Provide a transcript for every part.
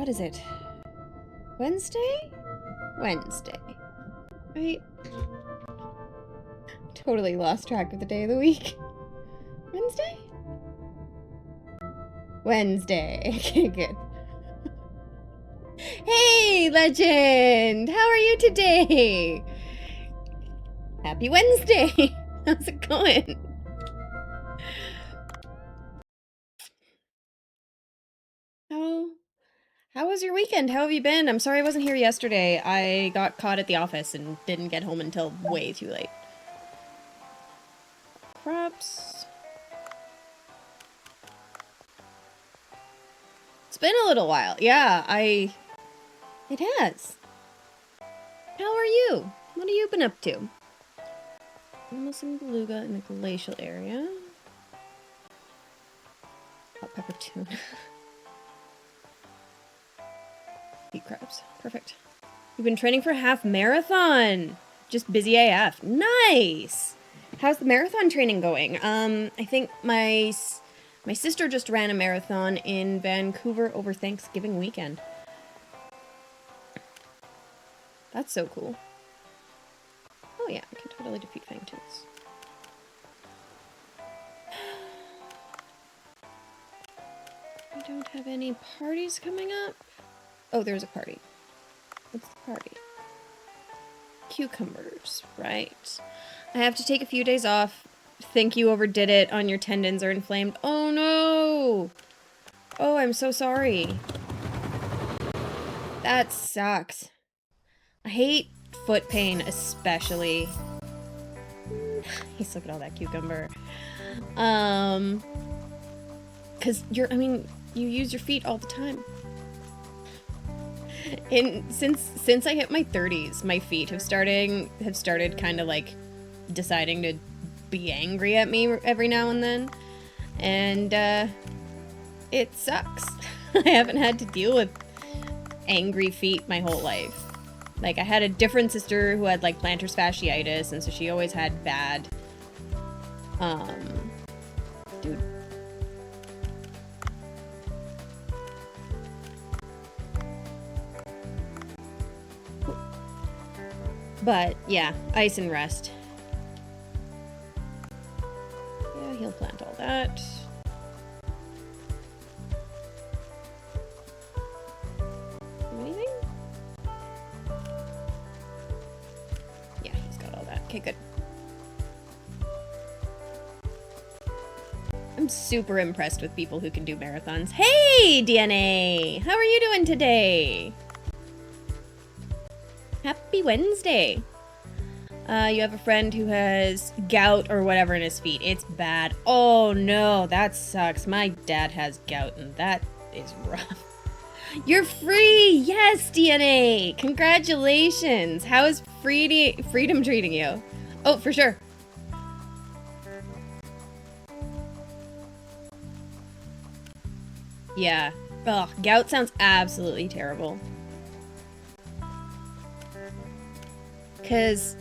What is it? Wednesday? Wednesday. Right? Totally lost track of the day of the week. Wednesday? Wednesday. Okay, good. Hey, legend! How are you today? Happy Wednesday! How's it going? How was your weekend? How have you been? I'm sorry I wasn't here yesterday. I got caught at the office and didn't get home until way too late. Crops. It's been a little while. Yeah, It has. How are you? What have you been up to? Almost in beluga in the glacial area. Hot pepper tuna. Heat crabs. Perfect. You've been training for half marathon. Just busy AF. Nice! How's the marathon training going? I think my sister just ran a marathon in Vancouver over Thanksgiving weekend. That's so cool. Oh yeah, I can totally defeat Fangtooths. I don't have any parties coming up. Oh, there's a party. What's the party? Cucumbers, right. I have to take a few days off. Think you overdid it on your tendons are inflamed. Oh no! Oh, I'm so sorry. That sucks. I hate foot pain, especially. He's looking at all that cucumber. Cause you use your feet all the time. Since I hit my 30s, my feet have started kind of like deciding to be angry at me every now and then, and it sucks. I haven't had to deal with angry feet my whole life. Like, I had a different sister who had like plantar fasciitis, and so she always had bad dude. But yeah, ice and rest. Yeah, he'll plant all that. Anything? Yeah, he's got all that. Okay, good. I'm super impressed with people who can do marathons. Hey, DNA! How are you doing today? Happy Wednesday. You have a friend who has gout or whatever in his feet. It's bad. Oh no, that sucks. My dad has gout and that is rough. You're free! Yes, DNA! Congratulations! How is freedom treating you? Oh, for sure. Yeah. Ugh, gout sounds absolutely terrible. Cause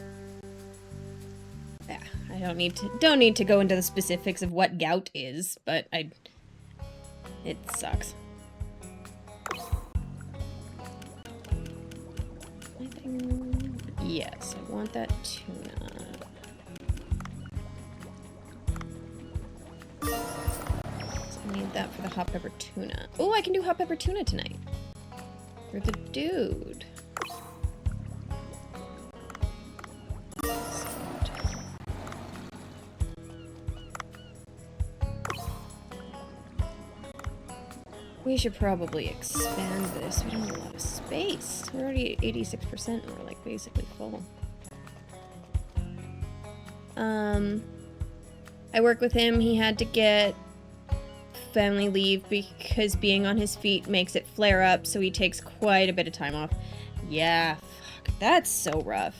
yeah, I don't need to go into the specifics of what gout is, but it sucks. Yes, I want that tuna. So I need that for the hot pepper tuna. Oh, I can do hot pepper tuna tonight. For the dude. We should probably expand this. We don't have a lot of space. We're already at 86% and we're like basically full. I work with him. He had to get family leave because being on his feet makes it flare up, so he takes quite a bit of time off. Yeah, fuck, that's so rough.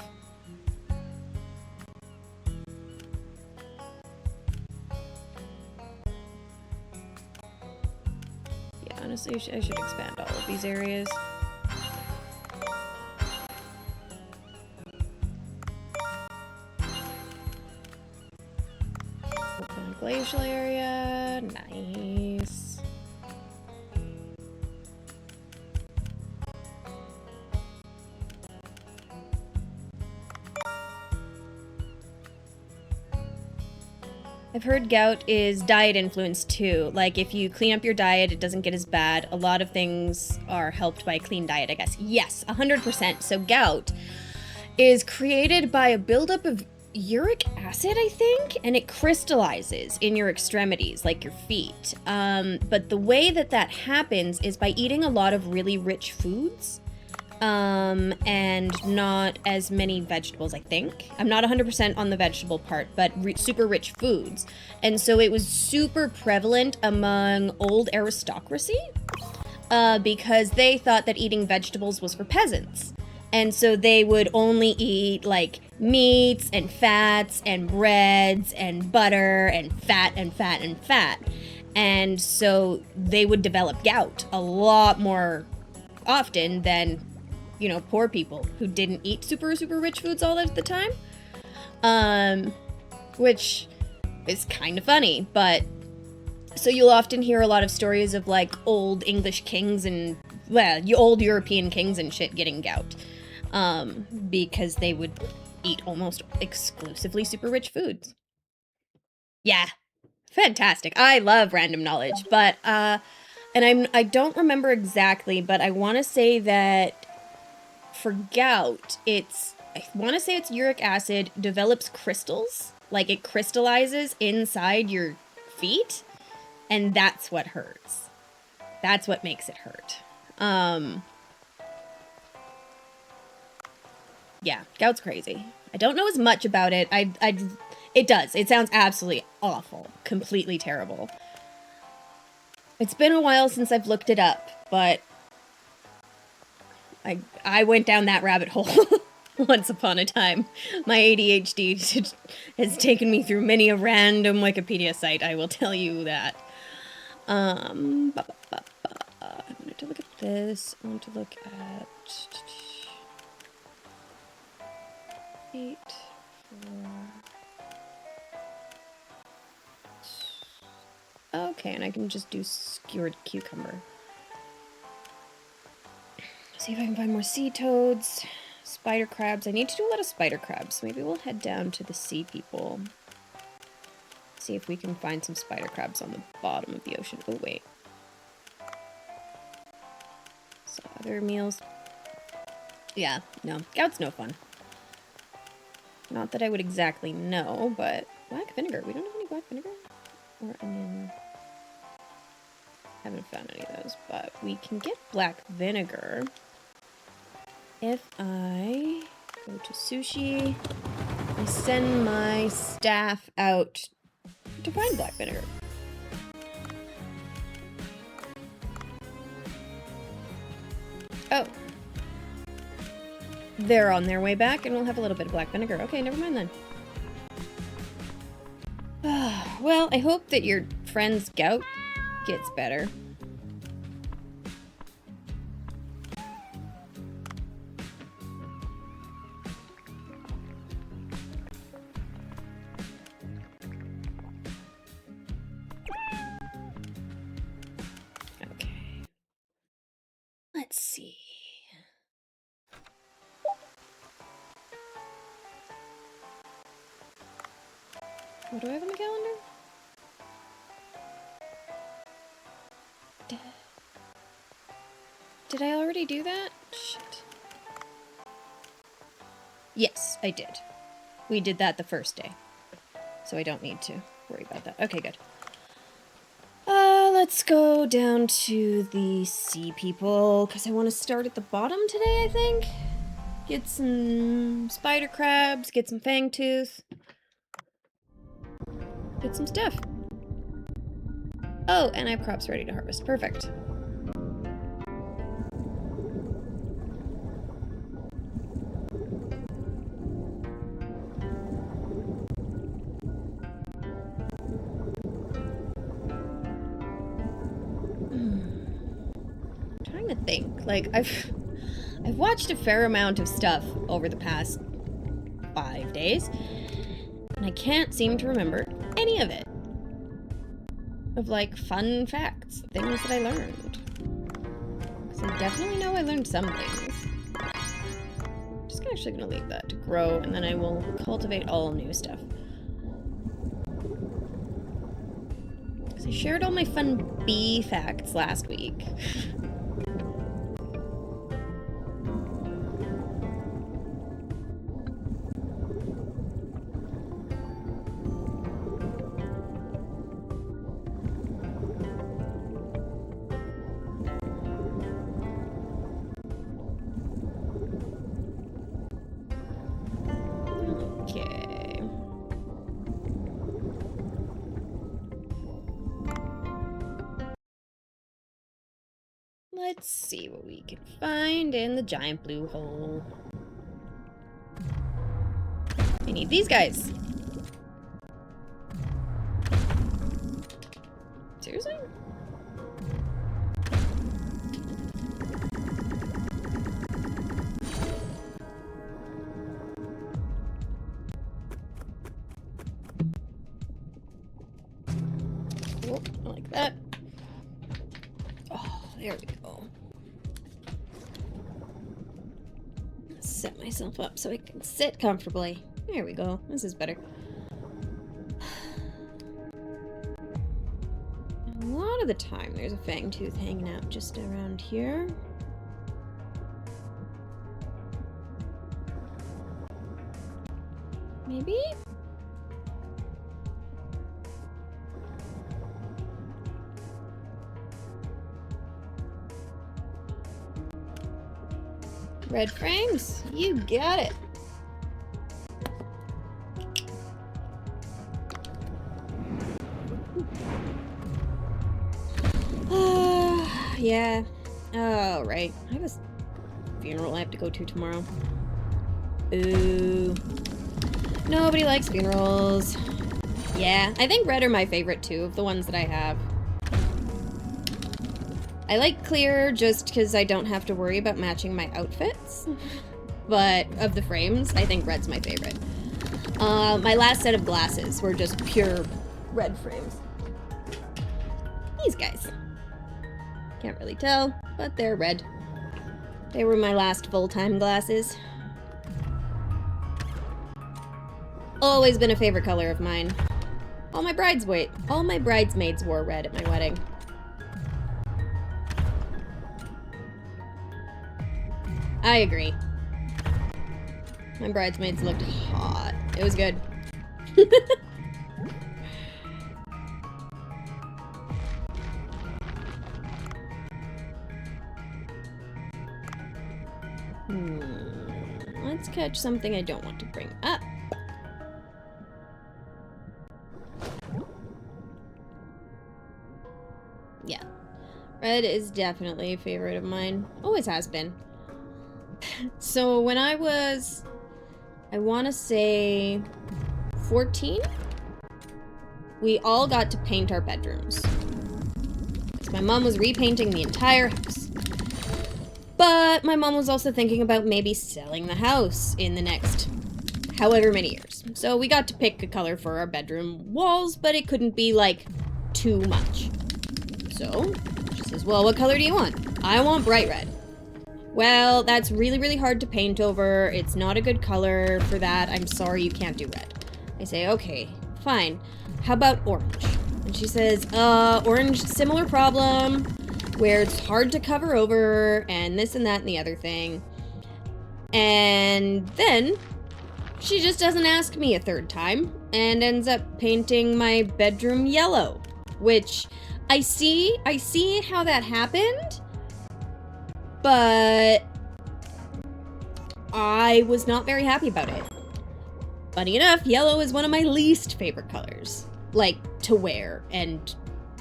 Yeah, honestly, I should expand all of these areas. Open a glacial area. Nice. I've heard gout is diet influence too. Like if you clean up your diet, it doesn't get as bad. A lot of things are helped by a clean diet, I guess. Yes, 100%. So gout is created by a buildup of uric acid, I think, and it crystallizes in your extremities, like your feet. But the way that that happens is by eating a lot of really rich foods. And not as many vegetables, I think. I'm not 100% on the vegetable part, but super rich foods. And so it was super prevalent among old aristocracy, because they thought that eating vegetables was for peasants. And so they would only eat, like, meats and fats and breads and butter and fat and fat and fat. And so they would develop gout a lot more often than, you know, poor people who didn't eat super, super rich foods all of the time. Which is kind of funny, but so you'll often hear a lot of stories of like old English kings and, well, old European kings and shit getting gout. Because they would eat almost exclusively super rich foods. Yeah. Fantastic. I love random knowledge, but, and I don't remember exactly, but I want to say that for gout, I want to say it's uric acid develops crystals, like it crystallizes inside your feet, and that's what hurts. That's what makes it hurt. Yeah, gout's crazy. I don't know as much about it. It does. It sounds absolutely awful. Completely terrible. It's been a while since I've looked it up, but I went down that rabbit hole once upon a time. My ADHD has taken me through many a random Wikipedia site, I will tell you that. I wanted to look at this. I want to look at 8, 4. Okay, and I can just do skewered cucumber. See if I can find more sea toads, spider crabs. I need to do a lot of spider crabs. Maybe we'll head down to the sea people. See if we can find some spider crabs on the bottom of the ocean. Oh, wait. So other meals. Yeah, no. Gout's no fun. Not that I would exactly know, but black vinegar. We don't have any black vinegar? Or onion. Haven't found any of those, but we can get black vinegar if I go to sushi. I send my staff out to find black vinegar. Oh. They're on their way back, and we'll have a little bit of black vinegar. Okay, never mind then. Well, I hope that your friend's gout gets better. Okay. Let's see. What do I have on the calendar? Did I already do that? Shit. Yes, I did. We did that the first day. So I don't need to worry about that. Okay, good. Let's go down to the sea people, because I want to start at the bottom today, I think. Get some spider crabs, get some fangtooth. Get some stuff. Oh, and I have crops ready to harvest. Perfect. Trying to think. Like, I've watched a fair amount of stuff over the past 5 days, and I can't seem to remember any of it. Of, like, fun facts, things that I learned. Because I definitely know I learned some things. I'm just actually gonna leave that to grow, and then I will cultivate all new stuff. I shared all my fun bee facts last week. Okay. Let's see what we can find in the giant blue hole. I need these guys. Seriously? Oh, I like that. Oh, there we go. Set myself up so I can sit comfortably. There we go. This is better. A lot of the time there's a fangtooth hanging out just around here. Maybe? Red frames? You got it. Yeah. Oh, right. I have a funeral I have to go to tomorrow. Ooh. Nobody likes funerals. Yeah, I think red are my favorite too, of the ones that I have. I like clear just because I don't have to worry about matching my outfits. But of the frames, I think red's my favorite. My last set of glasses were just pure red frames. These guys. Can't really tell, but they're red. They were my last full-time glasses. Always been a favorite color of mine. All my bridesmaids wore red at my wedding. I agree. My bridesmaids looked hot. It was good. Let's catch something I don't want to bring up. Yeah. Red is definitely a favorite of mine. Always has been. So when I was, I want to say 14, we all got to paint our bedrooms. So my mom was repainting the entire house. But my mom was also thinking about maybe selling the house in the next however many years. So we got to pick a color for our bedroom walls, but it couldn't be like too much. So she says, well, what color do you want? I want bright red. Well, that's really, really hard to paint over. It's not a good color for that. I'm sorry, you can't do red. I say, okay, fine. How about orange? And she says, orange, similar problem, where it's hard to cover over, and this and that and the other thing. And then she just doesn't ask me a third time and ends up painting my bedroom yellow, which I see how that happened, but I was not very happy about it. Funny enough, yellow is one of my least favorite colors, like, to wear and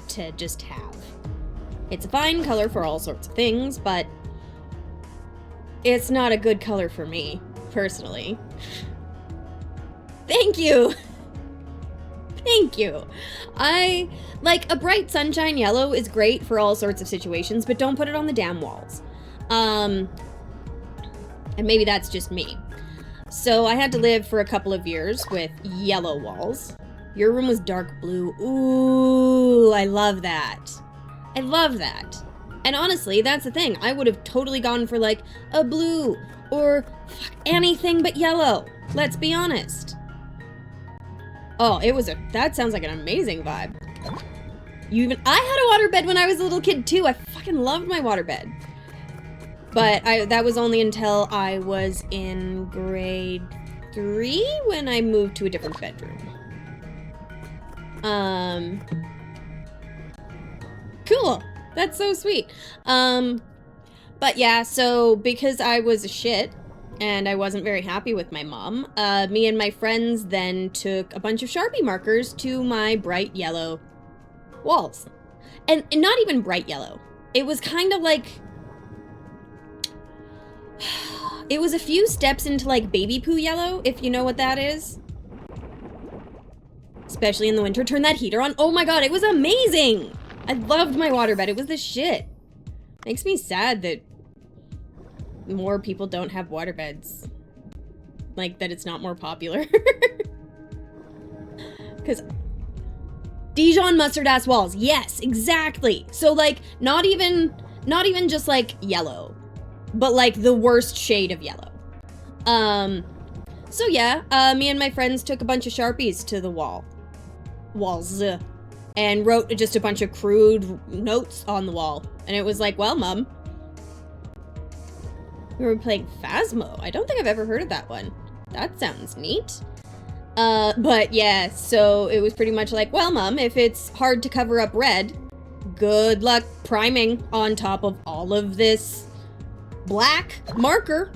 to just have. It's a fine color for all sorts of things, but it's not a good color for me, personally. Thank you! Thank you! Like, a bright sunshine yellow is great for all sorts of situations, but don't put it on the damn walls. And maybe that's just me. So I had to live for a couple of years with yellow walls. Your room was dark blue. Ooh, I love that. I love that. And honestly, that's the thing. I would have totally gone for like a blue or anything but yellow. Let's be honest. Oh, that sounds like an amazing vibe. I had a waterbed when I was a little kid too. I fucking loved my waterbed. But that was only until I was in grade 3 when I moved to a different bedroom. Cool. That's so sweet. But yeah, so because I was a shit and I wasn't very happy with my mom, me and my friends then took a bunch of Sharpie markers to my bright yellow walls. And not even bright yellow. It was kind of like... It was a few steps into like baby poo yellow, if you know what that is. Especially in the winter. Turn that heater on. Oh my god, it was amazing! I loved my waterbed. It was the shit. Makes me sad that more people don't have waterbeds. Like, that it's not more popular. Because Dijon mustard ass walls. Yes, exactly. So like, not even just like yellow, but like the worst shade of yellow. So yeah, me and my friends took a bunch of Sharpies to the walls, and wrote just a bunch of crude notes on the wall. And it was like, well, Mom, we were playing Phasmo. I don't think I've ever heard of that one. That sounds neat. But yeah, so it was pretty much like, well, Mom, if it's hard to cover up red, good luck priming on top of all of this black marker.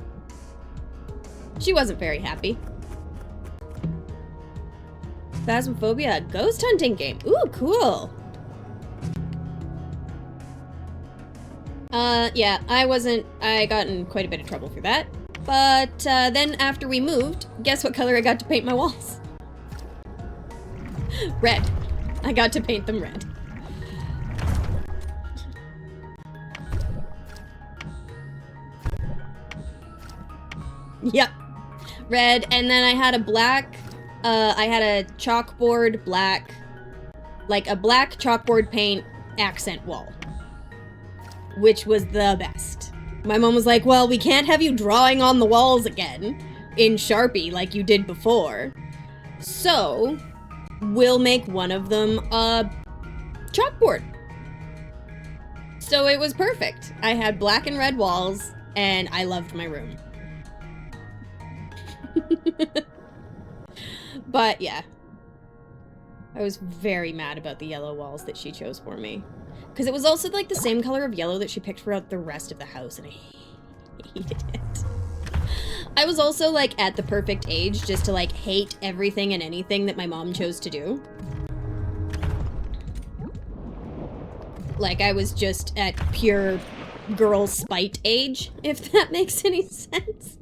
She wasn't very happy. Phasmophobia, ghost hunting game. Ooh, cool. Yeah, I got in quite a bit of trouble for that. But, then after we moved, guess what color I got to paint my walls? Red. I got to paint them red. Yep. Red, and then I had a black, I had a chalkboard black, like a black chalkboard paint accent wall. Which was the best. My mom was like, well, we can't have you drawing on the walls again in Sharpie like you did before. So, we'll make one of them a chalkboard. So it was perfect. I had black and red walls, and I loved my room. But yeah. I was very mad about the yellow walls that she chose for me. Because it was also like the same color of yellow that she picked throughout the rest of the house, and I hated it. I was also like at the perfect age just to like hate everything and anything that my mom chose to do. Like I was just at pure girl spite age, if that makes any sense.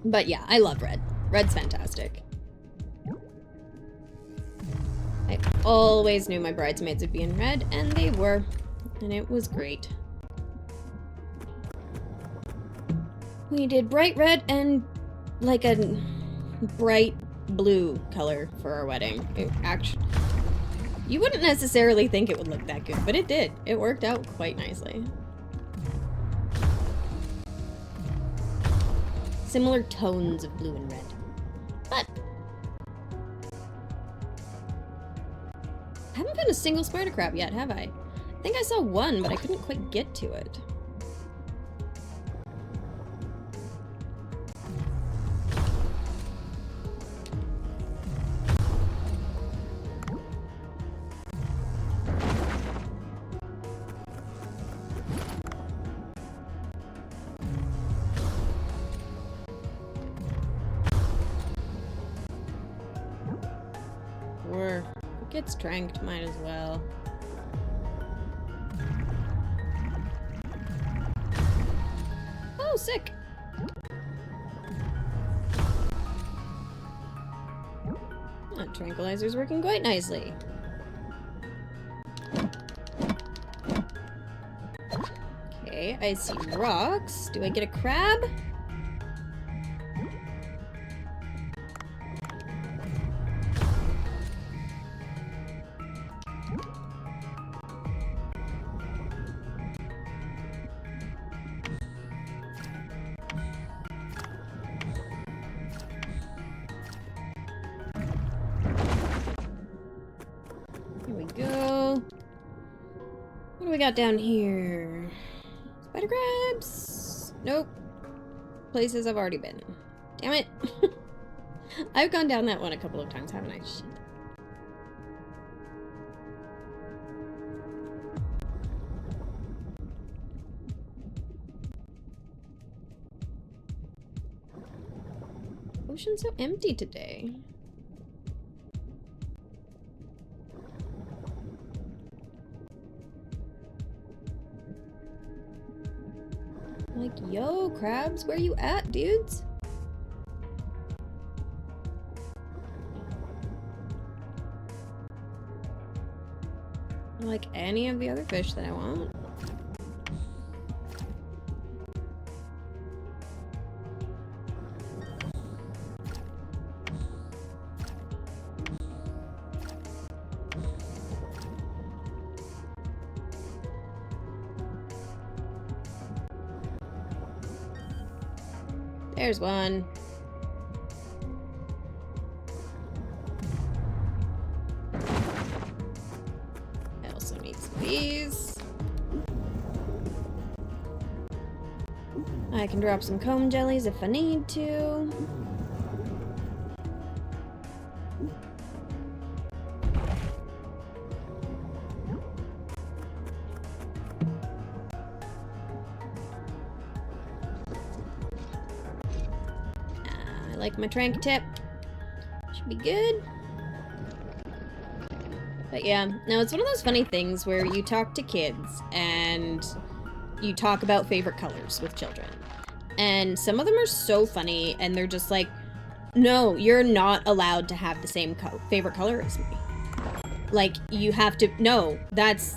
But yeah, I love red. Red's fantastic. I always knew my bridesmaids would be in red, and they were. And it was great. We did bright red and like a bright blue color for our wedding. It actually, you wouldn't necessarily think it would look that good, but it did. It worked out quite nicely. Similar tones of blue and red. But I haven't found a single spider crab yet, have I? I think I saw one, but I couldn't quite get to it. Or if it gets tranked, might as well. Oh, sick. That tranquilizer's working quite nicely. Okay, I see rocks. Do I get a crab? do we got down here? Spider crabs? Nope. Places I've already been. Damn it. I've gone down that one a couple of times, haven't I? Shit. Ocean's so empty today. Like, yo, crabs, where you at, dudes? Like any of the other fish that I want. There's one. I also need some of these. I can drop some comb jellies if I need to. I like my trank tip. Should be good. But yeah, no, it's one of those funny things where you talk to kids and you talk about favorite colors with children. And some of them are so funny and they're just like, no, you're not allowed to have the same favorite color as me. Like, you have to, no, that's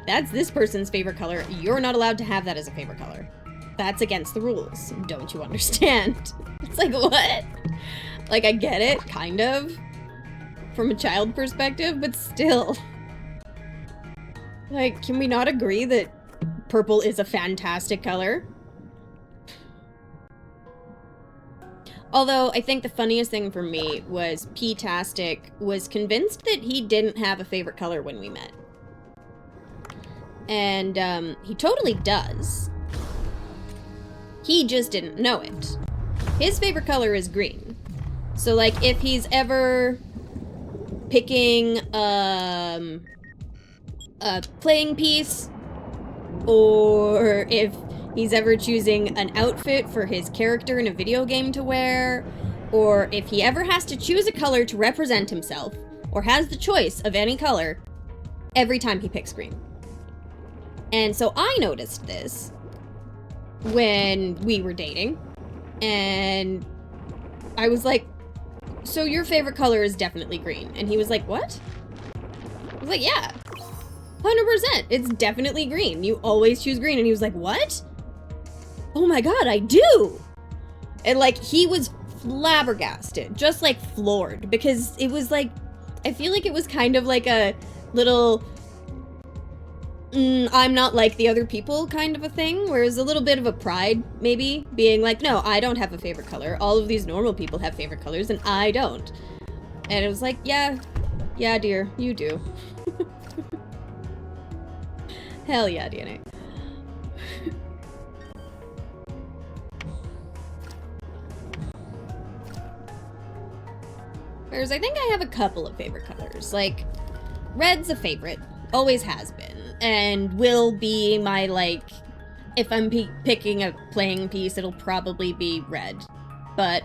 this person's favorite color. You're not allowed to have that as a favorite color. That's against the rules. Don't you understand? It's like, what? Like, I get it, kind of, from a child perspective, but still. Like, can we not agree that purple is a fantastic color? Although, I think the funniest thing for me was P-tastic was convinced that he didn't have a favorite color when we met. And, he totally does. He just didn't know it. His favorite color is green. So, like, if he's ever picking, a playing piece, or if he's ever choosing an outfit for his character in a video game to wear, or if he ever has to choose a color to represent himself, or has the choice of any color, every time he picks green. And so I noticed this when we were dating, and I was like, so your favorite color is definitely green. And he was like, what? I was like, yeah, 100%, it's definitely green. You always choose green. And he was like, what? Oh my god, I do! And like, he was flabbergasted, just like floored, because it was like, I feel like it was kind of like a little, I'm not like the other people kind of a thing, whereas a little bit of a pride, maybe, being like, no, I don't have a favorite color. All of these normal people have favorite colors, and I don't. And it was like, yeah, dear, you do. Hell yeah, DNA. Whereas I think I have a couple of favorite colors. Like, red's a favorite. Always has been. And will be my, like, if I'm picking a playing piece, it'll probably be red. But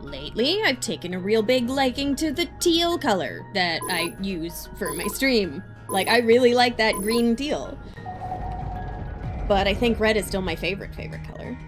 lately, I've taken a real big liking to the teal color that I use for my stream. Like, I really like that green teal. But I think red is still my favorite color.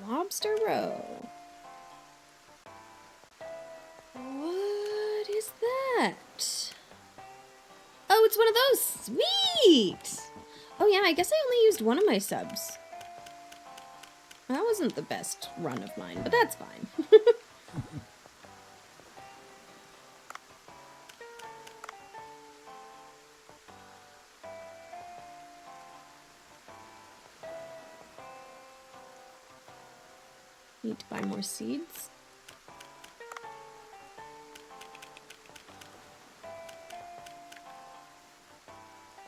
Lobster row. What is that? Oh, it's one of those. Sweet. Oh yeah, I guess I only used one of my subs. That wasn't the best run of mine, but that's fine. Need to buy more seeds.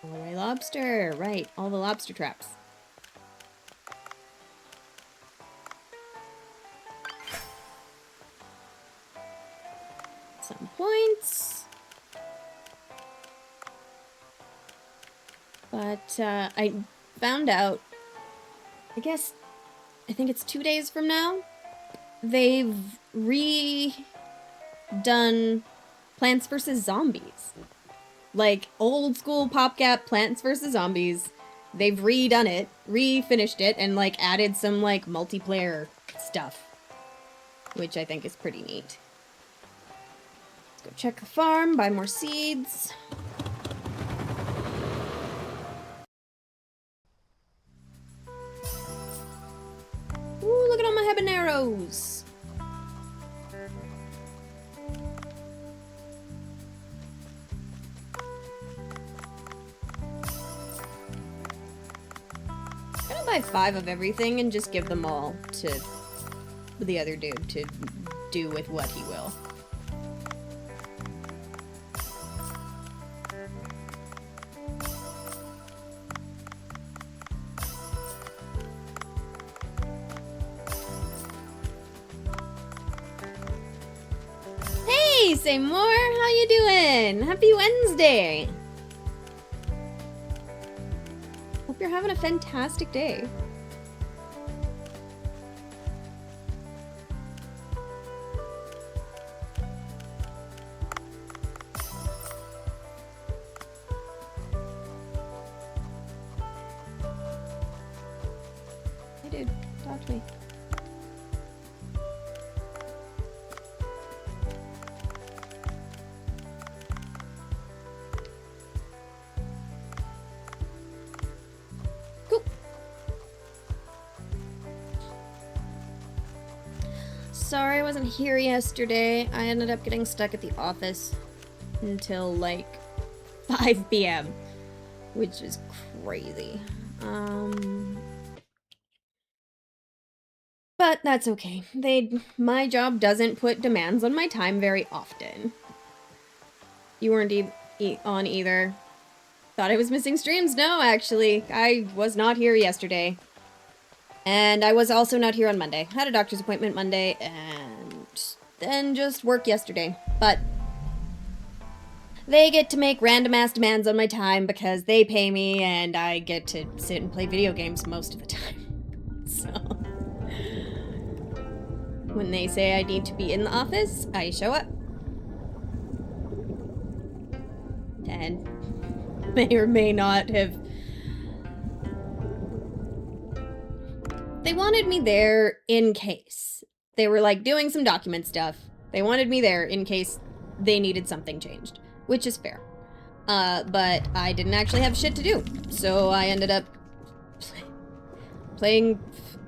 Alright, lobster. Right, all the lobster traps. Some points. But I found out, I think it's 2 days from now, they've redone Plants vs. Zombies. Like, old school PopGap Plants vs. Zombies. They've redone it, refinished it, and, like, added some, like, multiplayer stuff. Which I think is pretty neat. Let's go check the farm, buy more seeds. Ooh, look at all my habaneros! I'm gonna buy 5 of everything and just give them all to the other dude to do with what he will. Hey, Seymour! How you doing? Happy Wednesday! Hope you're having a fantastic day. Hey, dude. Talk to me. Sorry I wasn't here yesterday. I ended up getting stuck at the office until like 5 p.m. which is crazy. But that's okay. My job doesn't put demands on my time very often. You weren't on either. Thought I was missing streams? No, actually. I was not here yesterday. And I was also not here on Monday. Had a doctor's appointment Monday, and then just work yesterday. But they get to make random-ass demands on my time because they pay me, and I get to sit and play video games most of the time. So when they say I need to be in the office, I show up. And may or may not have... They wanted me there in case. They were, like, doing some document stuff. They wanted me there in case they needed something changed, which is fair. But I didn't actually have shit to do, so I ended up playing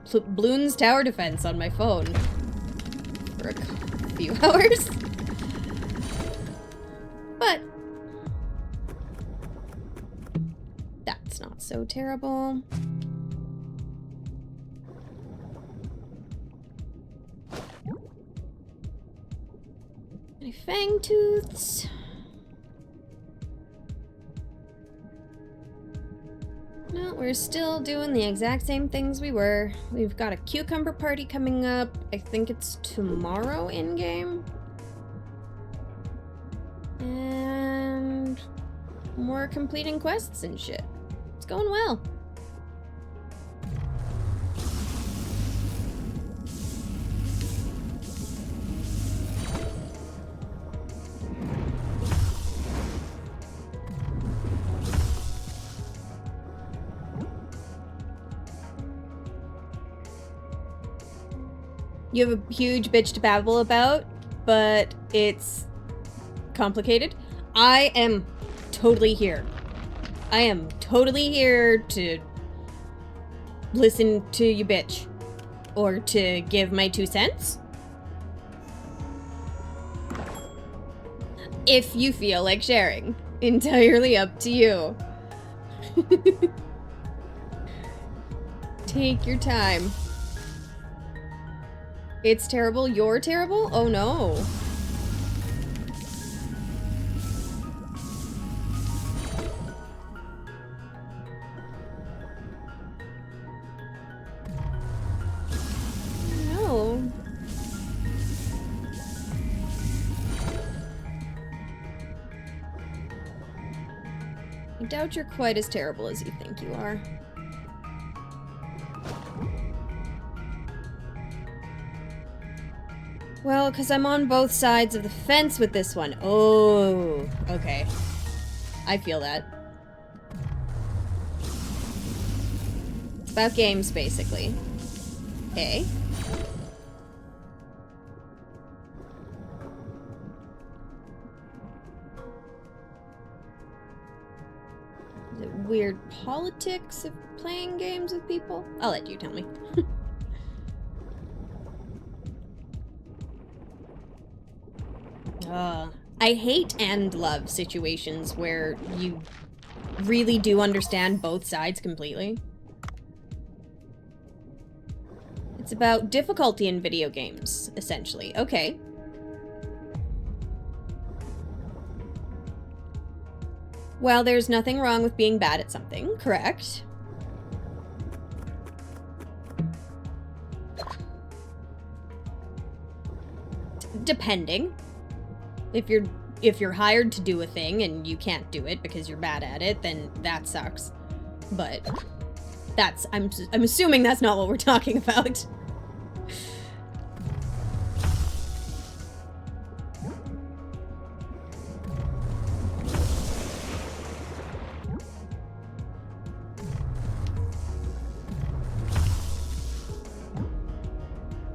Bloons Tower Defense on my phone for a few hours. But that's not so terrible. My fang tooths. No, we're still doing the exact same things we were. We've got a cucumber party coming up. I think it's tomorrow in-game. And more completing quests and shit. It's going well. You have a huge bitch to babble about, but it's complicated. I am totally here. I am totally here to listen to you bitch. Or to give my 2 cents? If you feel like sharing. Entirely up to you. Take your time. It's terrible. You're terrible? Oh no. No. I doubt you're quite as terrible as you think you are. Well, because I'm on both sides of the fence with this one. Oh, okay. I feel that. It's about games, basically. Okay. Is it weird politics of playing games with people? I'll let you tell me. I hate and love situations where you really do understand both sides completely. It's about difficulty in video games, essentially. Okay. Well, there's nothing wrong with being bad at something, correct? Depending. If you're hired to do a thing and you can't do it because you're bad at it, then that sucks. But that's I'm assuming that's not what we're talking about.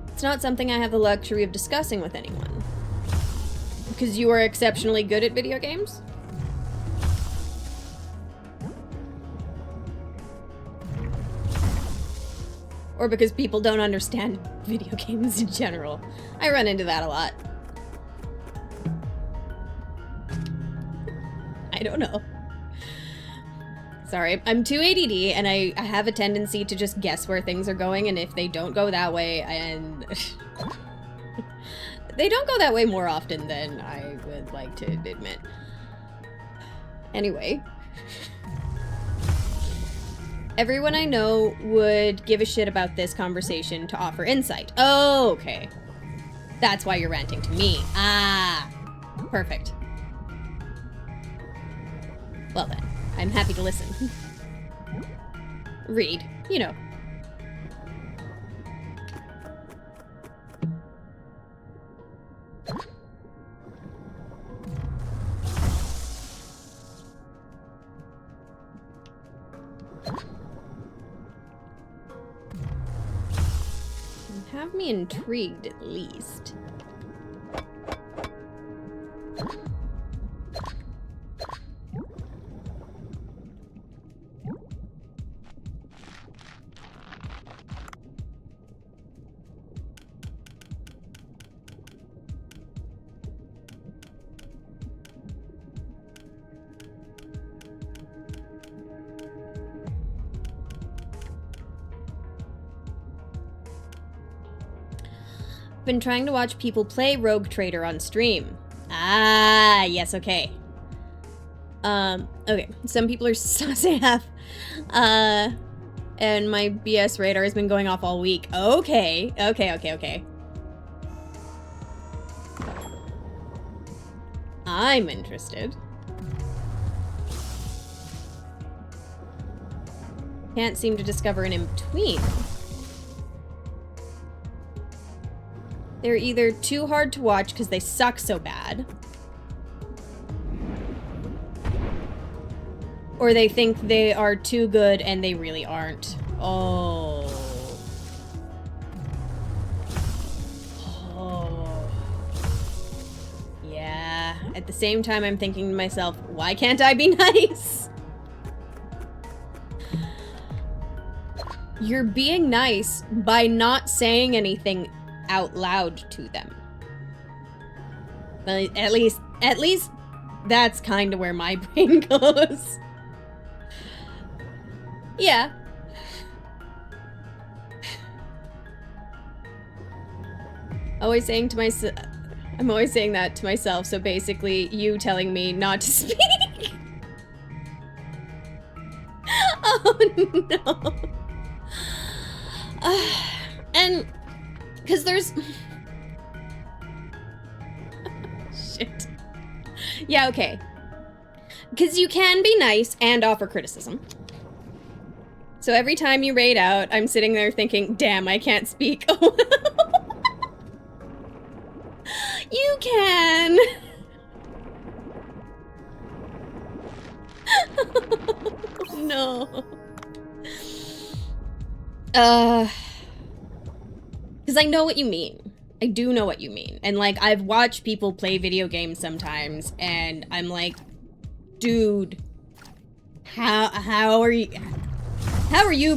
It's not something I have the luxury of discussing with anyone. Because you are exceptionally good at video games? Or because people don't understand video games in general. I run into that a lot. I don't know. Sorry, I'm too ADD, and I have a tendency to just guess where things are going, and if they don't go that way, and... they don't go that way more often than I would like to admit. Anyway. Everyone I know would give a shit about this conversation to offer insight. Oh, okay. That's why you're ranting to me. Ah, perfect. Well then, I'm happy to listen. Read, you know. Have me intrigued at least. Been trying to watch people play Rogue Trader on stream. Ah, yes, okay. Okay. Some people are sus AF. And my BS radar has been going off all week. Okay. Okay. I'm interested. Can't seem to discover an in-between. They're either too hard to watch because they suck so bad, or they think they are too good and they really aren't. Oh. Yeah. At the same time, I'm thinking to myself, why can't I be nice? You're being nice by not saying anything out loud to them. At least that's kind of where my brain goes. Yeah. Always saying to myself, I'm always saying that to myself, so basically you telling me not to speak. Oh no. And because there's shit. Yeah, okay. Because you can be nice and offer criticism. So every time you raid out, I'm sitting there thinking, damn, I can't speak. You can. No. Because I know what you mean. I do know what you mean. And like, I've watched people play video games sometimes, and I'm like, dude, how are you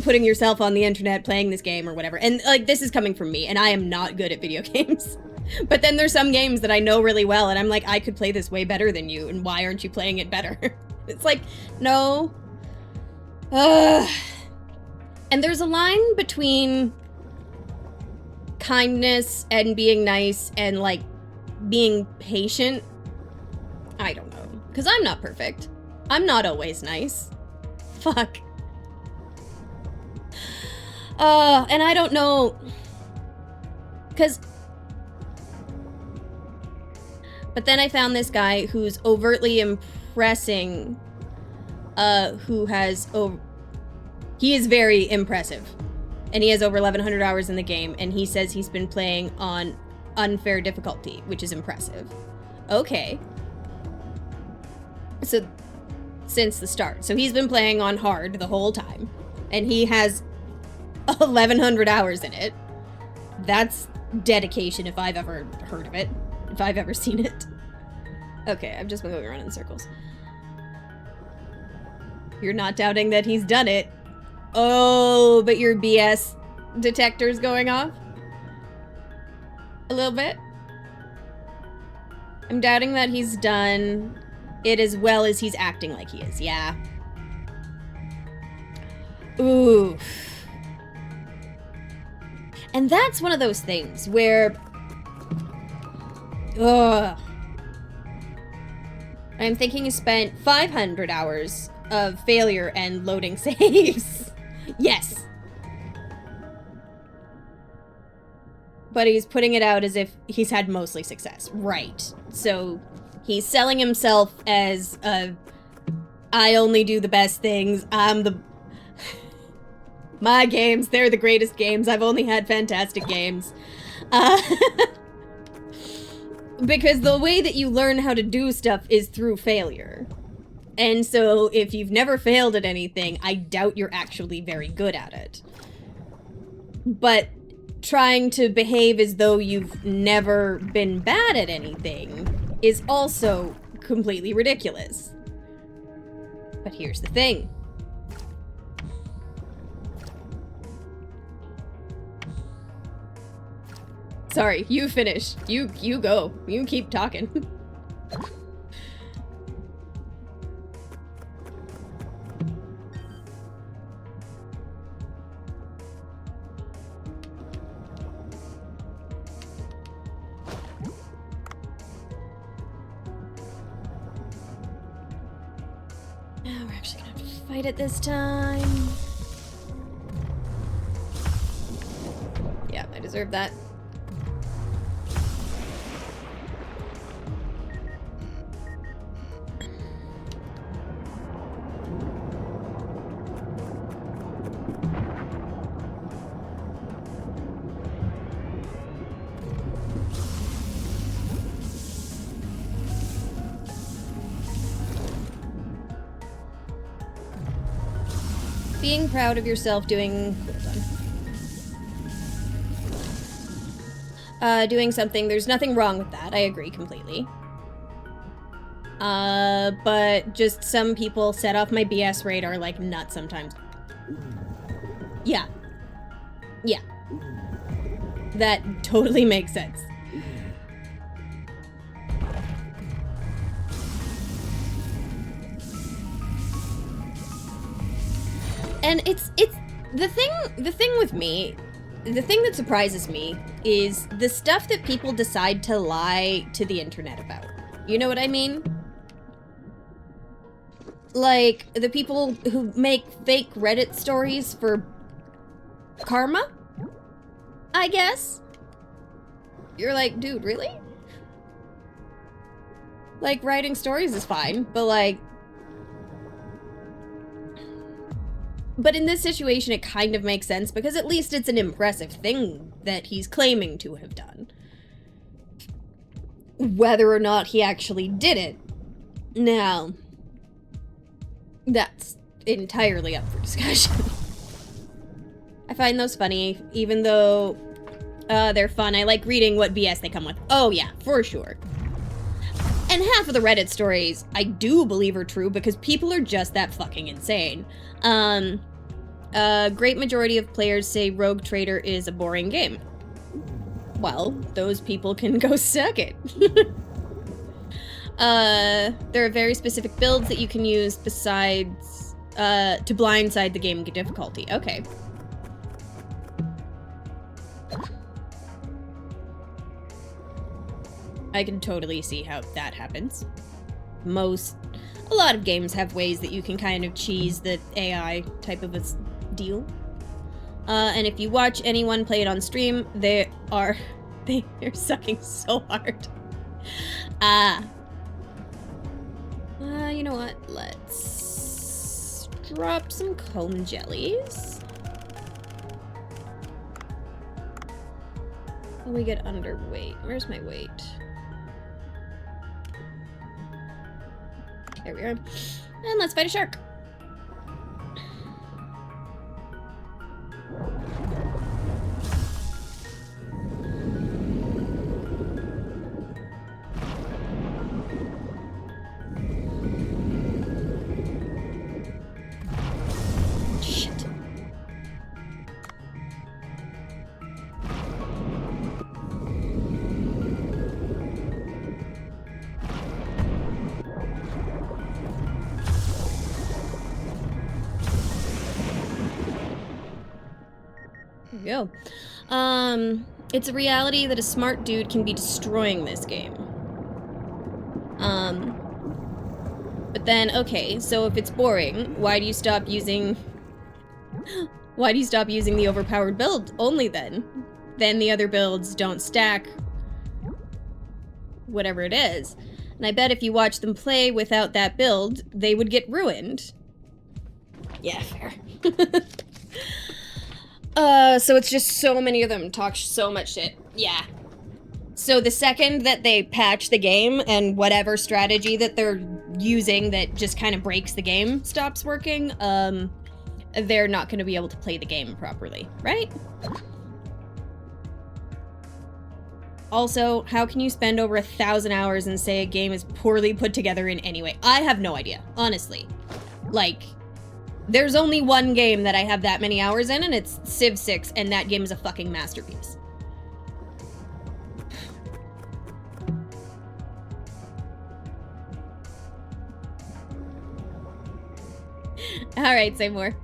putting yourself on the internet playing this game or whatever? And like, this is coming from me, and I am not good at video games. But then there's some games that I know really well, and I'm like, I could play this way better than you, and why aren't you playing it better? It's like, no. And there's a line between kindness and being nice and, like, being patient. I don't know. Because I'm not perfect. I'm not always nice. Fuck. And I don't know. Because... But then I found this guy who's overtly impressing, he is very impressive. And he has over 1,100 hours in the game, and he says he's been playing on unfair difficulty, which is impressive. Okay. So, since the start. So he's been playing on hard the whole time, and he has 1,100 hours in it. That's dedication if I've ever heard of it. If I've ever seen it. Okay, I've just been going around in circles. You're not doubting that he's done it. Oh, but your BS detector's going off? A little bit? I'm doubting that he's done it as well as he's acting like he is, yeah. Ooh. And that's one of those things where... Ugh. I'm thinking he spent 500 hours of failure and loading saves. Yes. But he's putting it out as if he's had mostly success. Right. So he's selling himself as I only do the best things. My games, they're the greatest games. I've only had fantastic games. Because the way that you learn how to do stuff is through failure. And so if you've never failed at anything, I doubt you're actually very good at it. But trying to behave as though you've never been bad at anything is also completely ridiculous. But here's the thing. Sorry, you finish. You go. You keep talking. Now we're actually gonna have to fight it this time. Yeah, I deserve that. Being proud of yourself doing... doing something, there's nothing wrong with that. I agree completely. But just some people set off my BS radar like nuts sometimes. Yeah. Yeah. That totally makes sense. And it's the thing with me, the thing that surprises me is the stuff that people decide to lie to the internet about. You know what I mean? Like, the people who make fake Reddit stories for karma, I guess? You're like, dude, really? Like, writing stories is fine, but like... But in this situation, it kind of makes sense, because at least it's an impressive thing that he's claiming to have done. Whether or not he actually did it, now, that's entirely up for discussion. I find those funny, even though they're fun. I like reading what BS they come with. Oh yeah, for sure. And half of the Reddit stories I do believe are true because people are just that fucking insane. A great majority of players say Rogue Trader is a boring game. Well, those people can go suck it. There are very specific builds that you can use besides, to blindside the game difficulty. Okay. I can totally see how that happens. A lot of games have ways that you can kind of cheese the AI type of a deal. And if you watch anyone play it on stream, they're sucking so hard. You know what? Let's drop some comb jellies. Oh, we get underweight. Where's my weight? There we are. And let's fight a shark. Shit. Go. It's a reality that a smart dude can be destroying this game. But then, okay, so if it's boring, why do you stop using the overpowered build only then? Then the other builds don't stack whatever it is. And I bet if you watch them play without that build, they would get ruined. Yeah, fair. So it's just so many of them talk so much shit. Yeah. So the second that they patch the game and whatever strategy that they're using that just kind of breaks the game stops working, they're not going to be able to play the game properly, right? Also, how can you spend over 1,000 hours and say a game is poorly put together in any way? I have no idea, honestly. Like... There's only one game that I have that many hours in, and it's Civ 6, and that game is a fucking masterpiece. Alright, say more.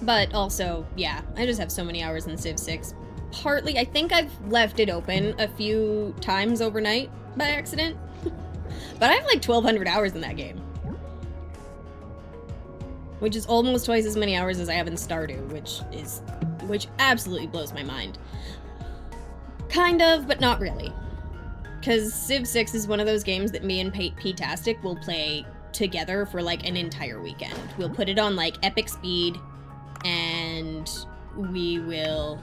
But also, yeah, I just have so many hours in Civ 6. Partly, I think I've left it open a few times overnight by accident. But I have like 1,200 hours in that game. Which is almost twice as many hours as I have in Stardew, which absolutely blows my mind. Kind of, but not really. Because Civ 6 is one of those games that me and P-tastic will play together for like an entire weekend. We'll put it on like epic speed, and we will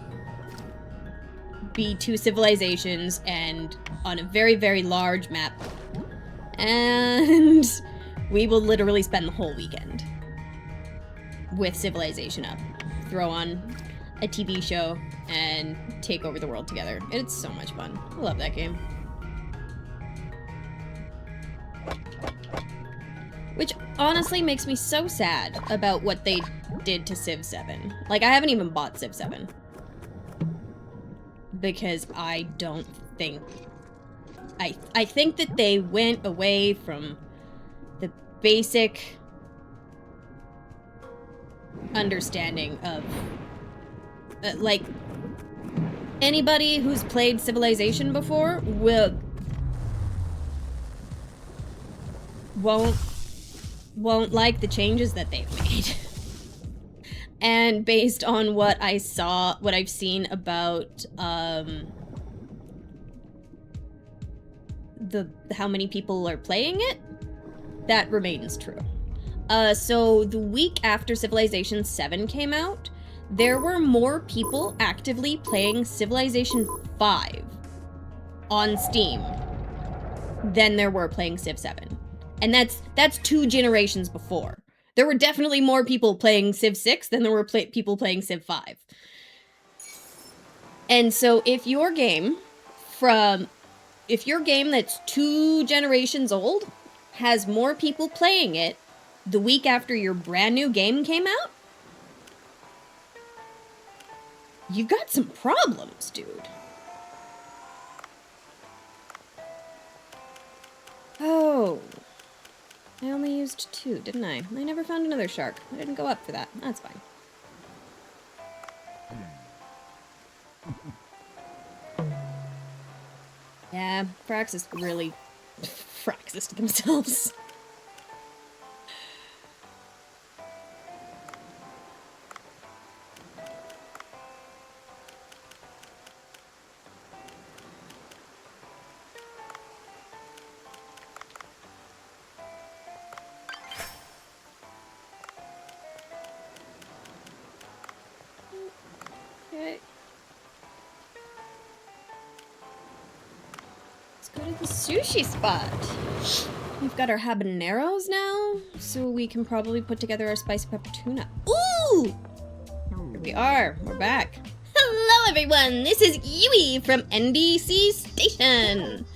be 2 civilizations and on a very, very large map. And we will literally spend the whole weekend with civilization up. Throw on a TV show and take over the world together. It's so much fun. I love that game. Which honestly makes me so sad about what they did to Civ 7. Like, I haven't even bought Civ 7. Because I don't think... I think that they went away from the basic understanding of... like, anybody who's played Civilization before won't like the changes that they've made. And based on what I've seen about how many people are playing it, that remains true. So the week after Civilization 7 came out, there were more people actively playing Civilization 5 on Steam than there were playing Civ 7. And that's 2 generations before. There were definitely more people playing Civ 6 than there were people playing Civ 5. And so if your game that's 2 generations old has more people playing it the week after your brand new game came out, you got some problems, dude. Oh. I only used 2, didn't I? I never found another shark. I didn't go up for that. That's fine. Yeah, Praxis really... Praxis to themselves. Okay. Let's go to the sushi spot. We've got our habaneros now, so we can probably put together our spicy pepper tuna. Ooh! Here we are. We're back. Hello, everyone. This is Yui from NBC Station.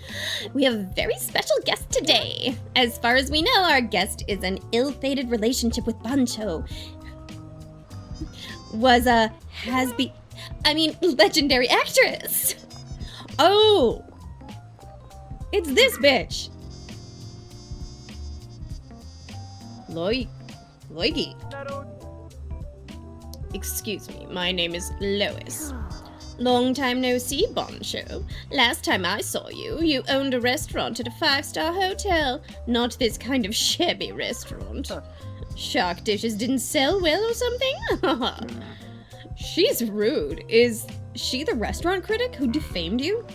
We have a very special guest today. As far as we know, our guest is an ill-fated relationship with Bancho. Was a legendary actress. Oh, it's this bitch. Loigi. Excuse me, my name is Lois. Long time no see, Bancho. Last time I saw you, you owned a restaurant at a 5-star hotel. Not this kind of shabby restaurant. Shark dishes didn't sell well or something? She's rude. Is she the restaurant critic who defamed you?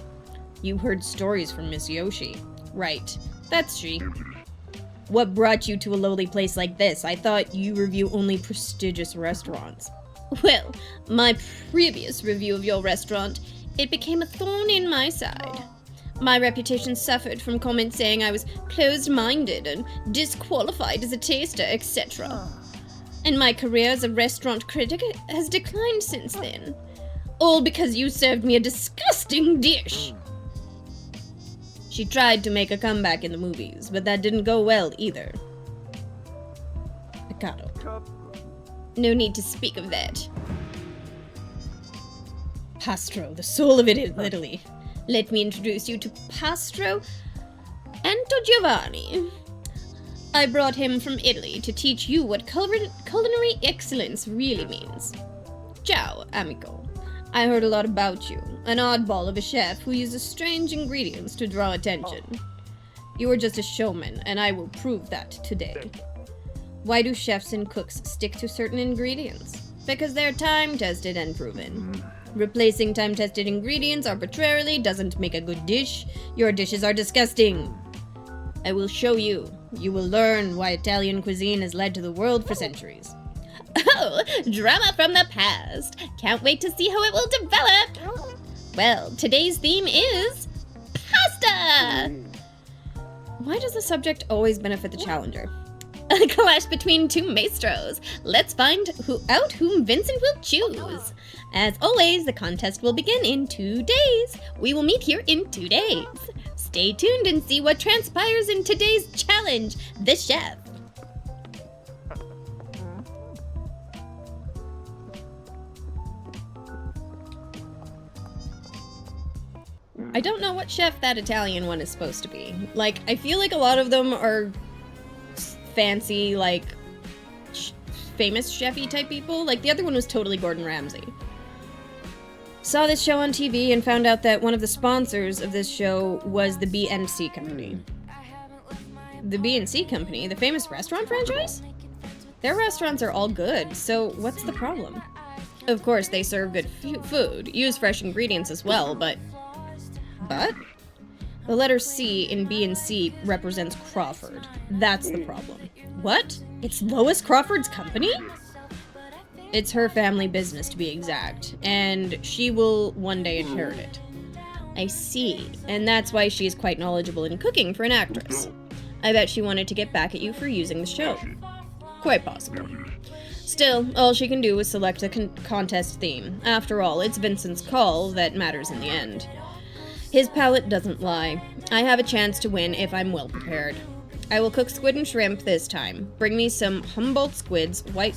You heard stories from Miss Yoshi. Right, that's she. What brought you to a lowly place like this? I thought you review only prestigious restaurants. Well, my previous review of your restaurant, it became a thorn in my side. My reputation suffered from comments saying I was closed-minded and disqualified as a taster, etc. And my career as a restaurant critic has declined since then. All because you served me a disgusting dish. She tried to make a comeback in the movies, but that didn't go well either. Picado. No need to speak of that. Pastro, the soul of Italy. Let me introduce you to Pastro Antogiovanni. I brought him from Italy to teach you what culinary excellence really means. Ciao, amico. I heard a lot about you. An oddball of a chef who uses strange ingredients to draw attention. You are just a showman, and I will prove that today. Why do chefs and cooks stick to certain ingredients? Because they're time-tested and proven. Replacing time-tested ingredients arbitrarily doesn't make a good dish. Your dishes are disgusting. I will show you. You will learn why Italian cuisine has led to the world for centuries. Oh, drama from the past. Can't wait to see how it will develop. Well, today's theme is pasta. Why does the subject always benefit the challenger? A clash between 2 maestros. Let's find out whom Vincent will choose. As always, the contest will begin in 2 days. We will meet here in 2 days. Stay tuned and see what transpires in today's challenge, the chef. I don't know what chef that Italian one is supposed to be. Like, I feel like a lot of them are fancy, like, famous chefy type people. Like, the other one was totally Gordon Ramsay. Saw this show on TV and found out that one of the sponsors of this show was the B&C Company. The B&C Company, the famous restaurant franchise? Their restaurants are all good, so what's the problem? Of course, they serve good food, use fresh ingredients as well, but... But? The letter C in B&C represents Crawford. That's the problem. What? It's Lois Crawford's company? It's her family business, to be exact, and she will one day inherit it. I see, and that's why she is quite knowledgeable in cooking for an actress. I bet she wanted to get back at you for using the show. Quite possible. Still, all she can do is select a contest theme. After all, it's Vincent's call that matters in the end. His palate doesn't lie. I have a chance to win if I'm well prepared. I will cook squid and shrimp this time. Bring me some Humboldt squids, white...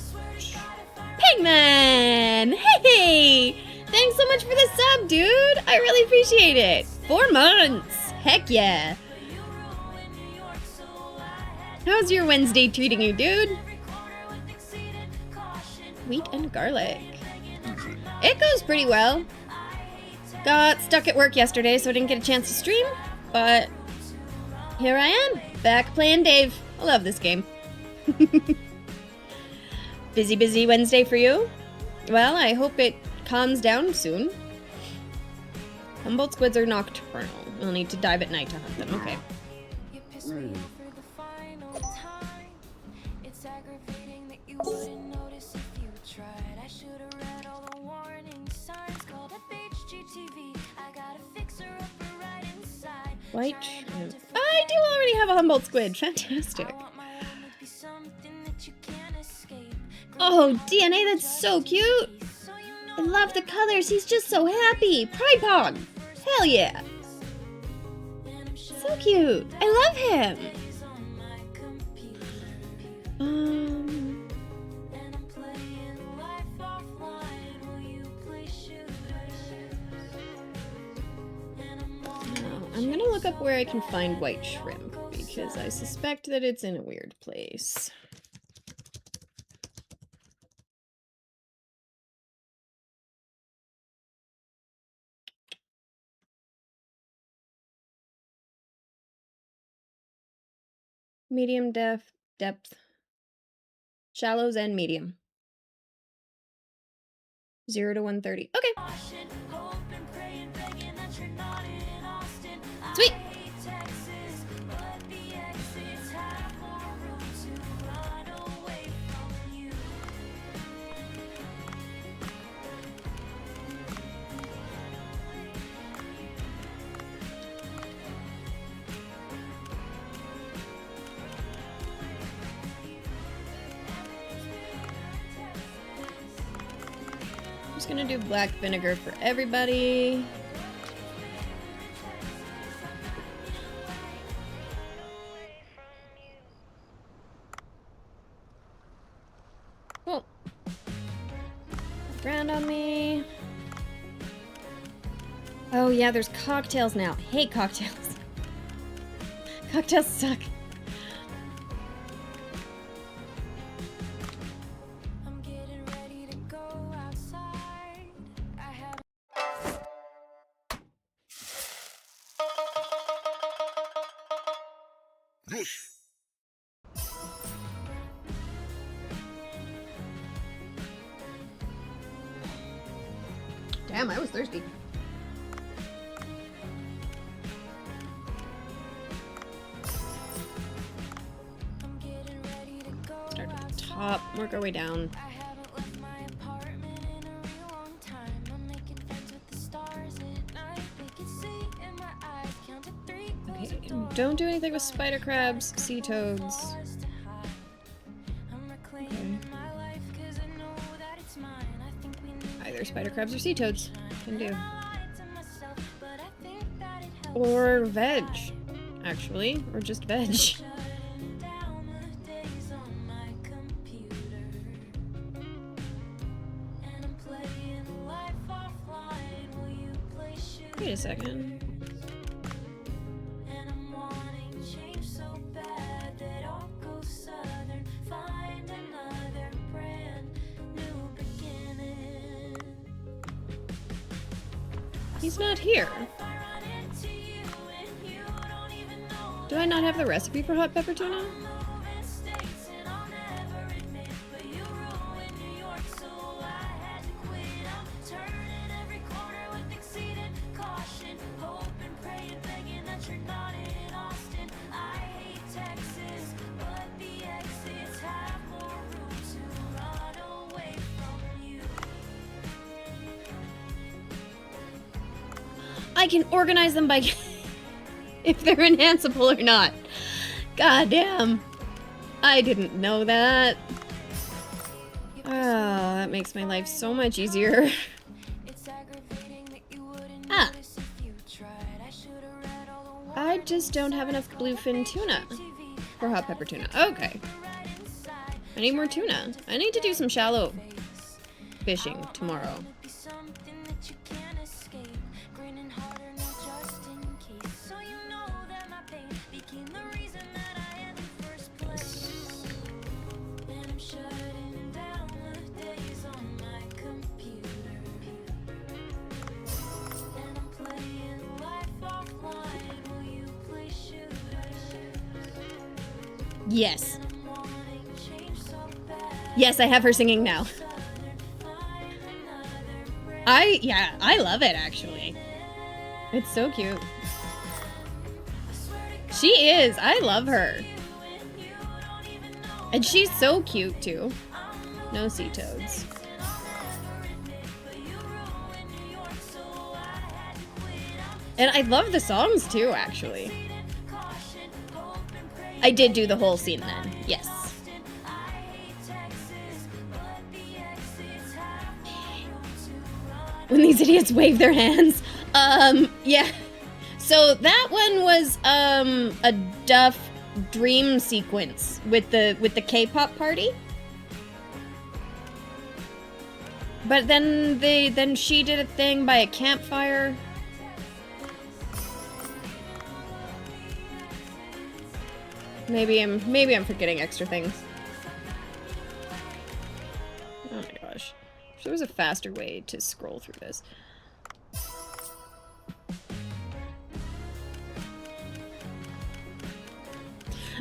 Pigman! Hey! Thanks so much for the sub, dude! I really appreciate it! 4 months! Heck yeah! How's your Wednesday treating you, dude? Wheat and garlic. It goes pretty well. Got stuck at work yesterday, so I didn't get a chance to stream, but here I am, back playing Dave. I love this game. Busy Wednesday for you? Well, I hope it calms down soon. Humboldt squids are nocturnal. You'll need to dive at night to hunt them. Okay. White shrimp. I do already have a Humboldt squid. Fantastic. Oh, DNA, that's so cute. I love the colors. He's just so happy. Pride Pog. Hell yeah. So cute. I love him. I'm gonna look up where I can find white shrimp, because I suspect that it's in a weird place. Medium depth, shallows and medium. 0 to 130. Okay. Sweet. I'm just gonna do black vinegar for everybody. Cool. Ground on me. Oh yeah, there's cocktails now. Hate cocktails. Cocktails suck. Damn, I was thirsty. Start at the top, work our way down. Okay, don't do anything with spider crabs, sea toads. Okay. Either spider crabs or sea toads. Can do. Or veg, actually. Or just veg. Wait a second. He's not here. Do I not have the recipe for hot pepper tuna? I can organize them by if they're enhanceable or not. God damn. I didn't know that. Oh, that makes my life so much easier. Ah. I just don't have enough bluefin tuna for hot pepper tuna. Okay. I need more tuna. I need to do some shallow fishing tomorrow. Yes. Yes, I have her singing now. I love it, actually. It's so cute. She is. I love her. And she's so cute, too. No sea toads. And I love the songs, too, actually. I did do the whole scene then. Yes. When these idiots wave their hands. Yeah. So that one was a Duff dream sequence with the K-pop party. But then she did a thing by a campfire. Maybe I'm forgetting extra things. Oh my gosh. If there was a faster way to scroll through this.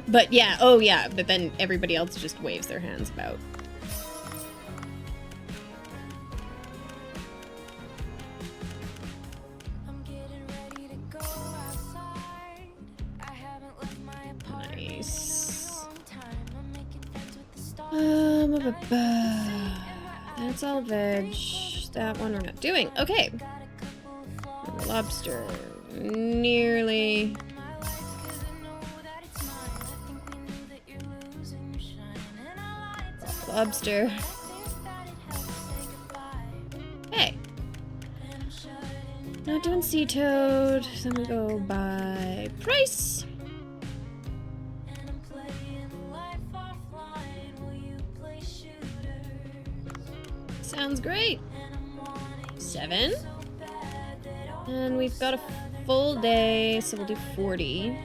But yeah, oh yeah, but then everybody else just waves their hands about. That's all veg. That one we're not doing. Okay. Lobster. Nearly. Lobster. Hey. Not doing sea toad. So I'm gonna go by price. Sounds great. 7. And we've got a full day, so we'll do 40.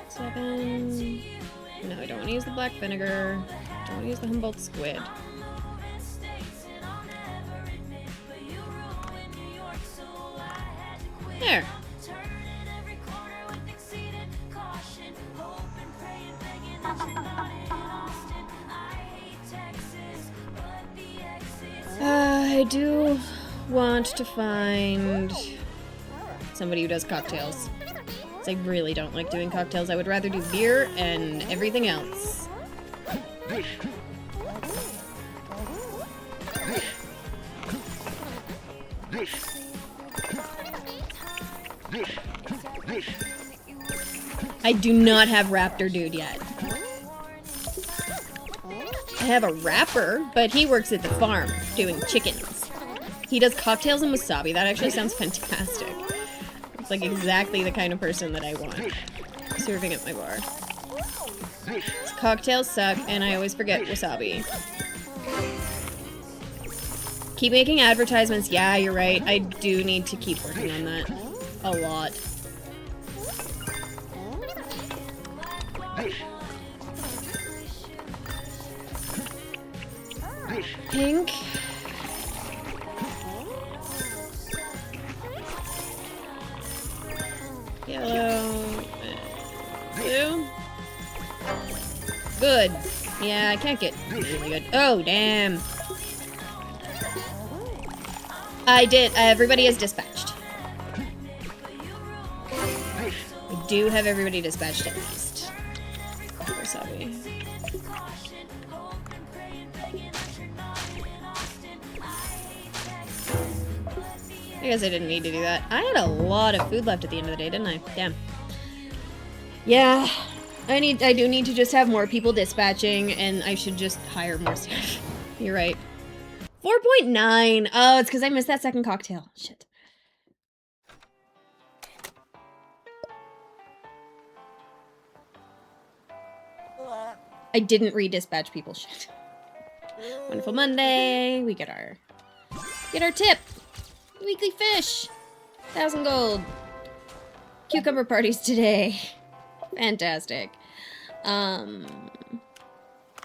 Seven. No, I don't want to use the black vinegar. Don't want to use the Humboldt squid. There. I do want to find somebody who does cocktails. I really don't like doing cocktails. I would rather do beer and everything else. I do not have Raptor Dude yet. I have a rapper, but he works at the farm doing chickens. He does cocktails and wasabi. That actually sounds fantastic. It's like exactly the kind of person that I want serving at my bar. Cocktails suck, and I always forget wasabi. Keep making advertisements. Yeah, you're right. I do need to keep working on that. A lot. Pink. Yellow. Blue. Good. Yeah, I can't get really good. Oh, damn. I did. Everybody is dispatched. I do have everybody dispatched at least. Where's Abby? I guess I didn't need to do that. I had a lot of food left at the end of the day, didn't I? Damn. Yeah. I do need to just have more people dispatching, and I should just hire more staff. You're right. 4.9. Oh, it's because I missed that second cocktail. Shit. I didn't redispatch people. Shit. Wonderful Monday. We get our tip. Weekly fish. 1,000 gold. Cucumber parties today. Fantastic. I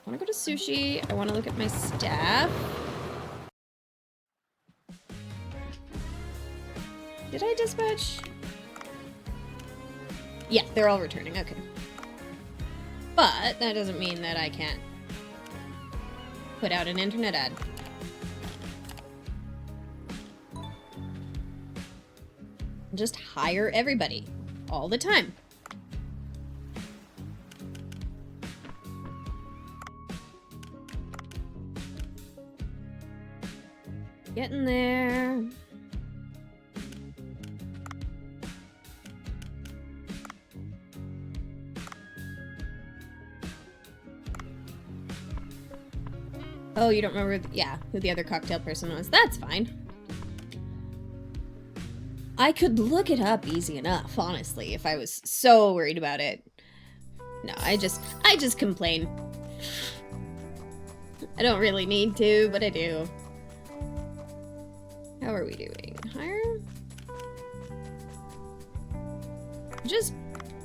want to go to sushi. I want to look at my staff. Did I dispatch? Yeah, they're all returning. Okay. But that doesn't mean that I can't put out an internet ad. Just hire everybody all the time. Getting there. Oh, you don't remember, yeah, who the other cocktail person was. That's fine. I could look it up easy enough, honestly, if I was so worried about it. No, I just complain. I don't really need to, but I do. How are we doing? Higher? Just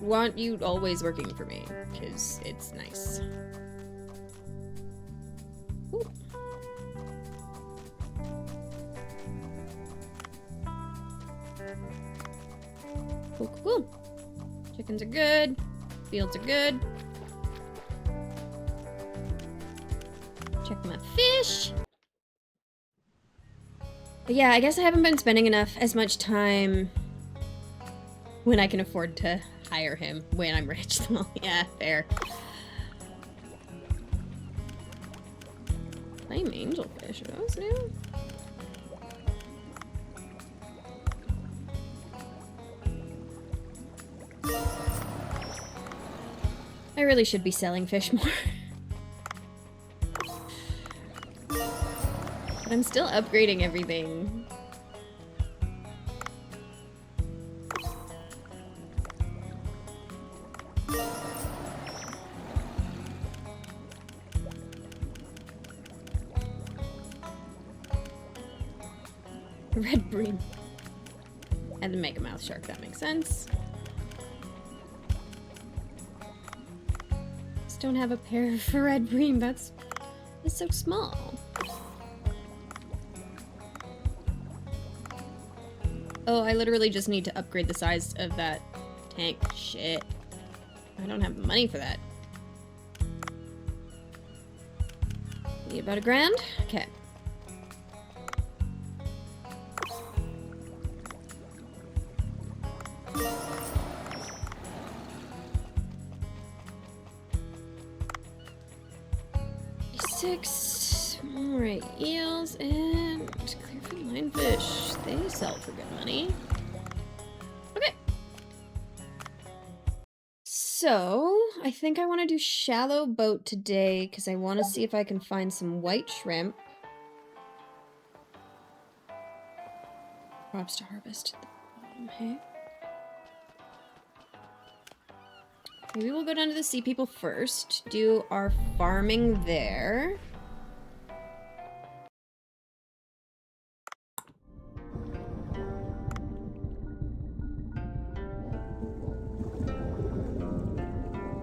want you always working for me, because it's nice. Ooh. Cool. Chickens are good. Fields are good. Check my fish. But yeah, I guess I haven't been spending as much time when I can afford to hire him when I'm rich. Yeah, fair. Flame angelfish, are those new? I really should be selling fish more. But I'm still upgrading everything. Red bream. And the mega mouth shark, that makes sense. Just don't have a pair for red bream, that's so small. Oh, I literally just need to upgrade the size of that tank. Shit. I don't have the money for that. Need about $1,000? Okay. Alright, eels and clear for lionfish. They sell for good money. Okay. So, I think I want to do shallow boat today because I want to see if I can find some white shrimp. Crops to harvest at the bottom, hey? Maybe we'll go down to the sea people first, do our farming there.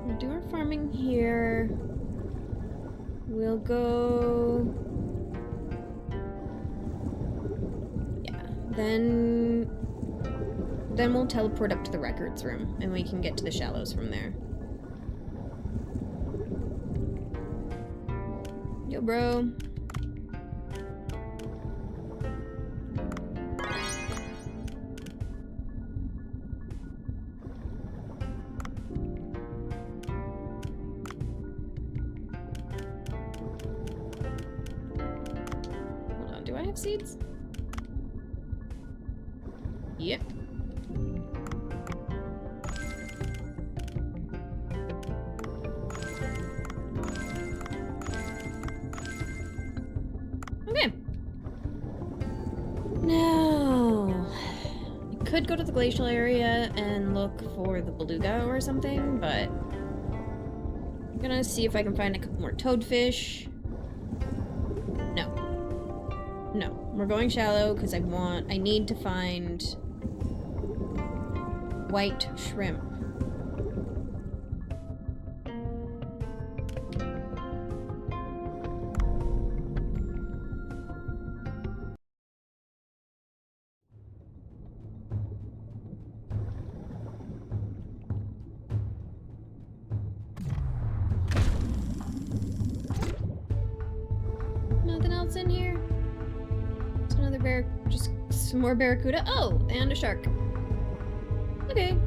We'll do our farming here. We'll go Then we'll teleport up to the records room, and we can get to the shallows from there. Yo, bro. Hold on, do I have seeds? Yep. Okay. Now, I could go to the glacial area and look for the beluga or something, but I'm gonna see if I can find a couple more toadfish. No. No. We're going shallow because I need to find white shrimp. Nothing else in here? It's another just some more barracuda. Oh, and a shark. Okay.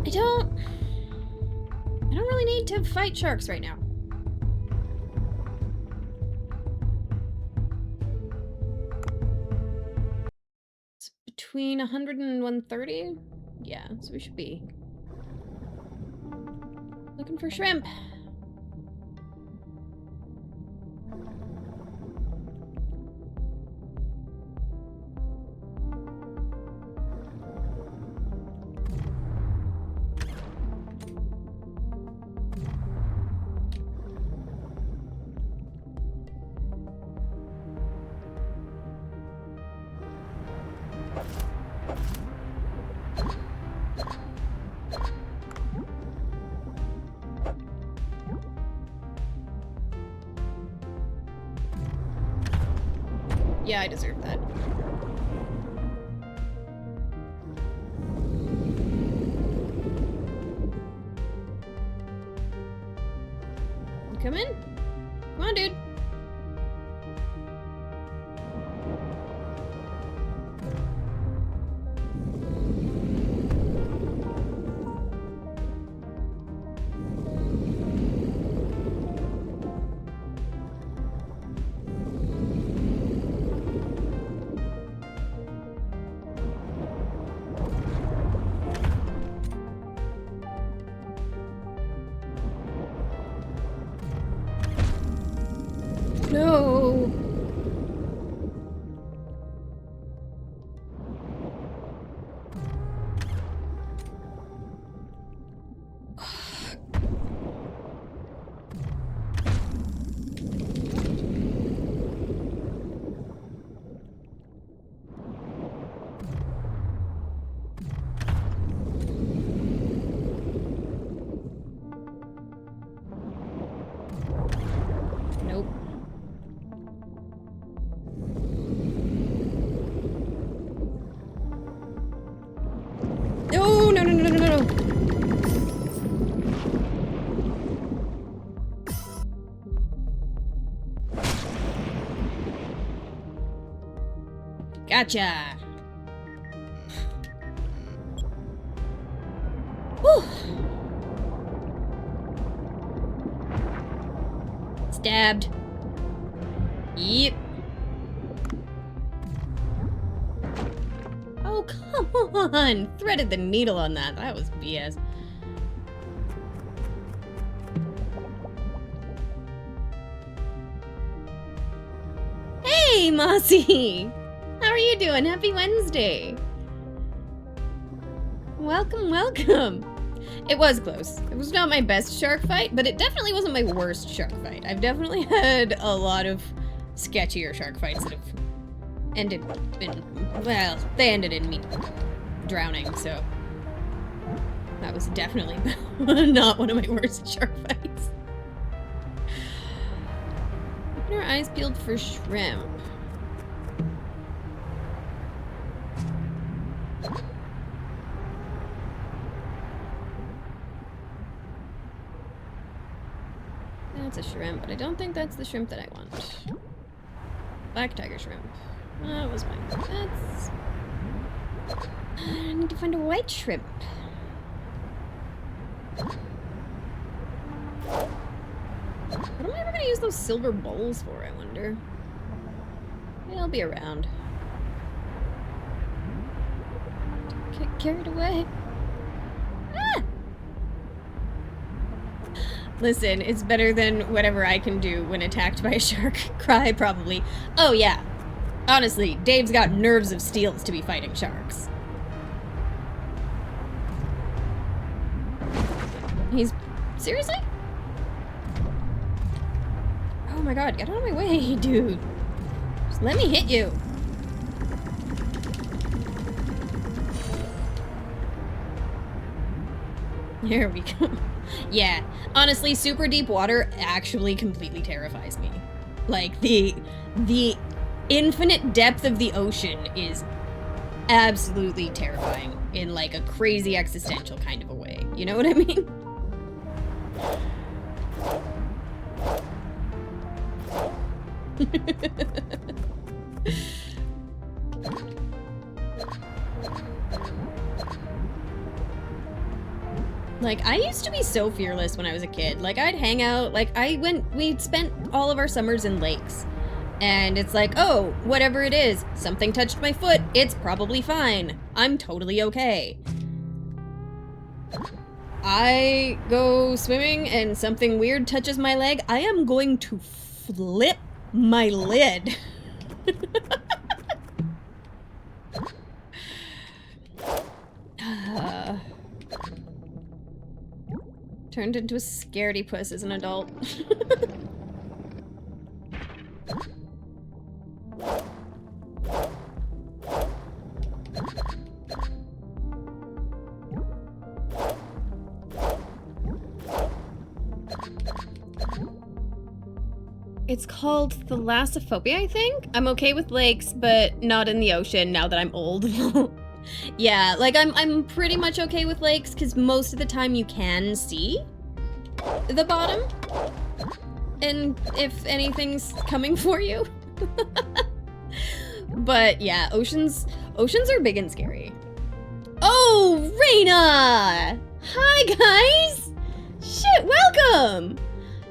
I don't really need to fight sharks right now. It's between 100 and 130? Yeah, so we should be looking for shrimp. Yeah, I deserve that. You come in? Come on, dude. No. Nope. No, no, no, no, no, no, no. Gotcha. Whew. Stabbed. Yep. Oh, come on! Threaded the needle on that. That was BS. Hey, Mossy! How are you doing? Happy Wednesday! Welcome, welcome! It was close. It was not my best shark fight, but it definitely wasn't my worst shark fight. I've definitely had a lot of sketchier shark fights that have ended in, well, they ended in me drowning, so that was definitely not one of my worst shark fights. Keeping our eyes peeled for shrimp. That's a shrimp, but I don't think that's the shrimp that I want. Black tiger shrimp. That was mine. That's... I need to find a white shrimp. What am I ever gonna use those silver bowls for, I wonder? They'll be around. Get carried away. Ah! Listen, it's better than whatever I can do when attacked by a shark. Cry, probably. Oh, yeah. Honestly, Dave's got nerves of steel to be fighting sharks. He's... Seriously? Oh my god, get out of my way, dude. Just let me hit you. There we go. Yeah, honestly, super deep water actually completely terrifies me. Like, the infinite depth of the ocean is absolutely terrifying in, like, a crazy existential kind of a way. You know what I mean? Like, I used to be so fearless when I was a kid. Like, I'd hang out, like, we'd spent all of our summers in lakes. And it's like, oh, whatever it is, something touched my foot, it's probably fine. I'm totally okay. I go swimming and something weird touches my leg, I am going to flip my lid. Turned into a scaredy puss as an adult. It's called thalassophobia, I think? I'm okay with lakes, but not in the ocean now that I'm old. Yeah, like I'm pretty much okay with lakes because most of the time you can see the bottom. And if anything's coming for you. But yeah, oceans are big and scary. Oh, Raina! Hi guys! Shit, welcome!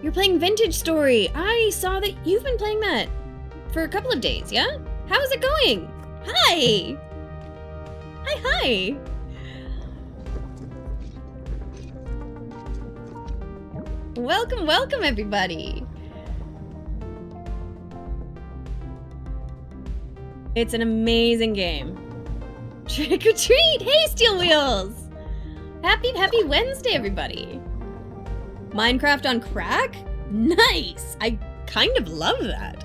You're playing Vintage Story. I saw that you've been playing that for a couple of days, yeah? How's it going? Hi! Hi! Welcome, welcome everybody! It's an amazing game. Trick or treat! Hey, Steel Wheels! Happy Wednesday, everybody! Minecraft on crack? Nice! I kind of love that.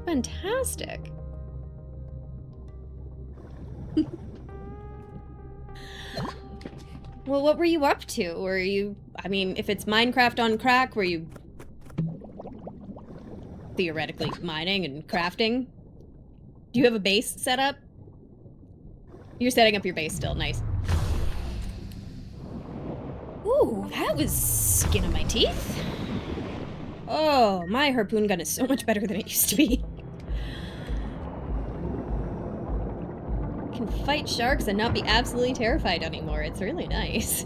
Fantastic. Well, what were you up to? Were you, I mean, if it's Minecraft on crack, were you theoretically mining and crafting? Do you have a base set up? You're setting up your base still, nice. Ooh, that was skin of my teeth. Oh, my harpoon gun is so much better than it used to be. I can fight sharks and not be absolutely terrified anymore. It's really nice.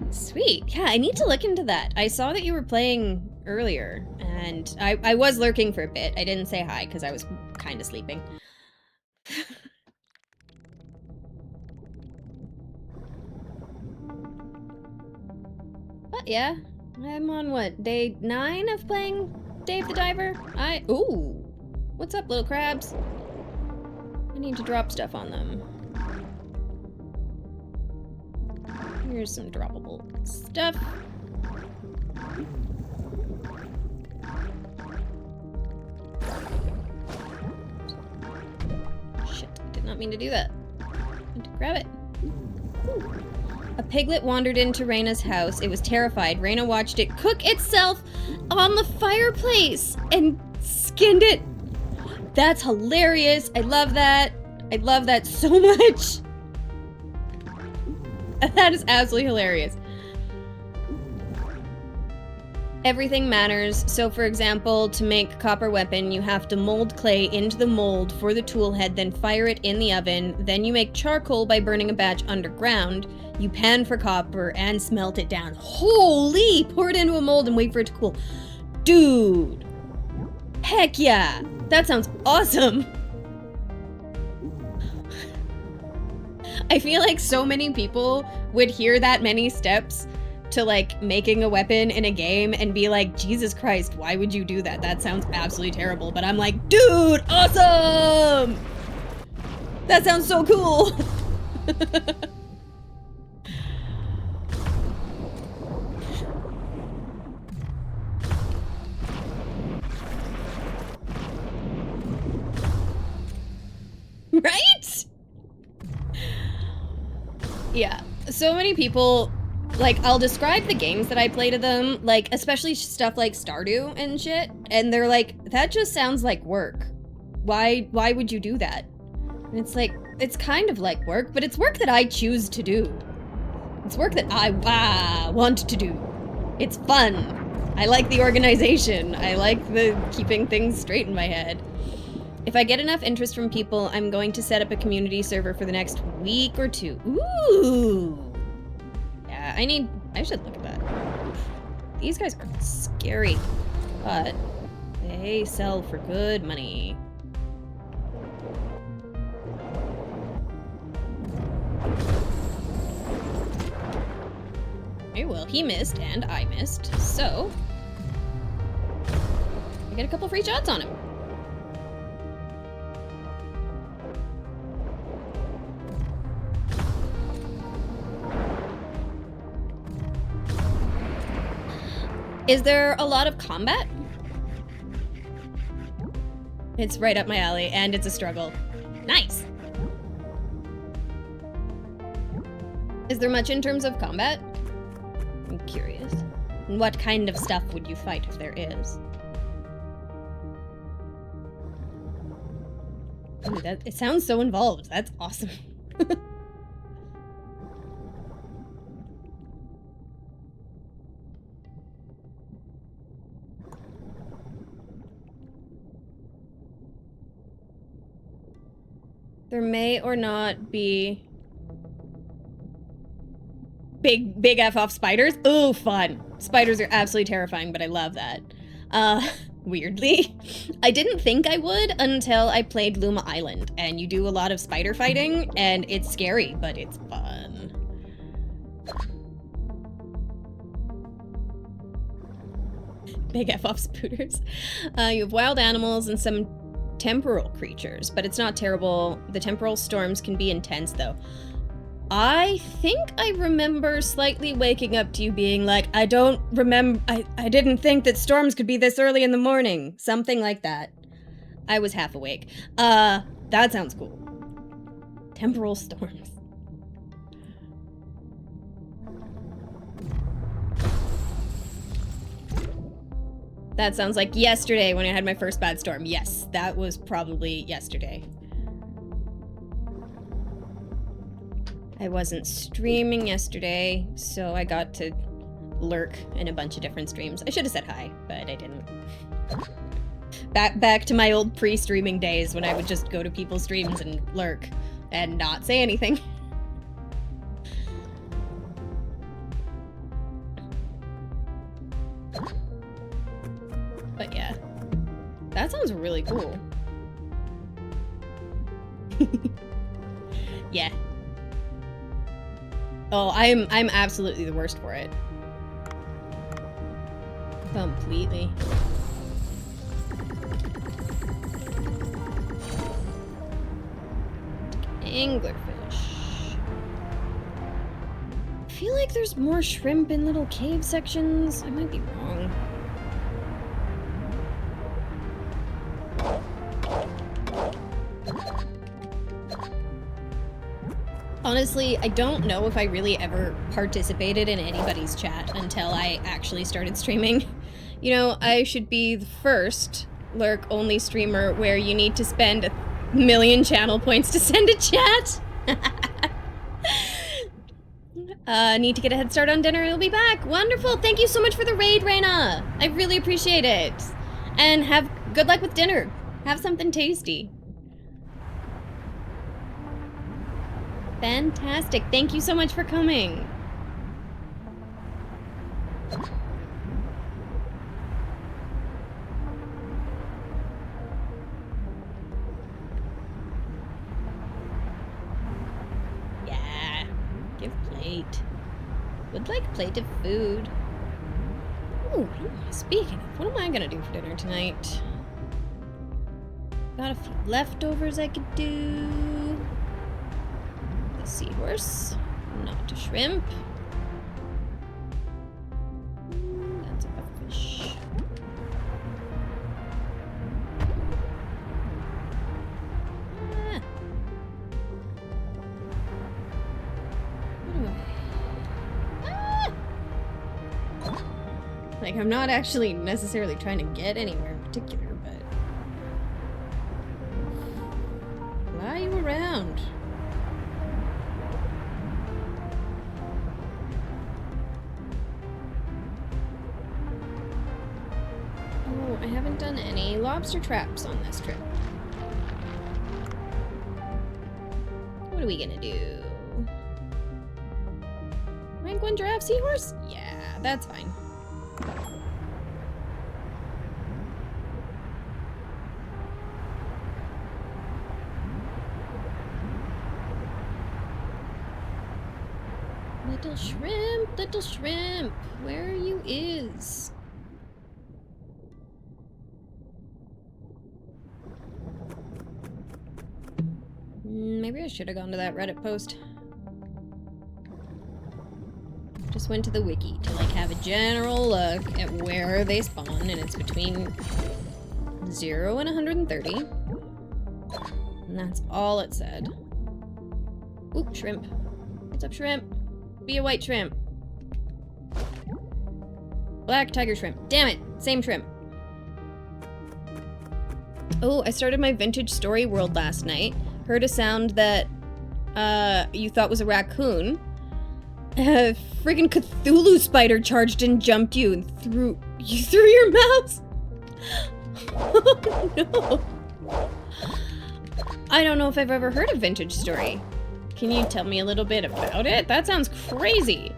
Sweet. Yeah, I need to look into that. I saw that you were playing earlier, and I was lurking for a bit. I didn't say hi because I was kind of sleeping. But yeah, I'm on what, day 9 of playing Dave the Diver? Ooh! What's up, little crabs? I need to drop stuff on them. Here's some droppable stuff. Shit, I did not mean to do that. I need to grab it. Ooh. A piglet wandered into Raina's house. It was terrified. Raina watched it cook itself on the fireplace and skinned it. That's hilarious. I love that. I love that so much. That is absolutely hilarious. Everything matters. So for example, to make copper weapon, you have to mold clay into the mold for the tool head, then fire it in the oven. Then you make charcoal by burning a batch underground. You pan for copper and smelt it down. Holy! Pour it into a mold and wait for it to cool. Dude! Heck yeah! That sounds awesome! I feel like so many people would hear that many steps to like making a weapon in a game and be like, Jesus Christ, why would you do that? That sounds absolutely terrible. But I'm like, dude, awesome! That sounds so cool! Right? Yeah, so many people, like, I'll describe the games that I play to them, like, especially stuff like Stardew and shit, and they're like, that just sounds like work. Why would you do that? And it's like, it's kind of like work, but it's work that I choose to do. It's work that I want to do. It's fun. I like the organization. I like the keeping things straight in my head. If I get enough interest from people, I'm going to set up a community server for the next week or two. Ooh. Yeah, I should look at that. These guys are scary, but they sell for good money. Okay, well, he missed and I missed, so I get a couple free shots on him. Is there a lot of combat? It's right up my alley, and it's a struggle. Nice! Is there much in terms of combat? I'm curious. And what kind of stuff would you fight if there is? Ooh, it sounds so involved. That's awesome. There may or not be big F off spiders. Ooh, fun. Spiders are absolutely terrifying, but I love that. Weirdly, I didn't think I would until I played Luma Island, and you do a lot of spider fighting, and it's scary, but it's fun. Big F off spooters. You have wild animals and some temporal creatures, but it's not terrible. The temporal storms can be intense, though. I think I remember slightly waking up to you being like, I didn't think that storms could be this early in the morning. Something like that. I was half awake. That sounds cool. Temporal storms. That sounds like yesterday when I had my first bad storm. Yes, that was probably yesterday. I wasn't streaming yesterday, so I got to lurk in a bunch of different streams. I should have said hi, but I didn't. Back to my old pre-streaming days when I would just go to people's streams and lurk and not say anything. But yeah, that sounds really cool. Yeah. Oh, I'm absolutely the worst for it. Completely. Anglerfish. I feel like there's more shrimp in little cave sections. I might be wrong. Honestly, I don't know if I really ever participated in anybody's chat until I actually started streaming. You know, I should be the first lurk-only streamer where you need to spend 1 million channel points to send a chat. Need to get a head start on dinner. We'll be back. Wonderful. Thank you so much for the raid, Raina. I really appreciate it. And have good luck with dinner. Have something tasty. Fantastic. Thank you so much for coming. Yeah. Give plate. Would like plate of food. Ooh, speaking of, what am I gonna do for dinner tonight? Got a few leftovers I could do. The seahorse, not a shrimp. That's a fish. Like, I'm not actually necessarily trying to get anywhere in particular, but... fly you around. Oh, I haven't done any lobster traps on this trip. What are we gonna do? Penguin, giraffe, seahorse? Yeah, that's fine. Little shrimp, where are you is? Maybe I should have gone to that Reddit post. Just went to the wiki to like have a general look at where they spawn, and it's between 0 and 130. And that's all it said. Ooh, shrimp. What's up, shrimp? Be a white shrimp. Black tiger shrimp. Damn it! Same shrimp. Oh, I started my vintage story world last night. Heard a sound that you thought was a raccoon. A friggin' Cthulhu spider charged and jumped you and threw your mouse. Oh no. I don't know if I've ever heard of vintage story. Can you tell me a little bit about it? That sounds crazy.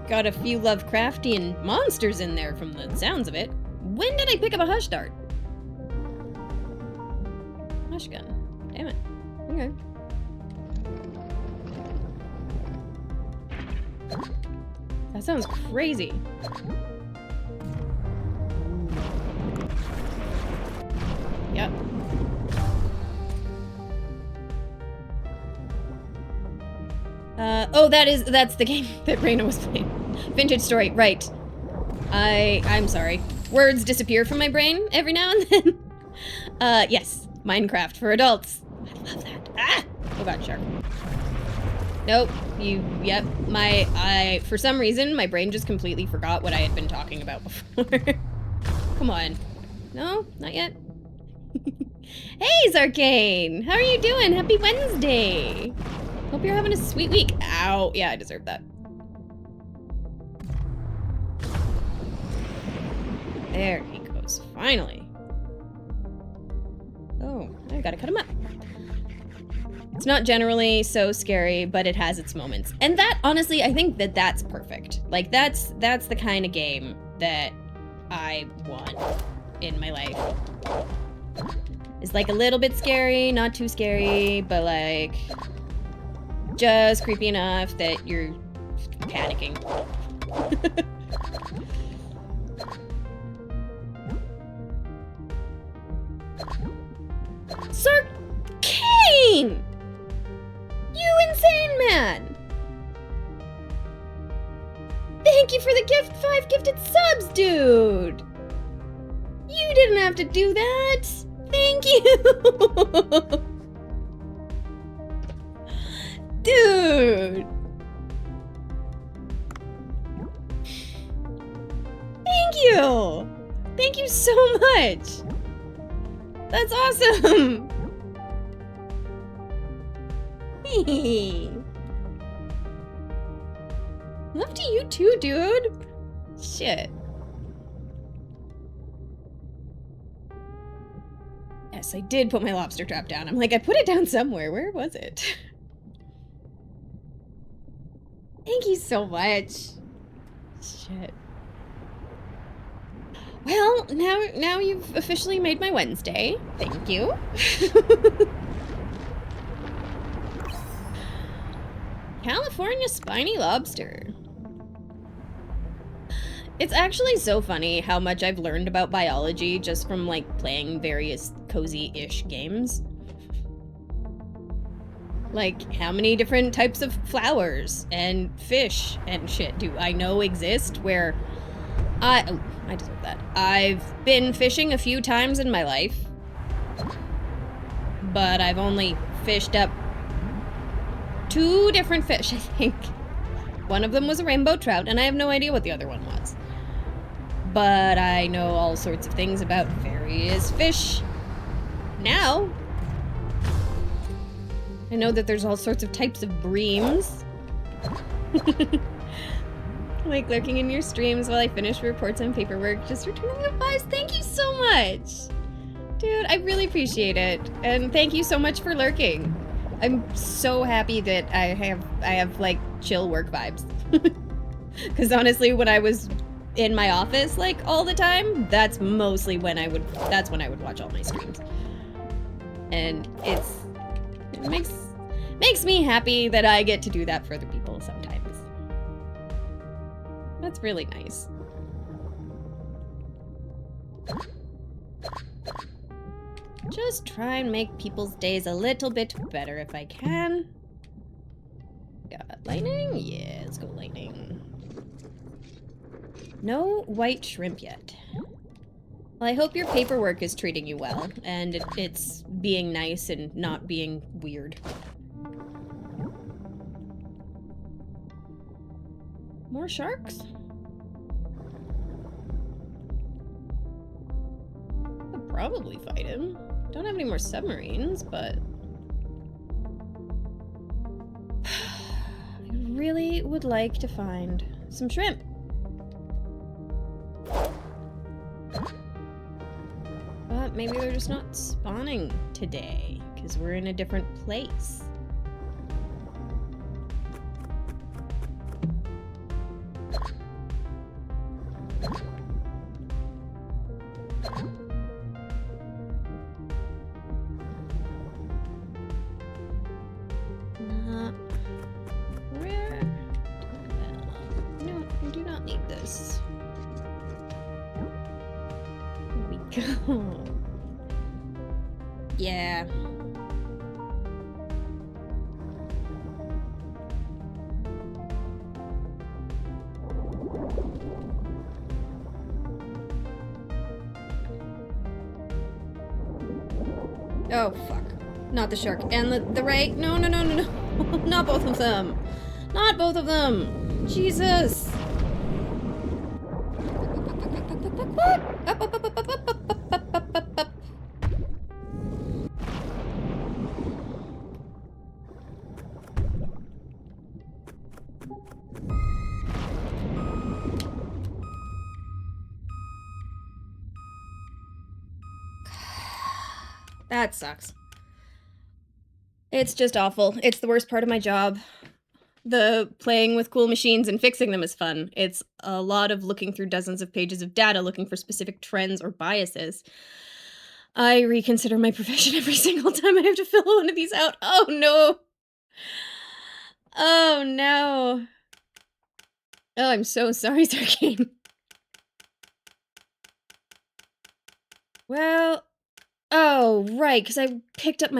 Got a few Lovecraftian monsters in there from the sounds of it. When did I pick up a hush dart? Hush gun. Damn it. Okay. That sounds crazy. Yep. Oh, that's the game that Raina was playing. Vintage Story, right. I'm sorry. Words disappear from my brain every now and then. Yes. Minecraft for adults. I love that. Ah! Oh god, shark. Nope. Yep. For some reason, my brain just completely forgot what I had been talking about before. Come on. No? Not yet? Hey, Zarkane! How are you doing? Happy Wednesday! Hope you're having a sweet week. Ow. Yeah, I deserve that. There he goes. Finally. Oh, I gotta cut him up. It's not generally so scary, but it has its moments. And that, honestly, I think that that's perfect. Like, that's the kind of game that I want in my life. It's like a little bit scary, not too scary, but like just creepy enough that you're panicking. Zarkane! You insane man! Thank you for the 5 gifted subs, dude! You didn't have to do that! Thank you! Dude! Thank you! Thank you so much! That's awesome! Love to you too, dude. Shit. Yes, I did put my lobster trap down. I'm like, I put it down somewhere. Where was it? Thank you so much. Shit. Well, now you've officially made my Wednesday. Thank you. California spiny lobster. It's actually so funny how much I've learned about biology just from, like, playing various cozy-ish games. Like, how many different types of flowers and fish and shit do I know exist where I deserve that. I've been fishing a few times in my life, but I've only fished up 2 different fish, I think. One of them was a rainbow trout, and I have no idea what the other one was. But I know all sorts of things about various fish now. I know that there's all sorts of types of breams. Like lurking in your streams while I finish reports and paperwork, just returning the vibes. Thank you so much. Dude, I really appreciate it. And thank you so much for lurking. I'm so happy that I have like chill work vibes. Cuz honestly, when I was in my office like all the time, that's mostly when I would watch all my streams. And it makes me happy that I get to do that for other people sometimes. That's really nice. Just try and make people's days a little bit better if I can. Got lightning? Yeah, let's go lightning. No white shrimp yet. Well, I hope your paperwork is treating you well, and it's being nice and not being weird. More sharks? I'll probably fight him. Don't have any more submarines, but... I really would like to find some shrimp. But maybe they're just not spawning today, because we're in a different place. Where? No, I do not need this. Here we go. Yeah. Oh, fuck. Not the shark. And the ray. No, no, no, no, no. Not both of them. Not both of them. Jesus. Up, up, up, up, up, up, up, up, up, up, up. That sucks. It's just awful. It's the worst part of my job. The playing with cool machines and fixing them is fun. It's a lot of looking through dozens of pages of data looking for specific trends or biases. I reconsider my profession every single time I have to fill one of these out. Oh no! Oh no! Oh, I'm so sorry, Sarkane. Well, oh, right, because I picked up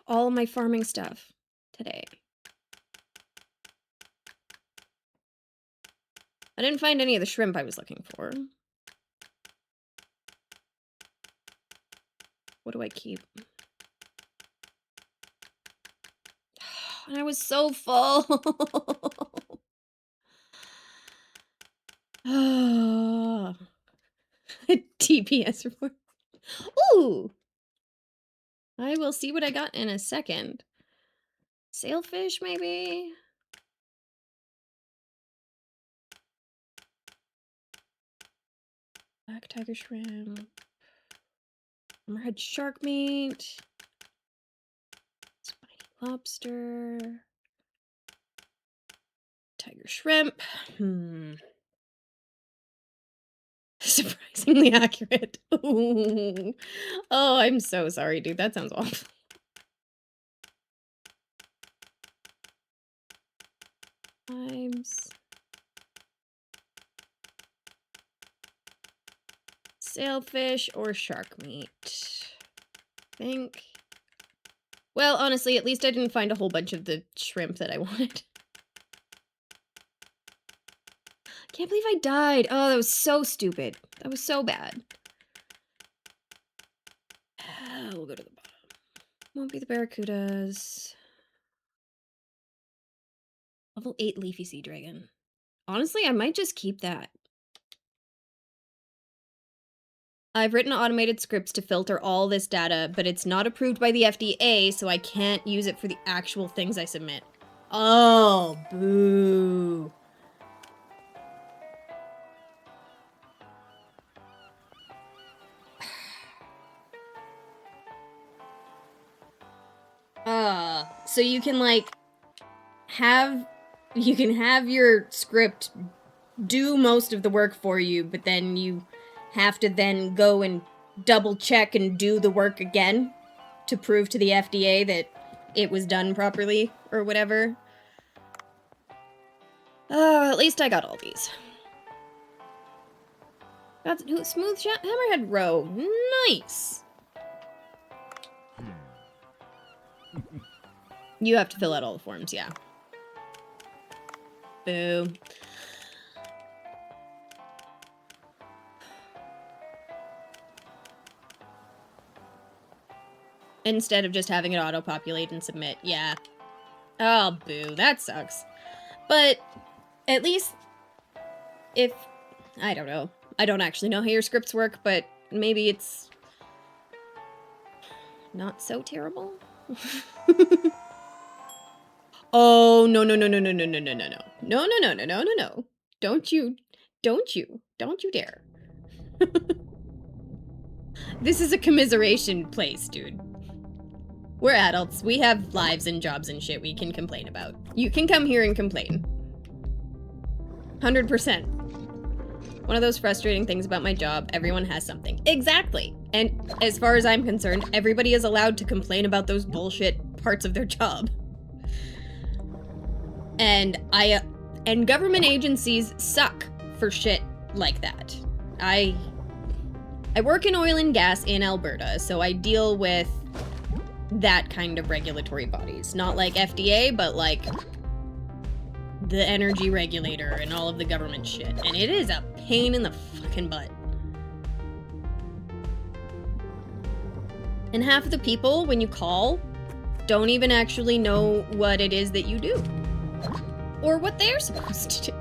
all of my farming stuff today. I didn't find any of the shrimp I was looking for. What do I keep? And I was so full. Oh. TPS report. Ooh! I will see what I got in a second. Sailfish, maybe? Black tiger shrimp. Hammerhead shark meat. Spiny lobster. Tiger shrimp. Surprisingly accurate. Ooh. Oh, I'm so sorry, dude. That sounds awful. Times. Sailfish or shark meat? I think. Well, honestly, at least I didn't find a whole bunch of the shrimp that I wanted. Can't believe I died. Oh, that was so stupid. That was so bad. We'll go to the bottom. Won't be the barracudas. Level 8 leafy sea dragon. Honestly, I might just keep that. I've written automated scripts to filter all this data, but it's not approved by the FDA, so I can't use it for the actual things I submit. Oh, boo. So you can, like, have your script do most of the work for you, but then you have to then go and double check and do the work again to prove to the FDA that it was done properly or whatever. At least I got all these. Got smooth hammerhead row. Nice. You have to fill out all the forms, yeah. Boo. Instead of just having it auto-populate and submit, yeah. Oh, boo, that sucks. But at least if, I don't know. I don't actually know how your scripts work, but maybe it's not so terrible. Oh, no, no, no, no, no, no, no, no, no, no. No, no, no, no, no, no, no. Don't you dare. This is a commiseration place, dude. We're adults. We have lives and jobs and shit we can complain about. You can come here and complain. 100%. One of those frustrating things about my job, everyone has something. Exactly. And as far as I'm concerned, everybody is allowed to complain about those bullshit parts of their job. And government agencies suck for shit like that. I work in oil and gas in Alberta, so I deal with that kind of regulatory bodies. Not like FDA, but like the energy regulator and all of the government shit. And it is a pain in the fucking butt. And half of the people, when you call, don't even actually know what it is that you do. Or what they're supposed to do.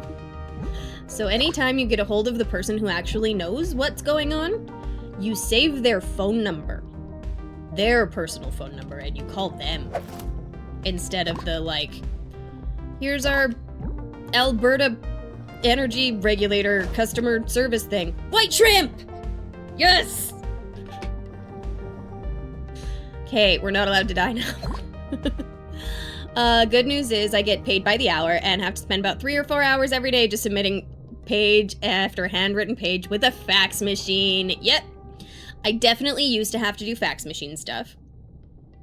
So anytime you get a hold of the person who actually knows what's going on, you save their phone number. Their personal phone number, and you call them. Instead of the, like, here's our Alberta energy regulator customer service thing. White shrimp! Yes! Okay, we're not allowed to die now. Good news is I get paid by the hour and have to spend about 3 or 4 hours every day just submitting page after handwritten page with a fax machine. Yep. I definitely used to have to do fax machine stuff.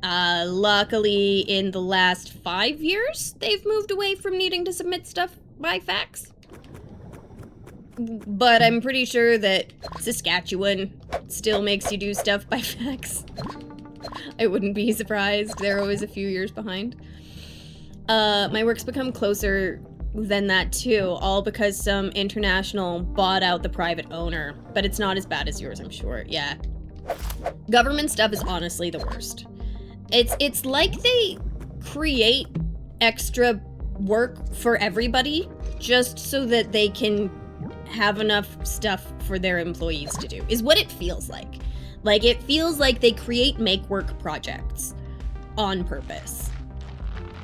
Luckily, in the last 5 years, they've moved away from needing to submit stuff by fax. But I'm pretty sure that Saskatchewan still makes you do stuff by fax. I wouldn't be surprised. They're always a few years behind. My work's become closer than that too, all because some international bought out the private owner. But it's not as bad as yours, I'm sure. Yeah. Government stuff is honestly the worst. It's like they create extra work for everybody just so that they can have enough stuff for their employees to do, is what it feels like. Like, it feels like they create make-work projects on purpose.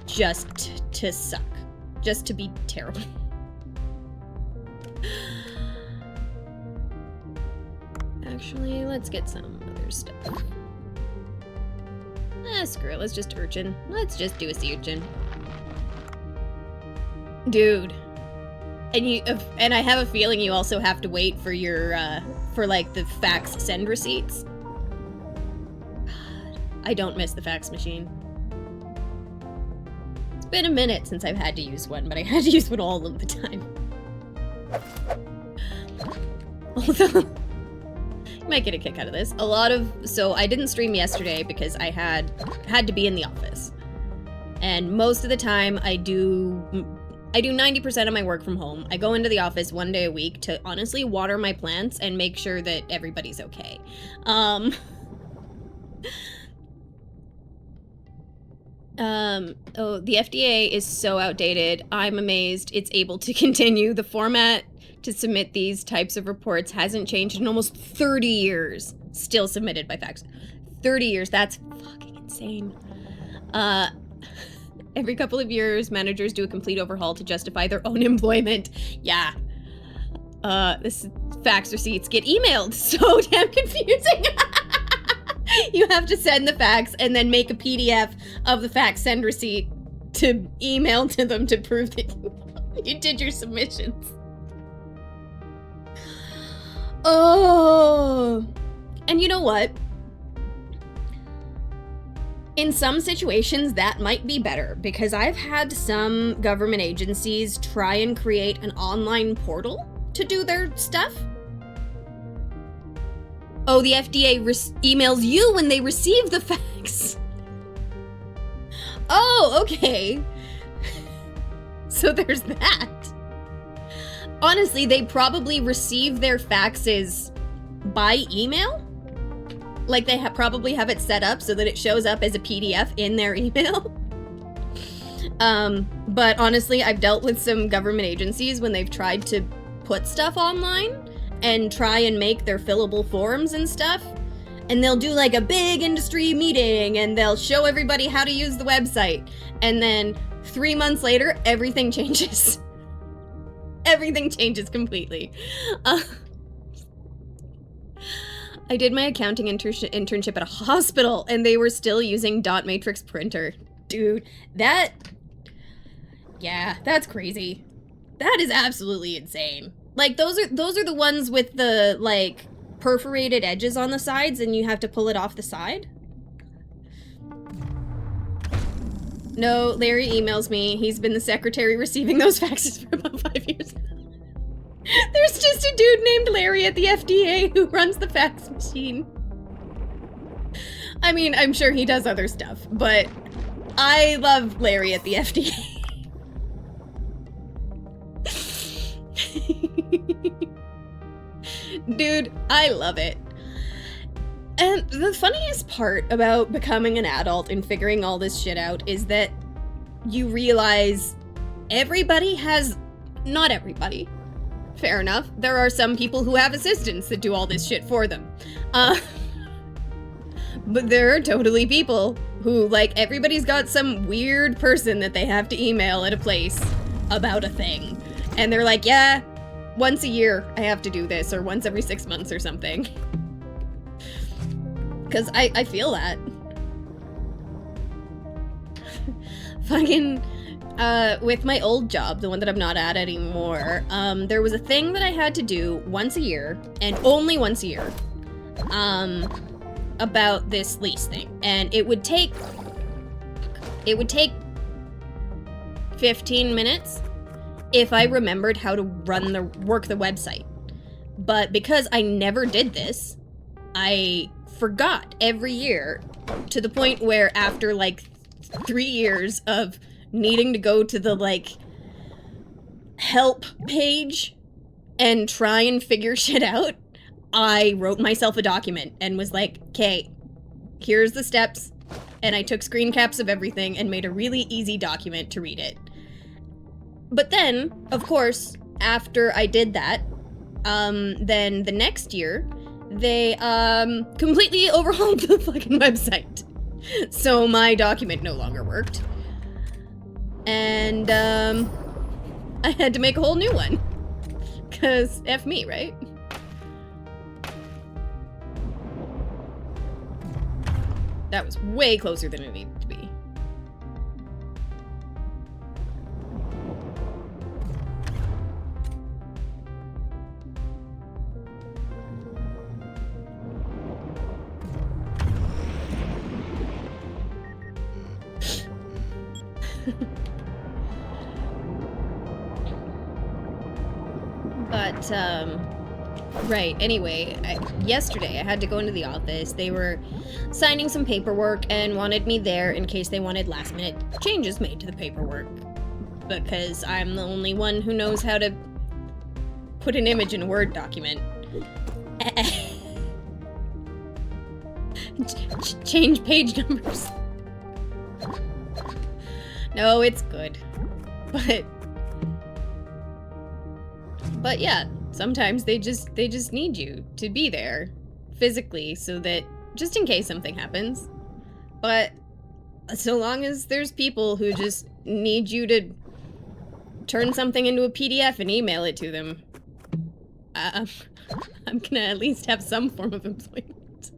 just to suck. Just to be terrible. Actually, let's get some other stuff. Screw it, let's just urchin. Let's just do a sea urchin. Dude. And I have a feeling you also have to wait for your, for like the fax send receipts. God, I don't miss the fax machine. It's been a minute since I've had to use one, but I had to use one all of the time. Although, you might get a kick out of this. So I didn't stream yesterday because I had to be in the office. And most of the time I do 90% of my work from home. I go into the office one day a week to honestly water my plants and make sure that everybody's okay. Oh, the FDA is so outdated. I'm amazed it's able to continue. The format to submit these types of reports hasn't changed in almost 30 years. Still submitted by fax. 30 years, that's fucking insane. Every couple of years, managers do a complete overhaul to justify their own employment. Yeah. This fax receipts get emailed. So damn confusing. You have to send the fax and then make a PDF of the fax send receipt to email to them to prove that you did your submissions. Oh. And you know what? In some situations, that might be better, because I've had some government agencies try and create an online portal to do their stuff. Oh, the FDA emails you when they receive the fax. Oh, okay. So there's that. Honestly, they probably receive their faxes by email. Like, they probably have it set up so that it shows up as a PDF in their email. But honestly, I've dealt with some government agencies when they've tried to put stuff online and try and make their fillable forms and stuff. And they'll do like a big industry meeting and they'll show everybody how to use the website. And then 3 months later, everything changes. Everything changes completely. I did my accounting internship at a hospital and they were still using dot matrix printer. Dude, yeah, that's crazy. That is absolutely insane. Like, those are the ones with the, like, perforated edges on the sides and you have to pull it off the side? No, Larry emails me. He's been the secretary receiving those faxes for about 5 years. There's just a dude named Larry at the FDA who runs the fax machine. I mean, I'm sure he does other stuff, but I love Larry at the FDA. Dude, I love it. And the funniest part about becoming an adult and figuring all this shit out is that you realize not everybody. Fair enough. There are some people who have assistants that do all this shit for them. But there are totally people who, like, everybody's got some weird person that they have to email at a place about a thing. And they're like, yeah, once a year I have to do this, or once every 6 months or something. Because I feel that. Fucking, with my old job, the one that I'm not at anymore, there was a thing that I had to do once a year, and only once a year, about this lease thing. And it would take 15 minutes if I remembered how to work the website. But because I never did this, I forgot every year, to the point where after like 3 years of needing to go to the like help page and try and figure shit out, I wrote myself a document and was like, okay, here's the steps. And I took screen caps of everything and made a really easy document to read it. But then, of course, after I did that, then the next year, they, completely overhauled the fucking website. So my document no longer worked. And, I had to make a whole new one. 'Cause F me, right? That was way closer than it needed to be. But, right, anyway, yesterday I had to go into the office. They were signing some paperwork and wanted me there in case they wanted last-minute changes made to the paperwork. Because I'm the only one who knows how to put an image in a Word document. Change page numbers. No, it's good. But yeah, sometimes they just need you to be there physically so that just in case something happens. But so long as there's people who just need you to turn something into a PDF and email it to them, I'm gonna at least have some form of employment.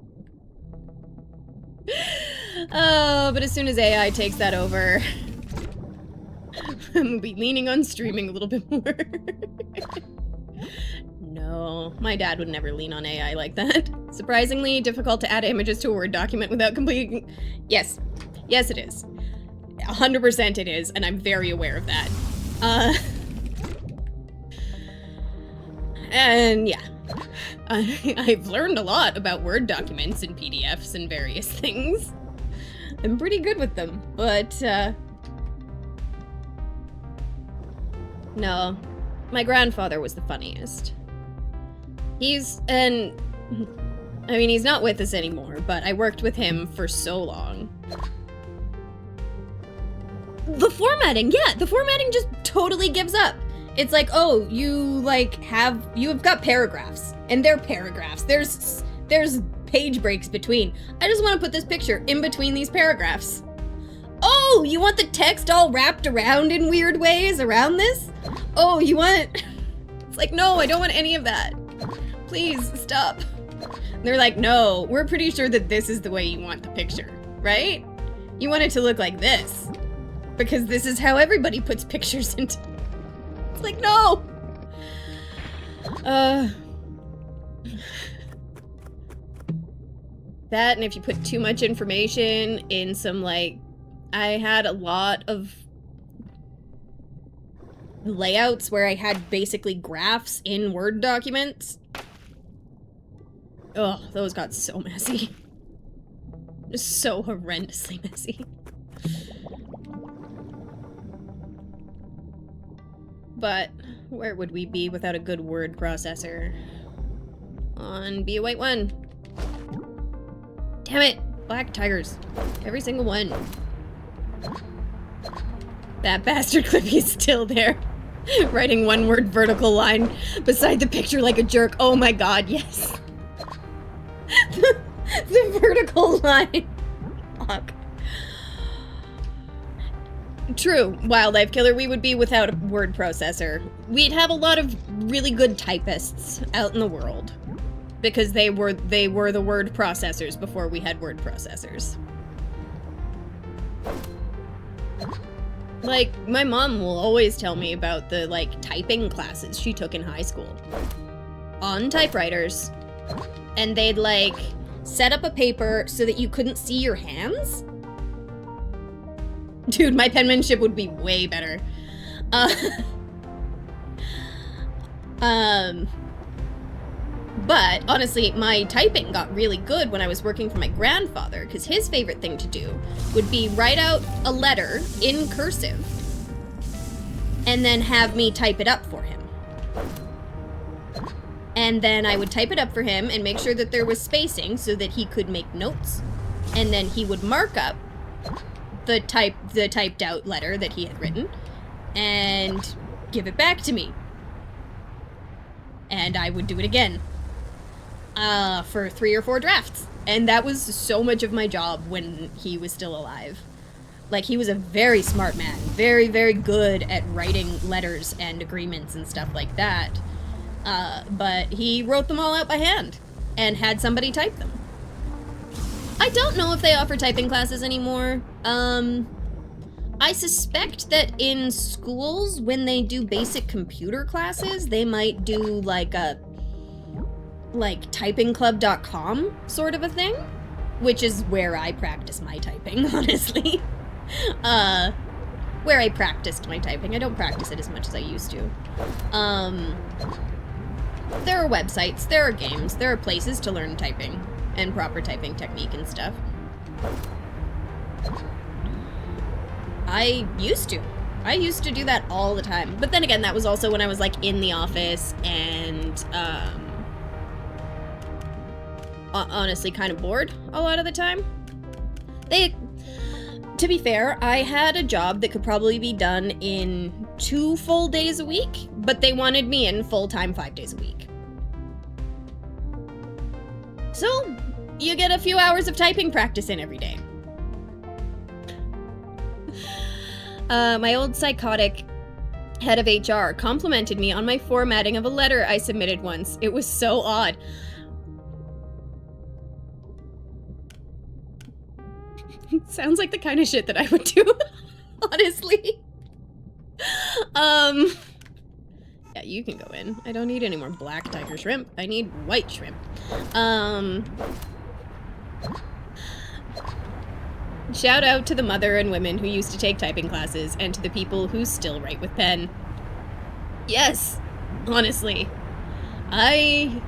Oh, but as soon as AI takes that over, I'm gonna be leaning on streaming a little bit more. No, my dad would never lean on AI like that. Surprisingly difficult to add images to a Word document without completing... Yes. Yes, it is. 100% it is, and I'm very aware of that. And yeah. I've learned a lot about Word documents and PDFs and various things. I'm pretty good with them, but, no. My grandfather was the funniest. He's not with us anymore, but I worked with him for so long. The formatting, yeah, the formatting just totally gives up. It's like, oh, you've got paragraphs, and they're paragraphs. There's page breaks between. I just want to put this picture in between these paragraphs. Oh, you want the text all wrapped around in weird ways around this? Oh, you want... It's like, no, I don't want any of that. Please, stop. And they're like, no, we're pretty sure that this is the way you want the picture, right? You want it to look like this. Because this is how everybody puts pictures into... It's like, no! That, and if you put too much information in some, like... I had a lot of layouts where I had basically graphs in Word documents. Ugh, those got so messy. Just so horrendously messy. But where would we be without a good word processor? On Be a White One. Damn it! Black tigers. Every single one. That bastard Clippy is still there. Writing one word vertical line beside the picture like a jerk. Oh my god, yes. the vertical line. Fuck. True, wildlife killer, we would be without a word processor. We'd have a lot of really good typists out in the world. Because they were the word processors before we had word processors. Like, my mom will always tell me about the, like, typing classes she took in high school. On typewriters. And they'd, like, set up a paper so that you couldn't see your hands? Dude, my penmanship would be way better. But, honestly, my typing got really good when I was working for my grandfather, because his favorite thing to do would be write out a letter in cursive, and then have me type it up for him. And then I would type it up for him and make sure that there was spacing so that he could make notes, and then he would mark up the typed out letter that he had written, and give it back to me. And I would do it again. For 3 or 4 drafts. And that was so much of my job when he was still alive. Like, he was a very smart man, very, very good at writing letters and agreements and stuff like that. But he wrote them all out by hand and had somebody type them. I don't know if they offer typing classes anymore. I suspect that in schools, when they do basic computer classes, they might do like a typingclub.com sort of a thing, which is where I practice my typing, honestly. Where I practiced my typing. I don't practice it as much as I used to. There are websites, there are games, there are places to learn typing and proper typing technique and stuff. I used to do that all the time. But then again, that was also when I was like in the office and honestly kind of bored a lot of the time. To be fair, I had a job that could probably be done in 2 full days a week, but they wanted me in full-time 5 days a week. So, you get a few hours of typing practice in every day. My old psychotic head of HR complimented me on my formatting of a letter I submitted once. It was so odd. Sounds like the kind of shit that I would do, honestly. Yeah, you can go in. I don't need any more black tiger shrimp. I need white shrimp. Shout out to the mother and women who used to take typing classes, and to the people who still write with pen. Yes, honestly. I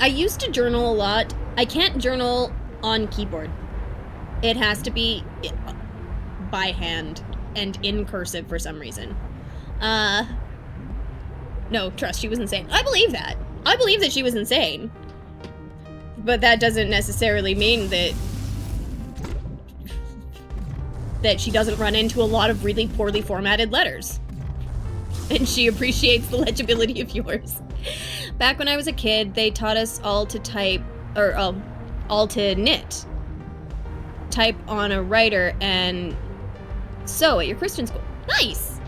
used to journal a lot. I can't journal on keyboard. It has to be by hand and in cursive for some reason. No, trust, she was insane. I believe that. I believe that she was insane. But that doesn't necessarily mean that she doesn't run into a lot of really poorly formatted letters. And she appreciates the legibility of yours. Back when I was a kid, they taught us all to type, or all to knit. Type on a writer and sew at your Christian school. Nice!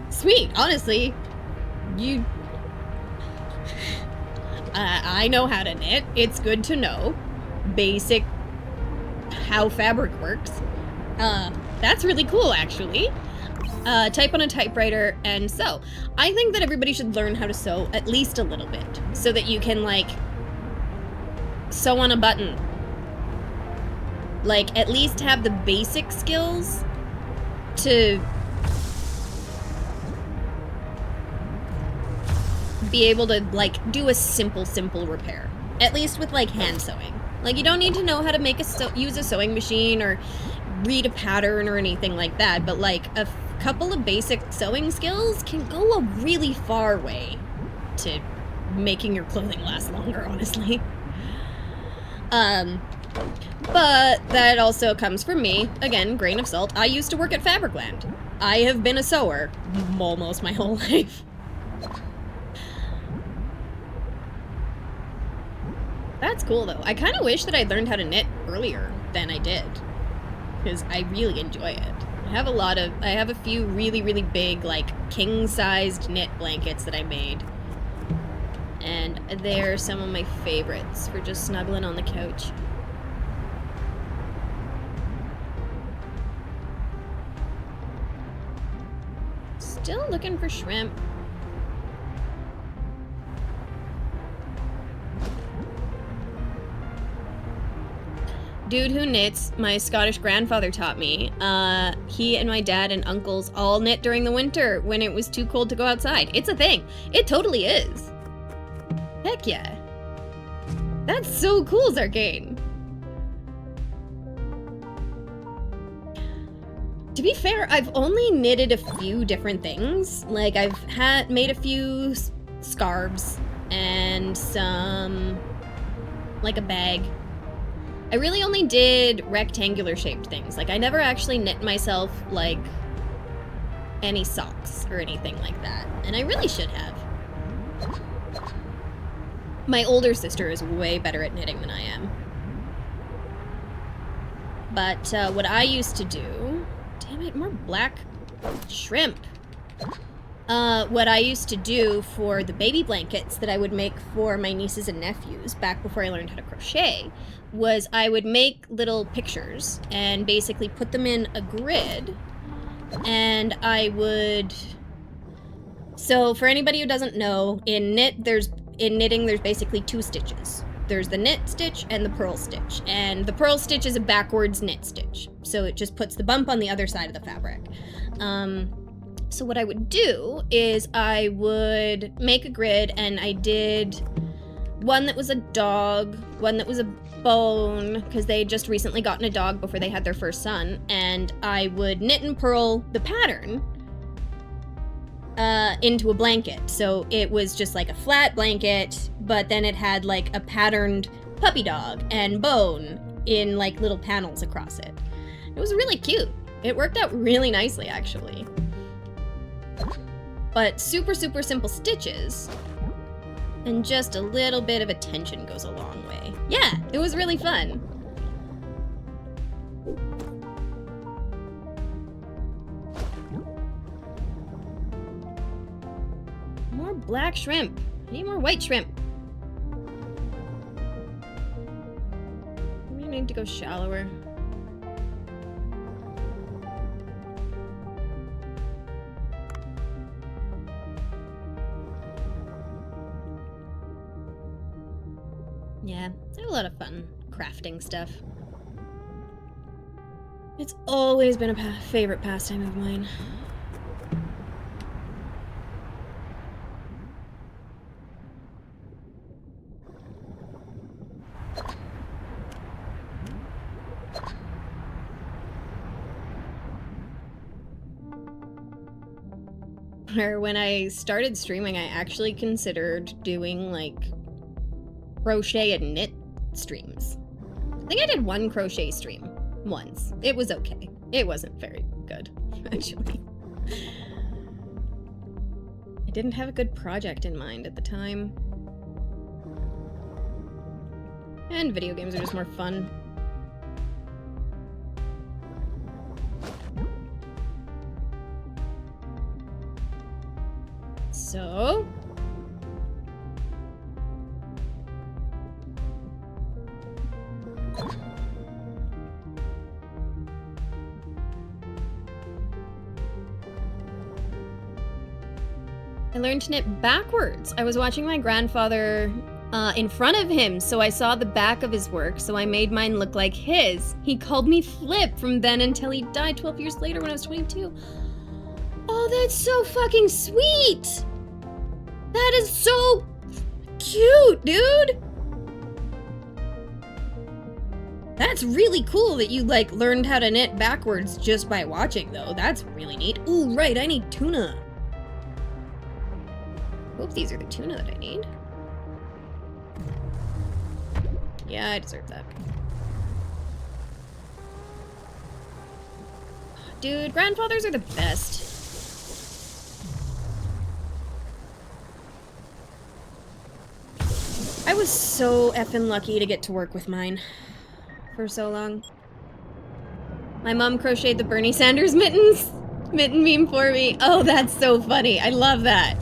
Sweet, honestly. I know how to knit. It's good to know basic how fabric works. That's really cool, actually. Type on a typewriter and sew. I think that everybody should learn how to sew at least a little bit so that you can, like, sew on a button. Like, at least have the basic skills to be able to, like, do a simple repair. At least with, like, hand sewing. Like, you don't need to know how to make use a sewing machine or read a pattern or anything like that, but, like, a couple of basic sewing skills can go a really far way to making your clothing last longer, honestly. But that also comes from me. Again, grain of salt. I used to work at Fabricland. I have been a sewer almost my whole life. That's cool, though. I kind of wish that I'd learned how to knit earlier than I did, because I really enjoy it. I have a few really, really big, like, king-sized knit blankets that I made, and they're some of my favorites for just snuggling on the couch. Still looking for shrimp. Dude who knits, my Scottish grandfather taught me. He and my dad and uncles all knit during the winter when it was too cold to go outside. It's a thing. It totally is. Heck yeah. That's so cool, Zarkane. To be fair, I've only knitted a few different things. Like, I've made a few scarves and some, like, a bag. I really only did rectangular shaped things. Like, I never actually knit myself, like, any socks or anything like that. And I really should have. My older sister is way better at knitting than I am. But what I used to do... Damn it, more black shrimp. What I used to do for the baby blankets that I would make for my nieces and nephews back before I learned how to crochet was I would make little pictures and basically put them in a grid, and I would... So for anybody who doesn't know, in knitting there's basically 2 stitches. There's the knit stitch and the purl stitch, and the purl stitch is a backwards knit stitch, so it just puts the bump on the other side of the fabric. So what I would do is I would make a grid, and I did one that was a dog, one that was a bone, because they had just recently gotten a dog before they had their first son, and I would knit and purl the pattern into a blanket. So it was just like a flat blanket, but then it had like a patterned puppy dog and bone in like little panels across it. It was really cute. It worked out really nicely, actually. But super, super simple stitches, and just a little bit of attention goes a long way. Yeah, it was really fun. More black shrimp. I need more white shrimp. We need to go shallower. Yeah, I have a lot of fun crafting stuff. It's always been a favorite pastime of mine. When I started streaming, I actually considered doing like crochet and knit streams. I think I did one crochet stream once. It was okay. It wasn't very good, actually. I didn't have a good project in mind at the time. And video games are just more fun. So... I learned to knit backwards. I was watching my grandfather in front of him, so I saw the back of his work, so I made mine look like his. He called me Flip from then until he died 12 years later when I was 22. Oh, that's so fucking sweet! That is so cute, dude! That's really cool that you, like, learned how to knit backwards just by watching, though. That's really neat. Ooh, right, I need tuna. Hope these are the tuna that I need. Yeah, I deserve that. Dude, grandfathers are the best. I was so effing lucky to get to work with mine for so long. My mom crocheted the Bernie Sanders mitten meme for me. Oh, that's so funny. I love that.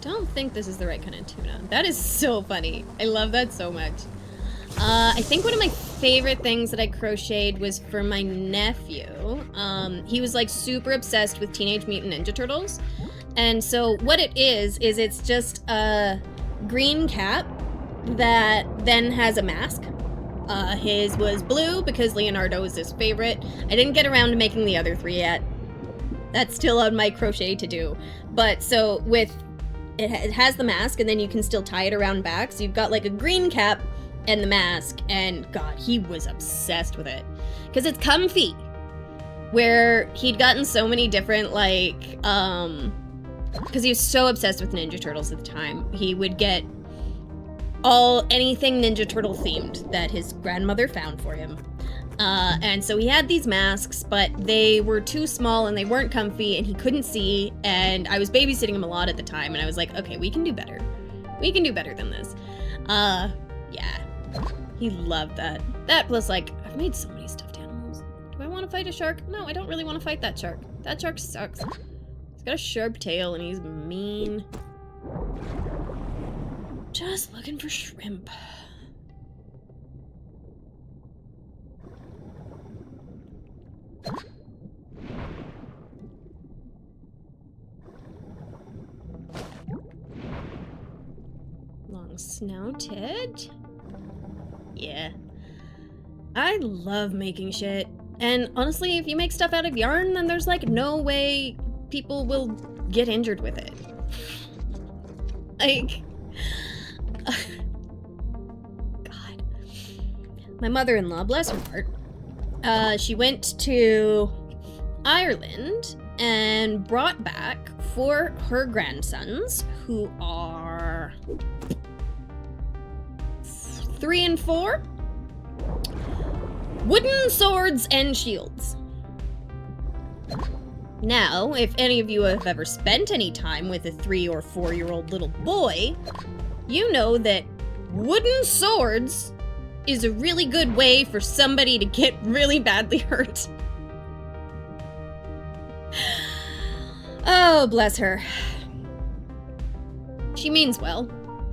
Don't think this is the right kind of tuna. That is so funny. I love that so much. I think one of my favorite things that I crocheted was for my nephew. He was like super obsessed with Teenage Mutant Ninja Turtles. And so what it is it's just a green cap that then has a mask. His was blue because Leonardo was his favorite. I didn't get around to making the other 3 yet. That's still on my crochet to do. But so with, it has the mask and then you can still tie it around back. So you've got like a green cap and the mask, and God, he was obsessed with it. Because it's comfy. Where he'd gotten so many different like, because he was so obsessed with Ninja Turtles at the time, he would get anything Ninja Turtle themed that his grandmother found for him. And so he had these masks, but they were too small and they weren't comfy and he couldn't see. And I was babysitting him a lot at the time. And I was like, okay, we can do better. We can do better than this. Yeah. He loved that. That was like, I've made so many stuffed animals. Do I want to fight a shark? No, I don't really want to fight that shark. That shark sucks. He's got a sharp tail and he's mean. Just looking for shrimp. Long snouted. Yeah. I love making shit. And honestly, if you make stuff out of yarn, then there's like no way people will get injured with it. Like, God. My mother-in-law, bless her heart, she went to Ireland and brought back for her grandsons, who are 3 and 4, wooden swords and shields. Now, if any of you have ever spent any time with a 3 or 4-year-old little boy, you know that wooden swords is a really good way for somebody to get really badly hurt. Oh, bless her. She means well,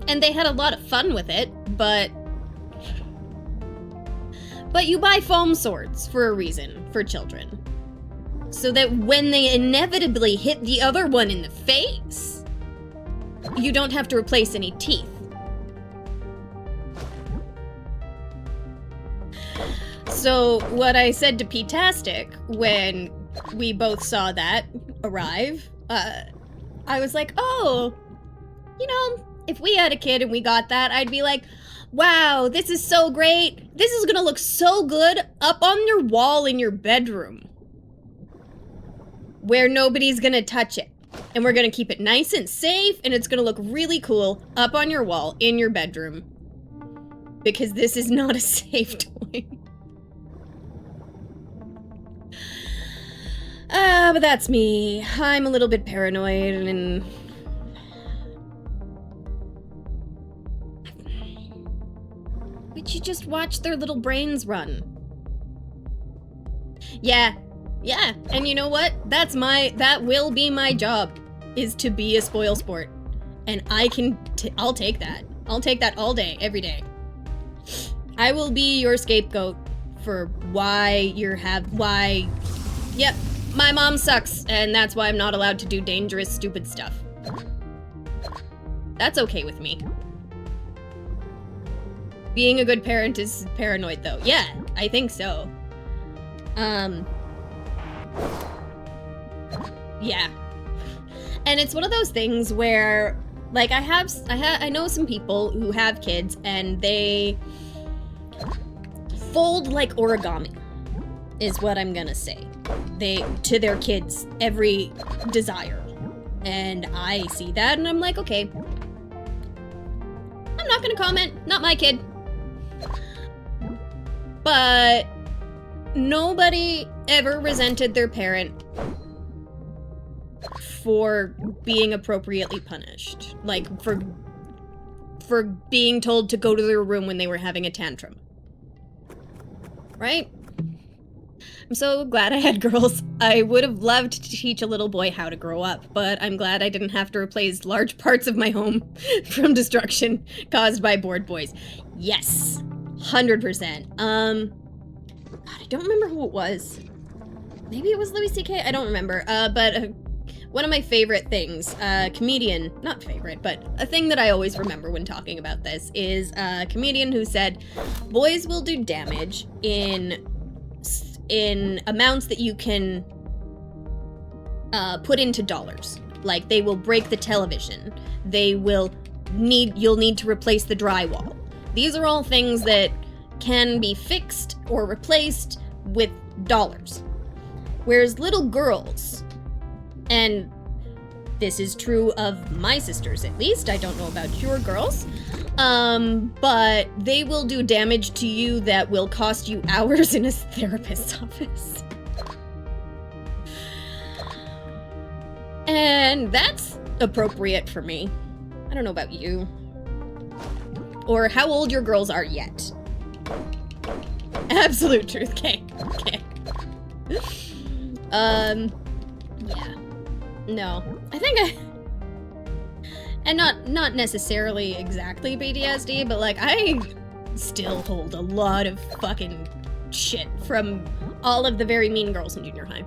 and they had a lot of fun with it, but you buy foam swords for a reason, for children. So that when they inevitably hit the other one in the face, you don't have to replace any teeth. So what I said to P-tastic when we both saw that arrive, I was like, oh, you know, if we had a kid and we got that, I'd be like, wow, this is so great. This is gonna look so good up on your wall in your bedroom, where nobody's gonna touch it. And we're gonna keep it nice and safe, and it's gonna look really cool up on your wall in your bedroom. Because this is not a safe toy. But that's me. I'm a little bit paranoid and... But you just watch their little brains run. Yeah, and you know what? That will be my job, is to be a spoil sport. And I'll take that. I'll take that all day, every day. I will be your scapegoat for yep, my mom sucks, and that's why I'm not allowed to do dangerous, stupid stuff. That's okay with me. Being a good parent is paranoid, though. Yeah, I think so. Yeah. And it's one of those things where, like, I know some people who have kids, and they fold like origami, is what I'm gonna say. To their kids, every desire. And I see that, and I'm like, okay. I'm not gonna comment, not my kid. But nobody ever resented their parent for being appropriately punished. Like, for being told to go to their room when they were having a tantrum. Right? I'm so glad I had girls. I would have loved to teach a little boy how to grow up, but I'm glad I didn't have to replace large parts of my home from destruction caused by bored boys. Yes, 100%. God, I don't remember who it was. Maybe it was Louis C.K. I don't remember. But one of my favorite things, comedian, not favorite, but a thing that I always remember when talking about this is a comedian who said, boys will do damage in amounts that you can put into dollars. Like, they will break the television. You'll need to replace the drywall. These are all things that can be fixed or replaced with dollars. Whereas little girls, and this is true of my sisters at least, I don't know about your girls, But they will do damage to you that will cost you hours in a therapist's office. And that's appropriate for me. I don't know about you. Or how old your girls are yet. Absolute truth. Okay. Okay. Yeah. No. I think and not necessarily exactly PTSD, but like I still hold a lot of fucking shit from all of the very mean girls in junior high.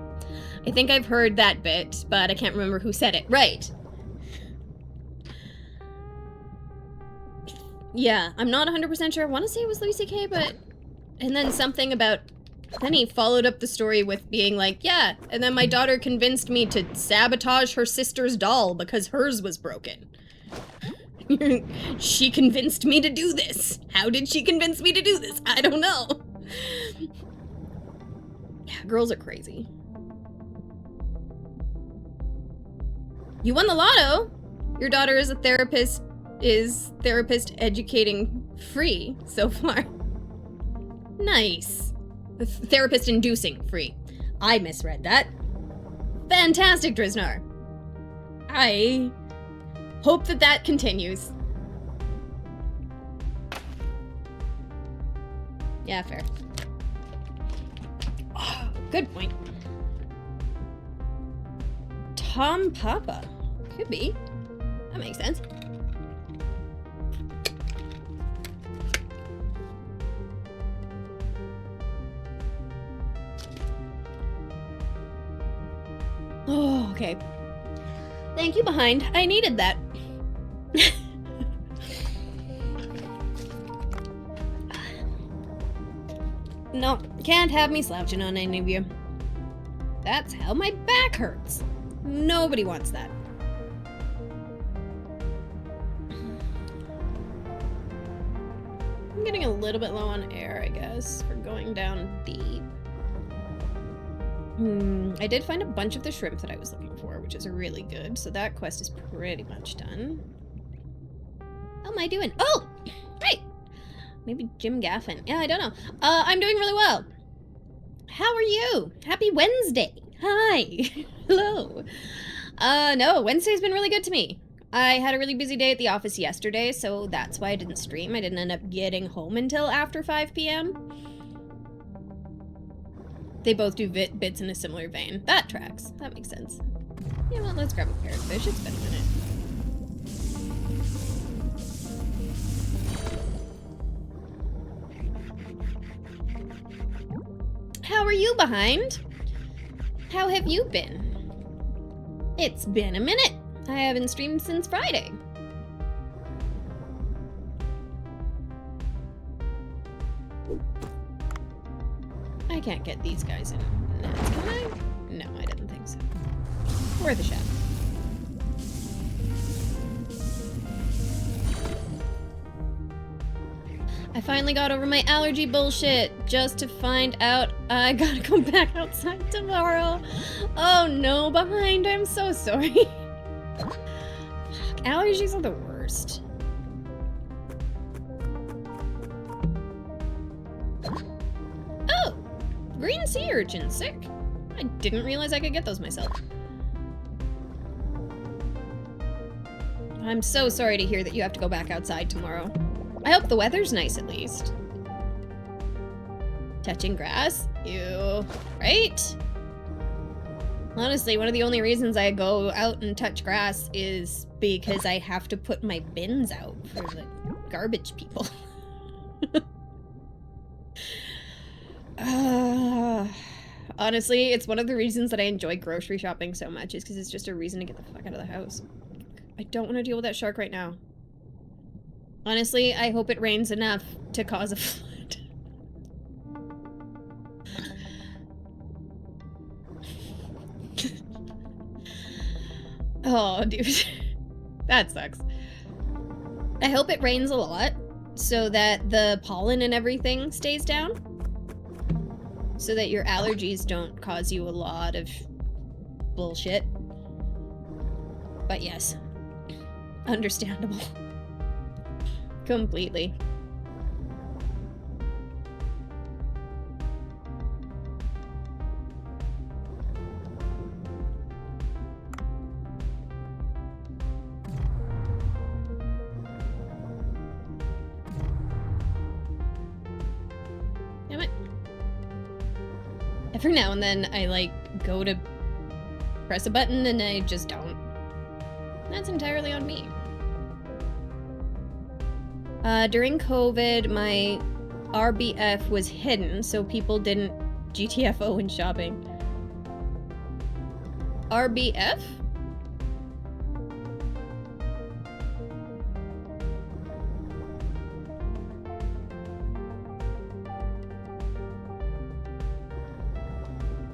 I think I've heard that bit, but I can't remember who said it. Right. Yeah, I'm not 100% sure. I want to say it was Louis C.K., but... And then something about... Then he followed up the story with being like, yeah, and then my daughter convinced me to sabotage her sister's doll because hers was broken. She convinced me to do this. How did she convince me to do this? I don't know. Yeah, girls are crazy. You won the lotto! Your daughter is a therapist educating free so far. Nice. Therapist inducing free. I misread that. Fantastic, Driznar. I hope that that continues. Yeah, fair. Oh, good point. Tom Papa. Could be. That makes sense. Oh, okay. Thank you, Behind. I needed that. No, can't have me slouching on any of you. That's how my back hurts. Nobody wants that. I'm getting a little bit low on air, I guess, for going down deep. I did find a bunch of the shrimp that I was looking for, which is really good. So that quest is pretty much done. How am I doing? Oh! Right! Maybe Jim Gaffin. Yeah, I don't know. I'm doing really well. How are you? Happy Wednesday. Hi. Hello. No, Wednesday's been really good to me. I had a really busy day at the office yesterday, so that's why I didn't stream. I didn't end up getting home until after 5 p.m. They both do bits in a similar vein. That tracks. That makes sense. Yeah, well, let's grab a parrotfish. It's been a minute. How are you, Behind? How have you been? It's been a minute. I haven't streamed since Friday. I can't get these guys in nets, can I? No, I didn't think so. Worth a shot. I finally got over my allergy bullshit just to find out I gotta come back outside tomorrow. Oh no, Behind, I'm so sorry. Fuck, allergies are the worst. Oh, green sea urchin, sick. I didn't realize I could get those myself. I'm so sorry to hear that you have to go back outside tomorrow. I hope the weather's nice at least. Touching grass? Ew. Right? Honestly, one of the only reasons I go out and touch grass is because I have to put my bins out for the garbage people. Honestly, it's one of the reasons that I enjoy grocery shopping so much, is because it's just a reason to get the fuck out of the house. I don't want to deal with that shark right now. Honestly, I hope it rains enough to cause a flood. Oh, dude. That sucks. I hope it rains a lot so that the pollen and everything stays down. So that your allergies don't cause you a lot of bullshit. But yes, understandable. Completely. Damn it. Every now and then I like go to press a button and I just don't. That's entirely on me. During COVID, my RBF was hidden, so people didn't GTFO when shopping. RBF?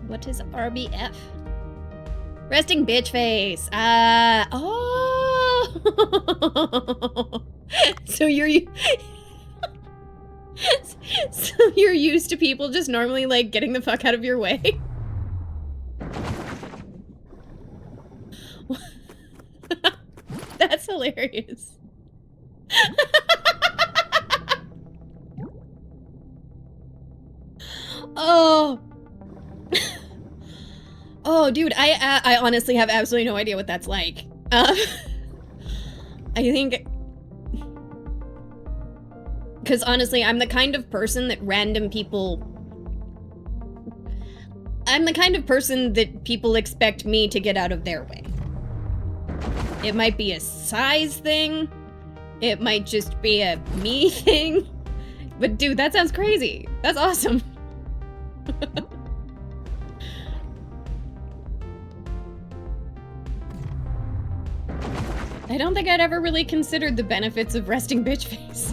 What is RBF? Resting bitch face. Oh. So you're so you're used to people just normally like getting the fuck out of your way. That's hilarious. Oh. Oh, dude, I honestly have absolutely no idea what that's like. I think... Because honestly, I'm the kind of person that I'm the kind of person that people expect me to get out of their way. It might be a size thing. It might just be a me thing. But dude, that sounds crazy. That's awesome. I don't think I'd ever really considered the benefits of resting bitch face.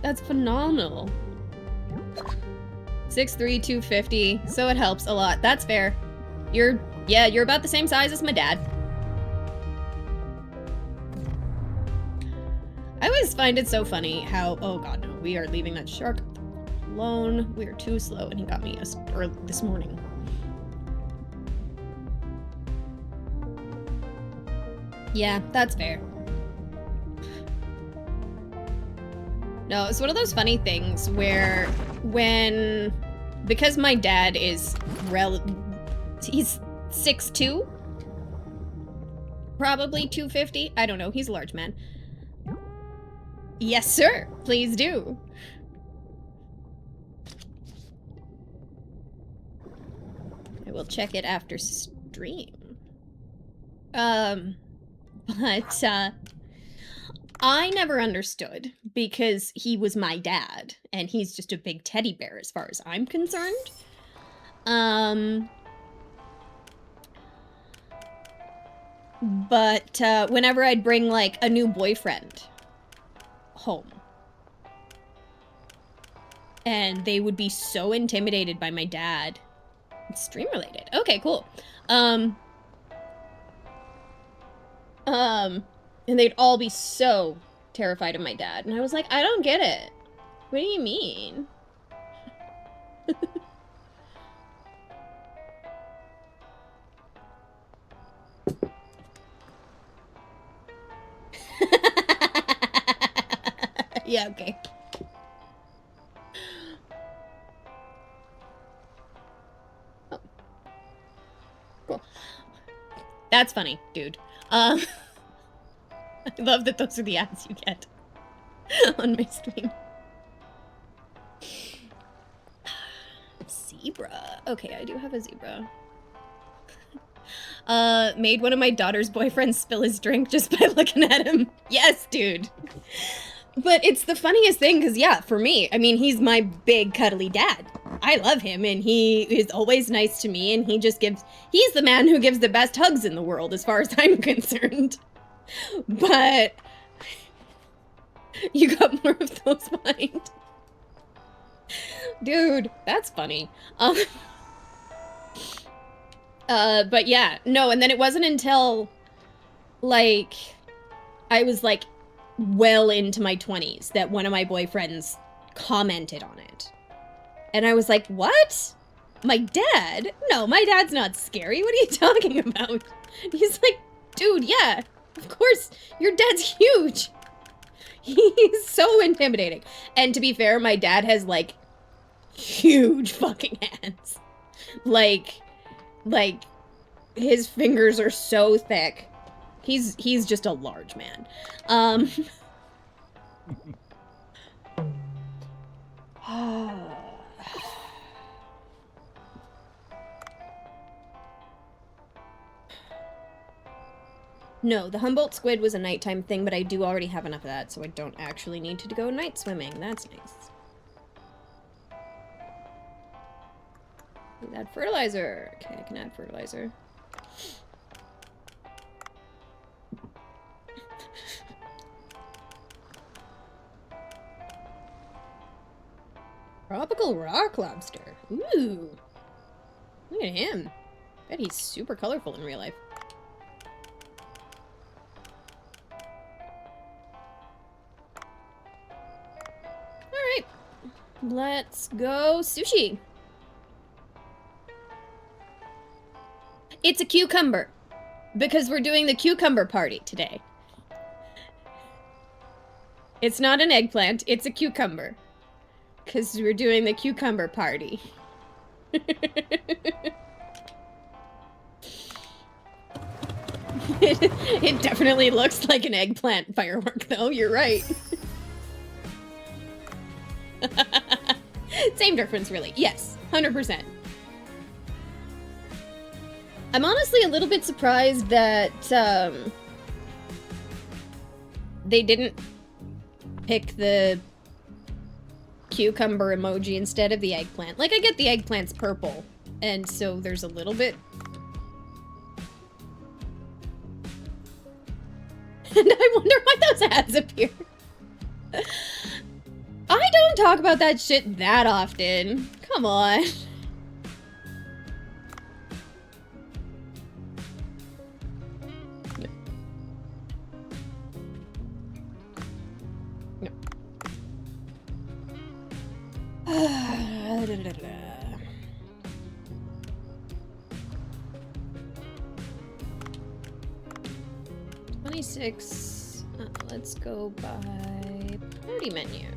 That's phenomenal. 6'3", 250, so it helps a lot. That's fair. You're about the same size as my dad. I always find it so funny how, oh god no, we are leaving that shark alone. We are too slow and he got me this morning. Yeah, that's fair. No, it's one of those funny things where because my dad is he's 6'2", probably 250. I don't know, he's a large man. Yes, sir, please do. I will check it after stream. But, I never understood because he was my dad and he's just a big teddy bear as far as I'm concerned. But whenever I'd bring like a new boyfriend home and they would be so intimidated by my dad. It's stream related. Okay, cool. And they'd all be so terrified of my dad. And I was like, I don't get it. What do you mean? Yeah, okay. Oh. Cool. That's funny, dude. I love that those are the ads you get on my stream. Zebra. Okay, I do have a zebra. Made one of my daughter's boyfriends spill his drink just by looking at him. Yes, dude. But it's the funniest thing, because yeah, for me, I mean, he's my big cuddly dad. I love him, and he is always nice to me, and he's the man who gives the best hugs in the world, as far as I'm concerned. But you got more of those behind. Dude, that's funny. But yeah, no, and then it wasn't until, like, I was, like, well into my 20s that one of my boyfriends commented on it. And I was like, what? My dad? No, my dad's not scary. What are you talking about? He's like, dude, yeah. Of course, your dad's huge. He's so intimidating. And to be fair, my dad has, like, huge fucking hands. Like, his fingers are so thick. He's just a large man. No, the Humboldt squid was a nighttime thing, but I do already have enough of that, so I don't actually need to go night swimming. That's nice. Add fertilizer. Okay, I can add fertilizer. Tropical rock lobster. Ooh. Look at him. Bet he's super colorful in real life. Alright. Let's go sushi. It's a cucumber. Because we're doing the cucumber party today. It's not an eggplant, it's a cucumber. Because we're doing the cucumber party. It definitely looks like an eggplant firework, though. You're right. Same difference, really. Yes, 100%. I'm honestly a little bit surprised that they didn't pick the cucumber emoji instead of the eggplant. Like, I get the eggplant's purple, and so there's a little bit... And I wonder why those ads appear. I don't talk about that shit that often. Come on. No. 26. Let's go by party menu.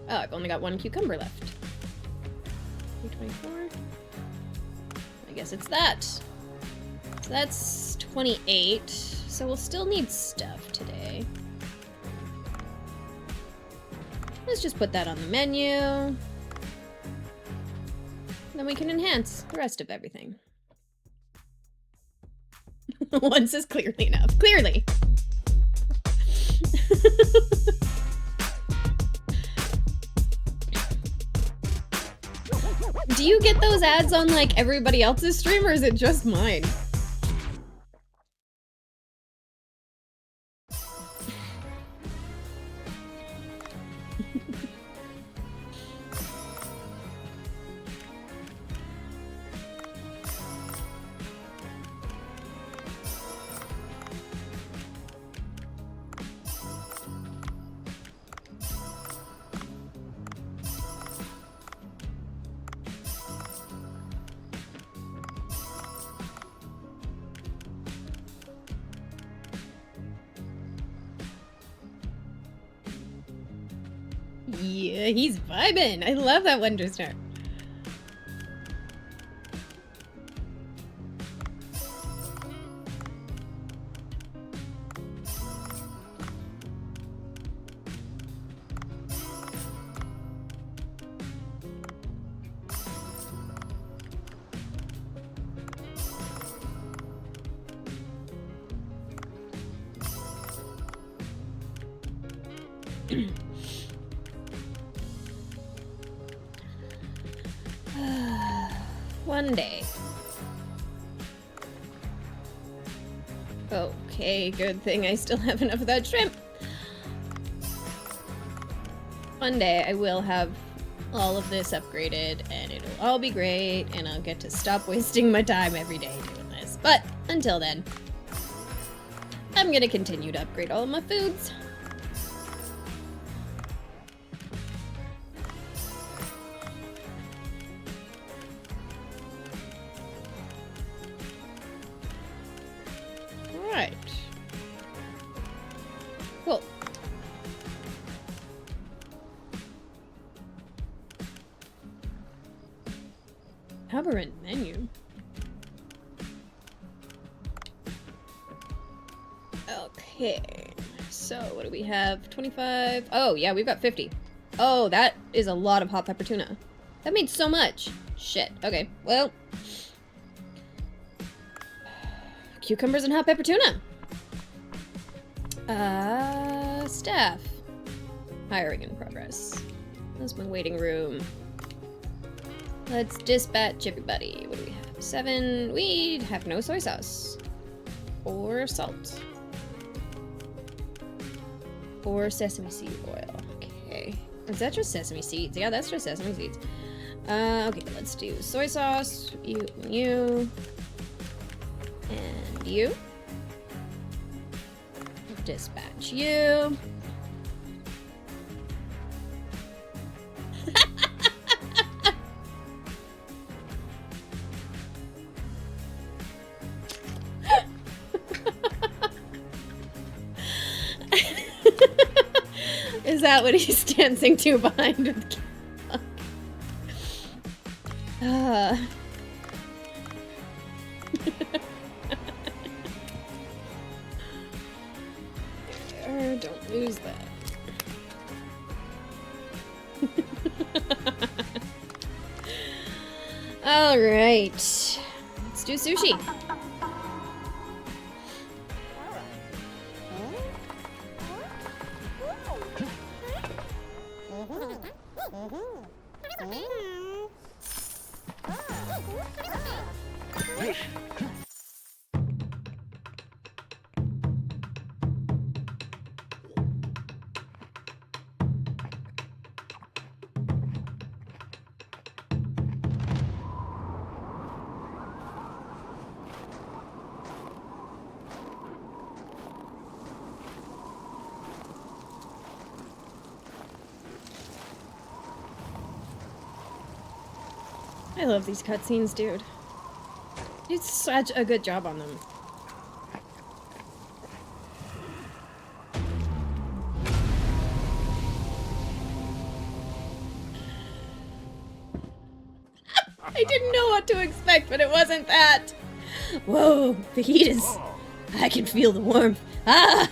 Oh, I've only got one cucumber left. 324. I guess it's that. So that's 28. So we'll still need stuff today. Let's just put that on the menu. Then we can enhance the rest of everything. Once is clearly enough. Clearly. Do you get those ads on, like, everybody else's stream, or is it just mine? Yeah, he's vibing. I love that Wonder Star. One day. Okay, good thing I still have enough of that shrimp. One day I will have all of this upgraded and it'll all be great and I'll get to stop wasting my time every day doing this. But until then, I'm gonna continue to upgrade all of my foods. Alright. Cool. Aberrant menu. Okay. So, what do we have? 25. Oh, yeah, we've got 50. Oh, that is a lot of hot pepper tuna. That made so much. Shit. Okay, well. Cucumbers and hot pepper tuna. Staff. Hiring in progress. That's my waiting room. Let's dispatch everybody. What do we have? 7. We have no soy sauce. Or salt. Or sesame seed oil. Okay. Is that just sesame seeds? Yeah, that's just sesame seeds. Okay, let's do soy sauce. You and you. And you. Dispatch you. Is that what he's dancing to behind the don't lose that. All right, let's do sushi. I love these cutscenes, dude. It's such a good job on them. I didn't know what to expect, but it wasn't that. Whoa, the heat is... I can feel the warmth. Ah!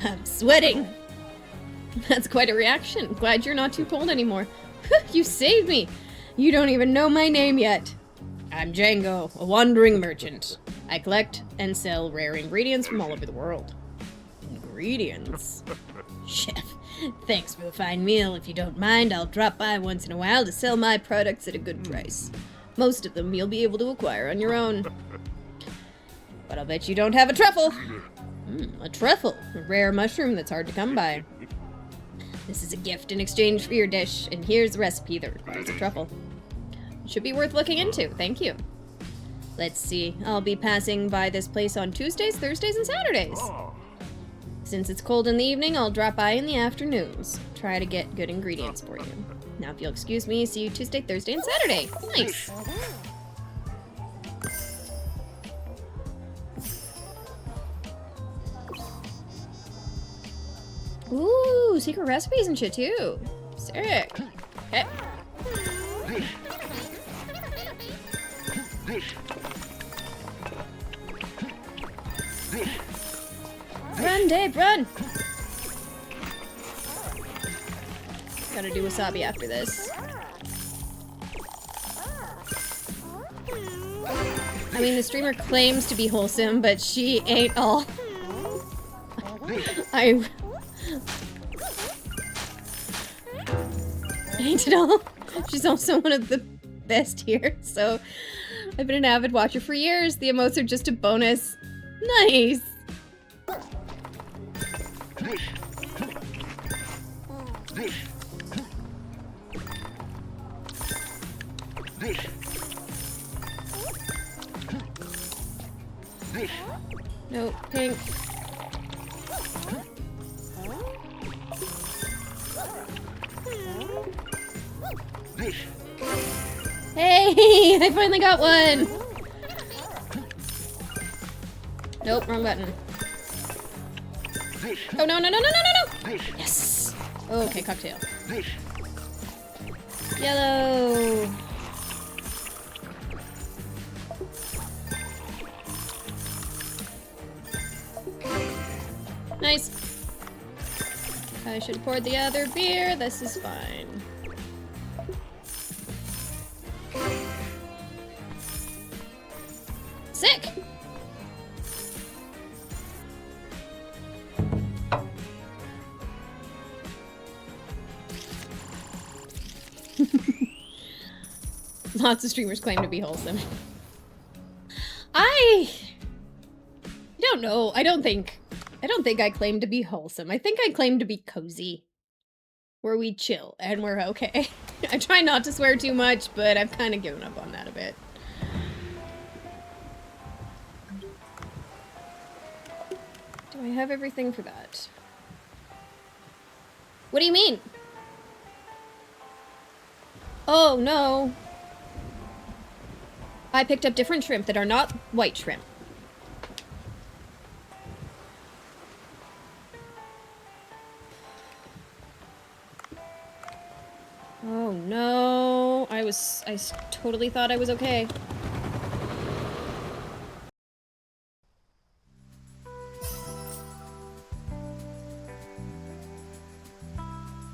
I'm sweating. That's quite a reaction. Glad you're not too cold anymore. You saved me. You don't even know my name yet. I'm Django, a wandering merchant. I collect and sell rare ingredients from all over the world. Ingredients? Chef, thanks for the fine meal. If you don't mind, I'll drop by once in a while to sell my products at a good price. Most of them you'll be able to acquire on your own. But I'll bet you don't have a truffle. A truffle, a rare mushroom that's hard to come by. This is a gift in exchange for your dish, and here's a recipe that requires a truffle. Should be worth looking into, thank you. Let's see, I'll be passing by this place on Tuesdays, Thursdays, and Saturdays. Since it's cold in the evening, I'll drop by in the afternoons. Try to get good ingredients for you. Now if you'll excuse me, see you Tuesday, Thursday, and Saturday. Nice! Ooh, secret recipes and shit too. Sick. Okay. Run, Dave, run! Gotta do wasabi after this. I mean, the streamer claims to be wholesome, but she ain't all. I ain't at all. She's also one of the best here, so I've been an avid watcher for years. The emotes are just a bonus. Nice! No, pink. Hey, I finally got one! Nope, wrong button. Oh, no, no, no, no, no, no, no! Yes! Okay, cocktail. Yellow! Nice. I should have poured the other beer. This is fine. Sick! Lots of streamers claim to be wholesome. I don't know. I don't think I claim to be wholesome. I think I claim to be cozy. Where we chill and we're okay. I try not to swear too much, but I've kind of given up on that a bit. Do I have everything for that? What do you mean? Oh, no. I picked up different shrimp that are not white shrimp. Oh, no. I totally thought I was okay.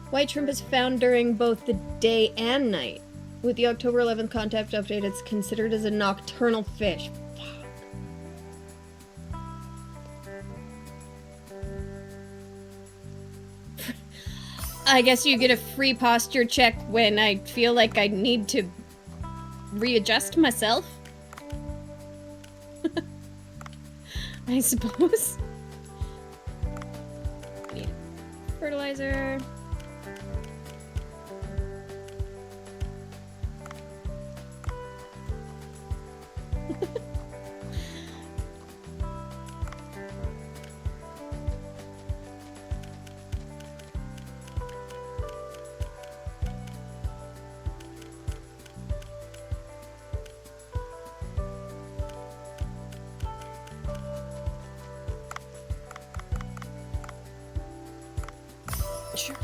White shrimp is found during both the day and night. With the October 11th contact update, it's considered as a nocturnal fish. I guess you get a free posture check when I feel like I need to readjust myself. I suppose. Need fertilizer. Sure.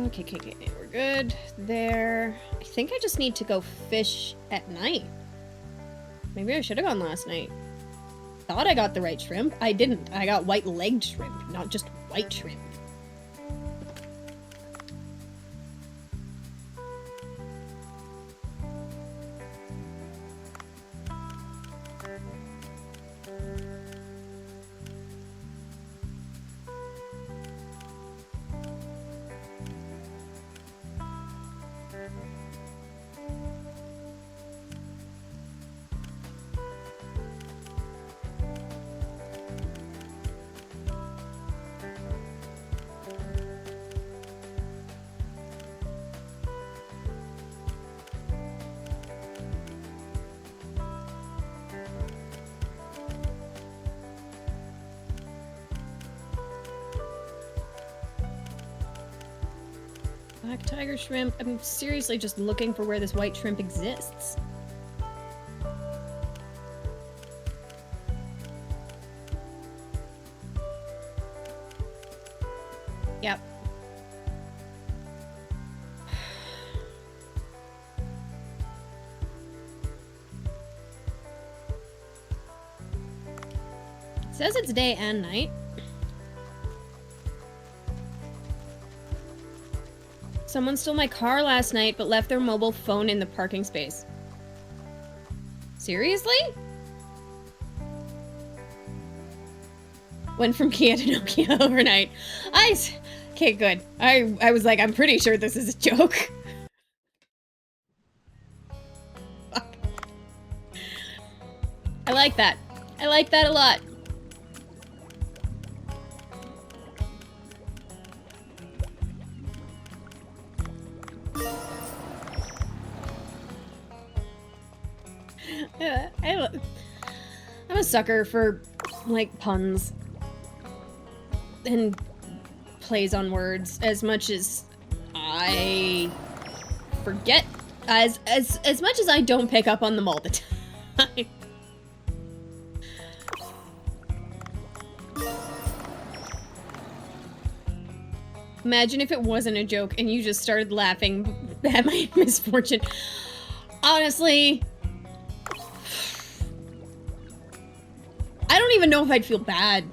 Okay, we're good there. I think I just need to go fish at night. Maybe I should have gone last night. Thought I got the right shrimp. I didn't. I got white-legged shrimp, not just white shrimp. Black tiger shrimp. I'm seriously just looking for where this white shrimp exists. Yep. It says it's day and night. Someone stole my car last night, but left their mobile phone in the parking space. Seriously? Went from Kia to Nokia overnight. Okay, good. I was like, I'm pretty sure this is a joke. Fuck. I like that. I like that a lot. I'm a sucker for, like, puns. And plays on words as much as I forget. As much as I don't pick up on them all the time. Imagine if it wasn't a joke and you just started laughing at my misfortune. Honestly, I don't even know if I'd feel bad.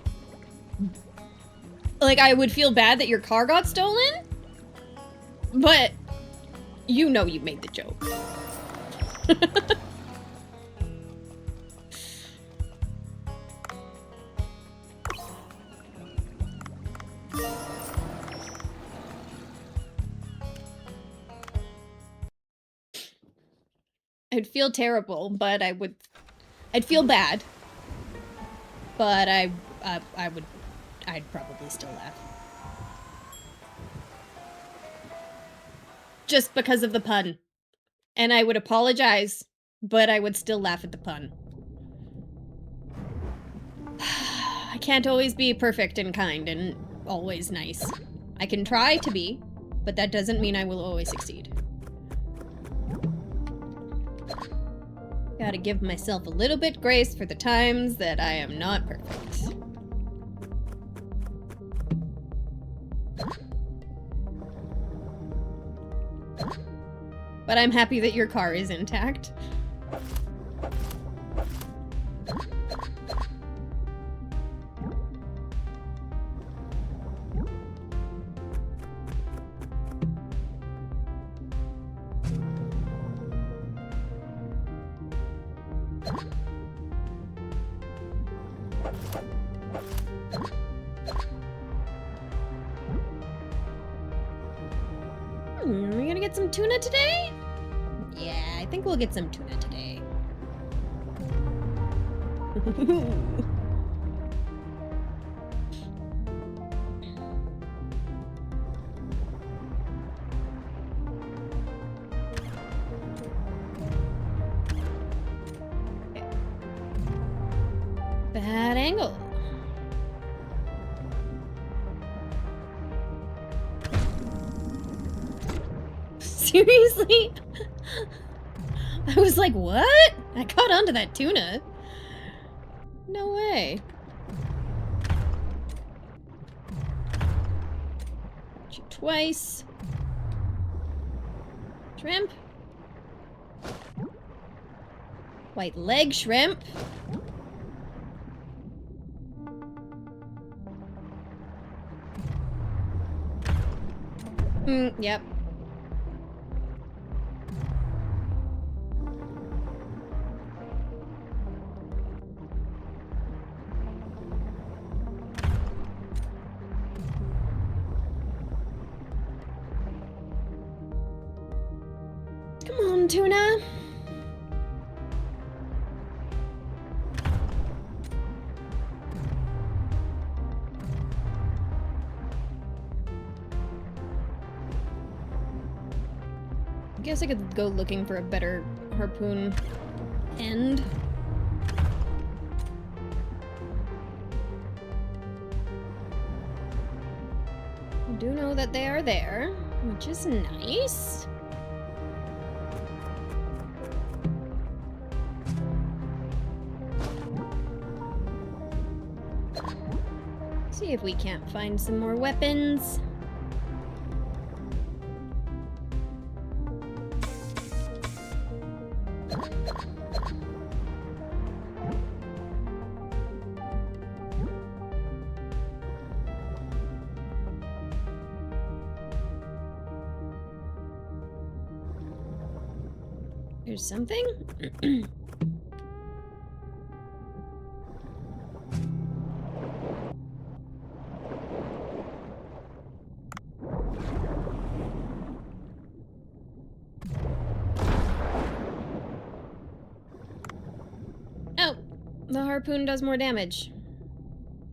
Like, I would feel bad that your car got stolen, but you know you made the joke. I'd feel terrible, but I'd feel bad. But I'd probably still laugh. Just because of the pun. And I would apologize, but I would still laugh at the pun. I can't always be perfect and kind and always nice. I can try to be, but that doesn't mean I will always succeed. Gotta give myself a little bit grace for the times that I am not perfect. But I'm happy that your car is intact. We're gonna get some tuna today? Yeah, I think we'll get some tuna today. Bad angle. Seriously? I was like, what? I caught onto that tuna. No way. Shoot twice. Shrimp. White leg shrimp. Yep. Come on, tuna. I guess I could go looking for a better harpoon end. I do know that they are there, which is nice. See if we can't find some more weapons. There's something? Oh, the harpoon does more damage.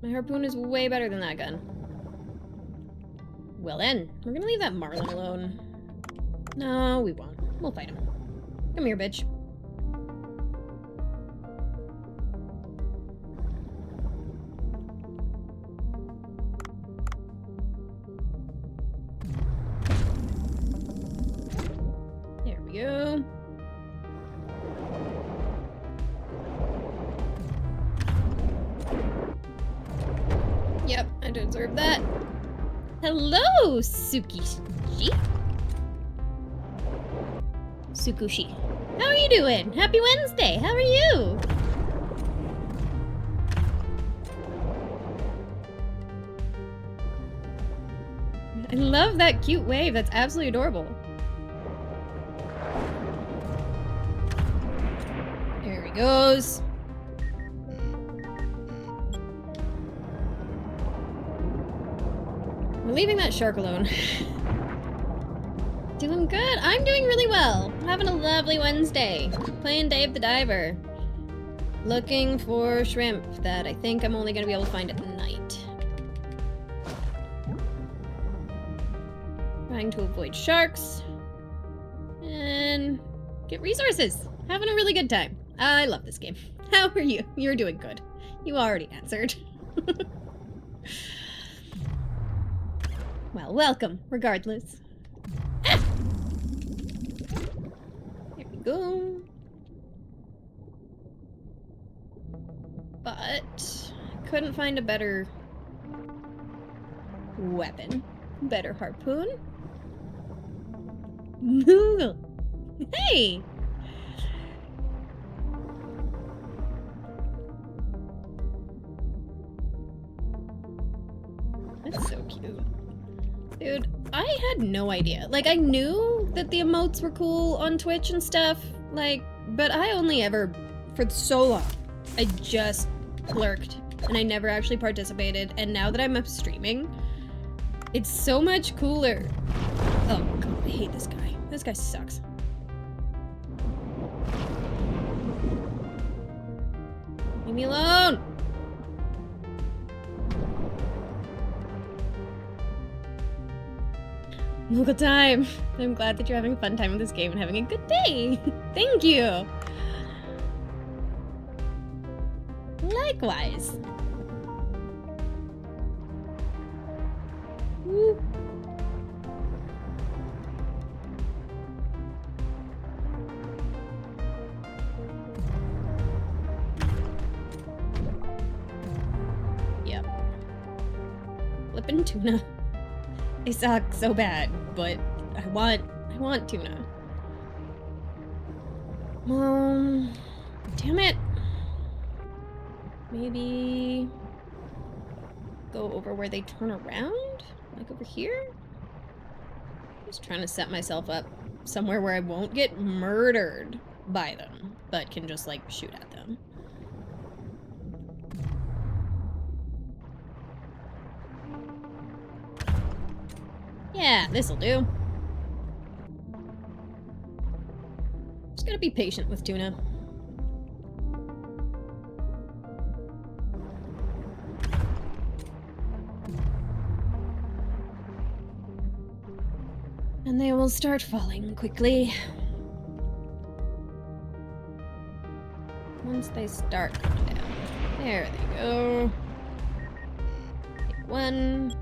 My harpoon is way better than that gun. Well then, we're gonna leave that marlin alone. No, we won't. We'll fight him. Come here, bitch. I deserve that. Hello, Tsukishi. Tsukushi. How are you doing? Happy Wednesday. How are you? I love that cute wave. That's absolutely adorable. There he goes. We're leaving that shark alone. Doing good. I'm doing really well. Having a lovely Wednesday. Playing Dave the Diver. Looking for shrimp that I think I'm only going to be able to find at night. Trying to avoid sharks. And get resources. Having a really good time. I love this game. How are you? You're doing good. You already answered. Well, welcome, regardless. Ah! There we go. But I couldn't find a better weapon. Better harpoon. Moogle. Hey! That's so cute. Dude, I had no idea. Like, I knew that the emotes were cool on Twitch and stuff, like, but I only ever, for so long, I just lurked, and I never actually participated, and now that I'm streaming, it's so much cooler. Oh god, I hate this guy. This guy sucks. Leave me alone! Good time. I'm glad that you're having a fun time with this game and having a good day. Thank you. Likewise. Woo. Yep. Flippin' tuna. They suck so bad, but I want tuna. Damn it. Maybe go over where they turn around? Like over here? Just trying to set myself up somewhere where I won't get murdered by them, but can just like shoot at them. Yeah, this'll do. Just gotta be patient with tuna. And they will start falling quickly. Once they start coming down. There they go. Take one.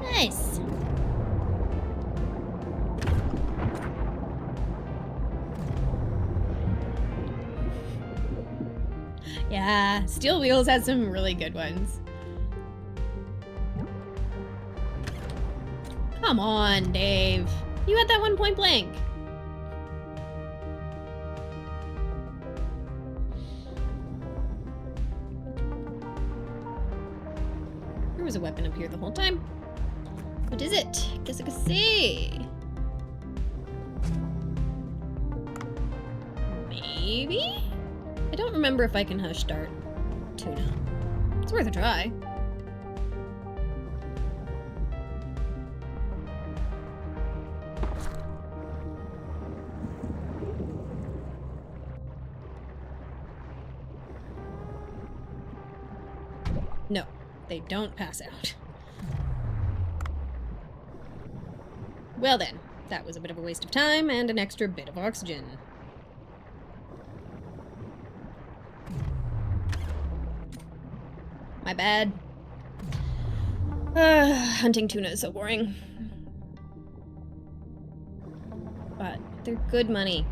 Nice. Yeah, Steel Wheels has some really good ones. Come on, Dave. You had that one point blank. There was a weapon up here the whole time. What is it? Guess I could see. Maybe? I don't remember if I can hush dart tuna. It's worth a try. No, they don't pass out. Well then, that was a bit of a waste of time and an extra bit of oxygen. My bad. Hunting tuna is so boring. But they're good money.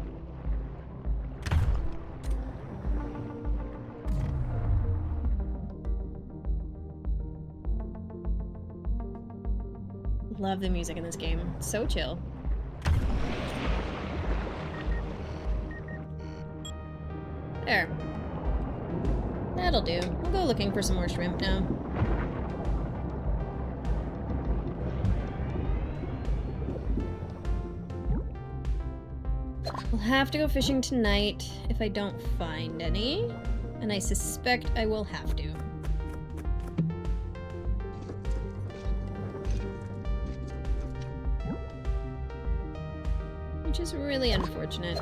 Love the music in this game. It's so chill. There. That'll do. We'll go looking for some more shrimp now. We'll have to go fishing tonight if I don't find any. And I suspect I will have to. Which is really unfortunate.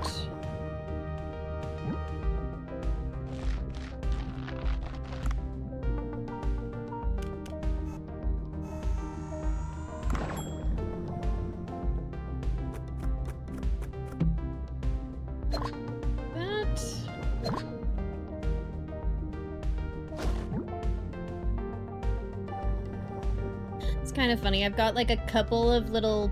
It's kind of funny. I've got like a couple of little,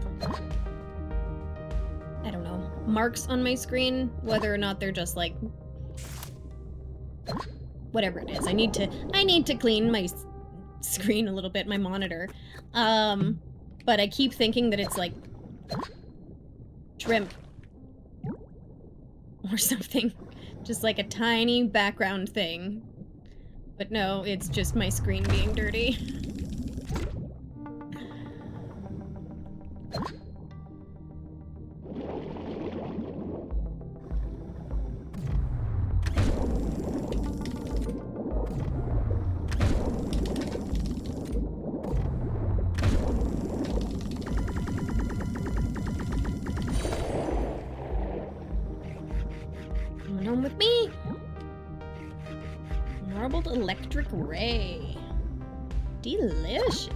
I don't know, marks on my screen, whether or not they're just like whatever it is. I need to clean my screen a little bit, my monitor. But I keep thinking that it's like shrimp or something. Just like a tiny background thing. But no, it's just my screen being dirty. Home with me. Marbled electric ray. Delicious.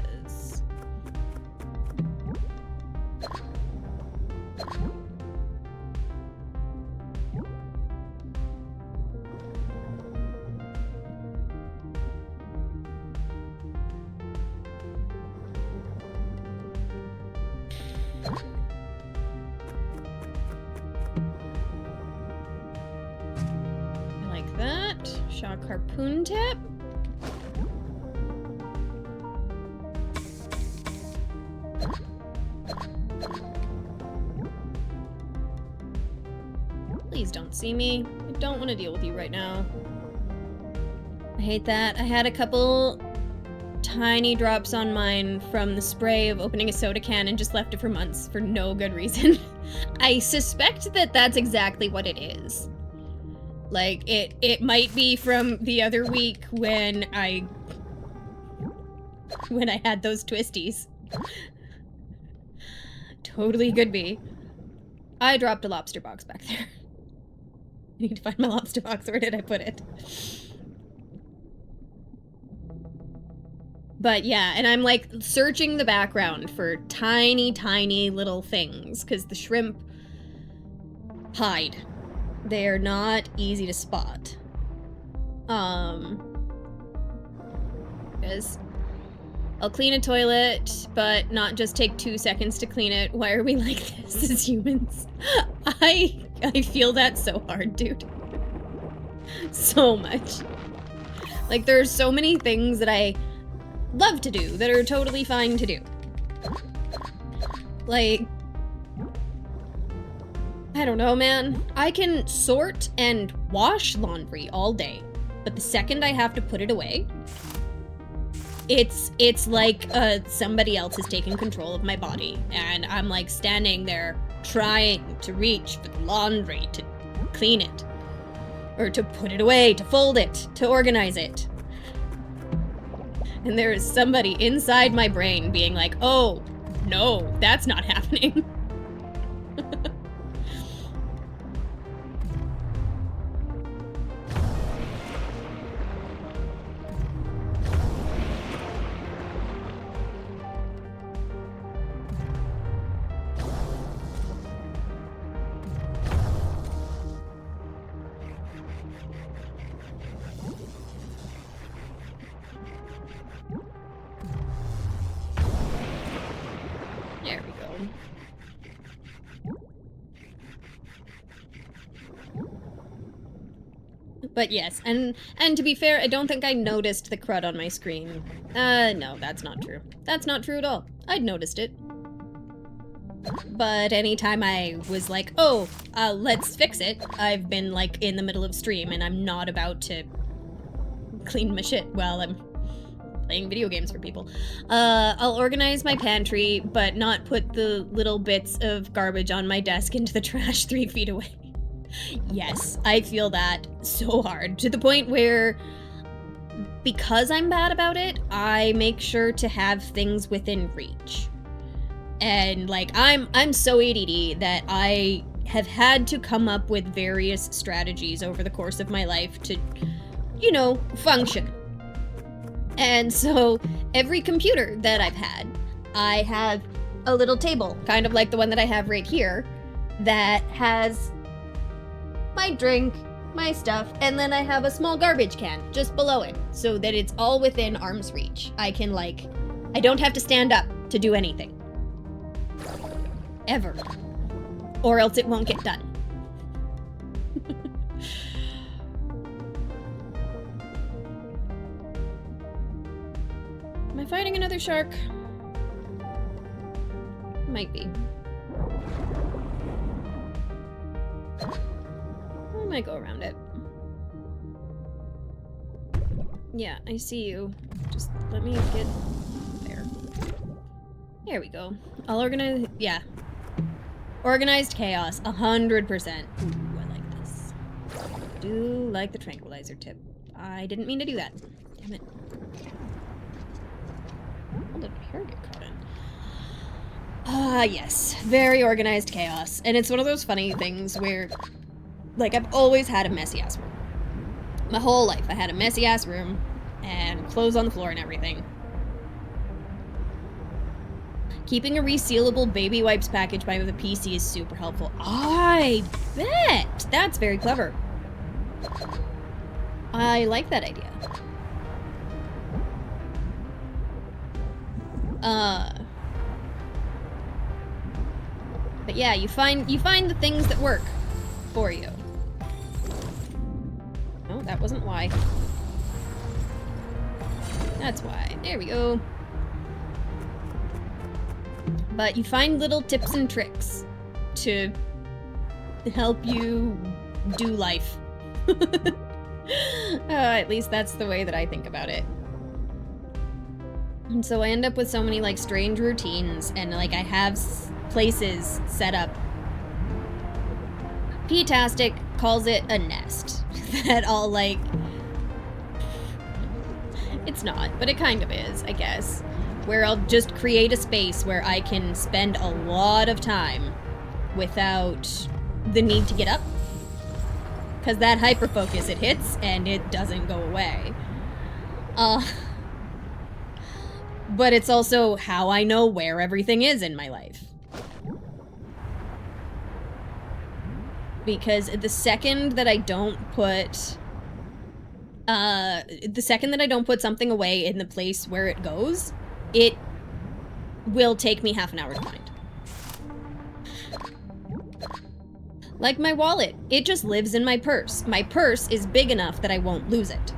That. Shock harpoon tip. Please don't see me. I don't want to deal with you right now. I hate that. I had a couple tiny drops on mine from the spray of opening a soda can and just left it for months for no good reason. I suspect that that's exactly what it is. Like, it might be from the other week when I had those twisties. Totally could be. I dropped a lobster box back there. I need to find my lobster box. Where did I put it? But yeah, and I'm like searching the background for tiny, tiny little things because the shrimp hide. They are not easy to spot. Because I'll clean a toilet, but not just take 2 seconds to clean it. Why are we like this as humans? I feel that so hard, dude. So much. Like, there's so many things that I love to do that are totally fine to do. Like, I don't know, man. I can sort and wash laundry all day, but the second I have to put it away, it's like somebody else is taking control of my body, and I'm like standing there trying to reach for the laundry, to clean it, or to put it away, to fold it, to organize it. And there is somebody inside my brain being like, oh, no, that's not happening. There we go. But yes, and to be fair, I don't think I noticed the crud on my screen. No, that's not true. That's not true at all. I'd noticed it. But anytime I was like, oh, let's fix it, I've been like in the middle of stream and I'm not about to clean my shit while I'm playing video games for people. I'll organize my pantry, but not put the little bits of garbage on my desk into the trash 3 feet away. Yes, I feel that so hard, to the point where, because I'm bad about it, I make sure to have things within reach. And like, I'm so ADD that I have had to come up with various strategies over the course of my life to, you know, function. And so every computer that I've had, I have a little table, kind of like the one that I have right here, that has my drink, my stuff, and then I have a small garbage can just below it, so that it's all within arm's reach. I can, like, I don't have to stand up to do anything. Ever. Or else it won't get done. Am I fighting another shark? Might be. I might go around it. Yeah, I see you. Just let me get there. There we go. I'll organize. Yeah. Organized chaos, 100%. Ooh, I like this. Do like the tranquilizer tip. I didn't mean to do that. Damn it. How did my hair get caught in? Ah, yes. Very organized chaos. And it's one of those funny things where, like, I've always had a messy-ass room. My whole life, I had a messy-ass room, and clothes on the floor and everything. Keeping a resealable baby wipes package by the PC is super helpful. I bet! That's very clever. I like that idea. But yeah, you find the things that work for you. Oh, that wasn't why. That's why. There we go. But you find little tips and tricks to help you do life. At least that's the way that I think about it. And so I end up with so many, like, strange routines, and, like, I have places set up. P-tastic calls it a nest. That I'll, like... It's not, but it kind of is, I guess. Where I'll just create a space where I can spend a lot of time without the need to get up. Because that hyperfocus, it hits, and it doesn't go away. But it's also how I know where everything is in my life. Because the second that I don't put... something away in the place where it goes, it will take me half an hour to find. Like my wallet. It just lives in my purse. My purse is big enough that I won't lose it.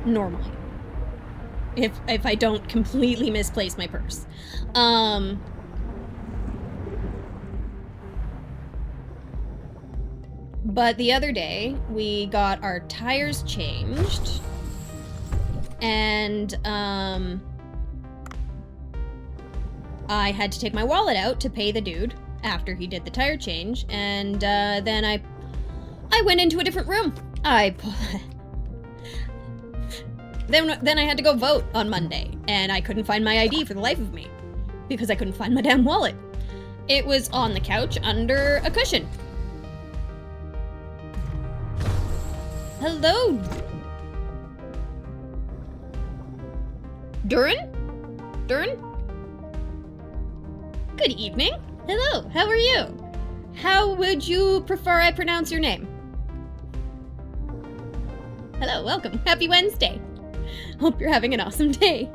Normally. If I don't completely misplace my purse. But the other day, we got our tires changed. And, I had to take my wallet out to pay the dude after he did the tire change. And, then I went into a different room. Then I had to go vote on Monday, and I couldn't find my ID for the life of me, because I couldn't find my damn wallet. It was on the couch under a cushion. Hello? Durin? Good evening. Hello, how are you? How would you prefer I pronounce your name? Hello, welcome. Happy Wednesday. Hope you're having an awesome day.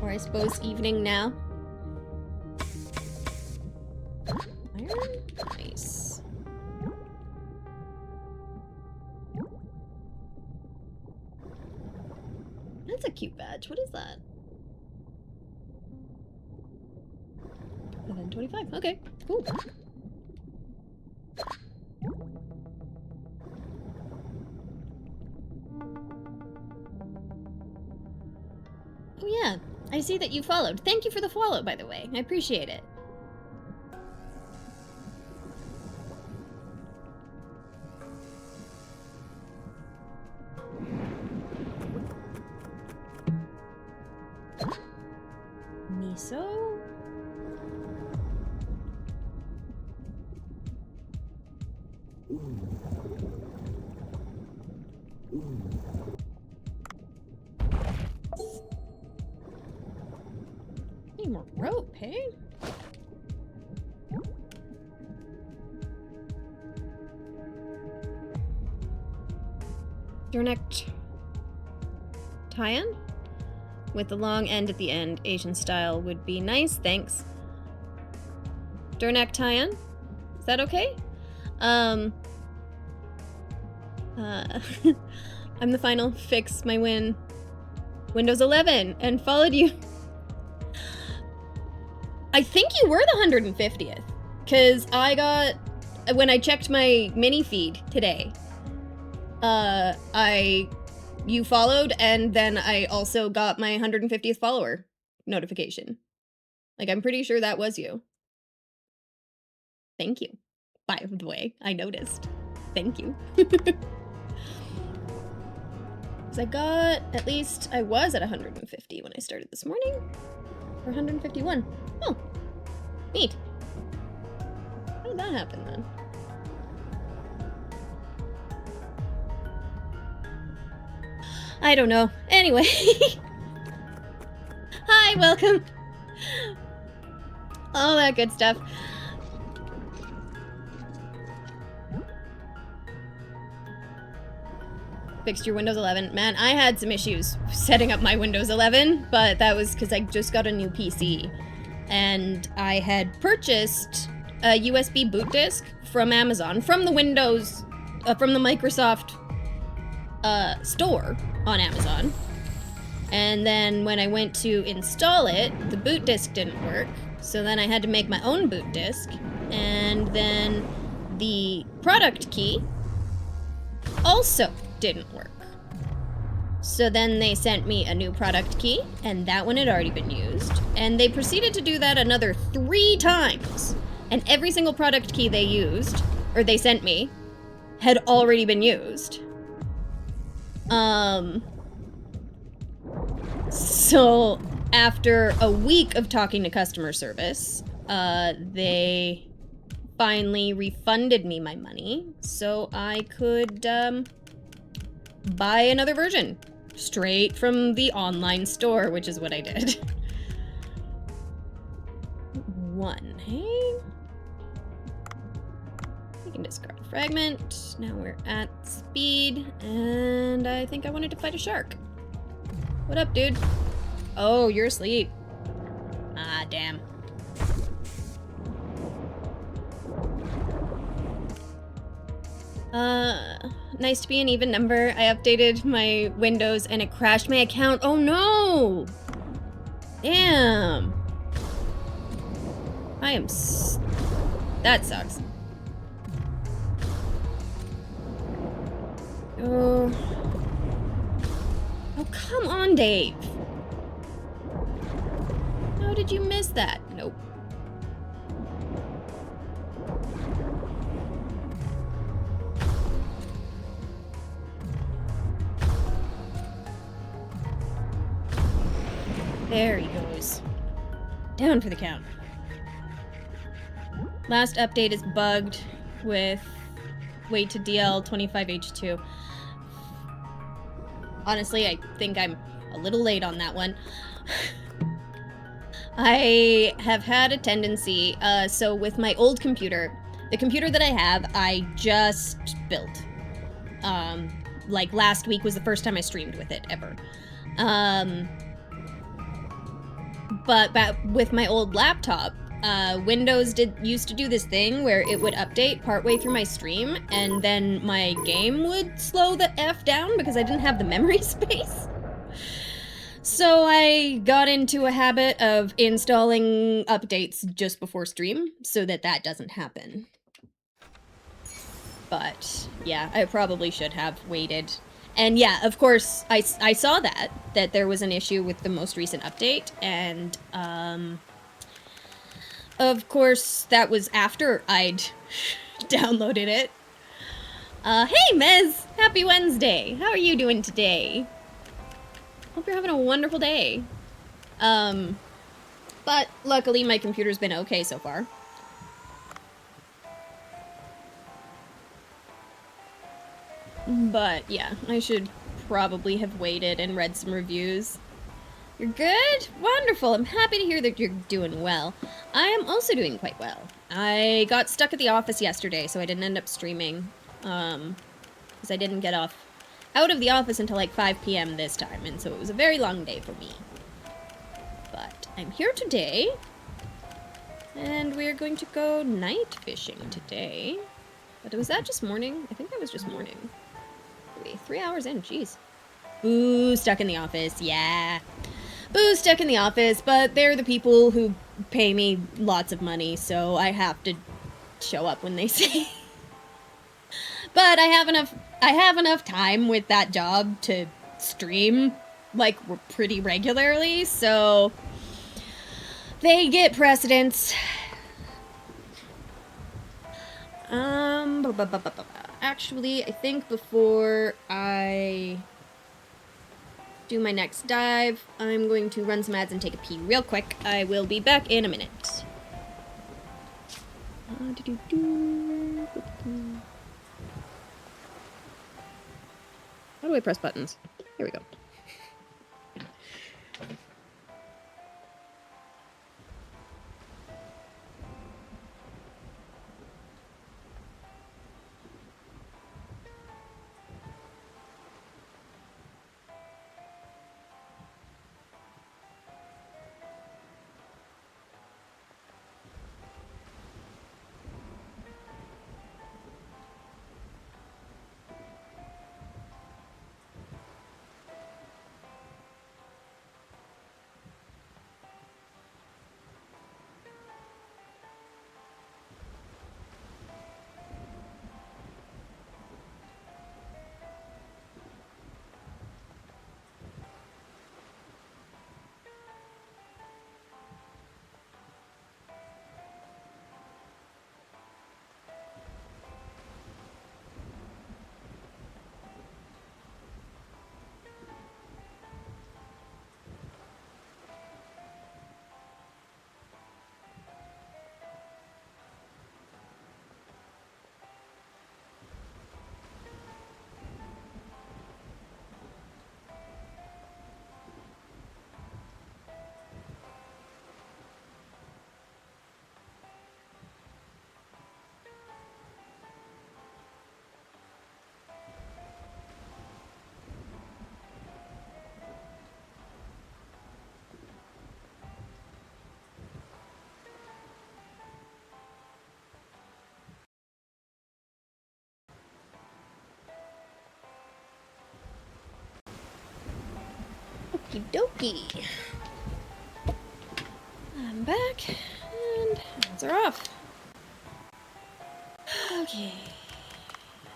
Or I suppose evening now. Iron? Nice. much. What is that? And then 25. Okay, cool. Oh yeah, I see that you followed. Thank you for the follow, by the way. I appreciate it. Miso? Need more rope, hey? Your neck tie-in? With the long end at the end, Asian style would be nice, thanks. Durneck tie-in? Is that okay? I'm the final fix my win. Windows 11 and followed you. I think you were the 150th, because I got, when I checked my mini feed today, you followed, and then I also got my 150th follower notification. Like, I'm pretty sure that was you. Thank you. By the way, I noticed. Thank you. Because I got, at least, I was at 150 when I started this morning. Or 151. Oh, neat. How did that happen then? I don't know. Anyway. Hi, welcome. All that good stuff. Fixed your Windows 11. Man, I had some issues setting up my Windows 11, but that was because I just got a new PC. And I had purchased a USB boot disk from Amazon, from the Windows, from the Microsoft store on Amazon. And then when I went to install it, the boot disk didn't work. So then I had to make my own boot disk. And then the product key also didn't work. So then they sent me a new product key, and that one had already been used. And they proceeded to do that another 3 times. And every single product key they used, or they sent me, had already been used. So after a week of talking to customer service, they finally refunded me my money so I could, buy another version straight from the online store, which is what I did. 1, hey? We can discard a fragment. Now we're at speed, and I think I wanted to fight a shark. What up, dude? Oh, you're asleep. Ah, damn. Nice to be an even number. I updated my Windows and it crashed my account. Oh no! Damn. I am that sucks. Oh. Oh, come on, Dave. How did you miss that? Nope. There he goes. Down for the count. Last update is bugged with wait to DL 25H2. Honestly, I think I'm a little late on that one. I have had a tendency, so with my old computer, the computer that I have, I just built. Like last week was the first time I streamed with it, ever. But with my old laptop, Windows used to do this thing where it would update partway through my stream, and then my game would slow the F down because I didn't have the memory space. So I got into a habit of installing updates just before stream so that that doesn't happen. But yeah, I probably should have waited. And yeah, of course, I saw that there was an issue with the most recent update, and of course that was after I'd downloaded it. Hey Mez! Happy Wednesday! How are you doing today? Hope you're having a wonderful day. But luckily my computer's been okay so far. But yeah, I should probably have waited and read some reviews. You're good? Wonderful. I'm happy to hear that you're doing well. I am also doing quite well. I got stuck at the office yesterday, so I didn't end up streaming. Because I didn't get out of the office until like 5 p.m. this time, and so it was a very long day for me. But I'm here today, and we're going to go night fishing today. But was that just morning? I think that was just morning. 3 hours in, jeez. Ooh, stuck in the office, yeah. Boo, stuck in the office, but they're the people who pay me lots of money, so I have to show up when they say. But I have enough time with that job to stream, like, pretty regularly, so they get precedence. Actually, I think before I do my next dive, I'm going to run some ads and take a pee real quick. I will be back in a minute. How do I press buttons? Here we go. Okie dokie. I'm back, and hands are off. Okay.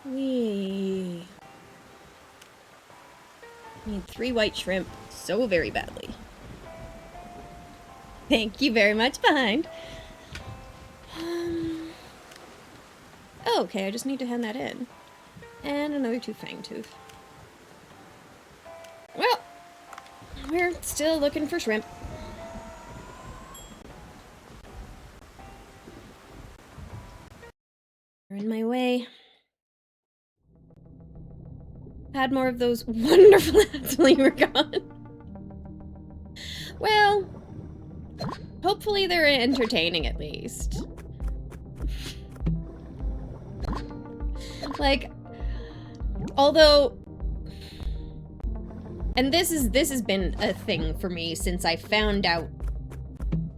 We need 3 white shrimp so very badly. Thank you very much, behind. Oh, okay, I just need to hand that in. And another 2 fang tooth. Well, we're still looking for shrimp. They're in my way. Had more of those wonderful ads while you were gone. Well, hopefully they're entertaining at least. Like, although, and this has been a thing for me since I found out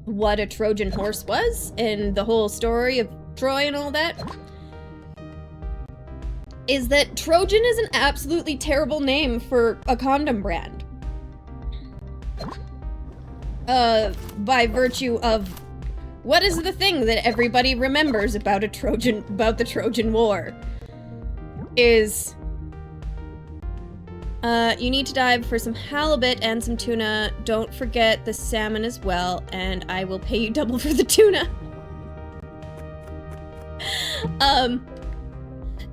what a Trojan horse was and the whole story of Troy and all that, is that Trojan is an absolutely terrible name for a condom brand. by virtue of what is the thing that everybody remembers about the Trojan War is you need to dive for some halibut and some tuna. Don't forget the salmon as well, and I will pay you double for the tuna.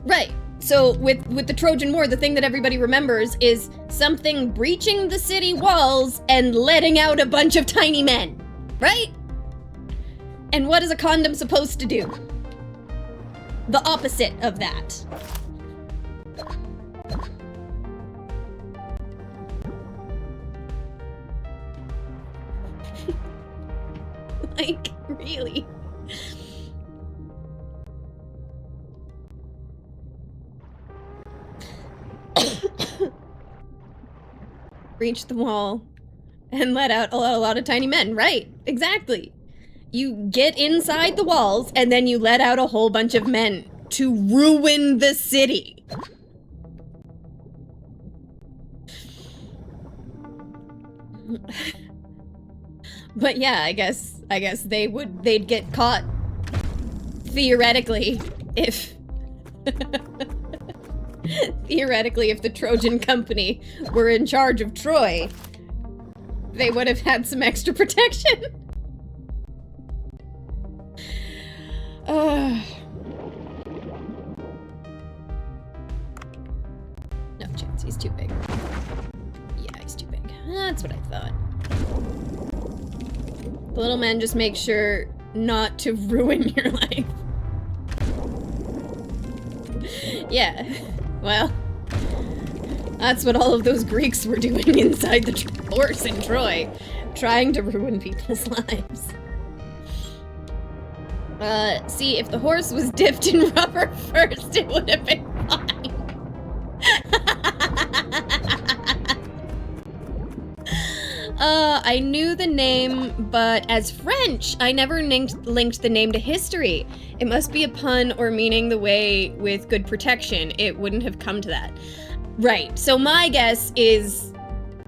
Right. So with the Trojan War, the thing that everybody remembers is something breaching the city walls and letting out a bunch of tiny men, right? And what is a condom supposed to do? The opposite of that. Like, really? Reach the wall and let out a lot of tiny men. Right, exactly. You get inside the walls and then you let out a whole bunch of men to ruin the city. But yeah, I guess they'd get caught theoretically if theoretically if the Trojan company were in charge of Troy, they would have had some extra protection. No chance, he's too big. Yeah, he's too big. That's what I thought. The little men just make sure not to ruin your life. Yeah, well, that's what all of those Greeks were doing inside the horse in Troy, trying to ruin people's lives. See, if the horse was dipped in rubber first, it would have been fine. I knew the name, but as French, I never linked the name to history. It must be a pun or meaning the way with good protection. It wouldn't have come to that. Right, so my guess is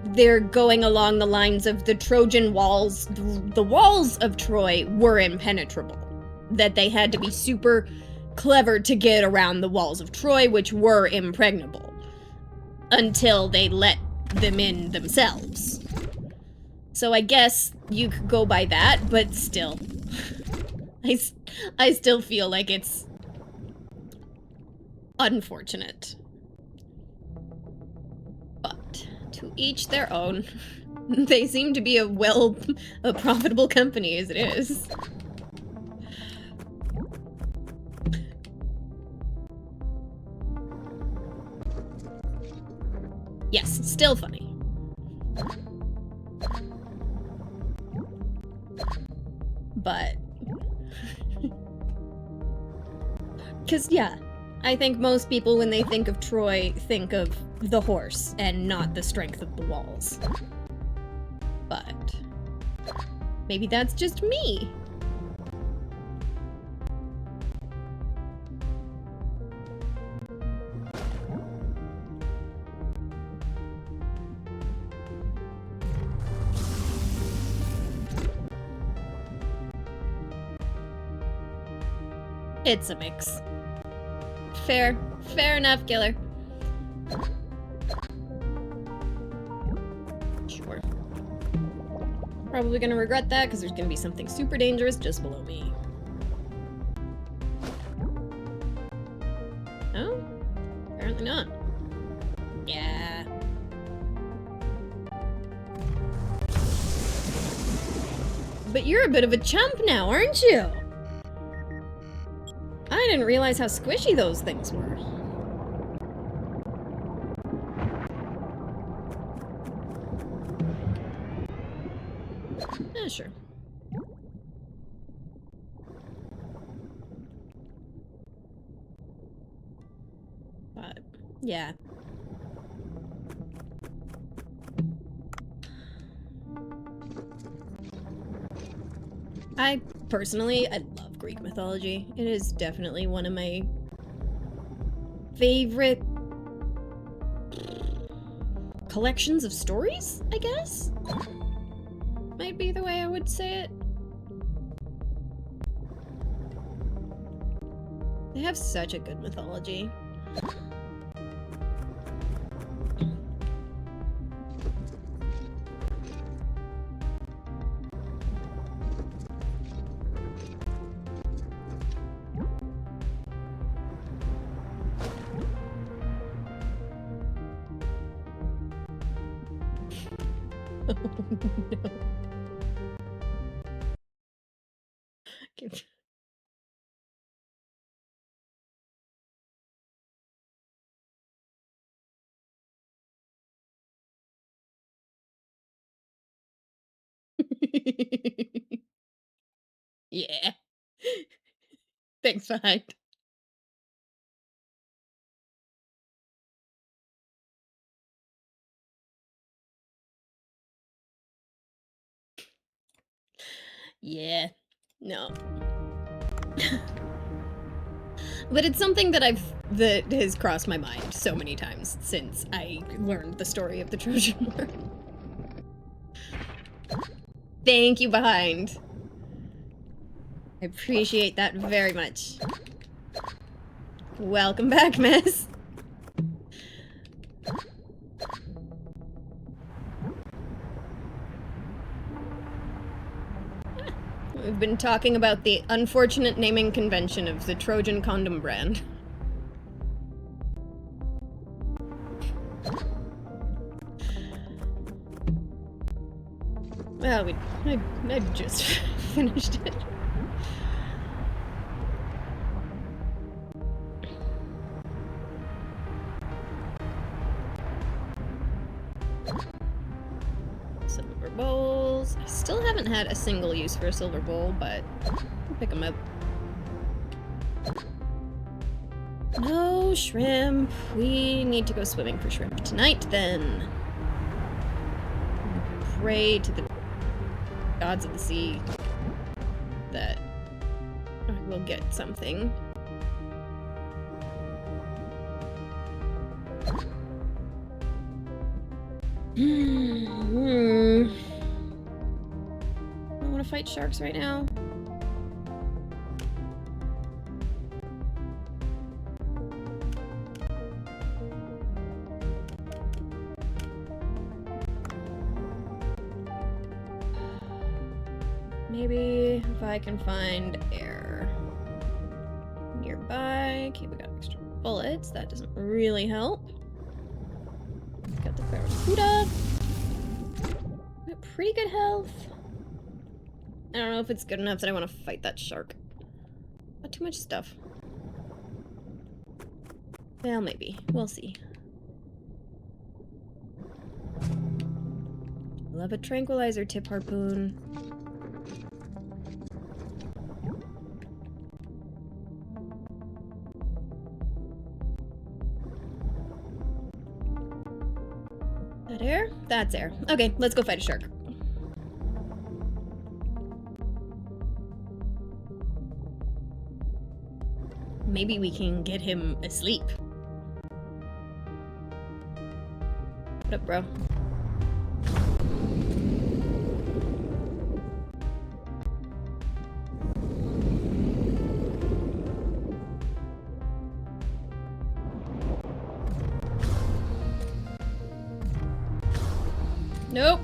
they're going along the lines of the Trojan walls. The walls of Troy were impenetrable. That they had to be super clever to get around the walls of Troy, which were impregnable. Until they let them in themselves. So I guess you could go by that, but still. I still feel like it's unfortunate. But to each their own. They seem to be a profitable company as it is. Yes, still funny. But... Because, yeah, I think most people, when they think of Troy, think of the horse, and not the strength of the walls. But... maybe that's just me. It's a mix. Fair enough, Killer. Sure. Probably gonna regret that, because there's gonna be something super dangerous just below me. Oh? Apparently not. Yeah. But you're a bit of a chump now, aren't you? I didn't realize how squishy those things were. Yeah, sure. But, yeah. I love Greek mythology. It is definitely one of my favorite collections of stories, I guess? might be the way I would say it. They have such a good mythology. Oh no. Yeah. Thanks, behind. Yeah. No. But it's something that that has crossed my mind so many times since I learned the story of the Trojan War. Thank you, behind. I appreciate that very much. Welcome back, miss. We've been talking about the unfortunate naming convention of the Trojan condom brand. Well, I just finished it. Silver bowls. I still haven't had a single use for a silver bowl, but I'll pick them up. No shrimp. We need to go swimming for shrimp tonight, then. Pray to the gods of the sea that I will get something. I don't want to fight sharks right now. Maybe if I can find air nearby. Okay, we got extra bullets. That doesn't really help. Got the Barracuda. We got pretty good health. I don't know if it's good enough that I want to fight that shark. Not too much stuff. Well, maybe. We'll see. Love a tranquilizer tip harpoon. That air? That's air. Okay, let's go fight a shark. Maybe we can get him asleep. What up, bro? Nope.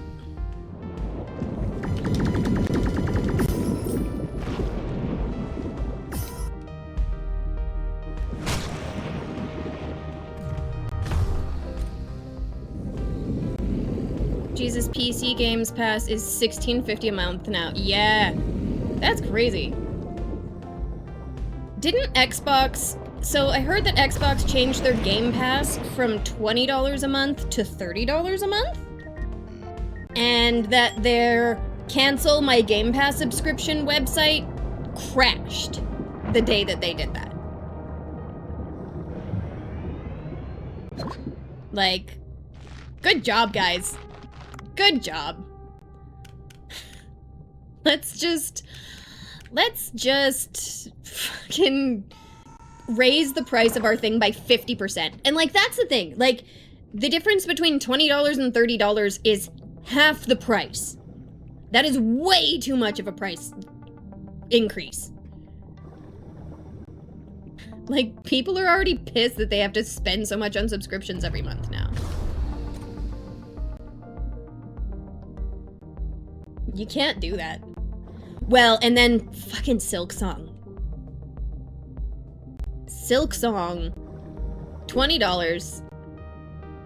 Jesus, PC Games Pass is $16.50 a month now. Yeah, that's crazy. Didn't Xbox... So I heard that Xbox changed their Game Pass from $20 a month to $30 a month? And that their cancel my Game Pass subscription website crashed the day that they did that. Like, good job, guys. Good job. Let's just fucking raise the price of our thing by 50%. And like, that's the thing. Like, the difference between $20 and $30 is half the price. That is way too much of a price increase. Like, people are already pissed that they have to spend so much on subscriptions every month now. You can't do that. Well, and then fucking Silksong. Silksong, $20,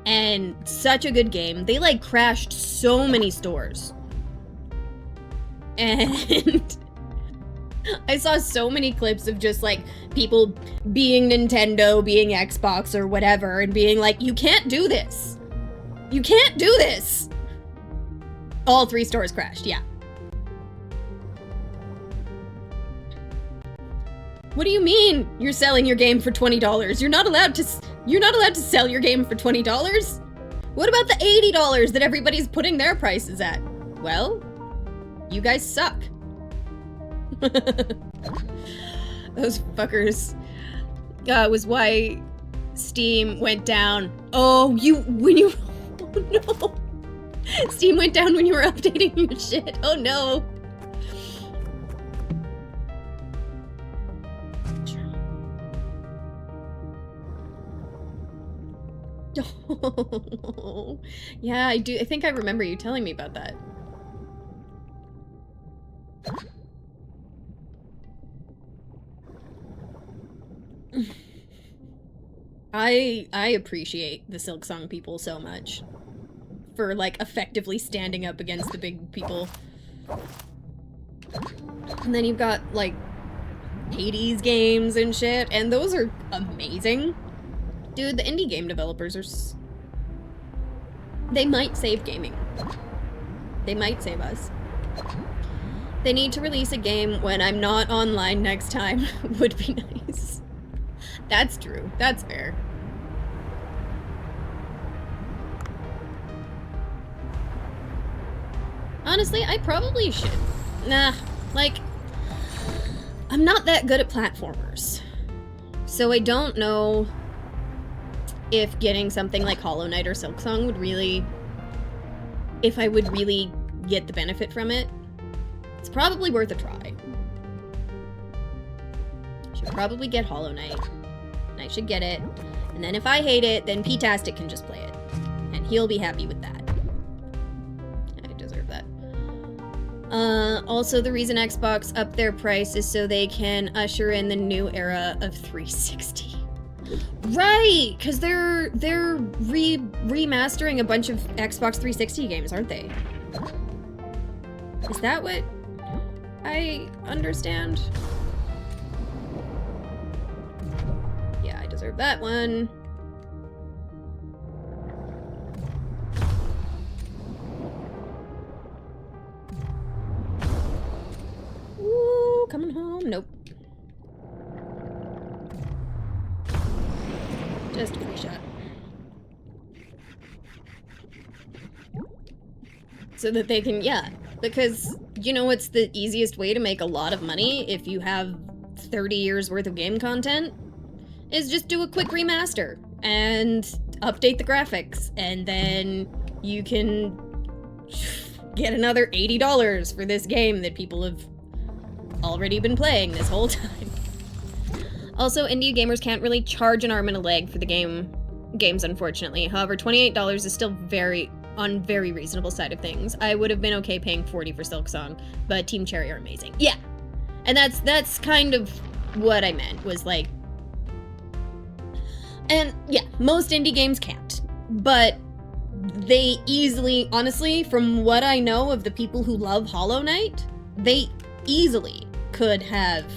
and such a good game. They, like, crashed so many stores. And I saw so many clips of just, like, people being Nintendo, being Xbox, or whatever, and being like, you can't do this. You can't do this. All 3 stores crashed, yeah. What do you mean you're selling your game for $20? You're not allowed to sell your game for $20. What about the $80 that everybody's putting their prices at? Well, you guys suck. Those fuckers. Was why Steam went down. Oh, no. Steam went down when you were updating your shit. Oh no. Oh, yeah, I do. I think I remember you telling me about that. I appreciate the Silksong people so much for, like, effectively standing up against the big people. And then you've got, like, Hades games and shit, and those are amazing. Dude, the indie game developers are they might save gaming. They might save us. They need to release a game when I'm not online next time. Would be nice. That's true. That's fair. Honestly, I probably should. Nah, like, I'm not that good at platformers. So I don't know if getting something like Hollow Knight or Silksong would really... if I would really get the benefit from it. It's probably worth a try. Should probably get Hollow Knight. And I should get it. And then if I hate it, then P-Tastic can just play it. And he'll be happy with that. I deserve that. Also, the reason Xbox upped their price is so they can usher in the new era of 360. Right! Because they're remastering a bunch of Xbox 360 games, aren't they? Is that what I understand? Yeah, I deserve that one. Ooh, coming home. Nope. Just a free shot. So that they can, yeah. Because, you know, it's the easiest way to make a lot of money if you have 30 years worth of game content, is just do a quick remaster and update the graphics, and then you can get another $80 for this game that people have already been playing this whole time. Also, indie gamers can't really charge an arm and a leg for the games, unfortunately. However, $28 is still on very reasonable side of things. I would have been okay paying $40 for Silksong, but Team Cherry are amazing. Yeah, and that's kind of what I meant, was like, and yeah, most indie games can't, but they easily, honestly, from what I know of the people who love Hollow Knight, they easily could have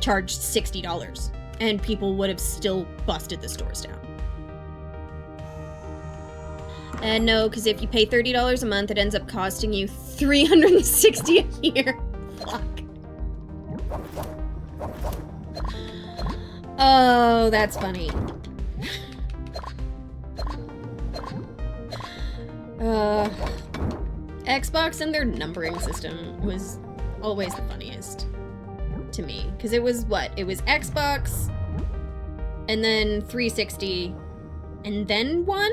charged $60 and people would have still busted the stores down. And no, because if you pay $30 a month, it ends up costing you $360 a year. Fuck. Oh, that's funny. Xbox and their numbering system was always the funniest to me. Because it was what? It was Xbox, and then 360, and then 1?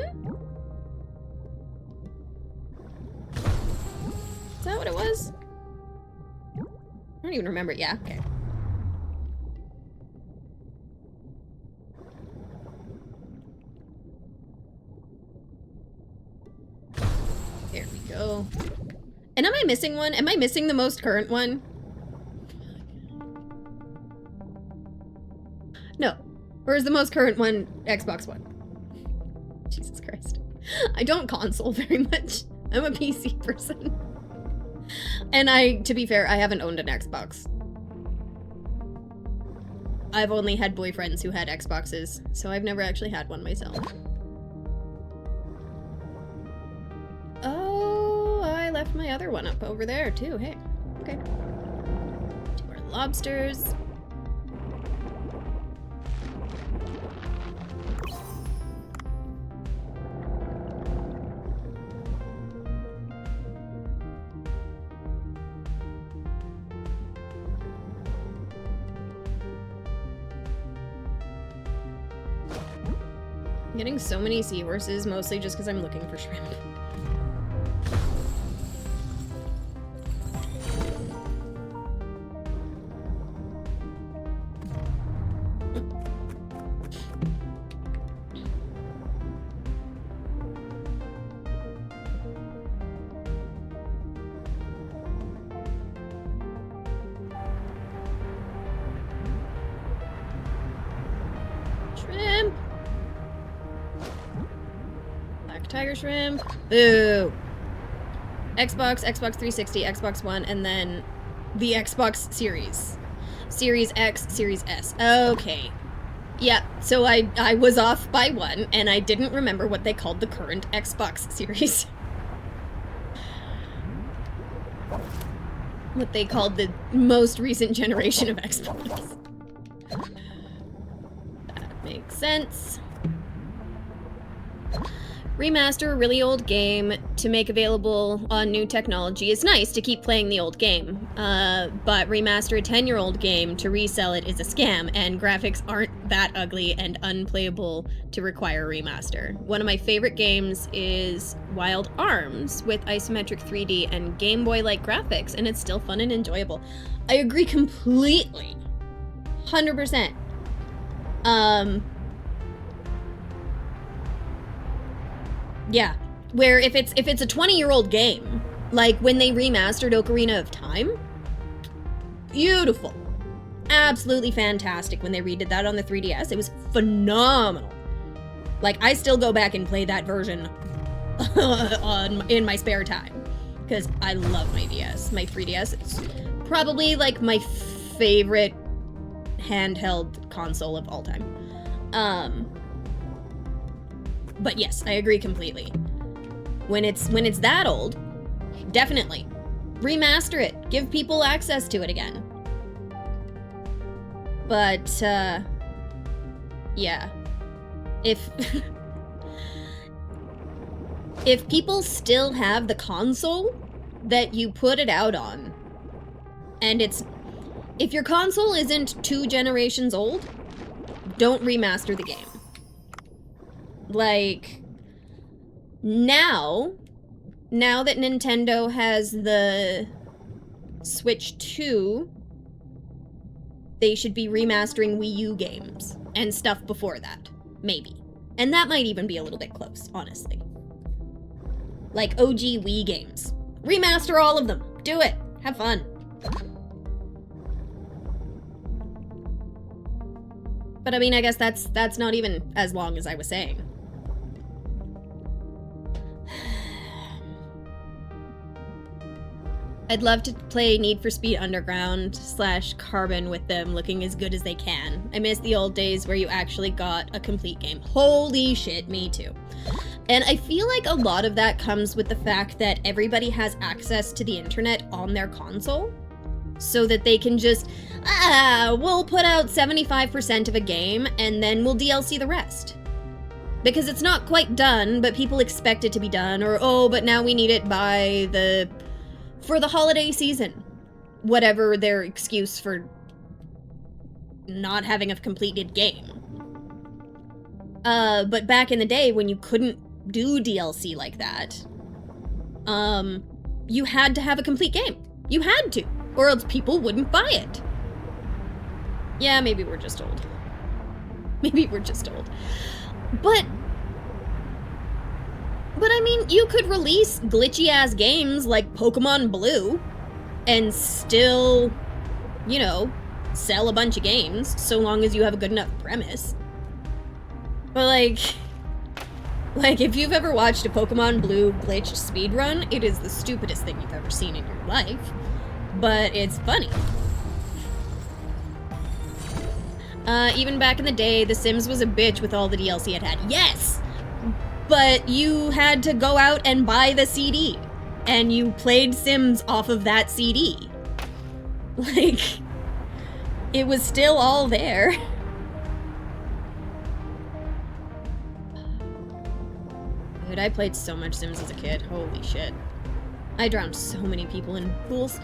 Is that what it was? don't even remember. Yeah, okay. There we go. And am I missing one? Am I missing the most current one? No. Or is the most current one Xbox One? Jesus Christ. I don't console very much. I'm a PC person. And to be fair, I haven't owned an Xbox. I've only had boyfriends who had Xboxes, so I've never actually had one myself. Oh, I left my other one up over there too. Hey, okay. 2 more lobsters. I'm getting so many seahorses, mostly just because I'm looking for shrimp. Shrimp! Black tiger shrimp. Boo! Xbox, Xbox 360, Xbox One, and then the Xbox Series. Series X, Series S. Okay. Yeah, so I was off by one, and I didn't remember what they called the current Xbox Series. What they called the most recent generation of Xbox. That makes sense. Remaster a really old game to make available on new technology is nice to keep playing the old game, but remaster a 10-year-old game to resell it is a scam, and graphics aren't that ugly and unplayable to require a remaster. One of my favorite games is Wild Arms with isometric 3D and Game Boy-like graphics, and it's still fun and enjoyable. I agree completely. 100%. Yeah, where if it's a 20-year-old game, like when they remastered Ocarina of Time, beautiful. Absolutely fantastic when they redid that on the 3DS. It was phenomenal. Like, I still go back and play that version in my spare time, because I love my DS. My 3DS, it's probably like my favorite handheld console of all time. But yes, I agree completely. When it's that old, definitely remaster it. Give people access to it again. But yeah. If if people still have the console that you put it out on, and if your console isn't 2 generations old, don't remaster the game. Like, now that Nintendo has the Switch 2, they should be remastering Wii U games and stuff before that. Maybe. And that might even be a little bit close, honestly. Like OG Wii games. Remaster all of them. Do it. Have fun. But I mean, I guess that's not even as long as I was saying. I'd love to play Need for Speed Underground / Carbon with them looking as good as they can. I miss the old days where you actually got a complete game. Holy shit, me too. And I feel like a lot of that comes with the fact that everybody has access to the internet on their console, so that they can just, we'll put out 75% of a game and then we'll DLC the rest. Because it's not quite done, but people expect it to be done, or, oh, but now we need it for the holiday season. Whatever their excuse for not having a completed game. But back in the day when you couldn't do DLC like that, you had to have a complete game. You had to, or else people wouldn't buy it. Yeah, maybe we're just old. Maybe we're just old. But I mean, you could release glitchy-ass games like Pokemon Blue and still, you know, sell a bunch of games so long as you have a good enough premise. But like if you've ever watched a Pokemon Blue glitched speedrun, it is the stupidest thing you've ever seen in your life. But it's funny. Even back in the day, The Sims was a bitch with all the DLC it had. Yes! But you had to go out and buy the CD. And you played Sims off of that CD. Like, it was still all there. Dude, I played so much Sims as a kid. Holy shit. I drowned so many people in pools.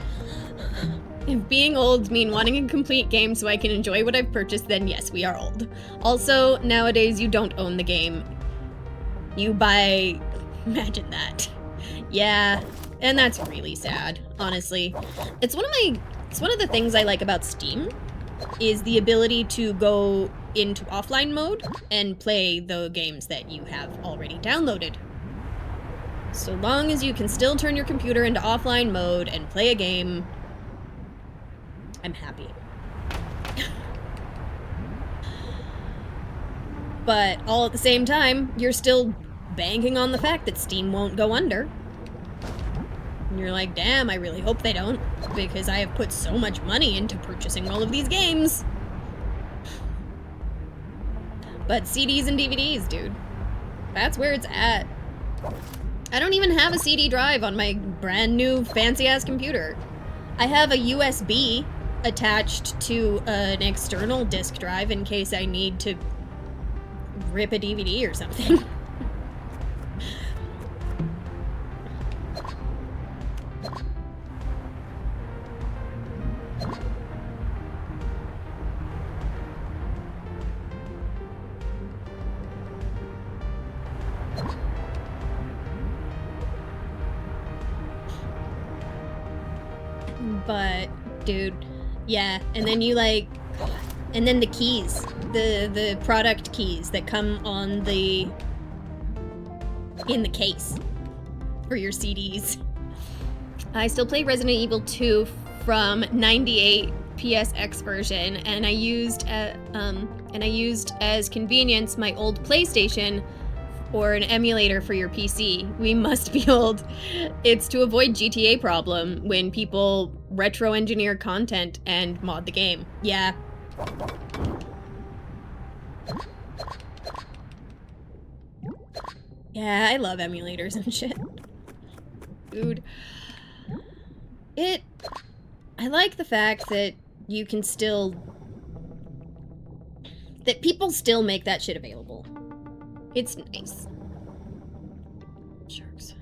If being old mean wanting a complete game so I can enjoy what I've purchased, then yes, we are old. Also, nowadays you don't own the game. You buy... Imagine that. Yeah, and that's really sad, honestly. It's one of the things I like about Steam, is the ability to go into offline mode and play the games that you have already downloaded. So long as you can still turn your computer into offline mode and play a game, I'm happy. But all at the same time, you're still banking on the fact that Steam won't go under. And you're like, damn, I really hope they don't, because I have put so much money into purchasing all of these games. But CDs and DVDs, dude. That's where it's at. I don't even have a CD drive on my brand new fancy-ass computer. I have a USB attached to an external disk drive in case I need to rip a DVD or something. But, dude, yeah, and then you and then the keys, the product keys that come on in the case for your CDs. I still play Resident Evil 2 from 98 PSX version, and I used as convenience my old PlayStation or an emulator for your PC. We must be old. It's to avoid GTA problem when people retro engineer content and mod the game. Yeah. Yeah, I love emulators and shit. Dude. I like the fact that you can that people still make that shit available. It's nice. Sharks.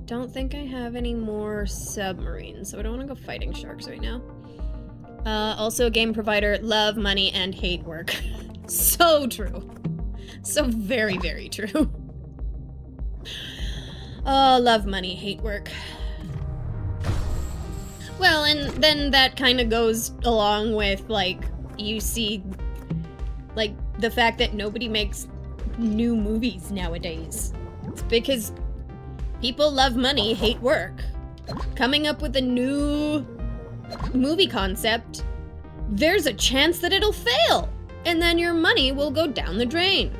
Don't think I have any more submarines, so I don't want to go fighting sharks right now. Also a game provider, love money and hate work. So true. So very, very true. Oh, love money, hate work. Well, and then that kind of goes along with, like, you see, like, the fact that nobody makes new movies nowadays. It's because people love money, hate work. Coming up with a new movie concept, there's a chance that it'll fail, and then your money will go down the drain.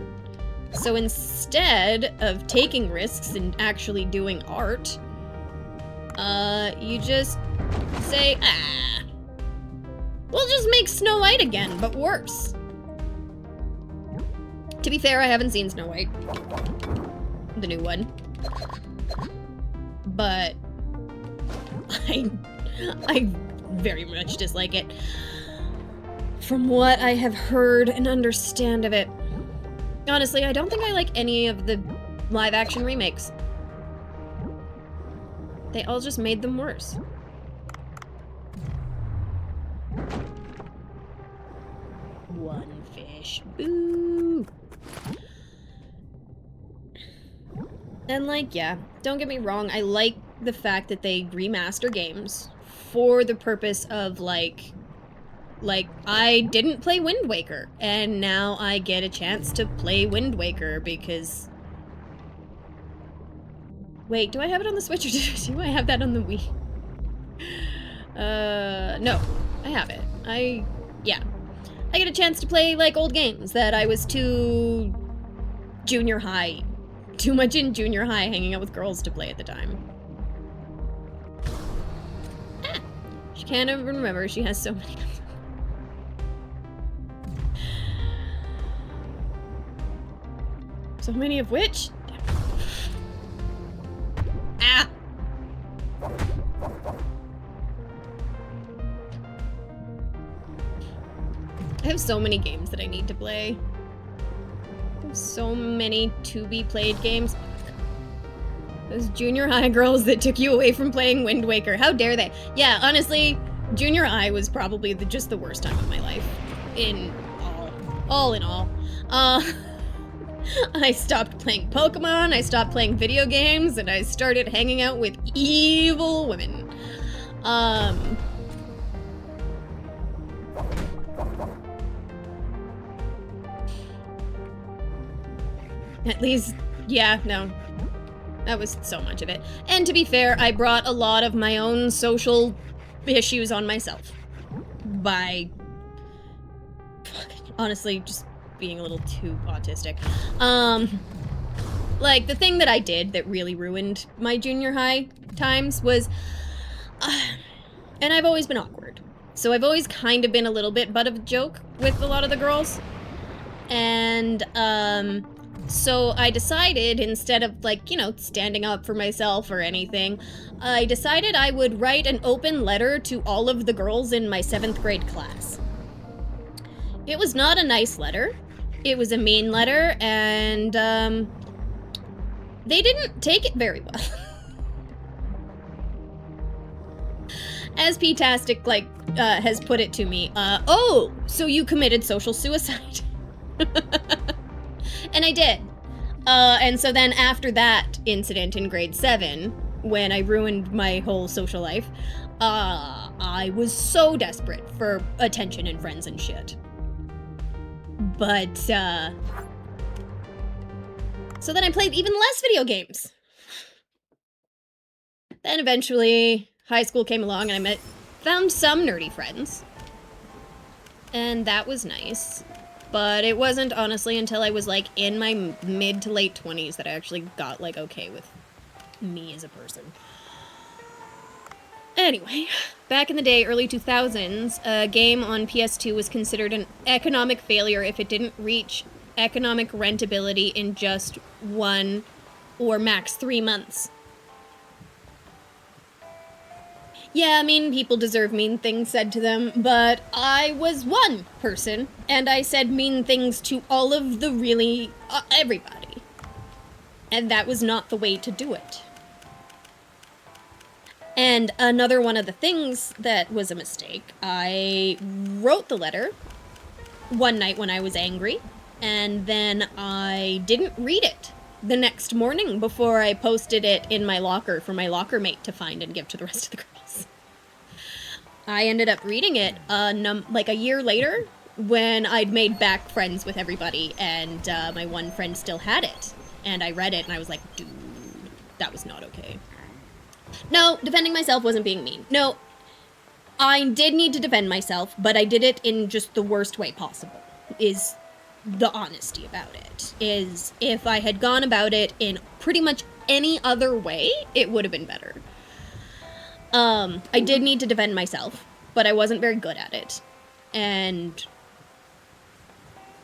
So instead of taking risks and actually doing art, you just say, we'll just make Snow White again, but worse. To be fair, I haven't seen Snow White. The new one. But I very much dislike it. From what I have heard and understand of it. Honestly, I don't think I like any of the live-action remakes. They all just made them worse. One fish. Boo! And, like, yeah, don't get me wrong, I like the fact that they remaster games for the purpose of, like, I didn't play Wind Waker, and now I get a chance to play Wind Waker because... Wait, do I have it on the Switch, or do I have that on the Wii? No. I have it. Yeah. I get a chance to play, like, old games that I was too much in junior high hanging out with girls to play at the time. Ah! She can't even remember, she has so many. So many of which? Ah! I have so many games that I need to play. I have so many to-be-played games. Those junior high girls that took you away from playing Wind Waker. How dare they? Yeah, honestly, junior high was probably just the worst time of my life. All in all. I stopped playing Pokemon, I stopped playing video games, and I started hanging out with evil women. At least, yeah, no. That was so much of it. And to be fair, I brought a lot of my own social issues on myself. By... honestly, just being a little too autistic. Like, the thing that I did that really ruined my junior high times was... and I've always been awkward. So I've always kind of been a little bit butt of a joke with a lot of the girls. And, so I decided, instead of, like, you know, standing up for myself or anything, I decided I would write an open letter to all of the girls in my 7th grade class. It was not a nice letter. It was a mean letter, and, they didn't take it very well. As P-tastic, like, has put it to me, oh, so you committed social suicide. And I did. And so then after that incident in grade 7, when I ruined my whole social life, I was so desperate for attention and friends and shit. But, so then I played even less video games. Then eventually, high school came along and I found some nerdy friends. And that was nice. But it wasn't, honestly, until I was, like, in my mid to late 20s that I actually got, like, okay with me as a person. Anyway, back in the day, early 2000s, a game on PS2 was considered an economic failure if it didn't reach economic rentability in just 1 or max 3 months. Yeah, I mean, people deserve mean things said to them, but I was one person, and I said mean things to all of the really, everybody. And that was not the way to do it. And another one of the things that was a mistake, I wrote the letter one night when I was angry, and then I didn't read it the next morning before I posted it in my locker for my locker mate to find and give to the rest of the girls. I ended up reading it like a year later when I'd made back friends with everybody, and my one friend still had it. And I read it and I was like, dude, that was not okay. No, defending myself wasn't being mean. No, I did need to defend myself, but I did it in just the worst way possible, is the honesty about it. Is if I had gone about it in pretty much any other way, it would have been better. I did need to defend myself, but I wasn't very good at it. And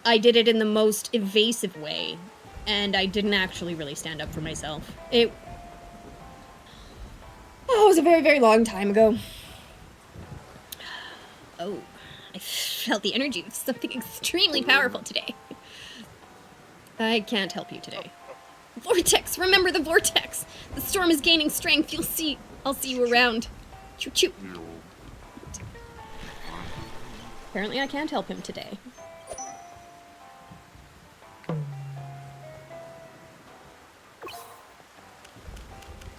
I did it in the most evasive way, and I didn't actually really stand up for myself. It was a very, very long time ago. Oh, I felt the energy of something extremely powerful today. I can't help you today. Vortex! Remember the vortex! The storm is gaining strength. You'll see. I'll see you around. Choo choo. Apparently I can't help him today.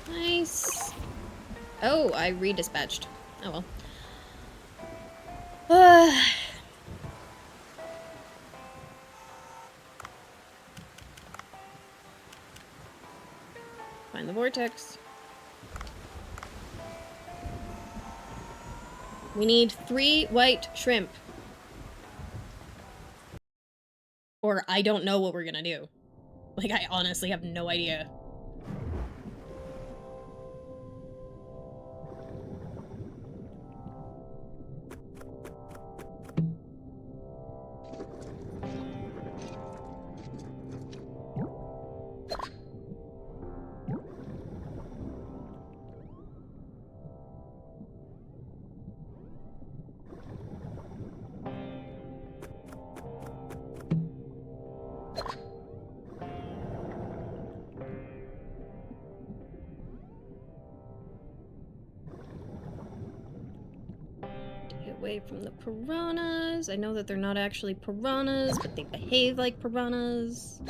Nice. Oh, I redispatched. Oh well. Find the vortex. We need 3 white shrimp. Or I don't know what we're gonna do. Like, I honestly have no idea. Away from the piranhas. I know that they're not actually piranhas, but they behave like piranhas.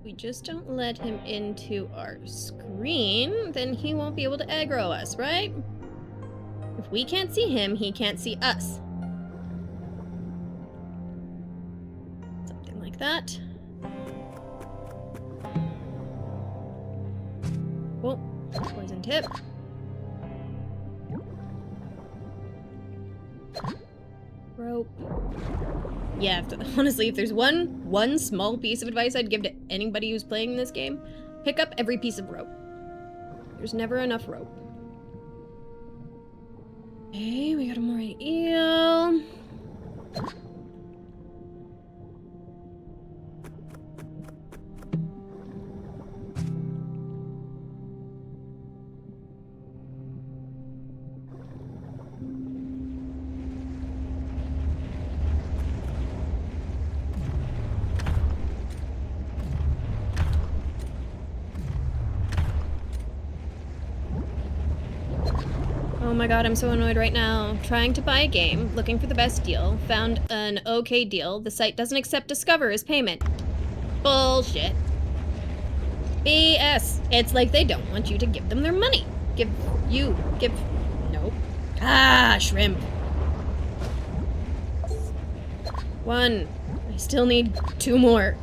We just don't let him into our screen, then he won't be able to aggro us, right? If we can't see him, he can't see us. Something like that. Oh, poison tip. Rope. Yeah, honestly, if there's one small piece of advice I'd give to anybody who's playing this game, pick up every piece of rope. There's never enough rope. Okay, we got a moray eel. Oh my god, I'm so annoyed right now. Trying to buy a game, looking for the best deal, found an okay deal. The site doesn't accept Discover as payment. Bullshit. BS. It's like they don't want you to give them their money. Nope. Ah, shrimp. 1. I still need 2 more.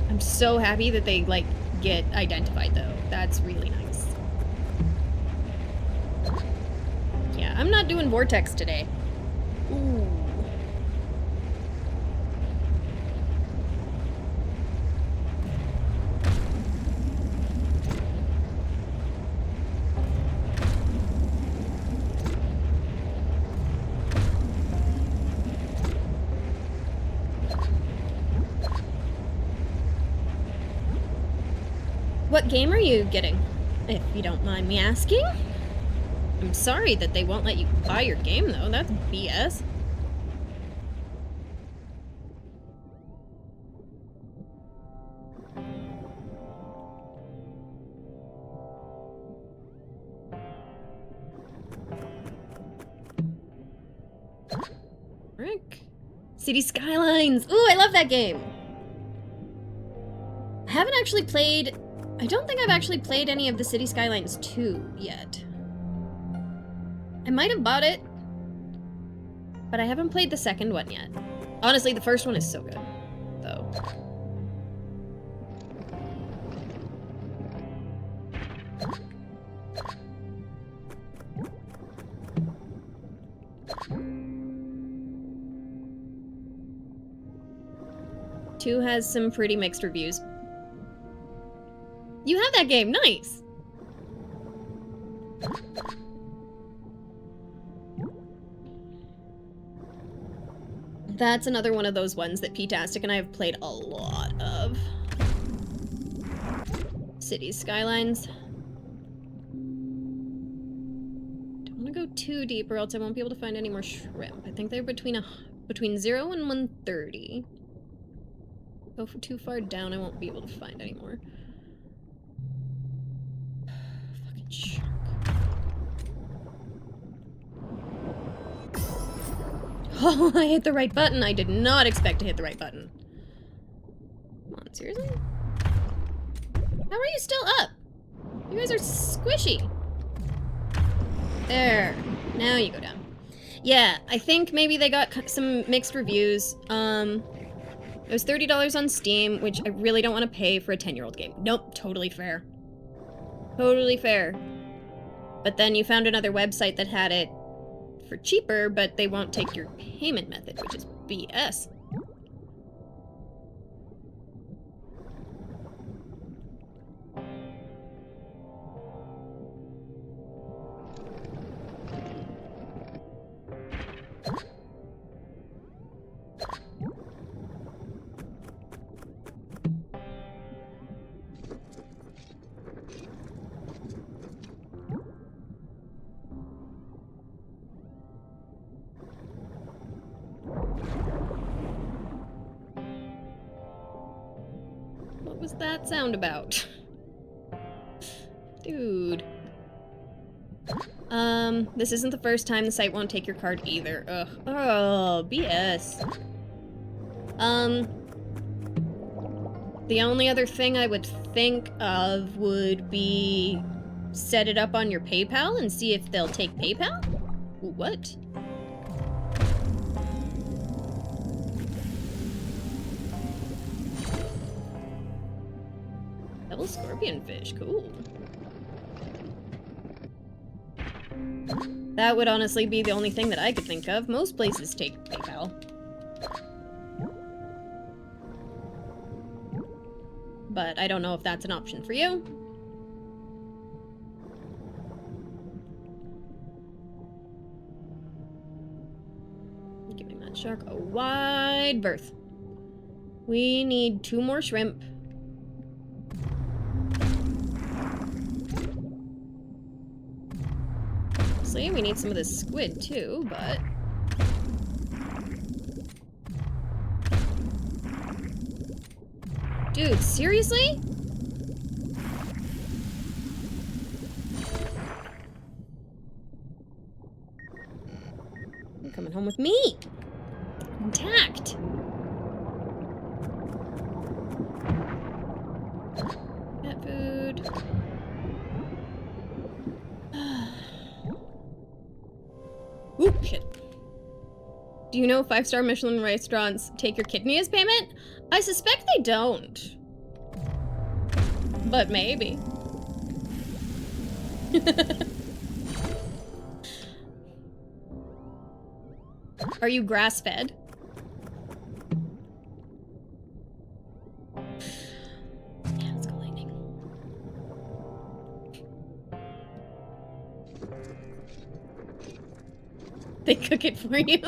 I'm so happy that they, like, get identified, though. That's really nice. Yeah, I'm not doing Vortex today. Ooh. What game are you getting, if you don't mind me asking? I'm sorry that they won't let you buy your game, though. That's BS. Frick. City Skylines! Ooh, I love that game! I haven't actually played... I don't think I've actually played any of the City Skylines 2 yet. I might have bought it, but I haven't played the second one yet. Honestly, the first one is so good, though. Two has some pretty mixed reviews. You have that game, nice! That's another one of those ones that P-tastic and I have played a lot of. Cities Skylines. Don't want to go too deep or else I won't be able to find any more shrimp. I think they're between 0 and 130. Go for too far down, I won't be able to find any more. Oh, I hit the right button. I did not expect to hit the right button. Come on, seriously? How are you still up? You guys are squishy. There. Now you go down. Yeah, I think maybe they got some mixed reviews. It was $30 on Steam, which I really don't want to pay for a 10-year-old game. Nope, totally fair. Totally fair. But then you found another website that had it for cheaper, but they won't take your payment method, which is BS. What was that sound about? Dude. This isn't the first time the site won't take your card either. Ugh. Oh, BS. The only other thing I would think of would be set it up on your PayPal and see if they'll take PayPal? What? Double scorpionfish, cool. That would honestly be the only thing that I could think of. Most places take PayPal. But I don't know if that's an option for you. Giving that shark a wide berth. We need 2 more shrimp. We need some of this squid too, but... Dude, seriously? You're coming home with me! Intact! Cat food... Ooh, shit. Do you know 5-star Michelin restaurants take your kidney as payment? I suspect they don't. But maybe. Are you grass-fed? Yeah, let's go lightning. They cook it for you.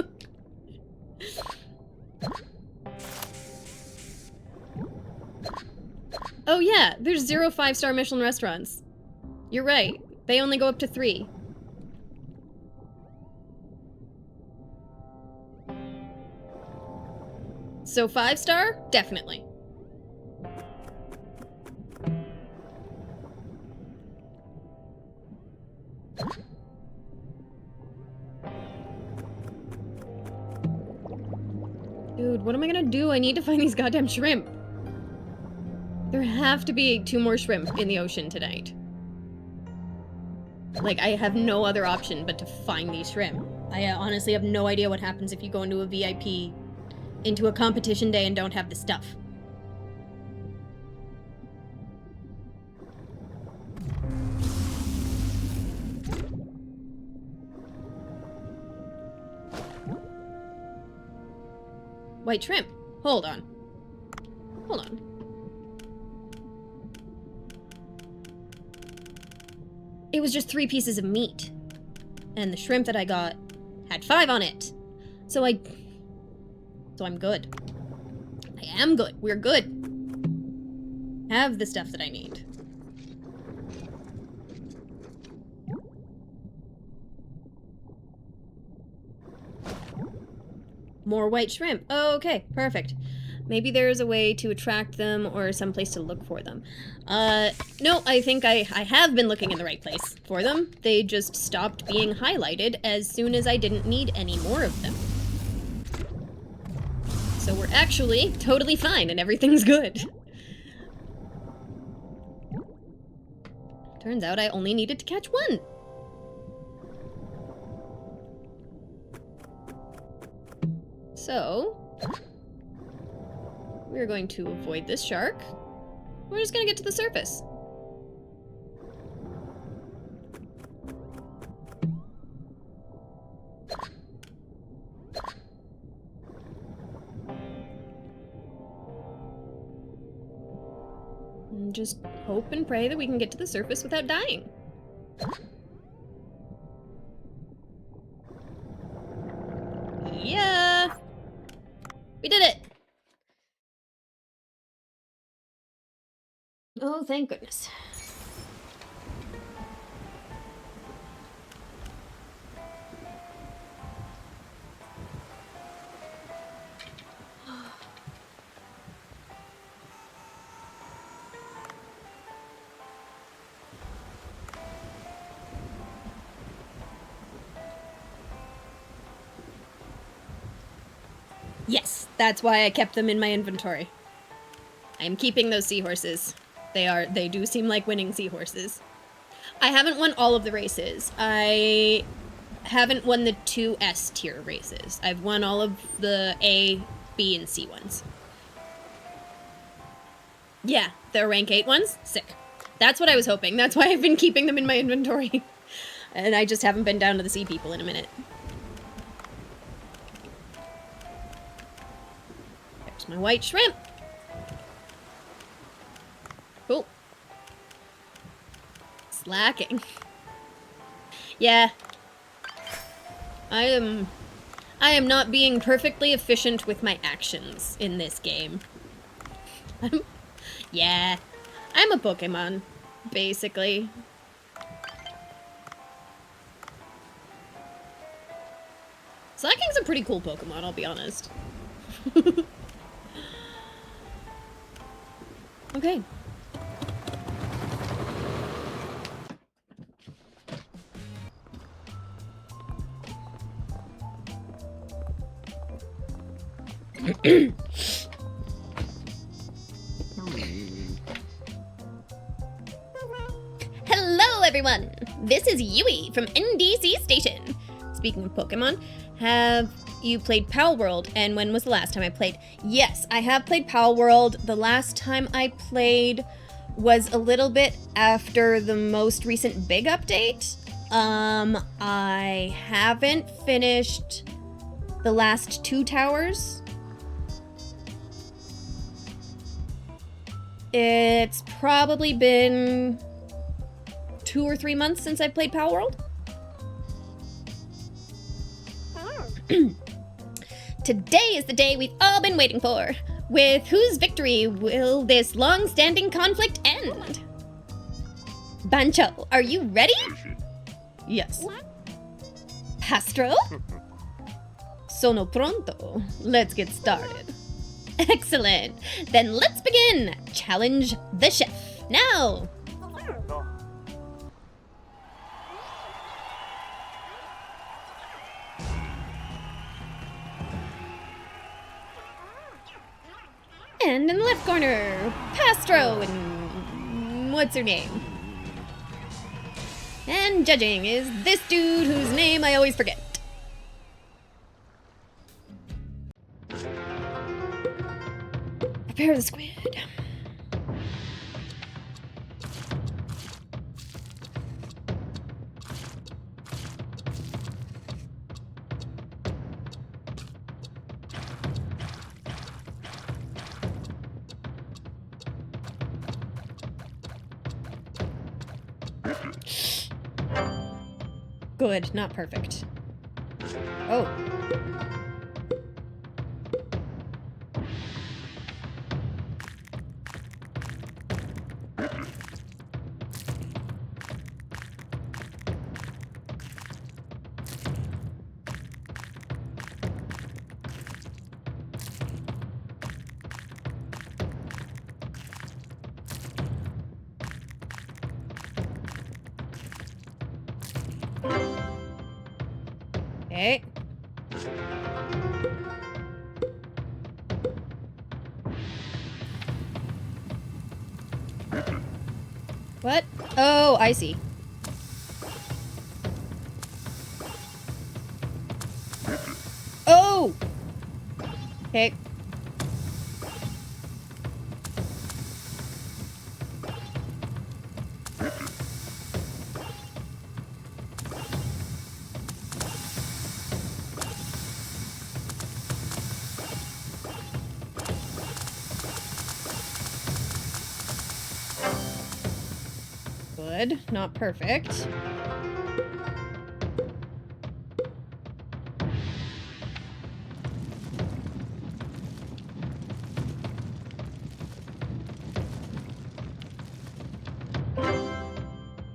Oh yeah, there's 0 5-star Michelin restaurants. You're right. They only go up to 3. So 5-star? Definitely. Dude, what am I gonna do? I need to find these goddamn shrimp. There have to be 2 more shrimp in the ocean tonight. Like, I have no other option but to find these shrimp. I honestly have no idea what happens if you go into a VIP, into a competition day and don't have the stuff. White shrimp. Hold on. Hold on. It was just 3 pieces of meat. And the shrimp that I got had 5 on it. So I'm good. I am good. We're good. Have the stuff that I need. More white shrimp. Oh, okay, perfect. Maybe there's a way to attract them or some place to look for them. No, I think I have been looking in the right place for them. They just stopped being highlighted as soon as I didn't need any more of them. So we're actually totally fine and everything's good. Turns out I only needed to catch one. So, we're going to avoid this shark. We're just gonna get to the surface. And just hope and pray that we can get to the surface without dying. Yeah! We did it! Oh, thank goodness. Yes, that's why I kept them in my inventory. I am keeping those seahorses. They do seem like winning seahorses. I haven't won all of the races. I haven't won the 2 S tier races. I've won all of the A, B, and C ones. Yeah, the rank 8 ones? Sick. That's what I was hoping. That's why I've been keeping them in my inventory. And I just haven't been down to the sea people in a minute. There's my white shrimp. Cool. Slacking. Yeah. I am not being perfectly efficient with my actions in this game. Yeah. I'm a Pokemon, basically. Slacking's a pretty cool Pokemon, I'll be honest. Okay. Hello, everyone! This is Yui from NDC Station. Speaking of Pokemon, have you played Pal World, and when was the last time I played? Yes, I have played Pal World. The last time I played was a little bit after the most recent big update. I haven't finished the last 2 towers. It's probably been 2 or 3 months since I've played Pal World. Today is the day we've all been waiting for. With whose victory will this long-standing conflict end? Bancho, are you ready? Yes. Pastro? Sono pronto. Let's get started. Excellent. Then let's begin. Challenge the chef. Now. And in the left corner, Pastro and what's her name? And judging is this dude whose name I always forget. Prepare the squid. Good, not perfect. Oh. Okay. What? Oh, I see. Oh! Okay. Good. Not perfect.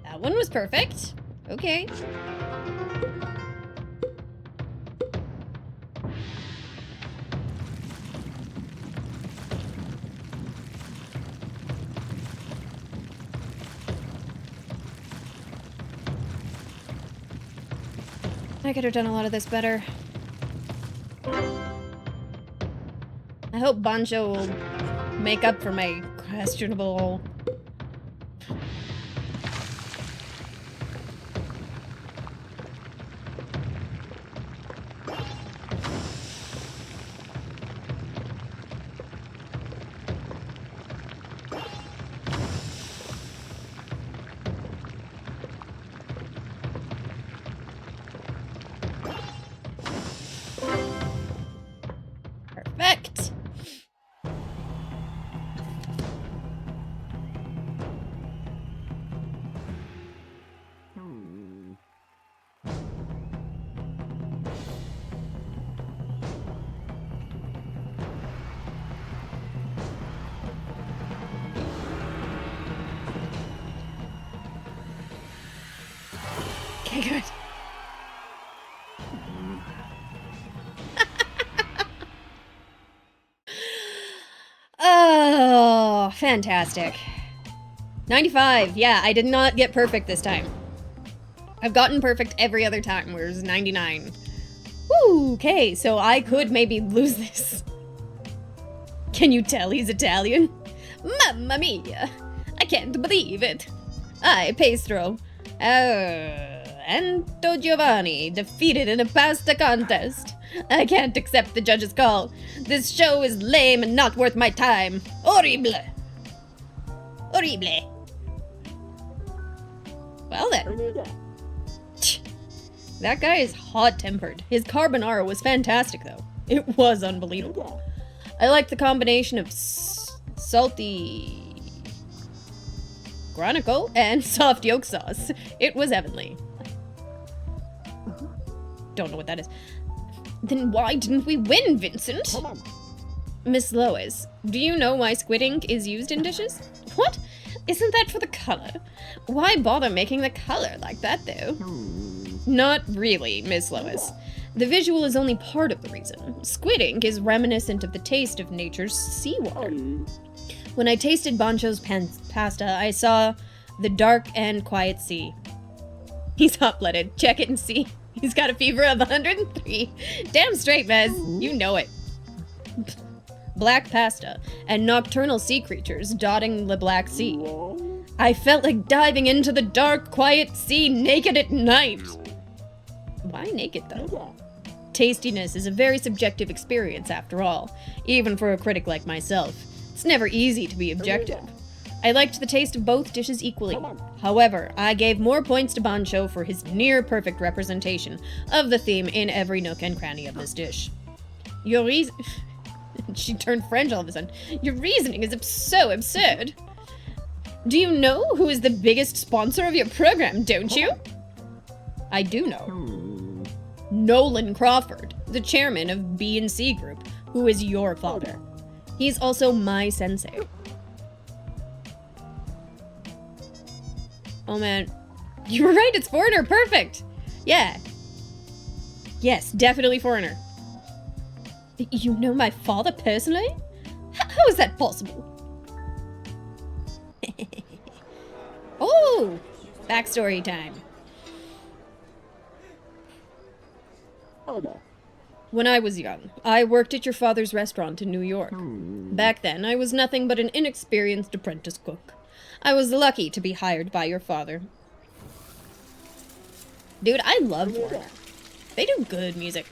That one was perfect. Okay. I could have done a lot of this better. I hope Banjo will make up for my questionable... Perfect! Okay, good. Oh, fantastic. 95. Yeah, I did not get perfect this time. I've gotten perfect every other time, whereas 99. Woo, okay, so I could maybe lose this. Can you tell he's Italian? Mamma mia! I can't believe it. I, Pastro. Anto Giovanni, defeated in a pasta contest. I can't accept the judge's call. This show is lame and not worth my time. Horrible. Horrible. Well then. That guy is hot-tempered. His carbonara was fantastic, though. It was unbelievable. I like the combination of salty granico and soft yolk sauce. It was heavenly. Don't know what that is. Then why didn't we win, Vincent? Miss Lois, do you know why squid ink is used in dishes? What? Isn't that for the color? Why bother making the color like that, though? Not really, Miss Lois. The visual is only part of the reason. Squid ink is reminiscent of the taste of nature's seawater. When I tasted Bancho's pasta, I saw the dark and quiet sea. He's hot-blooded. Check it and see. He's got a fever of 103. Damn straight, Mez. You know it. Black pasta and nocturnal sea creatures dotting the Black Sea. I felt like diving into the dark, quiet sea naked at night. Why naked, though? Tastiness is a very subjective experience, after all, even for a critic like myself. It's never easy to be objective. I liked the taste of both dishes equally. However, I gave more points to Bancho for his near-perfect representation of the theme in every nook and cranny of this dish. Your reason... She turned French all of a sudden. Your reasoning is so absurd. Do you know who is the biggest sponsor of your program, don't you? I do know. Nolan Crawford, the chairman of B&C Group, who is your father. He's also my sensei. Oh man. You were right, it's foreigner, perfect! Yeah. Yes, definitely foreigner. You know my father personally? How is that possible? Oh! Backstory time. When I was young, I worked at your father's restaurant in New York. Back then, I was nothing but an inexperienced apprentice cook. I was lucky to be hired by your father. Dude, I love Warner. They do good music.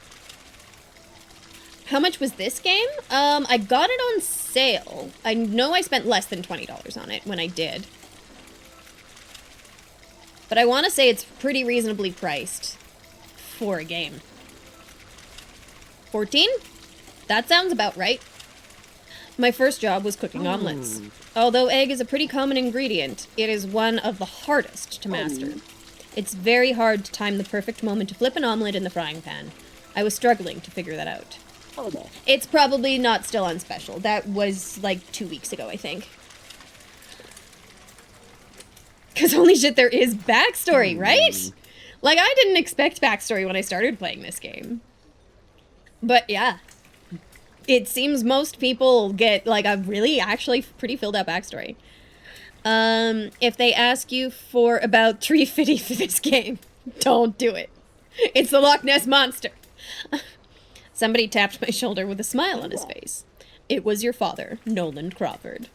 How much was this game? I got it on sale. I know I spent less than $20 on it when I did. But I want to say it's pretty reasonably priced for a game. 14? That sounds about right. My first job was cooking omelets. Although egg is a pretty common ingredient, it is one of the hardest to master. It's very hard to time the perfect moment to flip an omelet in the frying pan. I was struggling to figure that out. It's probably not still on special. That was like 2 weeks ago, I think. Because holy shit, there is backstory, right? Like, I didn't expect backstory when I started playing this game. But yeah. It seems most people get, like, a really, actually, pretty filled out backstory. If they ask you for about 350 for this game, don't do it. It's the Loch Ness Monster. Somebody tapped my shoulder with a smile on his face. It was your father, Nolan Crawford.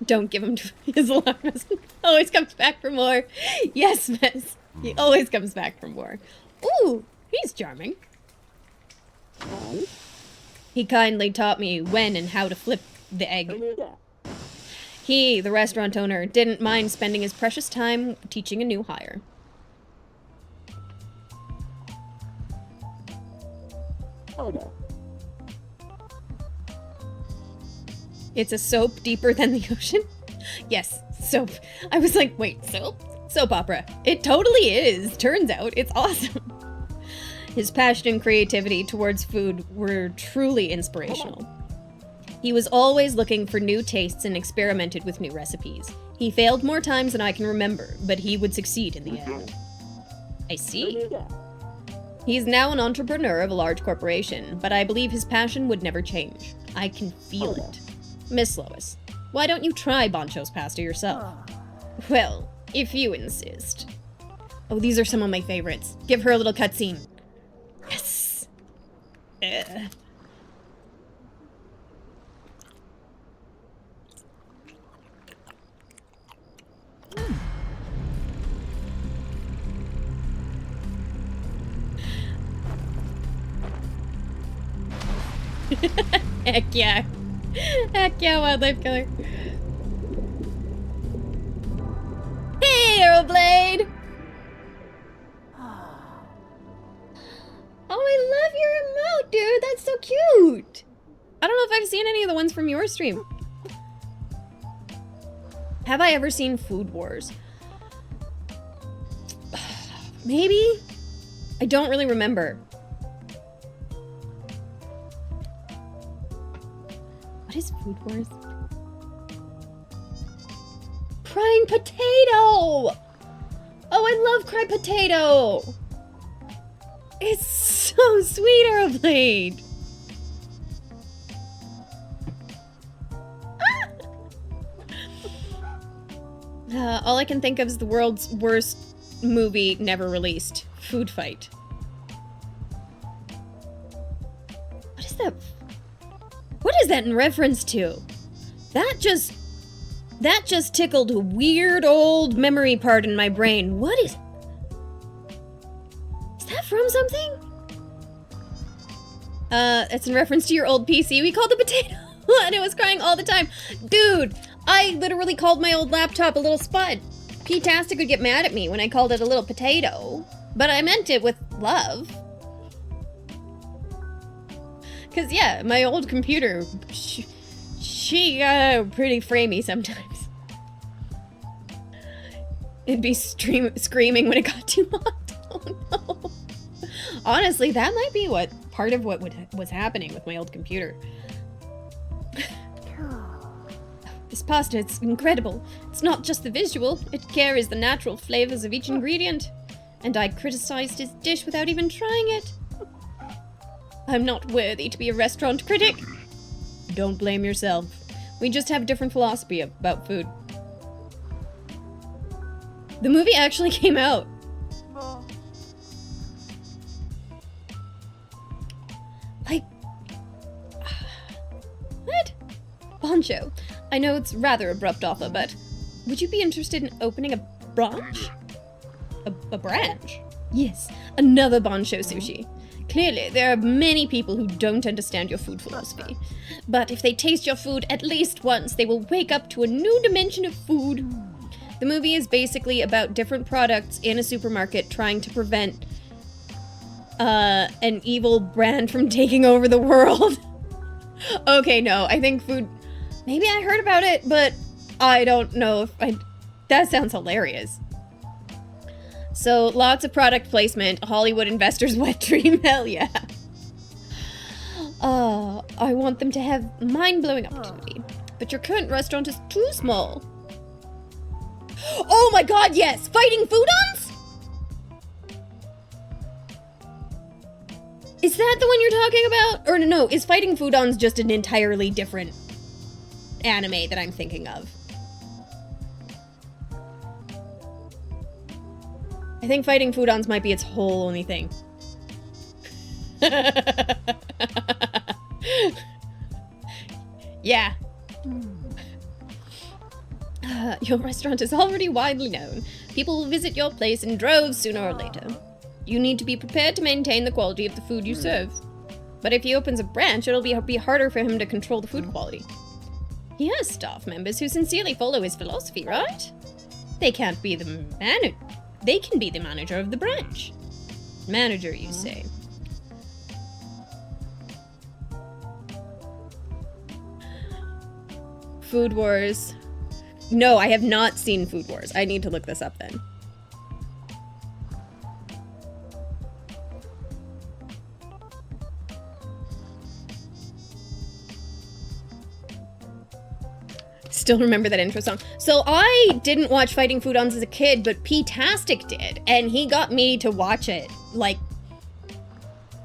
Don't give him to his Loch Ness. Always comes back for more. Yes, miss. He always comes back for more. Ooh, he's charming. He kindly taught me when and how to flip the egg. He, the restaurant owner, didn't mind spending his precious time teaching a new hire. It's a soap deeper than the ocean? Yes, soap. I was like, wait, soap? Soap opera. It totally is. Turns out, it's awesome. His passion and creativity towards food were truly inspirational. He was always looking for new tastes and experimented with new recipes. He failed more times than I can remember, but he would succeed in the end. I see. He's now an entrepreneur of a large corporation, but I believe his passion would never change. I can feel it. Miss Lois, why don't you try Boncho's pasta yourself? Well, if you insist. Oh, these are some of my favorites. Give her a little cutscene. Yes! Heck yeah. Heck yeah, wildlife killer. Hey, Arrowblade! Oh, I love your emote, dude. That's so cute. I don't know if I've seen any of the ones from your stream. Have I ever seen Food Wars? Maybe? I don't really remember. What is Food Wars? Crying Potato! Oh, I love Crying Potato! It's so sweet, Arrowblade! All I can think of is the world's worst movie never released. Food Fight. What is that? What is that in reference to? That just tickled a weird old memory part in my brain. What is that from something? It's in reference to your old PC. We called it Potato, and it was crying all the time. Dude, I literally called my old laptop a little spud. P-tastic would get mad at me when I called it a little potato, but I meant it with love. Cause yeah, my old computer, she pretty framey sometimes. It'd be screaming when it got too hot. Oh no. Honestly, that might be part of what was happening with my old computer. This pasta, it's incredible. It's not just the visual, it carries the natural flavors of each ingredient. And I criticized his dish without even trying it. I'm not worthy to be a restaurant critic. Don't blame yourself. We just have a different philosophy about food. The movie actually came out. Like... What? Boncho. I know it's rather abrupt, Alpha, but Would you be interested in opening a branch? A branch? Yes, another Bansho sushi. Clearly, there are many people who don't understand your food philosophy. But if they taste your food at least once, they will wake up to a new dimension of food. The movie is basically about different products in a supermarket trying to prevent an evil brand from taking over the world. Okay, no, I think food... Maybe I heard about it, but I don't know if I... That sounds hilarious. So, lots of product placement. Hollywood investors' wet dream. Hell yeah. I want them to have mind-blowing opportunity. But your current restaurant is too small. Oh my god, yes! Fighting Foodons? Is that the one you're talking about? Or no, is Fighting Foodons just an entirely different anime that I'm thinking of? I think Fighting Foodons might be its whole only thing. Yeah. Your restaurant is already widely known. People will visit your place in droves sooner or later. You need to be prepared to maintain the quality of the food you serve. But if he opens a branch, it'll be harder for him to control the food quality. He has staff members who sincerely follow his philosophy, right? They can't be the manager. They can be the manager of the branch. Manager, you say? Food Wars. No, I have not seen Food Wars. I need to look this up then. Still remember that intro song. So I didn't watch Fighting Foodons as a kid, but P-tastic did, and he got me to watch it, like,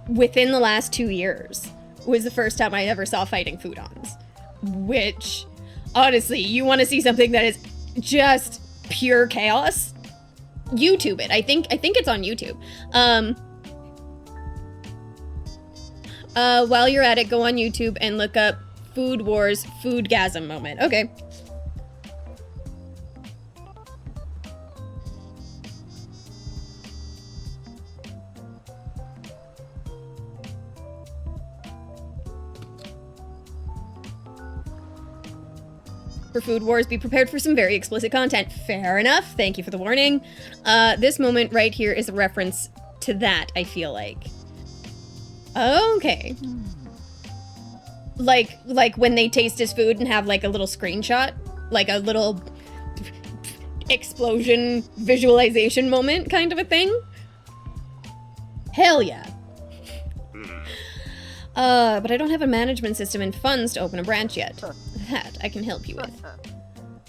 within the last 2 years. Was the first time I ever saw Fighting Foodons. Which, honestly, you want to see something that is just pure chaos? YouTube it. I think it's on YouTube. While you're at it, go on YouTube and look up Food Wars Foodgasm moment. Okay. For Food Wars, be prepared for some very explicit content. Fair enough. Thank you for the warning. This moment right here is a reference to that, I feel like. Okay. Like when they taste his food and have like a little screenshot, like a little explosion visualization moment kind of a thing. Hell yeah. But I don't have a management system and funds to open a branch yet. That I can help you with.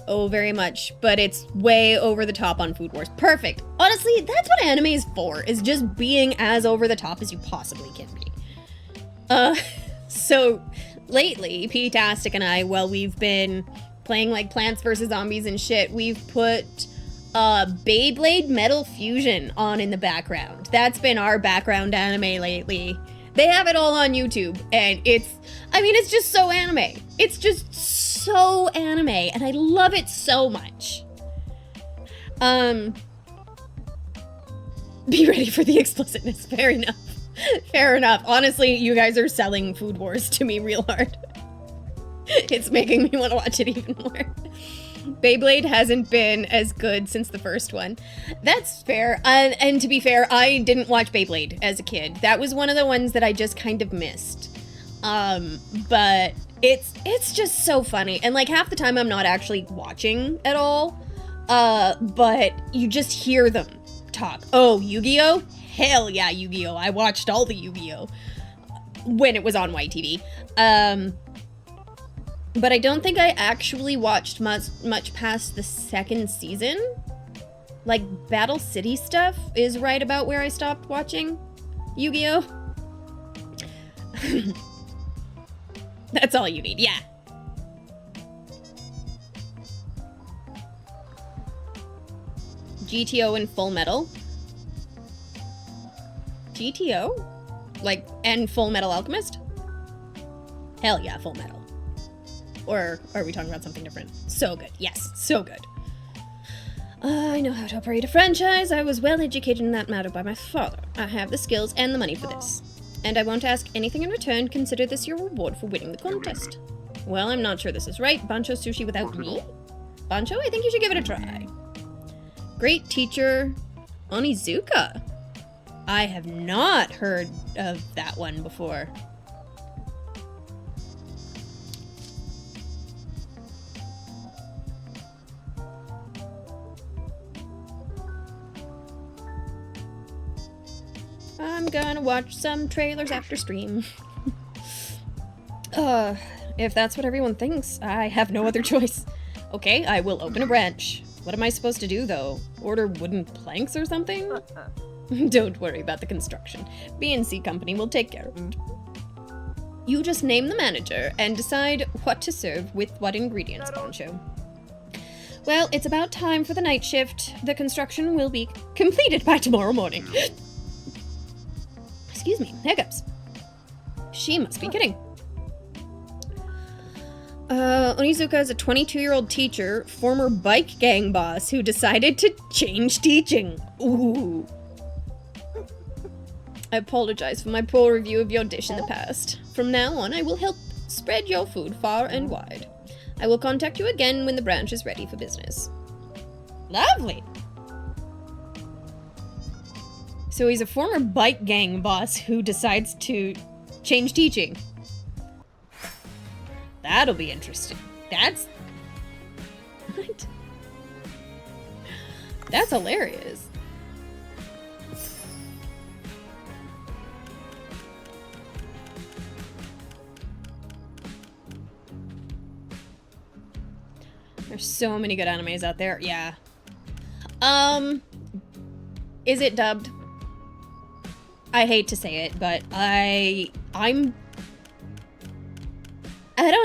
Oh, very much. But it's way over the top on Food Wars. Perfect. Honestly, that's what anime is for, is just being as over the top as you possibly can be. So lately, P-tastic and I, while we've been playing like Plants vs. Zombies and shit, we've put Beyblade Metal Fusion on in the background. That's been our background anime lately. They have it all on YouTube, and it's just so anime. It's just so anime, and I love it so much. Be ready for the explicitness. Fair enough. Fair enough. Honestly, you guys are selling Food Wars to me real hard. It's making me want to watch it even more. Beyblade hasn't been as good since the first one. That's fair. And to be fair, I didn't watch Beyblade as a kid. That was one of the ones that I just kind of missed. But it's just so funny. And like half the time I'm not actually watching at all. But you just hear them talk. Oh, Yu-Gi-Oh? Hell yeah, Yu-Gi-Oh! I watched all the Yu-Gi-Oh! When it was on YTV. But I don't think I actually watched much past the second season. Like, Battle City stuff is right about where I stopped watching Yu-Gi-Oh! That's all you need, yeah. GTO and Full Metal. GTO? Like, and Full Metal Alchemist? Hell yeah, Full Metal. Or are we talking about something different? So good. Yes, so good. I know how to operate a franchise. I was well educated in that matter by my father. I have the skills and the money for this. And I won't ask anything in return. Consider this your reward for winning the contest. Well, I'm not sure this is right. Bancho sushi without me? Bancho, I think you should give it a try. Great teacher, Onizuka. I have not heard of that one before. I'm gonna watch some trailers after stream. If that's what everyone thinks, I have no other choice. Okay, I will open a branch. What am I supposed to do, though? Order wooden planks or something? Don't worry about the construction. B&C Company will take care of it. You just name the manager and decide what to serve with what ingredients, Bancho. Well, it's about time for the night shift. The construction will be completed by tomorrow morning. Excuse me, hiccups. She must be kidding. Onizuka is a 22-year-old teacher, former bike gang boss who decided to change teaching. Ooh. I apologize for my poor review of your dish in the past. From now on, I will help spread your food far and wide. I will contact you again when the branch is ready for business. Lovely! So he's a former bike gang boss who decides to change teaching. That'll be interesting. That's... What? That's hilarious. There's so many good animes out there. Yeah. Is it dubbed? I hate to say it, but I don't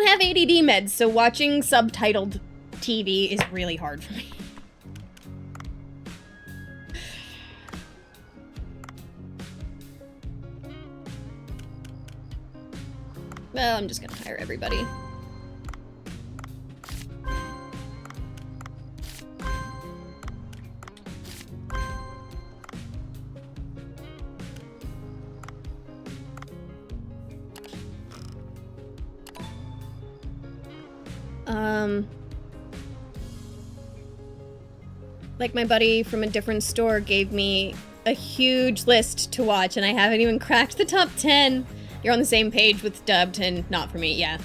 have ADD meds, so watching subtitled TV is really hard for me. Well, I'm just gonna hire everybody. Like my buddy from a different store gave me a huge list to watch and I haven't even cracked the top 10. You're on the same page with dubbed and not for me, yeah.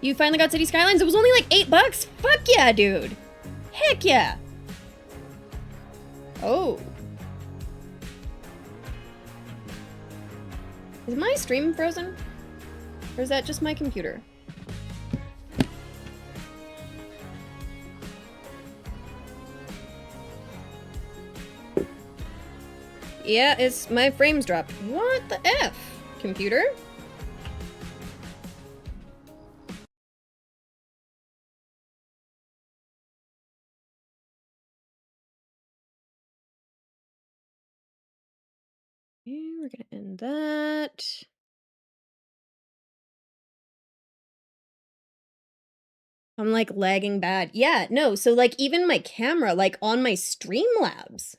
You finally got City Skylines? It was only like $8. Fuck yeah, dude. Heck yeah. Oh. Is my stream frozen? Or is that just my computer? Yeah, it's my frames dropped. What the F? Computer? Okay, we're gonna end that. I'm like lagging bad. Yeah, no, so like even my camera, like on my Streamlabs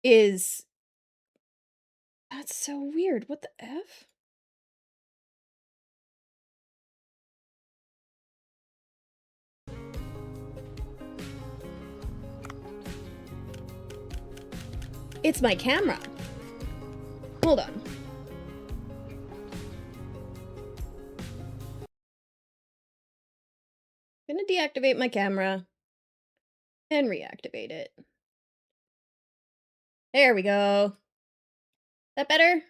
is... That's so weird. What the F? It's my camera. Hold on. I'm gonna deactivate my camera and reactivate it. There we go. That better?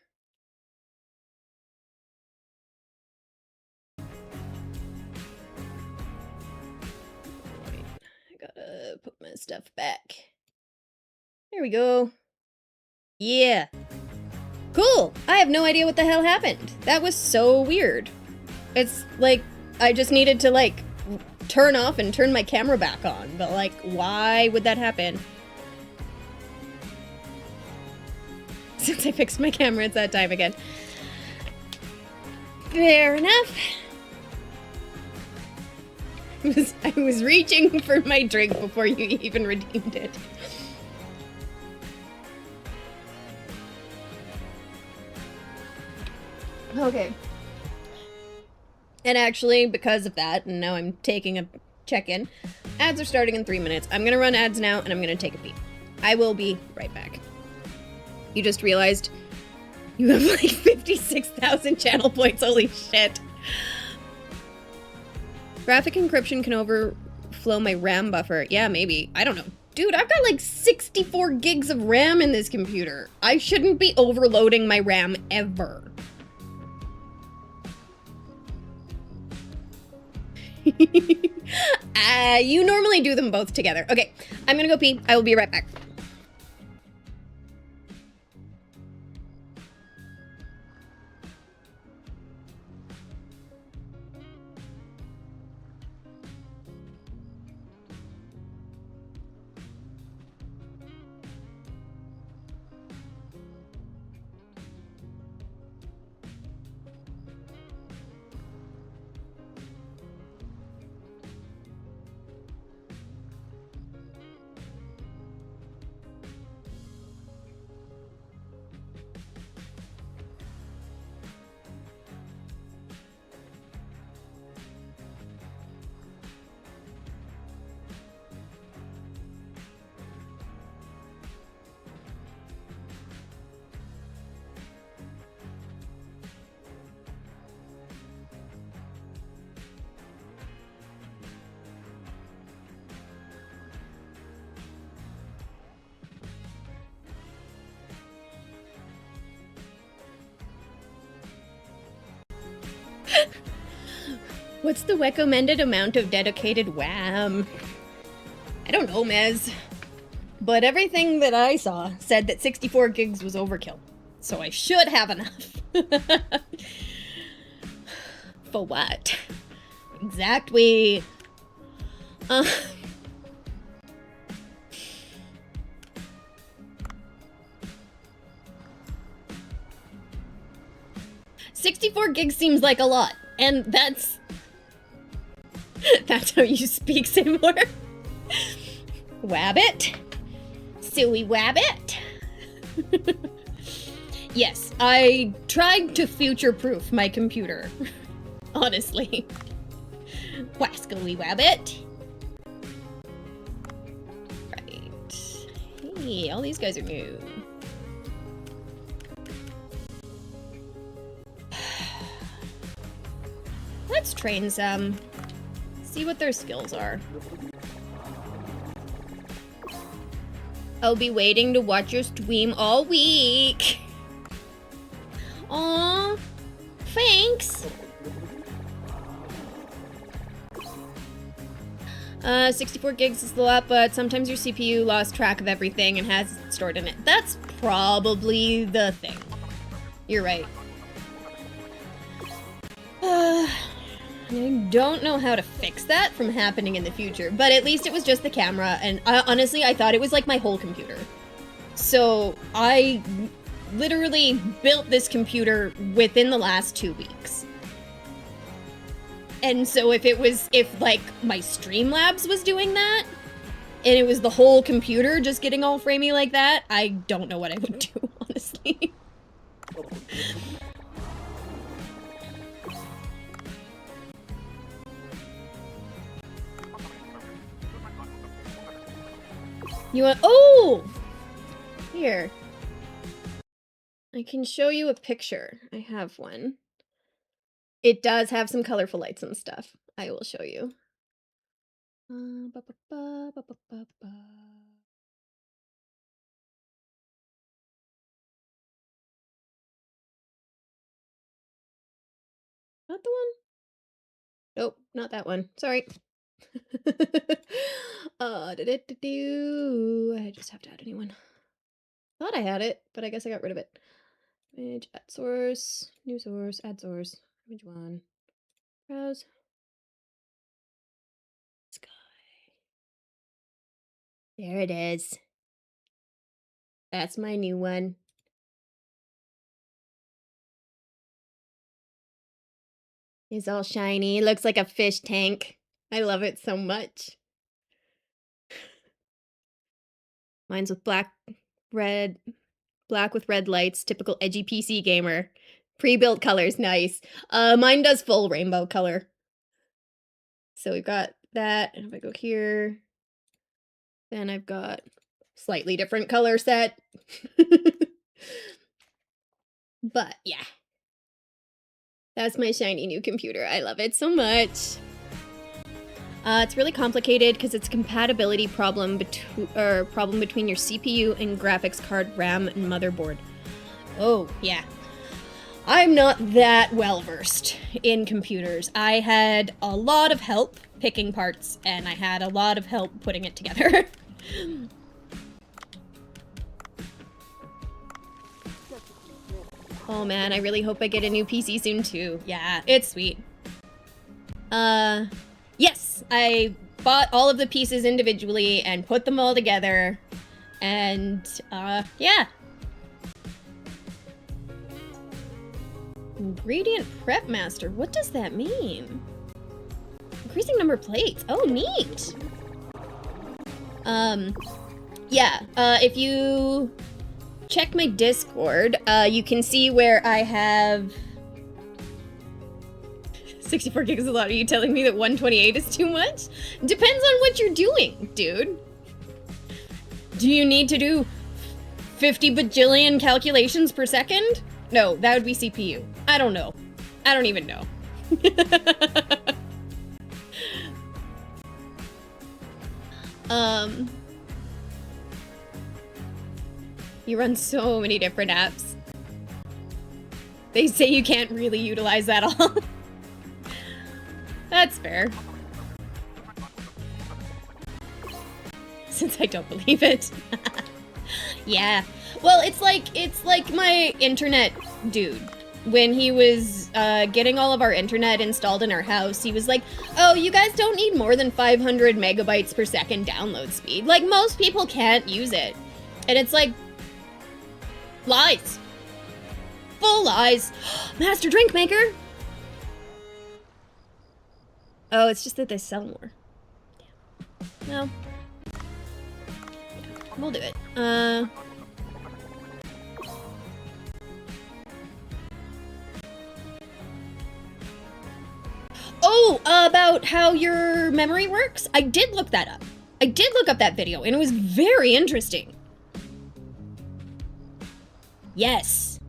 Wait, I gotta put my stuff back. There we go. Yeah. Cool! I have no idea what the hell happened. That was so weird. It's like, I just needed to like, turn off and turn my camera back on. But like, why would that happen? Since I fixed my camera, it's that time again. Fair enough. I was reaching for my drink before you even redeemed it. Okay. And actually, because of that, and now I'm taking a check-in, ads are starting in 3 minutes. I'm gonna run ads now, and I'm gonna take a peek. I will be right back. You just realized you have like 56,000 channel points. Holy shit. Graphic encryption can overflow my RAM buffer. Yeah, maybe. I don't know. Dude, I've got like 64 gigs of RAM in this computer. I shouldn't be overloading my RAM ever. You normally do them both together. Okay, I'm gonna go pee. I will be right back. What's the recommended amount of dedicated RAM? I don't know, Mez. But everything that I saw said that 64 gigs was overkill. So I should have enough. For what? Exactly. 64 gigs seems like a lot. And that's how you speak, Seymour. Wabbit. Suey Wabbit. Yes, I tried to future-proof my computer. Honestly. Wascally Wabbit. Right. Hey, all these guys are new. Let's train some. See what their skills are. I'll be waiting to watch your stream all week. Aw, thanks. 64 gigs is a lot, but sometimes your CPU lost track of everything and has it stored in it. That's probably the thing. You're right. I don't know how to fix that from happening in the future, but at least it was just the camera, and honestly, I thought it was like my whole computer. So I literally built this computer within the last 2 weeks. And so if like my Streamlabs was doing that, and it was the whole computer just getting all framey like that, I don't know what I would do, honestly. You want— oh! Here. I can show you a picture. I have one. It does have some colorful lights and stuff. I will show you. Ba, ba, ba, ba, ba, ba, ba. Not the one? Nope, not that one. Sorry. I just have to add a new one. Thought I had it, but I guess I got rid of it. Image, add source, new source, add source, image one, browse, sky. There it is. That's my new one. It's all shiny. Looks like a fish tank. I love it so much. Mine's with black with red lights, typical edgy PC gamer. Pre-built colors, nice. Mine does full rainbow color. So we've got that, and if I go here, then I've got slightly different color set. But yeah. That's my shiny new computer. I love it so much. It's really complicated because it's a compatibility problem between your CPU and graphics card, RAM, and motherboard. Oh, yeah. I'm not that well versed in computers. I had a lot of help picking parts, and I had a lot of help putting it together. Oh man, I really hope I get a new PC soon too. Yeah, it's sweet. Yes, I bought all of the pieces individually and put them all together. And, yeah. Ingredient Prep Master, what does that mean? Increasing number of plates. Oh, neat. Yeah, if you check my Discord, you can see where I have 64 gigs is a lot. Are you telling me that 128 is too much? Depends on what you're doing, dude. Do you need to do 50 bajillion calculations per second? No, that would be CPU. I don't know. I don't even know. You run so many different apps. They say you can't really utilize that all. That's fair. Since I don't believe it. Yeah. Well, it's like my internet dude. When he was getting all of our internet installed in our house, he was like, oh, you guys don't need more than 500 megabytes per second download speed. Like, most people can't use it. And it's like, lies. Full lies. Master Drink Maker. Oh, it's just that they sell more. Yeah. Well, yeah, we'll do it. Oh, about how your memory works? I did look that up. I did look up that video, and it was very interesting. Yes.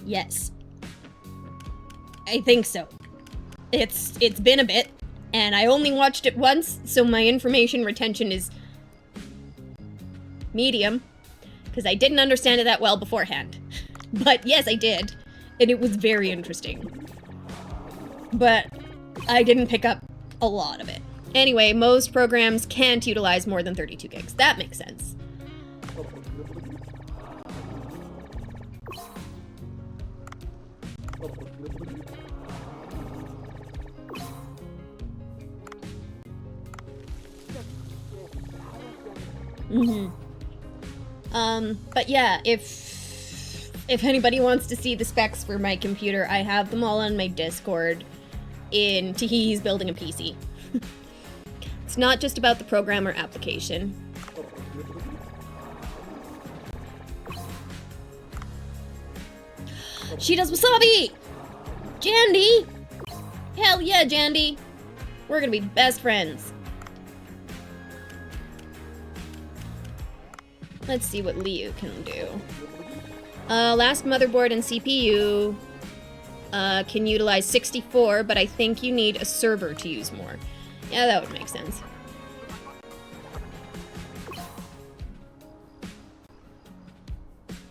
Yes. I think so. It's been a bit, and I only watched it once, so my information retention is medium, because I didn't understand it that well beforehand. But yes, I did, and it was very interesting. But I didn't pick up a lot of it. Anyway, most programs can't utilize more than 32 gigs. That makes sense. But yeah, if anybody wants to see the specs for my computer, I have them all on my Discord in Tahehe's Building a PC. It's not just about the program or application. She does wasabi! Jandy! Hell yeah, Jandy! We're gonna be best friends. Let's see what Liu can do. Last motherboard and CPU can utilize 64, but I think you need a server to use more. Yeah, that would make sense.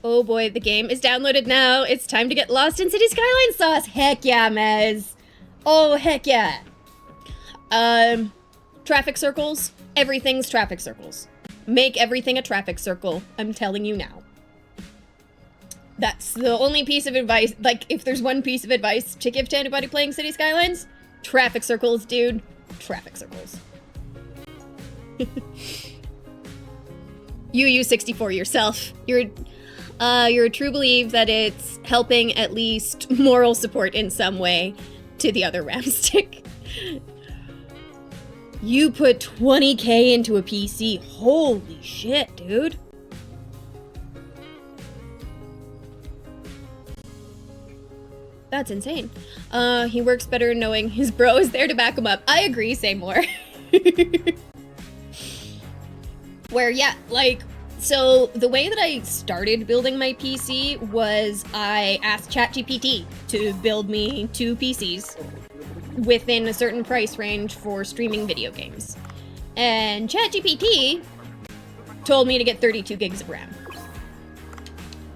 Oh boy, the game is downloaded now. It's time to get lost in City Skyline sauce. Heck yeah, Mez. Oh, heck yeah. Traffic circles. Everything's traffic circles. Make everything a traffic circle. I'm telling you now. That's the only piece of advice. Like, if there's one piece of advice to give to anybody playing City Skylines, traffic circles, dude. Traffic circles. You use 64 yourself. You're a true believer that it's helping at least moral support in some way to the other RAM stick. You put 20K into a PC. Holy shit, dude. That's insane. He works better knowing his bro is there to back him up. I agree, say more. Where, yeah, like, so the way that I started building my PC was I asked ChatGPT to build me 2 PCs within a certain price range for streaming video games. And ChatGPT told me to get 32 gigs of RAM.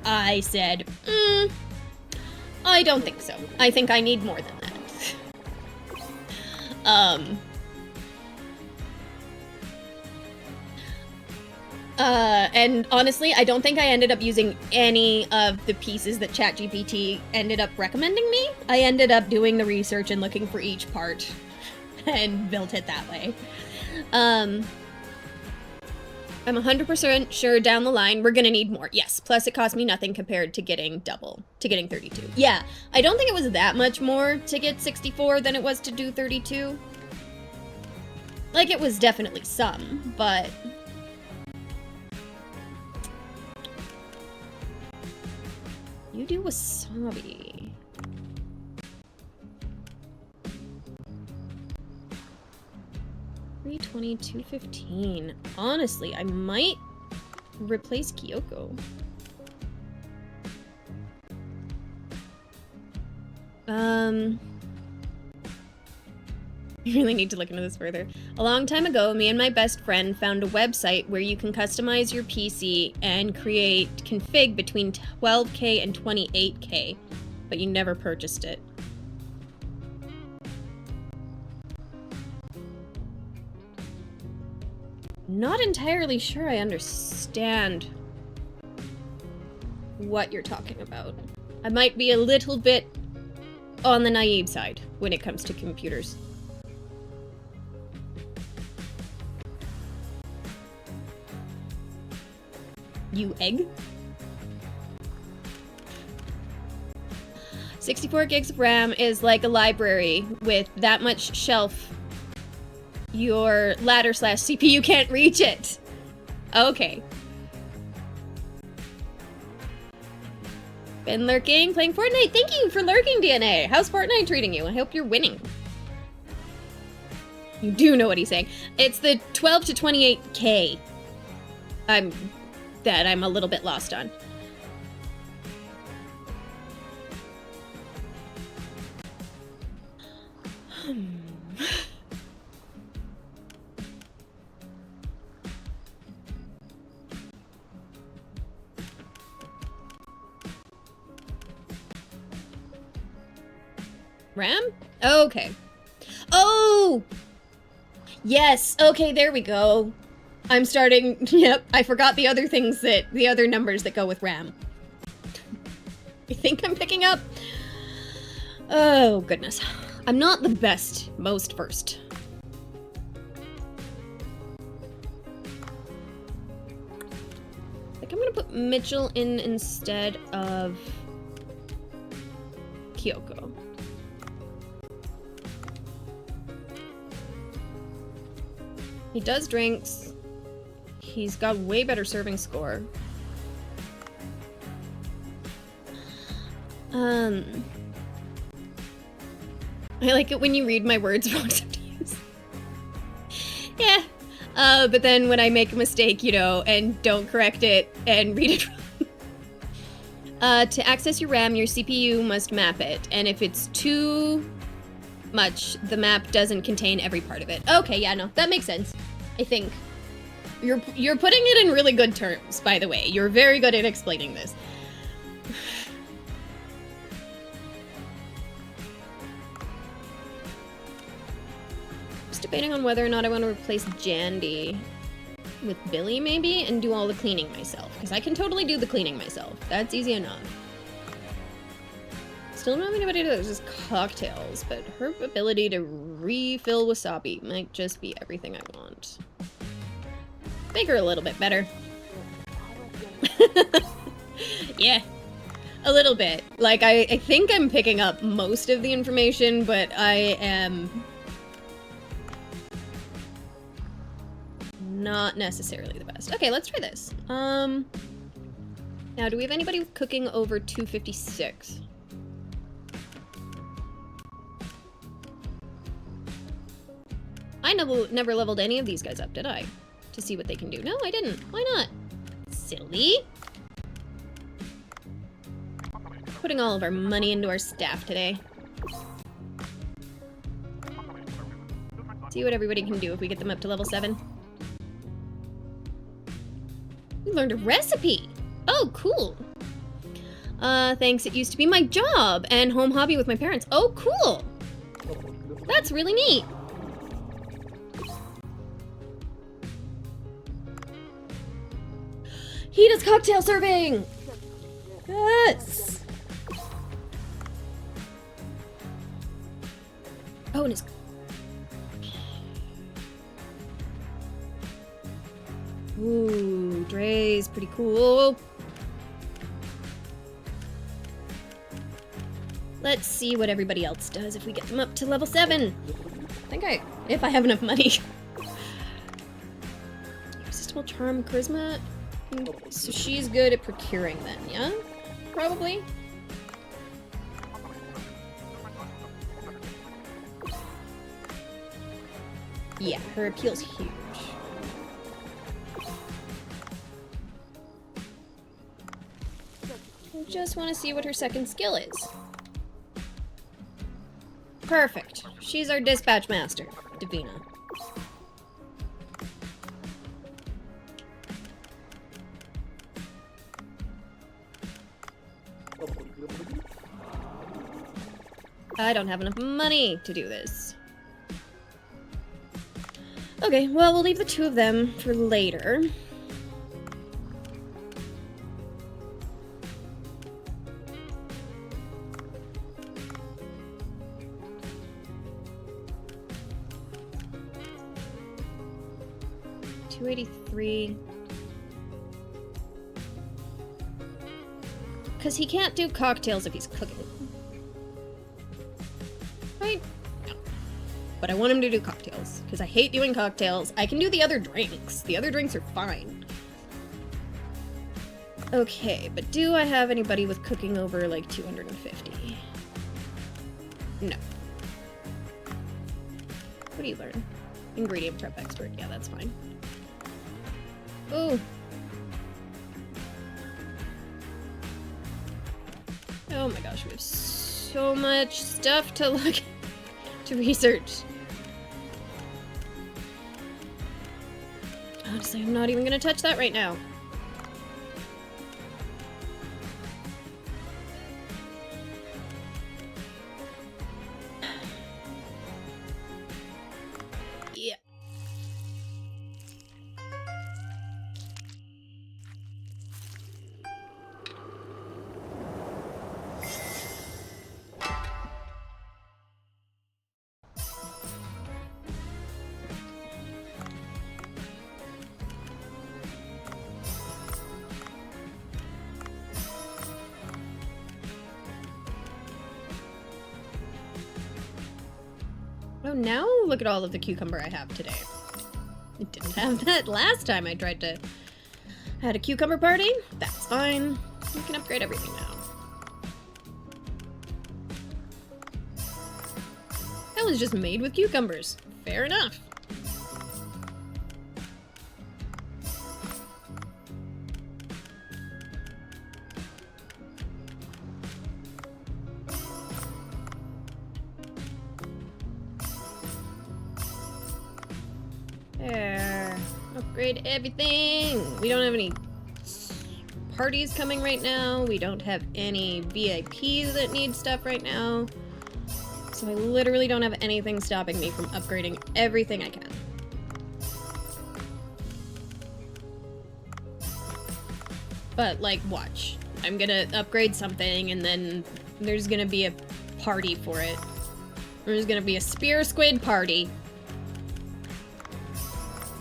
I said, I don't think so. I think I need more than that. And honestly, I don't think I ended up using any of the pieces that ChatGPT ended up recommending me. I ended up doing the research and looking for each part and built it that way. I'm 100% sure down the line we're gonna need more. Yes, plus it cost me nothing compared to getting double, to getting 32. Yeah, I don't think it was that much more to get 64 than it was to do 32. Like, it was definitely some, but... You do wasabi. $320, $215. Honestly, I might replace Kyoko. You really need to look into this further. A long time ago, me and my best friend found a website where you can customize your PC and create config between 12K and 28K, but you never purchased it. Not entirely sure I understand what you're talking about. I might be a little bit on the naive side when it comes to computers. You egg? 64 gigs of RAM is like a library with that much shelf. Your ladder/CPU can't reach it. Okay. Been lurking, playing Fortnite. Thank you for lurking, DNA. How's Fortnite treating you? I hope you're winning. You do know what he's saying. It's the 12 to 28K. I'm a little bit lost on. RAM? Okay. Oh! Yes, okay, there we go. I'm starting, yep, I forgot the other things the other numbers that go with RAM. I think I'm picking up. Oh, goodness. I'm not the best, most first. I think I'm gonna put Mitchell in instead of Kyoko. He does drinks. He's got way better serving score. I like it when you read my words wrong sometimes. Yeah. But then when I make a mistake, you know, and don't correct it and read it wrong. To access your RAM, your CPU must map it. And if it's too much, the map doesn't contain every part of it. Okay, yeah, no, that makes sense. I think. You're putting it in really good terms, by the way. You're very good at explaining this. Just debating on whether or not I want to replace Jandy with Billy, maybe, and do all the cleaning myself. Because I can totally do the cleaning myself. That's easy enough. Still don't have anybody that does cocktails, but her ability to refill wasabi might just be everything I want. Make her a little bit better. Yeah, a little bit. Like, I think I'm picking up most of the information, but I am not necessarily the best. Okay, let's try this. Now, do we have anybody cooking over 256? I never leveled any of these guys up, did I? To see what they can do. No, I didn't. Why not? Silly. Putting all of our money into our staff today. See what everybody can do if we get them up to level 7. We learned a recipe! Oh, cool! Thanks, it used to be my job and home hobby with my parents. Oh, cool! That's really neat! He does cocktail serving! Yes! Oh, and his... Ooh, Dre's pretty cool. Let's see what everybody else does if we get them up to level 7. If I have enough money. Irresistible charm, charisma. So she's good at procuring then, yeah? Probably. Yeah, her appeal's huge. I just want to see what her second skill is. Perfect. She's our dispatch master, Davina. I don't have enough money to do this. Okay, well, we'll leave the 2 of them for later. $283. Because he can't do cocktails if he's cooking. Right? No. But I want him to do cocktails, because I hate doing cocktails. I can do the other drinks. The other drinks are fine. Okay, but do I have anybody with cooking over, like, 250? No. What do you learn? Ingredient prep expert. Yeah, that's fine. Ooh. Oh my gosh, we have so much stuff to look to research. Honestly, I'm not even gonna touch that right now. Yeah. Oh, now look at all of the cucumber I have today. I didn't have that last time I tried to... had a cucumber party. That's fine. We can upgrade everything now. That was just made with cucumbers. Fair enough. There. Upgrade everything. We don't have any parties coming right now. We don't have any VIPs that need stuff right now. So I literally don't have anything stopping me from upgrading everything I can. But, like, watch. I'm gonna upgrade something, and then there's gonna be a party for it. There's gonna be a spear squid party.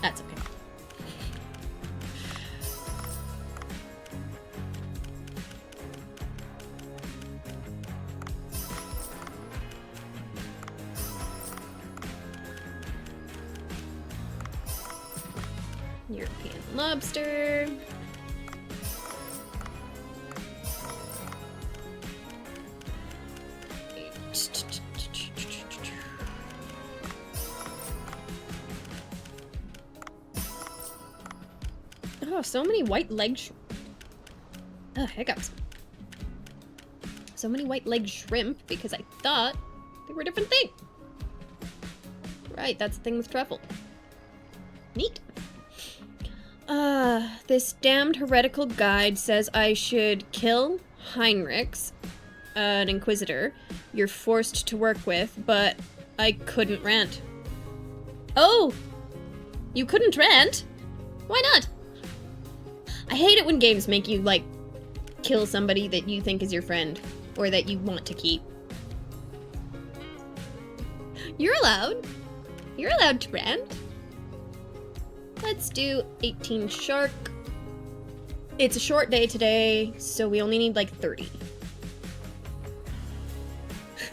That's okay. European lobster. Oh, so many white leg hiccups. So many white leg shrimp because I thought they were a different thing. Right, that's the thing with truffle. Neat. This damned heretical guide says I should kill Heinrichs, an inquisitor you're forced to work with, but I couldn't rant. Oh! You couldn't rant? Why not? I hate it when games make you, like, kill somebody that you think is your friend, or that you want to keep. You're allowed. You're allowed to rant. Let's do 18 shark. It's a short day today, so we only need like 30.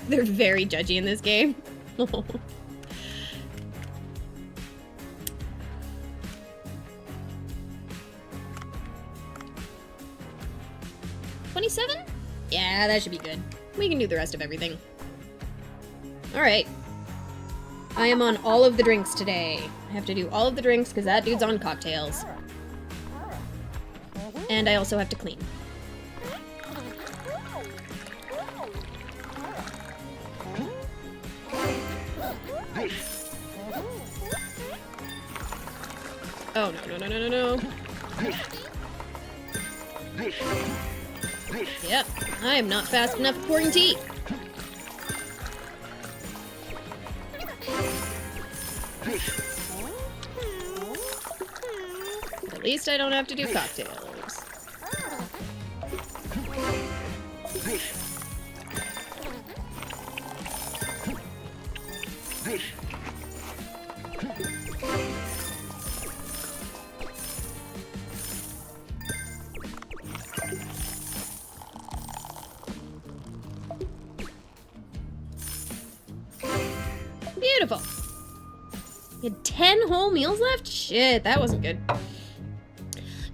They're very judgy in this game. 27? Yeah, that should be good. We can do the rest of everything. Alright. I am on all of the drinks today. I have to do all of the drinks because that dude's on cocktails. And I also have to clean. Oh, no. Yep, I am not fast enough at pouring tea. At least I don't have to do cocktails. Beautiful. You had 10 whole meals left? Shit, that wasn't good.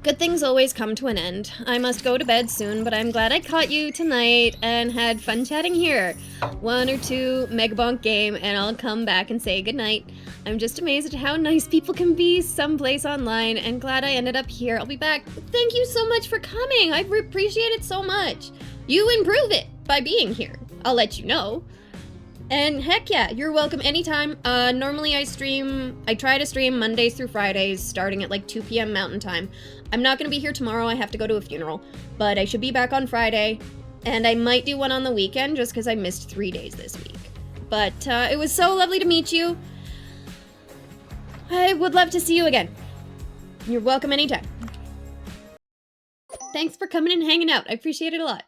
Good things always come to an end. I must go to bed soon, but I'm glad I caught you tonight and had fun chatting here. 1 or 2 Megabonk game and I'll come back and say goodnight. I'm just amazed at how nice people can be someplace online and glad I ended up here. I'll be back. Thank you so much for coming. I appreciate it so much. You improve it by being here. I'll let you know. And heck yeah, you're welcome anytime. Normally I try to stream Mondays through Fridays, starting at like 2 p.m. Mountain Time. I'm not gonna be here tomorrow, I have to go to a funeral, but I should be back on Friday, and I might do one on the weekend just because I missed 3 days this week. But it was so lovely to meet you. I would love to see you again. You're welcome anytime. Thanks for coming and hanging out, I appreciate it a lot.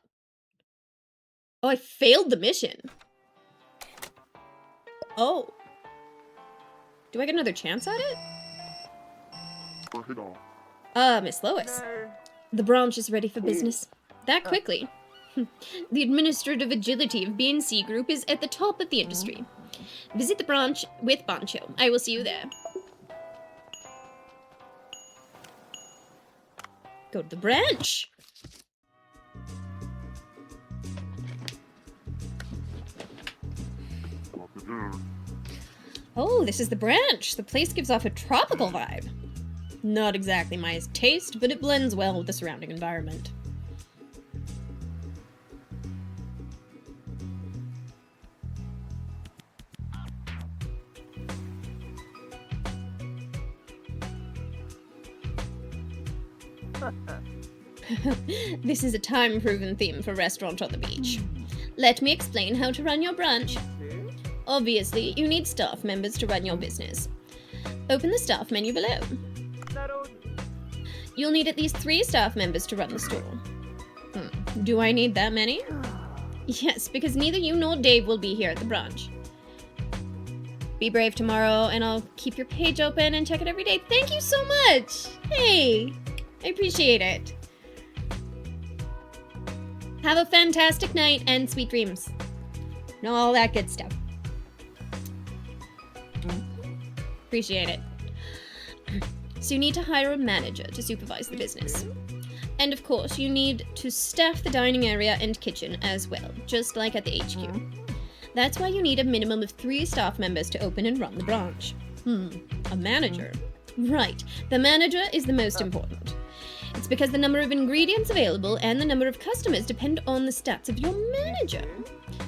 Oh, I failed the mission. Oh. Do I get another chance at it? Miss Lois. The branch is ready for business. That quickly. The administrative agility of BNC Group is at the top of the industry. Visit the branch with Bancho. I will see you there. Go to the branch. Oh, this is the branch. The place gives off a tropical vibe. Not exactly my taste, but it blends well with the surrounding environment. This is a time-proven theme for Restaurant on the Beach. Let me explain how to run your branch. Obviously, you need staff members to run your business. Open the staff menu below. You'll need at least 3 staff members to run the store. Do I need that many? Yes, because neither you nor Dave will be here at the branch. Be brave tomorrow, and I'll keep your page open and check it every day. Thank you so much! Hey! I appreciate it. Have a fantastic night and sweet dreams. And all that good stuff. Appreciate it. So you need to hire a manager to supervise the business. And of course, you need to staff the dining area and kitchen as well, just like at the HQ. That's why you need a minimum of 3 staff members to open and run the branch. A manager. Right, the manager is the most important. It's because the number of ingredients available and the number of customers depend on the stats of your manager.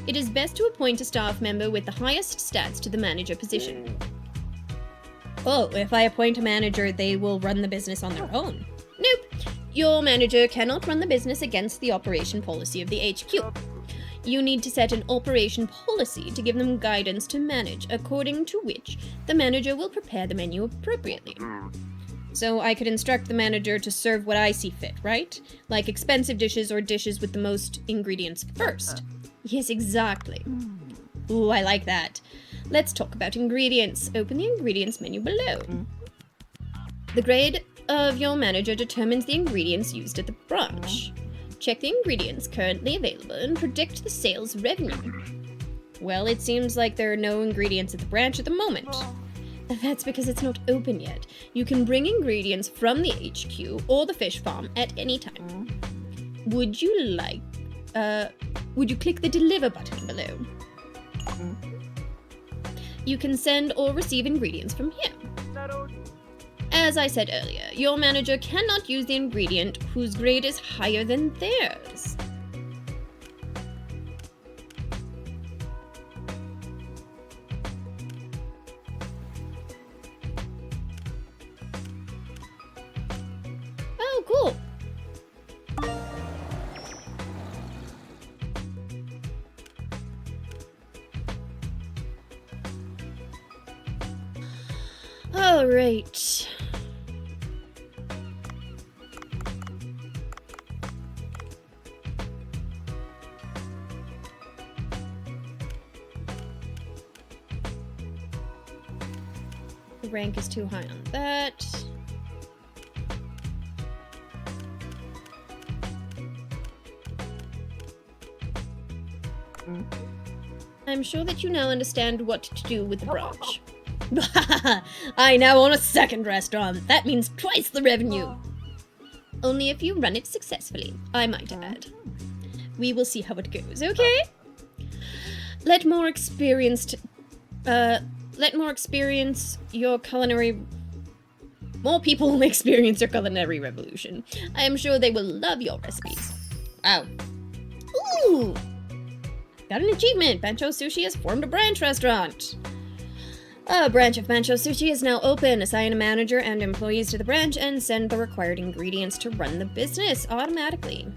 It is best to appoint a staff member with the highest stats to the manager position. Oh, if I appoint a manager, they will run the business on their own. Nope. Your manager cannot run the business against the operation policy of the HQ. You need to set an operation policy to give them guidance to manage, according to which the manager will prepare the menu appropriately. So I could instruct the manager to serve what I see fit, right? Like expensive dishes or dishes with the most ingredients first. Yes, exactly. Ooh, I like that. Let's talk about ingredients. Open the ingredients menu below. The grade of your manager determines the ingredients used at the branch. Check the ingredients currently available and predict the sales revenue. Well, it seems like there are no ingredients at the branch at the moment. That's because it's not open yet. You can bring ingredients from the HQ or the fish farm at any time. Would you click the deliver button below? You can send or receive ingredients from here. As I said earlier, your manager cannot use the ingredient whose grade is higher than theirs. Oh, cool. All right. The rank is too high on that. I'm sure that you now understand what to do with the branch. I now own a second restaurant. That means twice the revenue. Only if you run it successfully, I might add. We will see how it goes, okay? Let more experience your culinary... More people experience your culinary revolution. I am sure they will love your recipes. Wow. Ooh! Got an achievement! Bancho Sushi has formed a branch restaurant. A branch of Bancho Sushi is now open. Assign a manager and employees to the branch and send the required ingredients to run the business automatically.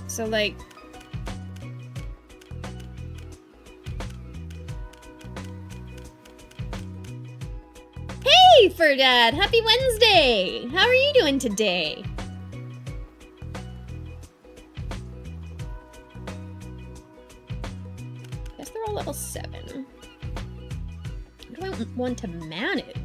So, like... Hey, Ferdad! Happy Wednesday! How are you doing today? Guess they're all level 7. What do I want to manage?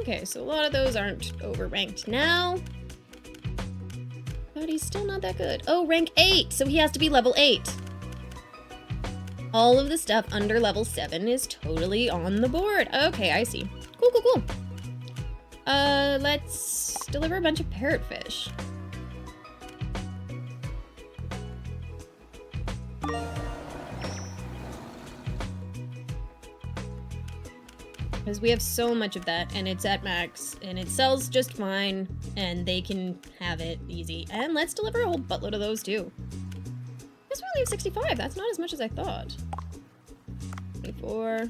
Okay, so a lot of those aren't overranked now. But he's still not that good. Oh, rank 8! So he has to be level 8. All of the stuff under level 7 is totally on the board. Okay, I see. Cool, cool, cool. Let's deliver a bunch of parrotfish. Because we have so much of that, and it's at max, and it sells just fine, and they can have it easy. And let's deliver a whole buttload of those, too. Guess we only have 65. That's not as much as I thought. 24.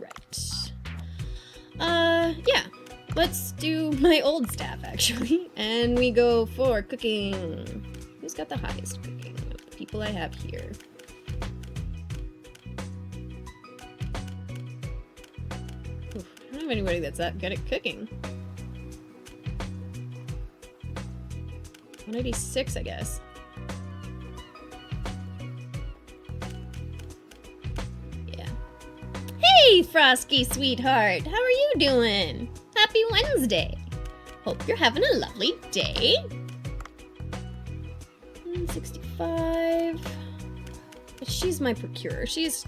Right. Yeah. Let's do my old staff, actually. And we go for cooking. Who's got the highest cooking of the people I have here? Oof, I don't have anybody that's that good at cooking. 186, I guess. Yeah. Hey, Frosky sweetheart! How are you doing? Happy Wednesday! Hope you're having a lovely day. 65. But she's my procurer. She's...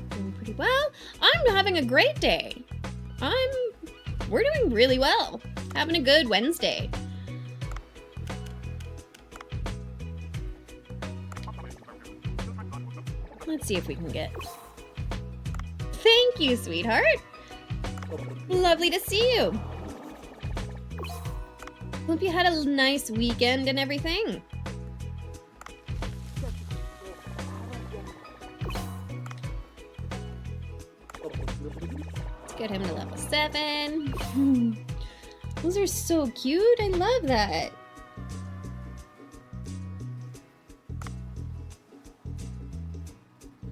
doing pretty well. I'm having a great day. We're doing really well. Having a good Wednesday. Let's see if we can get... Thank you, sweetheart. Lovely to see you. Hope you had a nice weekend and everything. Let's get him to level 7. Those are so cute. I love that.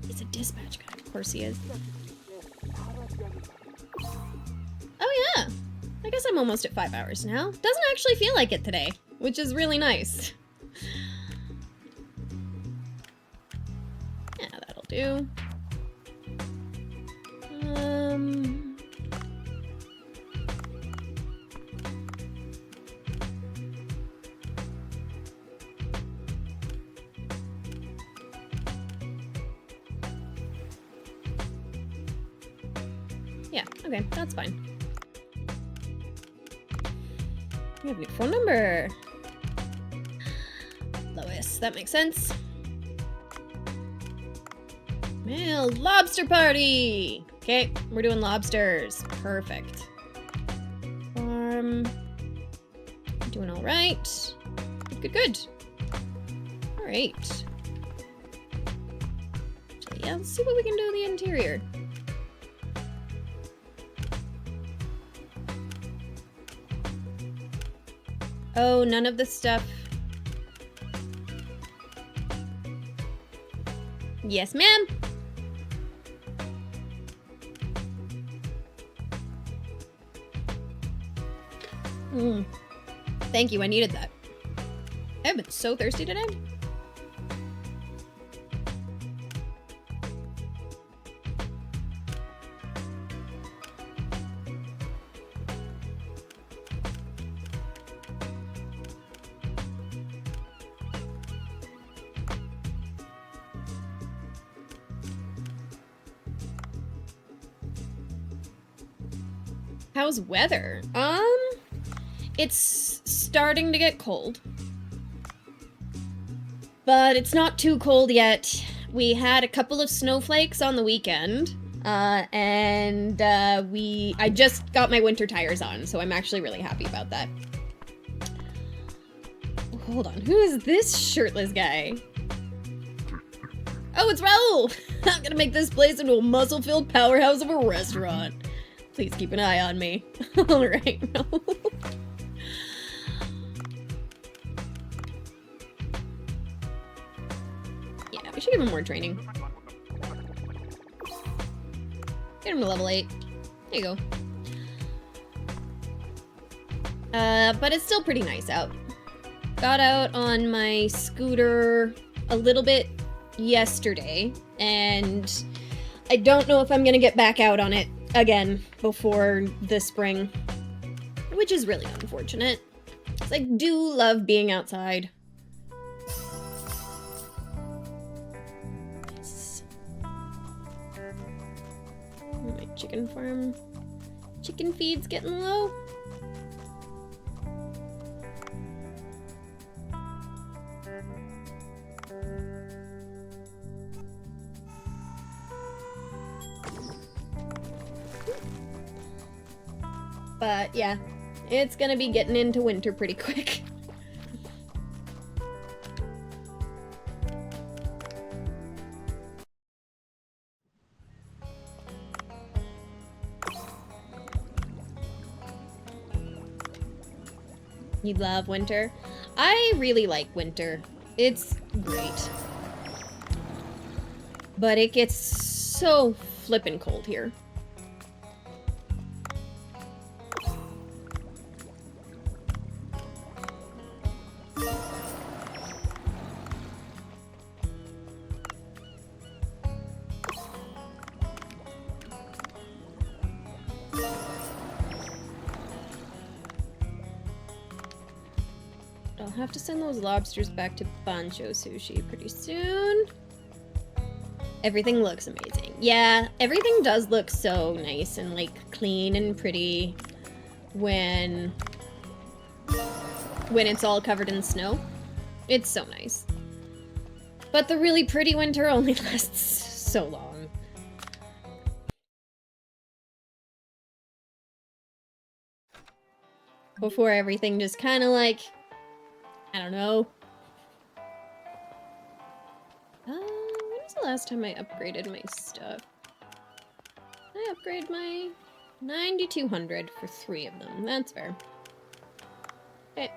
He's a dispatch guy. Of course he is. Oh yeah. I guess I'm almost at 5 hours now. Doesn't actually feel like it today, which is really nice. Yeah, that'll do. Yeah, okay, that's fine. We have a new phone number. Lois, that makes sense. Well, lobster party! Okay, we're doing lobsters. Perfect. Farm. Doing all right. Good, good. All right. So yeah, let's see what we can do in the interior. Oh, none of the stuff. Yes, ma'am. Thank you, I needed that. I've been so thirsty today. How's weather? It's starting to get cold. But it's not too cold yet. We had a couple of snowflakes on the weekend. I just got my winter tires on, so I'm actually really happy about that. Hold on, who is this shirtless guy? Oh, it's Raul! I'm gonna make this place into a muscle-filled powerhouse of a restaurant. Please keep an eye on me. Alright, Raul. Yeah, we should give him more training. Get him to level 8. There you go. But it's still pretty nice out. Got out on my scooter a little bit yesterday, and I don't know if I'm gonna get back out on it again before the spring, which is really unfortunate, because I do love being outside. Yes. My chicken farm. Chicken feed's getting low. But yeah, it's gonna be getting into winter pretty quick. You love winter? I really like winter. It's great. But it gets so flippin' cold here. I'll have to send those lobsters back to Bancho Sushi pretty soon. Everything looks amazing. Yeah, everything does look so nice and, like, clean and pretty when it's all covered in snow. It's so nice. But the really pretty winter only lasts so long. Before everything just kind of, like, I don't know. When was the last time I upgraded my stuff? I upgrade my 9200 for 3 of them. That's fair. Okay.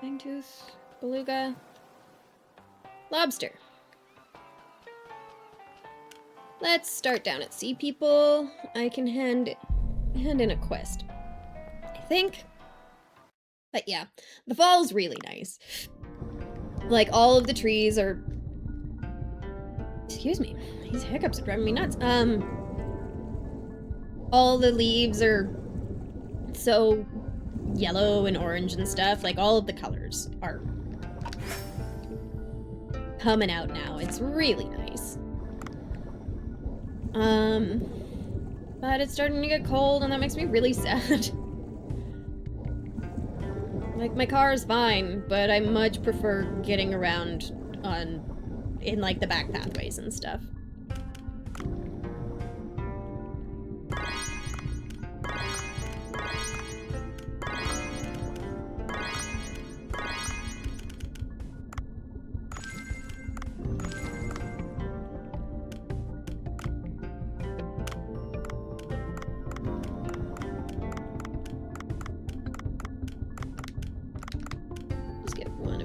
Fangtooth, beluga, lobster. Let's start down at sea, people. I can hand in a quest, I think. But yeah, the fall's really nice. Like, all of the trees are... Excuse me, these hiccups are driving me nuts. All the leaves are so yellow and orange and stuff. Like, all of the colors are coming out now. It's really nice. But it's starting to get cold, and that makes me really sad. Like, my car is fine, but I much prefer getting around in like the back pathways and stuff.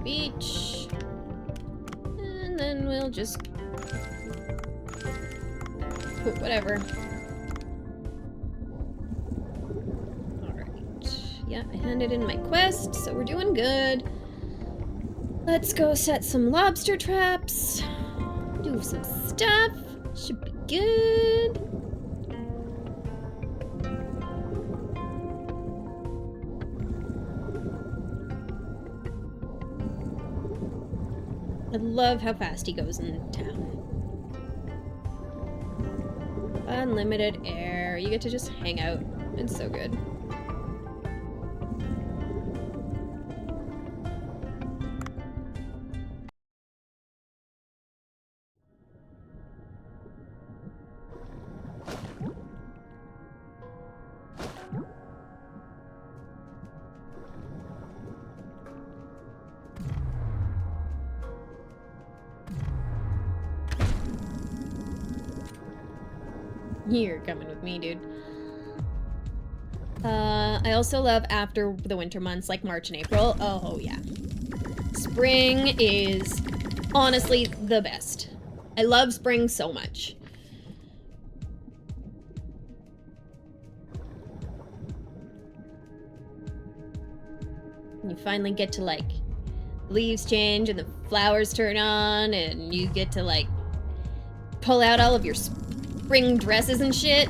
Each, and then we'll just put whatever. Alright, yeah, I handed in my quest, so we're doing good. Let's go set some lobster traps, do some stuff, should be good. I love how fast he goes in town. Unlimited air. You get to just hang out. It's so good. You're coming with me, dude. I also love after the winter months, like March and April. Oh, yeah. Spring is honestly the best. I love spring so much. You finally get to, like, leaves change and the flowers turn on, and you get to, like, pull out all of your spring dresses and shit.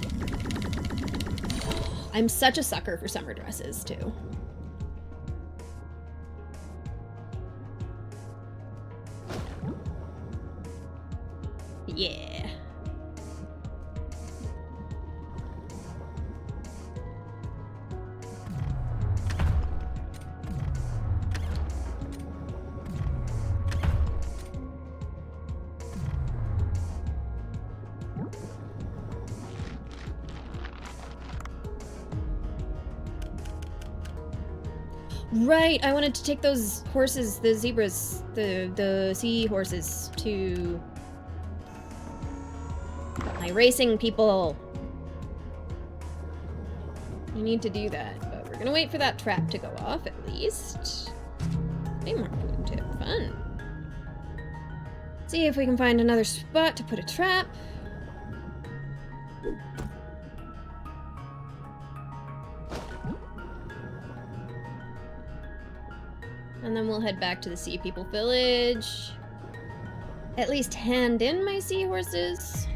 I'm such a sucker for summer dresses, too. Yeah. Right, I wanted to take those horses, the zebras, the sea horses, to my racing people. I need to do that, but we're gonna wait for that trap to go off at least. Hey, more tip, fun. See if we can find another spot to put a trap. And then we'll head back to the Sea People Village. At least hand in my seahorses.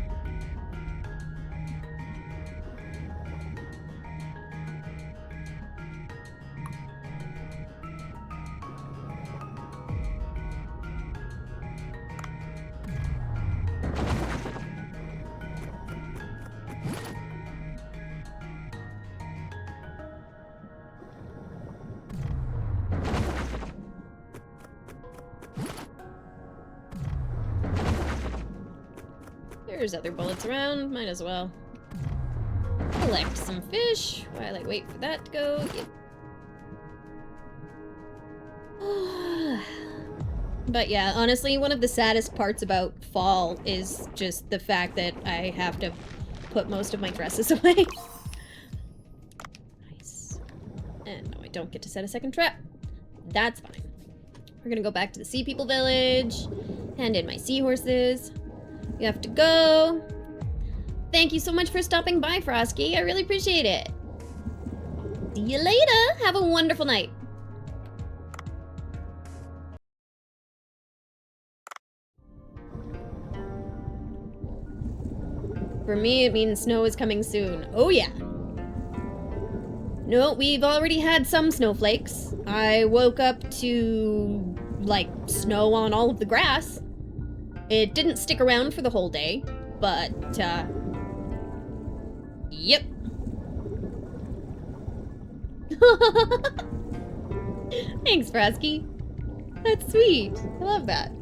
There's other bullets around, might as well. Collect some fish while I wait for that to go. Yep. But yeah, honestly, one of the saddest parts about fall is just the fact that I have to put most of my dresses away. Nice. And no, I don't get to set a second trap. That's fine. We're gonna go back to the Sea People Village, hand in my seahorses. You have to go. Thank you so much for stopping by, Frosky. I really appreciate it. See you later. Have a wonderful night. For me, it means snow is coming soon. Oh yeah. No, we've already had some snowflakes. I woke up to, like, snow on all of the grass. It didn't stick around for the whole day, but, yep. Thanks, Frosky. That's sweet. I love that.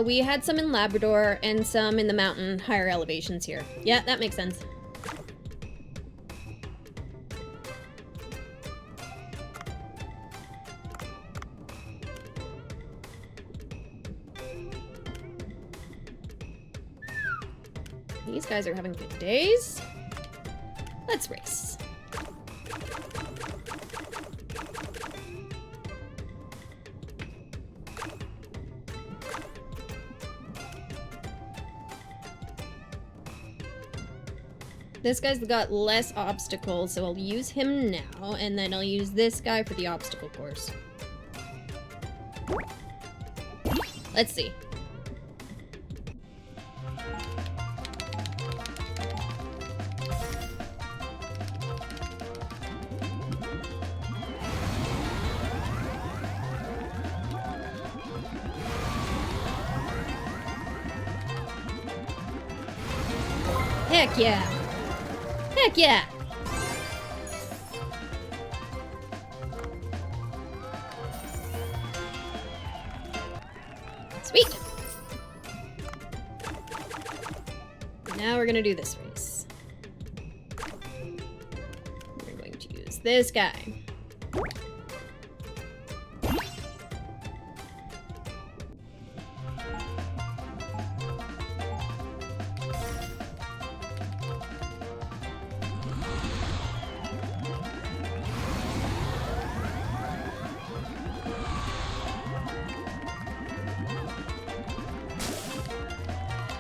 We had some in Labrador and some in the mountain higher elevations here. Yeah, that makes sense. These guys are having good days. Let's race. This guy's got less obstacles, so I'll use him now, and then I'll use this guy for the obstacle course. Let's see. Heck yeah! Heck yeah! Sweet! Now we're gonna do this race. We're going to use this guy.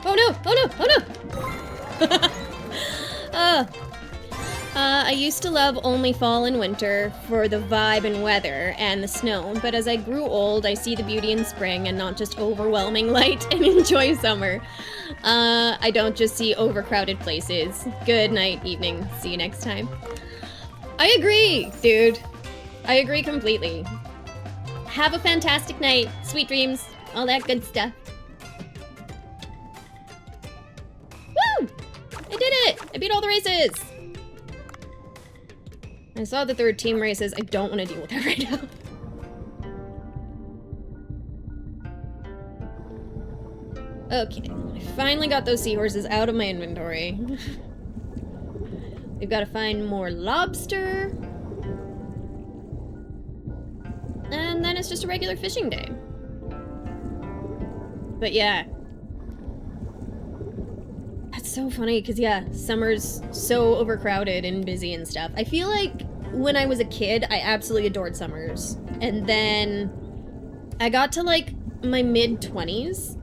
Oh no! Oh no! Oh no! I used to love only fall and winter for the vibe and weather and the snow, but as I grew old, I see the beauty in spring and not just overwhelming light and enjoy summer. I don't just see overcrowded places. Good night, evening. See you next time. I agree, dude. I agree completely. Have a fantastic night. Sweet dreams. All that good stuff. Woo! I did it! I beat all the races! I saw the third team races. I don't want to deal with that right now. Okay, I finally got those seahorses out of my inventory. We've got to find more lobster. And then it's just a regular fishing day. But yeah. That's so funny, because yeah, summer's so overcrowded and busy and stuff. I feel like when I was a kid, I absolutely adored summers. And then I got to like my mid-20s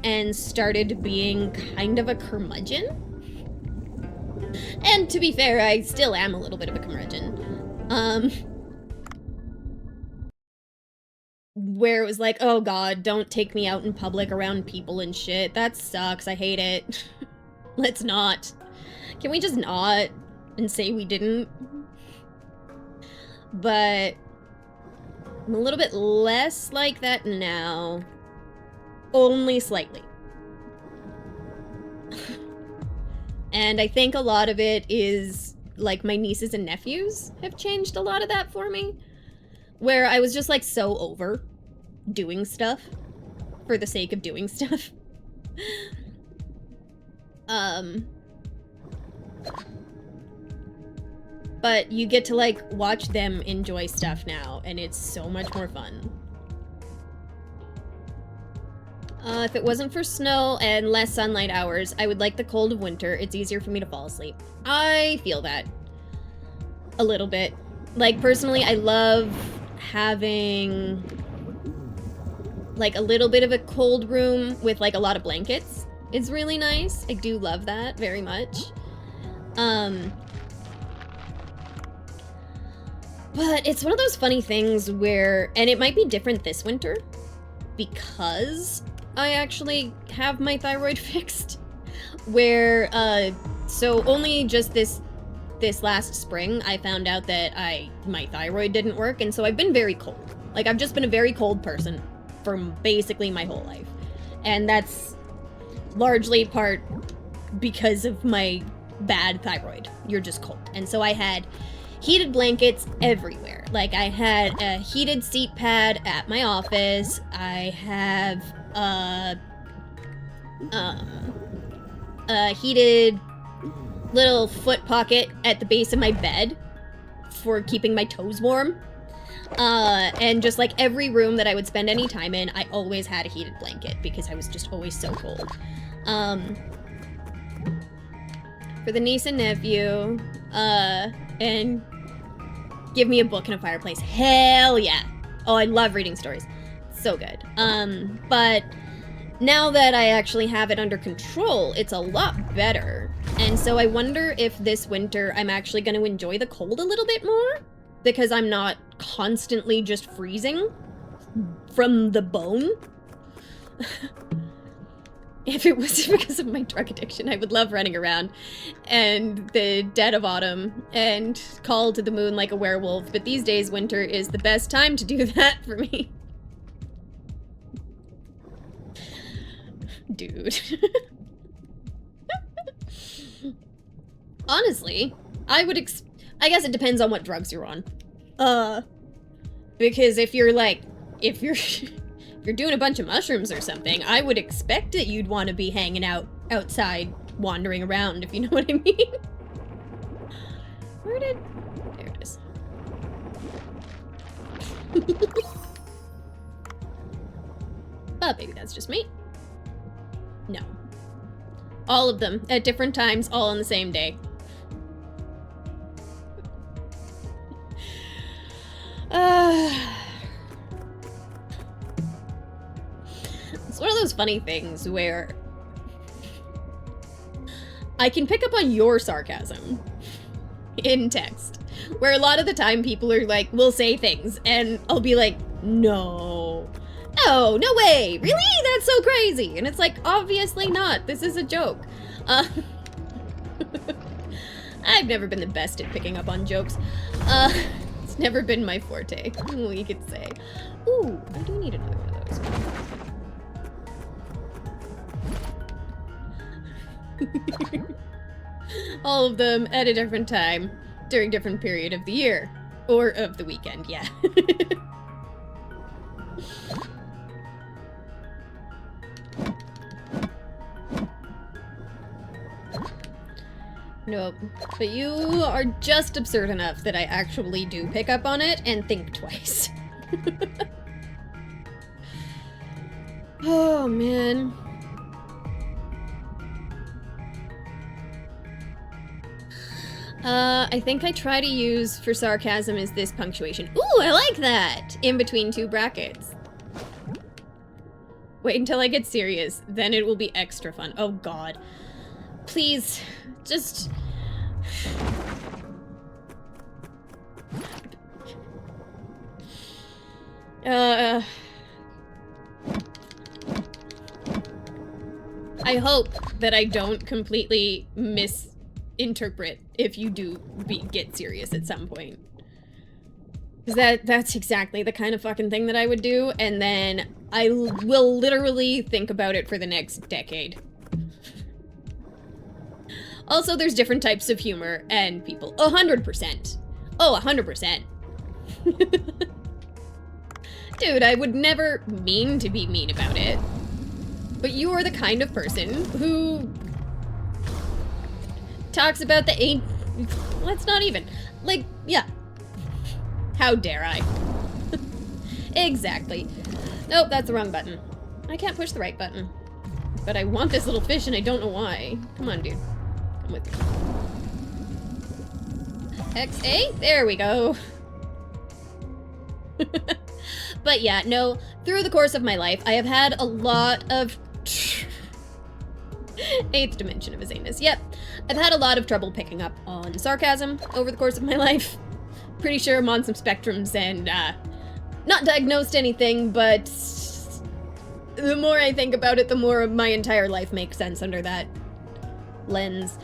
and started being kind of a curmudgeon. And to be fair, I still am a little bit of a curmudgeon. Where it was like, oh god, don't take me out in public around people and shit. That sucks, I hate it. Let's not. Can we just not and say we didn't? But I'm a little bit less like that now. Only slightly. And I think a lot of it is, like, my nieces and nephews have changed a lot of that for me. Where I was just, like, so over doing stuff for the sake of doing stuff. But you get to, like, watch them enjoy stuff now, and it's so much more fun. If it wasn't for snow and less sunlight hours, I would like the cold of winter. It's easier for me to fall asleep. I feel that. A little bit. Like, personally, I love having, like, a little bit of a cold room with, like, a lot of blankets. It's really nice. I do love that very much. But it's one of those funny things where, and it might be different this winter, because I actually have my thyroid fixed, where, so only just this last spring, I found out that my thyroid didn't work, and so I've been very cold. Like, I've just been a very cold person for basically my whole life. And that's largely part because of my bad thyroid. You're just cold. And so I had heated blankets everywhere. Like, I had a heated seat pad at my office. I have a heated little foot pocket at the base of my bed for keeping my toes warm. And just like every room that I would spend any time in, I always had a heated blanket because I was just always so cold. For the niece and nephew, and give me a book and a fireplace. Hell yeah. Oh, I love reading stories. So good. But now that I actually have it under control, it's a lot better. And so I wonder if this winter I'm actually going to enjoy the cold a little bit more, because I'm not constantly just freezing from the bone. If it was because of my drug addiction, I would love running around in the dead of autumn and call to the moon like a werewolf, but these days winter is the best time to do that for me. Dude. Honestly, I guess it depends on what drugs you're on. Because if you're doing a bunch of mushrooms or something, I would expect that you'd want to be hanging out outside, wandering around, if you know what I mean. There it is. But maybe that's just me. No. All of them, at different times, all on the same day. It's one of those funny things where I can pick up on your sarcasm in text, where a lot of the time people are like, will say things, and I'll be like, no, no way, really? That's so crazy. And it's like, obviously not. This is a joke. I've never been the best at picking up on jokes. It's never been my forte, you could say. Ooh, I do need another one of those. All of them at a different time, during different period of the year. Or of the weekend, yeah. Nope. But you are just absurd enough that I actually do pick up on it and think twice. Oh, man. I think I try to use for sarcasm is this punctuation. Ooh, I like that! In between two brackets. Wait until I get serious, then it will be extra fun. Oh god. Please, just... I hope that I don't completely misinterpret if you do get serious at some point. Because that's exactly the kind of fucking thing that I would do, and then I will literally think about it for the next decade. Also, there's different types of humor and people. 100%. Oh, 100%. Dude, I would never mean to be mean about it. But you are the kind of person who talks about the let's not even. Like, yeah. How dare I? Exactly. Nope, that's the wrong button. I can't push the right button. But I want this little fish and I don't know why. Come on, dude. Come with me. XA? There we go. But yeah, no, through the course of my life, I have had a lot of... 8th dimension of a saneness. Yep. I've had a lot of trouble picking up on sarcasm over the course of my life. Pretty sure I'm on some spectrums and, not diagnosed anything, but the more I think about it, the more my entire life makes sense under that lens.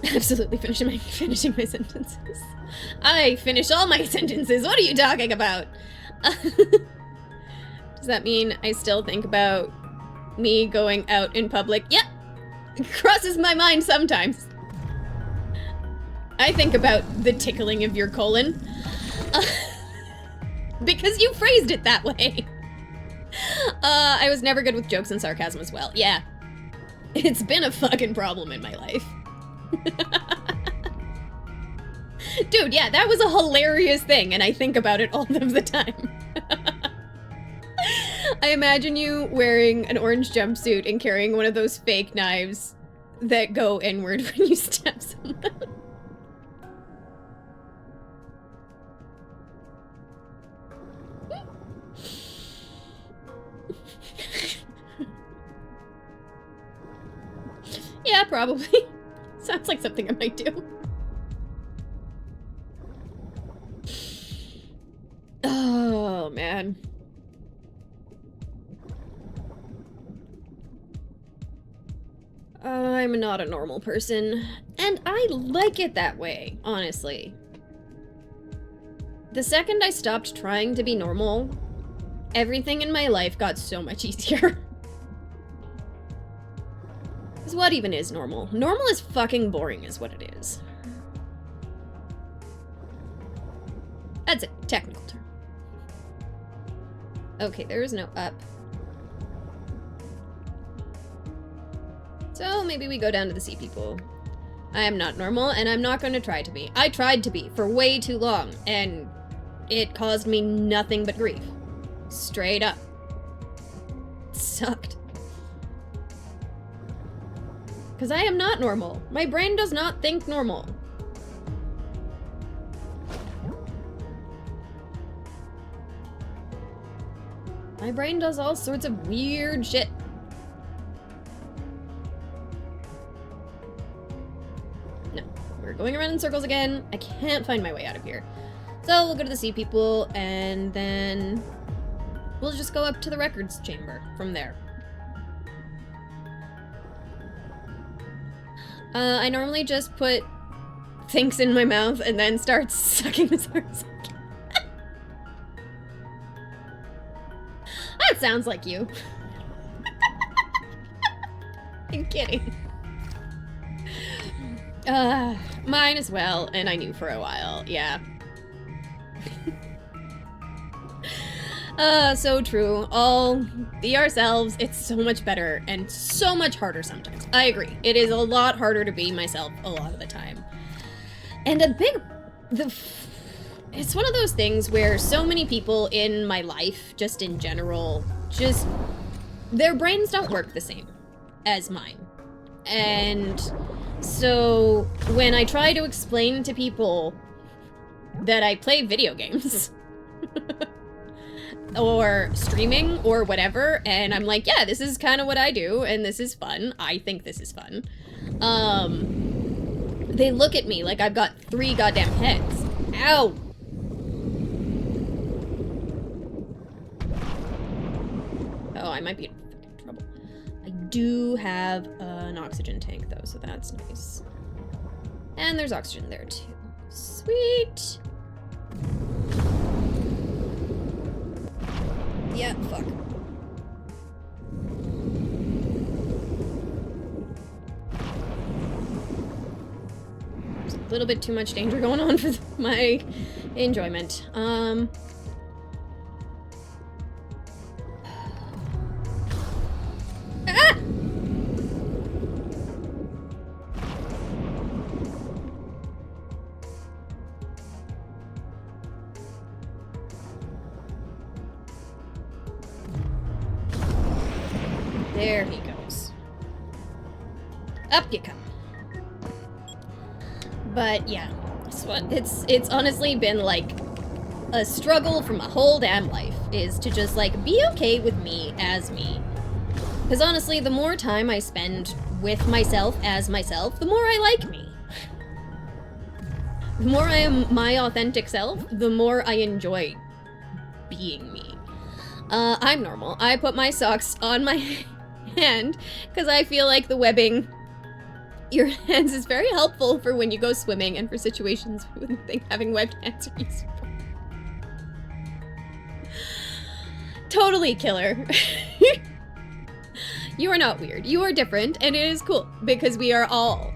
Absolutely finishing my sentences. I finish all my sentences. What are you talking about? Does that mean I still think about me going out in public? Yep. It crosses my mind sometimes. I think about the tickling of your colon. Because you phrased it that way. I was never good with jokes and sarcasm as well. Yeah. It's been a fucking problem in my life. Dude, yeah, that was a hilarious thing, and I think about it all of the time. I imagine you wearing an orange jumpsuit and carrying one of those fake knives that go inward when you stab someone. Yeah, probably. Sounds like something I might do. Oh, man. I'm not a normal person, and I like it that way, honestly. The second I stopped trying to be normal, everything in my life got so much easier. Because what even is normal? Normal is fucking boring is what it is. That's a technical term. Okay, there is no up. So maybe we go down to the sea people. I am not normal, and I'm not going to try to be. I tried to be for way too long, and it caused me nothing but grief. Straight up. It sucked. Because I am not normal. My brain does not think normal. My brain does all sorts of weird shit. No, we're going around in circles again. I can't find my way out of here. So we'll go to the sea people, and then we'll just go up to the records chamber from there. I normally just put things in my mouth and then start sucking the stars. That sounds like you. I'm kidding. Mine as well, and I knew for a while, yeah. So true. All be ourselves. It's so much better and so much harder sometimes. I agree. It is a lot harder to be myself a lot of the time. And it's one of those things where so many people in my life, just in general, just their brains don't work the same as mine. And so when I try to explain to people that I play video games or streaming or whatever, and I'm like, yeah, this is kind of what I do, and this is fun. I think this is fun. They look at me like I've got 3 goddamn heads. Ow! Oh, I might be in fucking trouble. I do have an oxygen tank, though, so that's nice. And there's oxygen there, too. Sweet! Yeah, fuck. There's a little bit too much danger going on for my enjoyment. Ah! There he goes. Up you come. But yeah, it's honestly been like a struggle for my whole damn life, is to just like be okay with me as me. Because honestly, the more time I spend with myself as myself, the more I like me. The more I am my authentic self, the more I enjoy being me. I'm normal. I put my socks on my hand because I feel like the webbing your hands is very helpful for when you go swimming and for situations we wouldn't think having webbed hands are useful. Totally killer. You are not weird. You are different, and it is cool because we all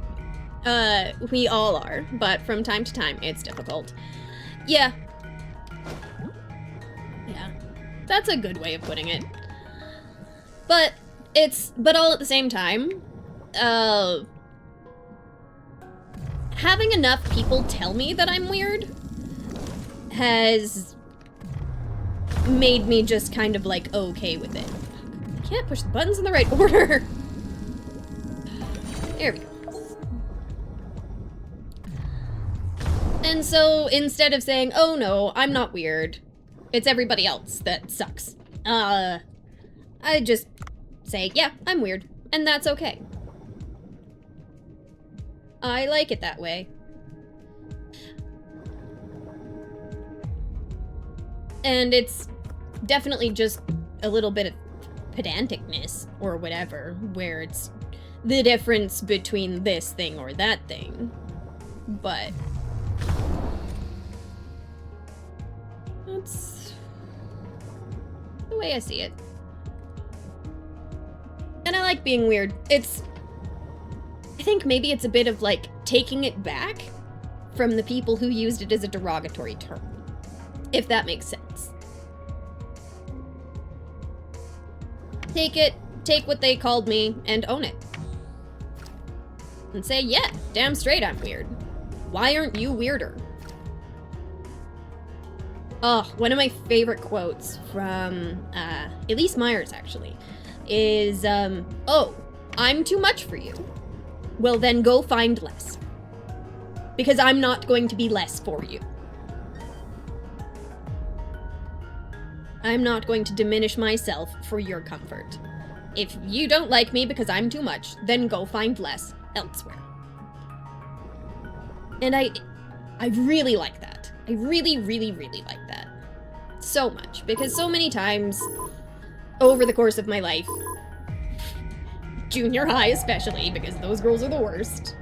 are, but from time to time it's difficult. Yeah. Yeah. That's a good way of putting it. But all at the same time, having enough people tell me that I'm weird has made me just kind of like okay with it. I can't push the buttons in the right order. There we go. And so instead of saying, oh no, I'm not weird, it's everybody else that sucks, I just say, yeah, I'm weird, and that's okay. I like it that way. And it's definitely just a little bit of pedanticness or whatever, where it's the difference between this thing or that thing. But that's the way I see it. And I like being weird. I think maybe it's a bit of like taking it back from the people who used it as a derogatory term, if that makes sense. Take what they called me and own it. And say, yeah, damn straight I'm weird. Why aren't you weirder? Oh, one of my favorite quotes from Elise Myers, actually, is, oh, I'm too much for you. Well, then go find less. Because I'm not going to be less for you. I'm not going to diminish myself for your comfort. If you don't like me because I'm too much, then go find less elsewhere. And I really like that. I really, really, really like that. So much. Because so many times over the course of my life, junior high especially, because those girls are the worst.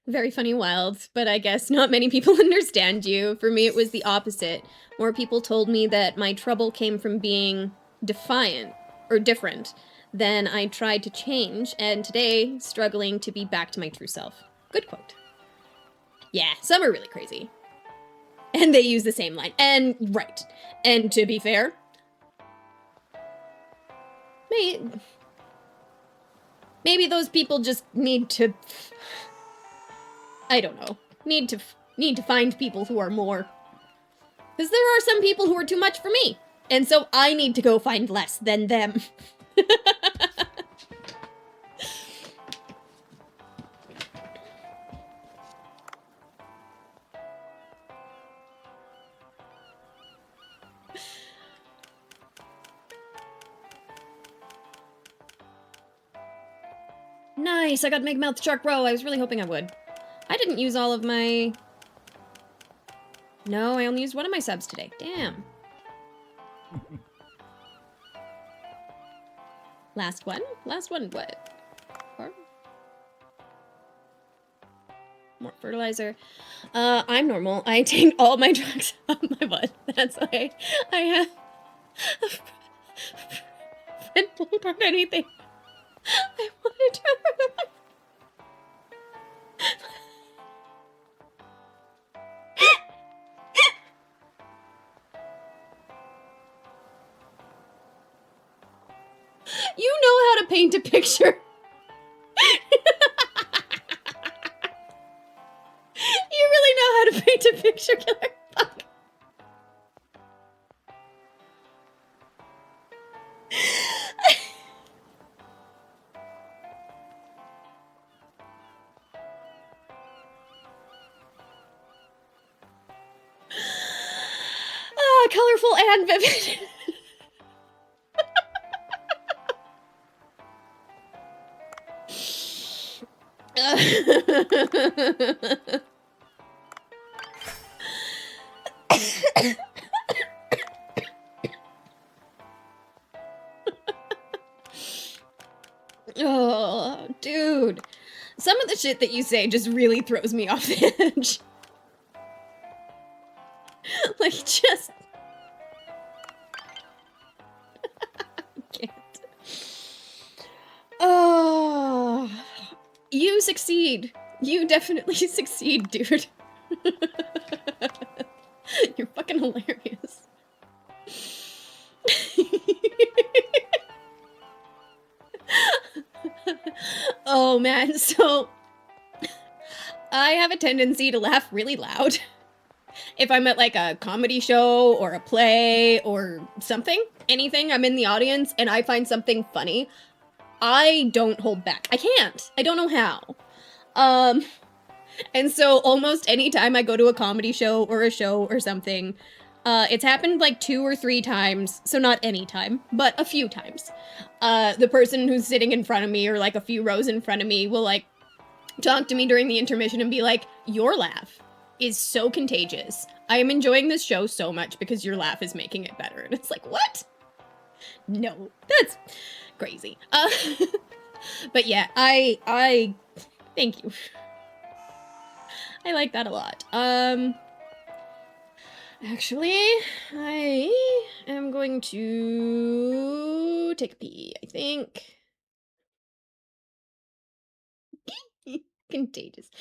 Very funny, wild, but I guess not many people understand you. For me, it was the opposite. More people told me that my trouble came from being defiant or different than I tried to change, and today, struggling to be back to my true self. Good quote. Yeah, some are really crazy. And they use the same line. And, right. And to be fair, maybe those people just need to I don't know. Need to find people who are more. Because there are some people who are too much for me. And so I need to go find less than them. Nice, I got Meg Mouth Shark Row. I was really hoping I would. I didn't use all of my... No, I only used one of my subs today. Damn. Last one? Last one, what? More fertilizer. I'm normal. I take all my drugs out my butt. That's why I have... Don't have anything. I wanted to... You know how to paint a picture. You really know how to paint a picture, killer. Fuck. Colorful and vivid. Oh, dude. Some of the shit that you say just really throws me off the edge. Like, just... Can't. Oh... You succeed. You definitely succeed, dude. You're fucking hilarious. Oh, man, so... I have a tendency to laugh really loud. If I'm at, like, a comedy show or a play or something, anything, I'm in the audience and I find something funny, I don't hold back. I can't. I don't know how. And so almost any time I go to a comedy show or something, it's happened like 2 or 3 times, so not any time, but a few times. The person who's sitting in front of me or like a few rows in front of me will like talk to me during the intermission and be like, your laugh is so contagious. I am enjoying this show so much because your laugh is making it better. And it's like, what? No, that's crazy. But yeah, I thank you. I like that a lot. Actually, I am going to take a pee, I think. Contagious.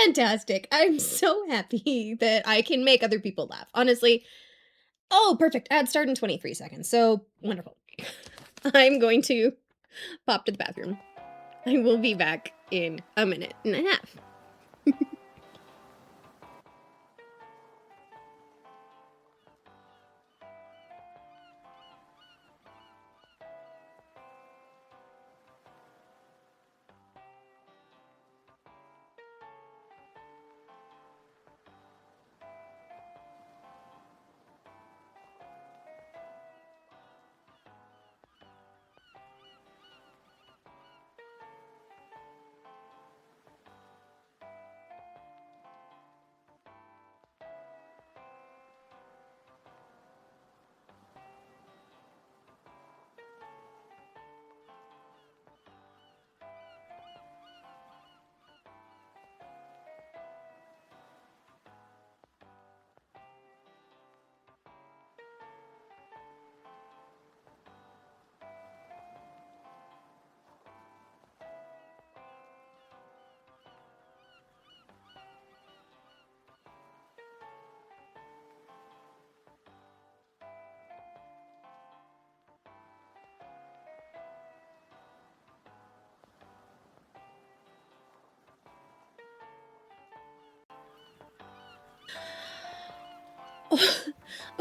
Fantastic. I'm so happy that I can make other people laugh. Honestly. Oh, perfect. Ad start in 23 seconds. So wonderful. I'm going to pop to the bathroom. I will be back in a minute and a half.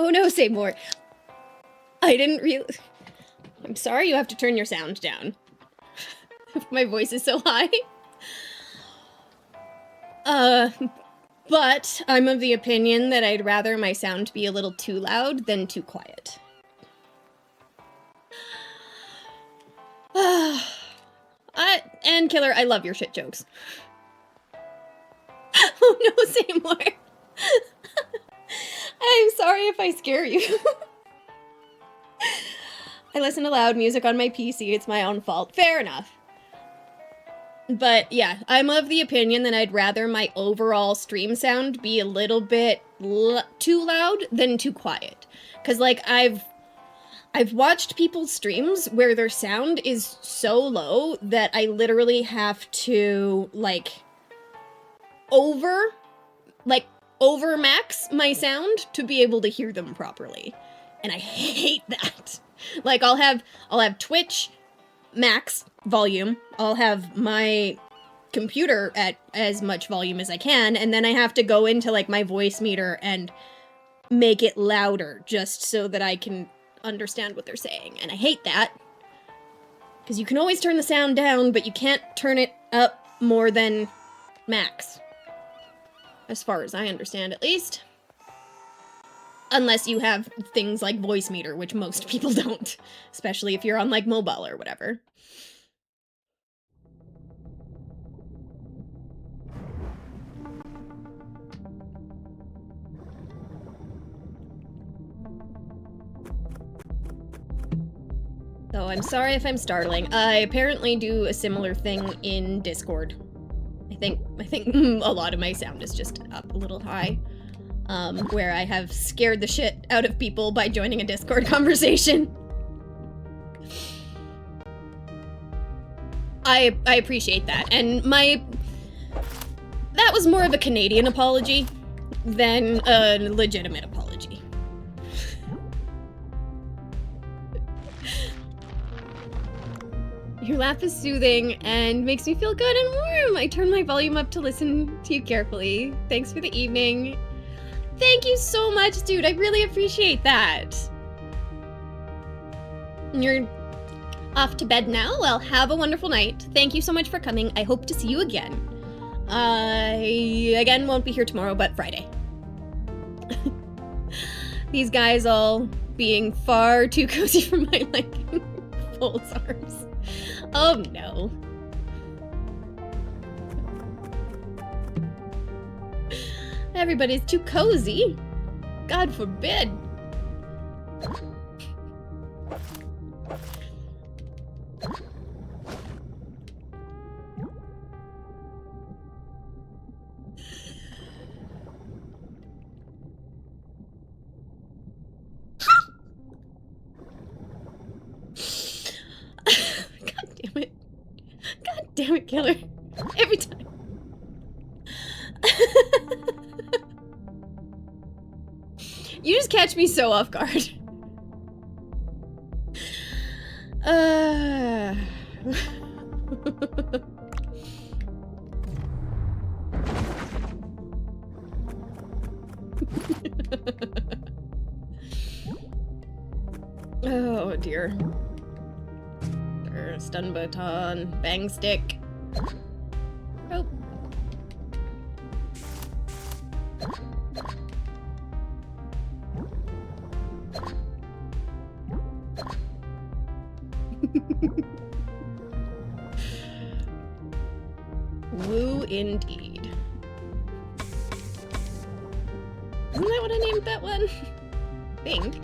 Oh no, say more. I didn't really... I'm sorry you have to turn your sound down. My voice is so high. But I'm of the opinion that I'd rather my sound be a little too loud than too quiet. And Killer, I love your shit jokes. Oh no, say more. I'm sorry if I scare you. I listen to loud music on my PC, it's my own fault. Fair enough. But yeah, I'm of the opinion that I'd rather my overall stream sound be a little bit too loud than too quiet. Cause like I've watched people's streams where their sound is so low that I literally have to over max my sound to be able to hear them properly. And I hate that. Like I'll have Twitch max volume, I'll have my computer at as much volume as I can, and then I have to go into like my voice meter and make it louder just so that I can understand what they're saying. And I hate that. Because you can always turn the sound down, but you can't turn it up more than max. As far as I understand, at least. Unless you have things like voice meter, which most people don't. Especially if you're on, like, mobile or whatever. So I'm sorry if I'm startling. I apparently do a similar thing in Discord. I think a lot of my sound is just up a little high. Where I have scared the shit out of people by joining a Discord conversation. I appreciate that, and that was more of a Canadian apology than a legitimate apology. Your laugh is soothing and makes me feel good and warm. I turn my volume up to listen to you carefully. Thanks for the evening. Thank you so much, dude. I really appreciate that. You're off to bed now? Well, have a wonderful night. Thank you so much for coming. I hope to see you again. I, again, won't be here tomorrow, but Friday. These guys all being far too cozy for my liking. Folds arms. Oh, no. Everybody's too cozy. God forbid. God damn it. God damn it, Killer. Every time. You just catch me so off guard. Oh dear. Stun baton, bang stick. Oh. Woo indeed. Isn't that what I named that one? I think.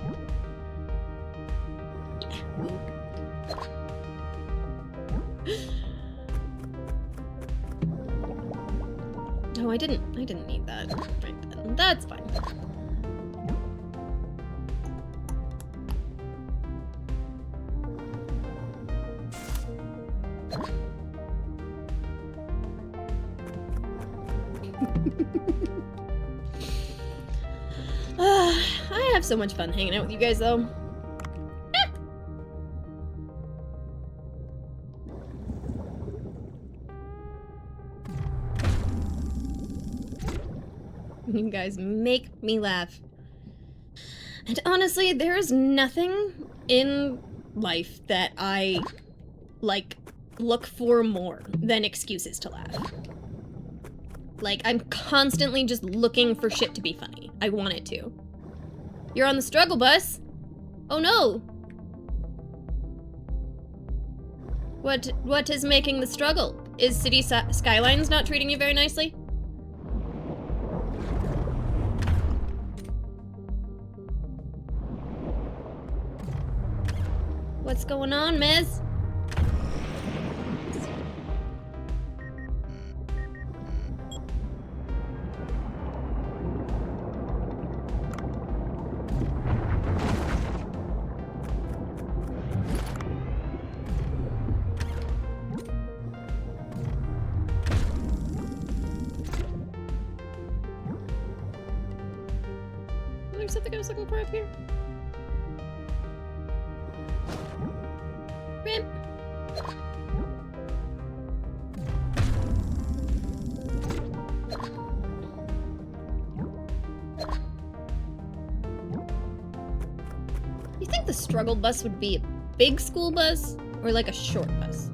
Yeah, woo. Oh, I didn't need that. Right then. That's fine. I have so much fun hanging out with you guys, though. You guys make me laugh. And honestly, there is nothing in life that I, like, look for more than excuses to laugh. Like, I'm constantly just looking for shit to be funny. I want it to. You're on the struggle bus? Oh no! What is making the struggle? Is City Skylines not treating you very nicely? What's going on, Miz? There's something I was looking for up here. Rim. You think the struggle bus would be a big school bus or like a short bus?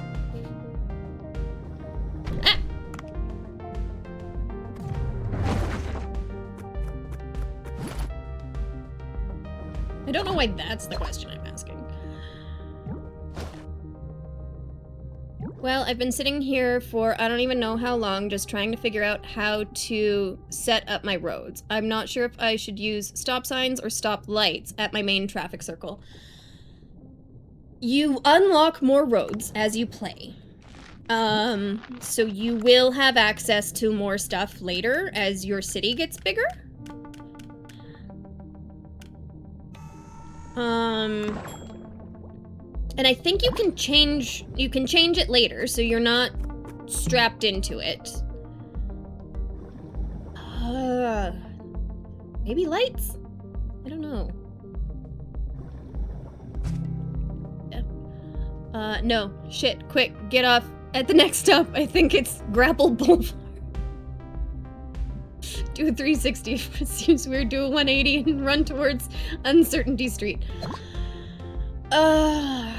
Ah! I don't know why that's the question I'm asking. Well, I've been sitting here for I don't even know how long, just trying to figure out how to set up my roads. I'm not sure if I should use stop signs or stop lights at my main traffic circle. You unlock more roads as you play. So you will have access to more stuff later as your city gets bigger. And I think you can change it later, so you're not strapped into it. Maybe lights? I don't know. Yeah. No. Shit, quick, get off at the next stop. I think it's Grapple Boulevard. Do a 360 if it seems weird, do a 180 and run towards Uncertainty Street. Of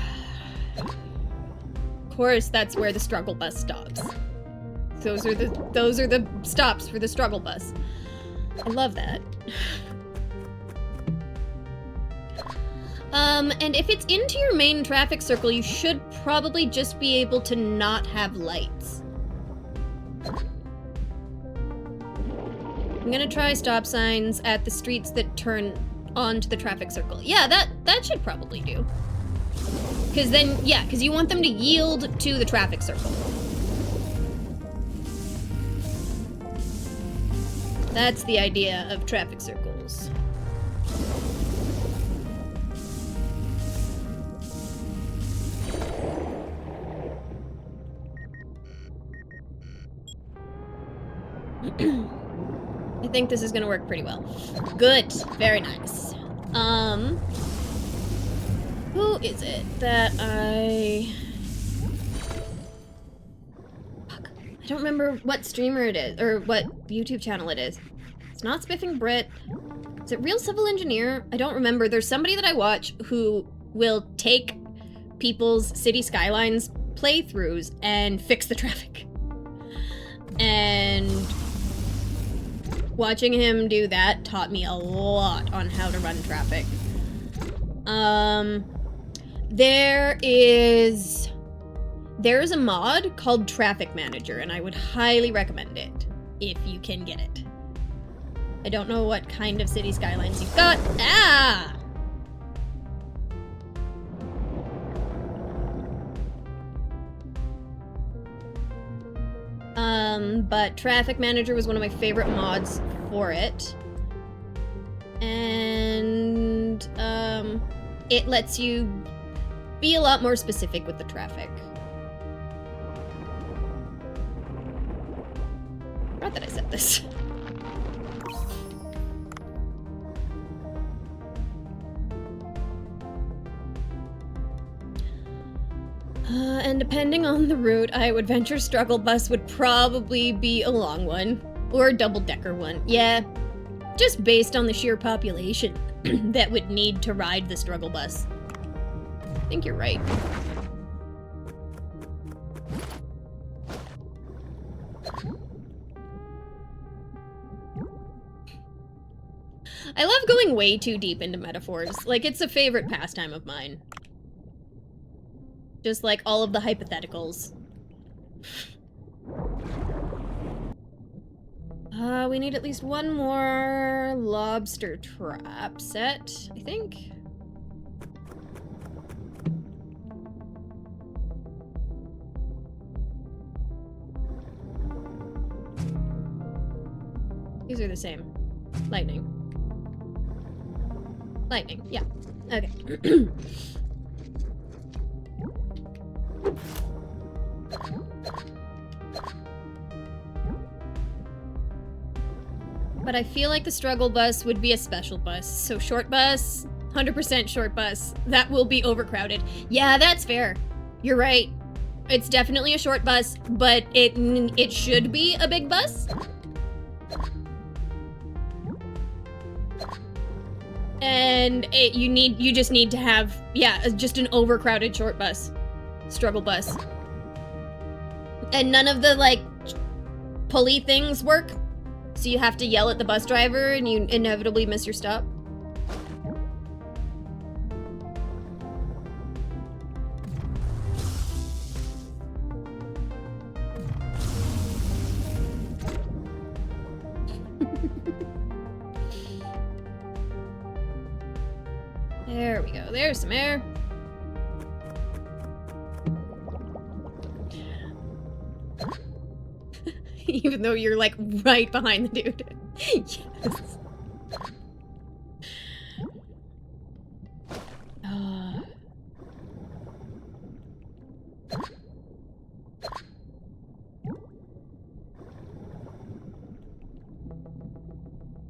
course, that's where the struggle bus stops. Those are the stops for the struggle bus. I love that. And if it's into your main traffic circle, you should probably just be able to not have lights. I'm gonna try stop signs at the streets that turn onto the traffic circle. Yeah, that should probably do. Because then, yeah, because you want them to yield to the traffic circle. That's the idea of traffic circles. I think this is gonna work pretty well. Good. Very nice. Who is it that Fuck. I don't remember what streamer it is, or what YouTube channel it is. It's not Spiffing Brit. Is it Real Civil Engineer? I don't remember. There's somebody that I watch who will take people's city skylines playthroughs and fix the traffic. And watching him do that taught me a lot on how to run traffic. There's a mod called Traffic Manager, and I would highly recommend it if you can get it. I don't know what kind of city skylines you've got. Ah! But Traffic Manager was one of my favorite mods for it. And, it lets you be a lot more specific with the traffic. Not that I said this. And depending on the route, I would venture struggle bus would probably be a long one. Or a double-decker one. Yeah, just based on the sheer population. that would need to ride the struggle bus. I think you're right. I love going way too deep into metaphors. Like, it's a favorite pastime of mine. Just like all of the hypotheticals. We need at least one more lobster trap set, I think. These are the same. Lightning. Lightning, yeah. Okay. But I feel like the struggle bus would be a special bus. So short bus, 100% short bus. That will be overcrowded. Yeah, that's fair. You're right. It's definitely a short bus, but it should be a big bus. And you just need to have, yeah, just an overcrowded short bus. Struggle bus. And none of the, like, pulley things work. So you have to yell at the bus driver and you inevitably miss your stop. There we go. There's some air. Even though you're, like, right behind the dude. Yes.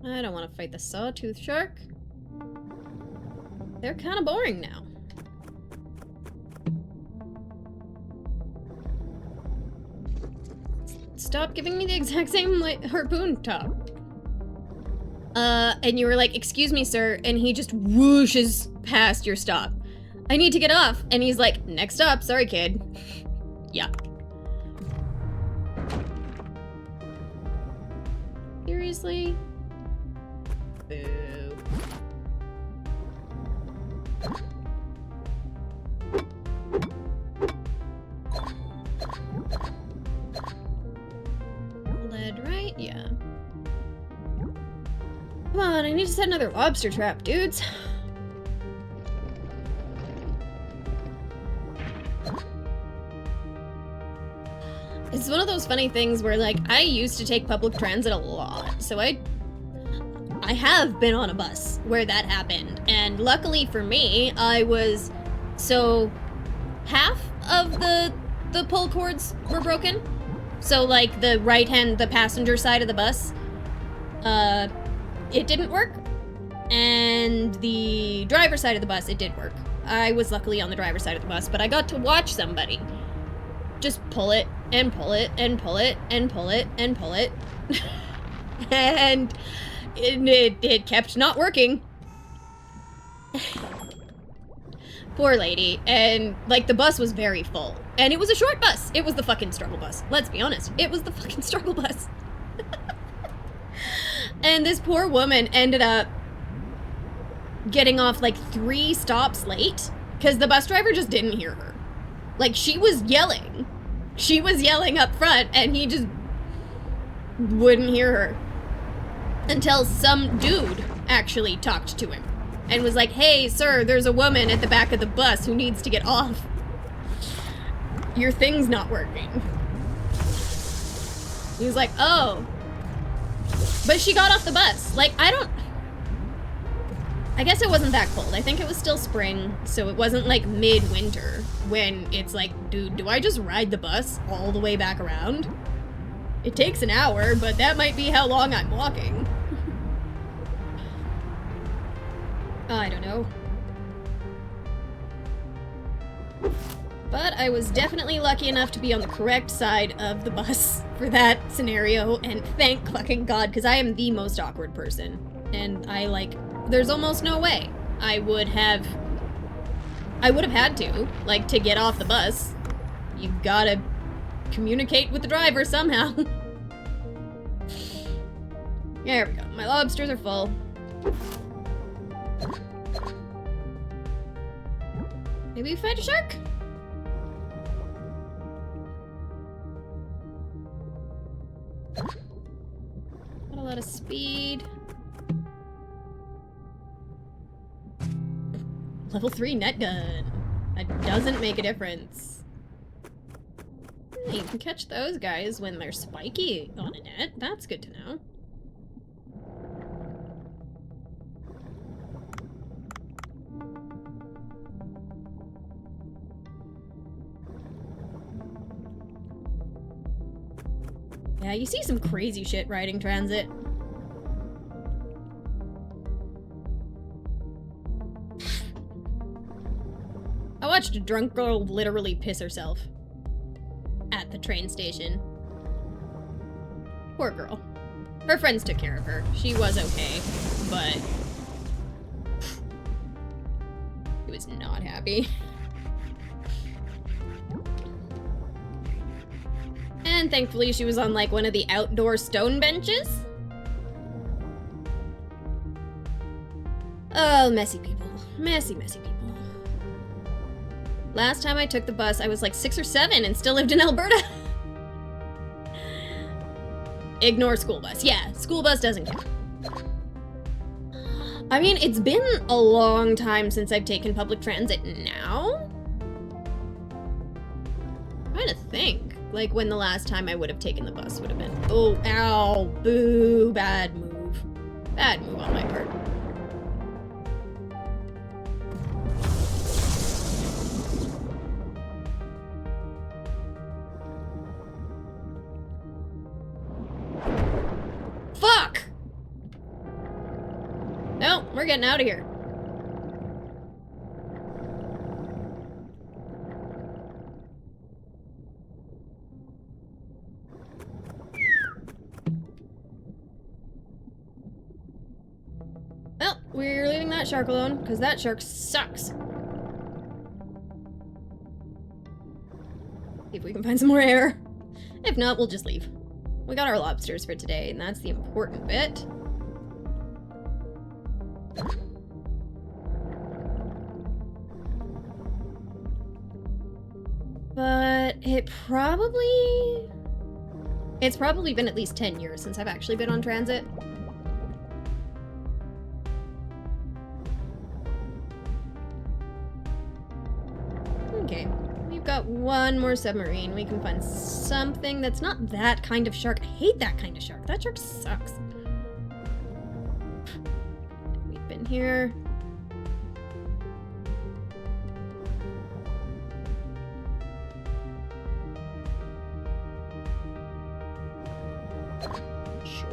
I don't want to fight the sawtooth shark. They're kind of boring now. Stop giving me the exact same, like, harpoon top. And you were like, excuse me, sir, and he just whooshes past your stop. I need to get off, and he's like, next stop, sorry, kid. Yeah. Seriously? Boo. Lead right? Yeah. Come on, I need to set another lobster trap, dudes. It's one of those funny things where, like, I used to take public transit a lot, so I have been on a bus where that happened, and luckily for me, so half of the pull cords were broken. So, like, the the passenger side of the bus, it didn't work, and the driver's side of the bus, it did work. I was luckily on the driver's side of the bus, but I got to watch somebody just pull it, and pull it, and pull it, and pull it, and pull it, and it kept not working. Poor lady. And, like, the bus was very full. And it was a short bus. It was the fucking struggle bus. Let's be honest. It was the fucking struggle bus. And this poor woman ended up getting off, like, 3 stops late. Because the bus driver just didn't hear her. Like, she was yelling. She was yelling up front, and he just wouldn't hear her. Until some dude actually talked to him. And was like, hey, sir, there's a woman at the back of the bus who needs to get off. Your thing's not working. He was like, oh. But she got off the bus. Like, I guess it wasn't that cold. I think it was still spring, so it wasn't like mid-winter when it's like, dude, do I just ride the bus all the way back around? It takes an hour, but that might be how long I'm walking. I don't know. But I was definitely lucky enough to be on the correct side of the bus for that scenario, and thank fucking God, because I am the most awkward person. And I, like, there's almost no way. I would have had to, like, to get off the bus. You've gotta communicate with the driver somehow. There we go. My lobsters are full. Maybe we fight a shark? Got a lot of speed. Level 3 net gun. That doesn't make a difference. You can catch those guys when they're spiky on a net. That's good to know. Yeah, you see some crazy shit riding transit. I watched a drunk girl literally piss herself at the train station. Poor girl. Her friends took care of her. She was okay, but she was not happy. And thankfully she was on like one of the outdoor stone benches. Oh, messy people. Messy, messy people. Last time I took the bus, I was like 6 or 7 and still lived in Alberta. Ignore school bus. Yeah, school bus doesn't count. I mean, it's been a long time since I've taken public transit now. I'm trying to think, like, when the last time I would have taken the bus would have been. Oh, ow, boo, bad move. Bad move on my part. Fuck! No, we're getting out of here. Well, we're leaving that shark alone, because that shark sucks. See if we can find some more air. If not, we'll just leave. We got our lobsters for today, and that's the important bit. But it's probably been at least 10 years since I've actually been on transit. Okay, we've got one more submarine. We can find something that's not that kind of shark. I hate that kind of shark. That shark sucks. We've been here. Sure.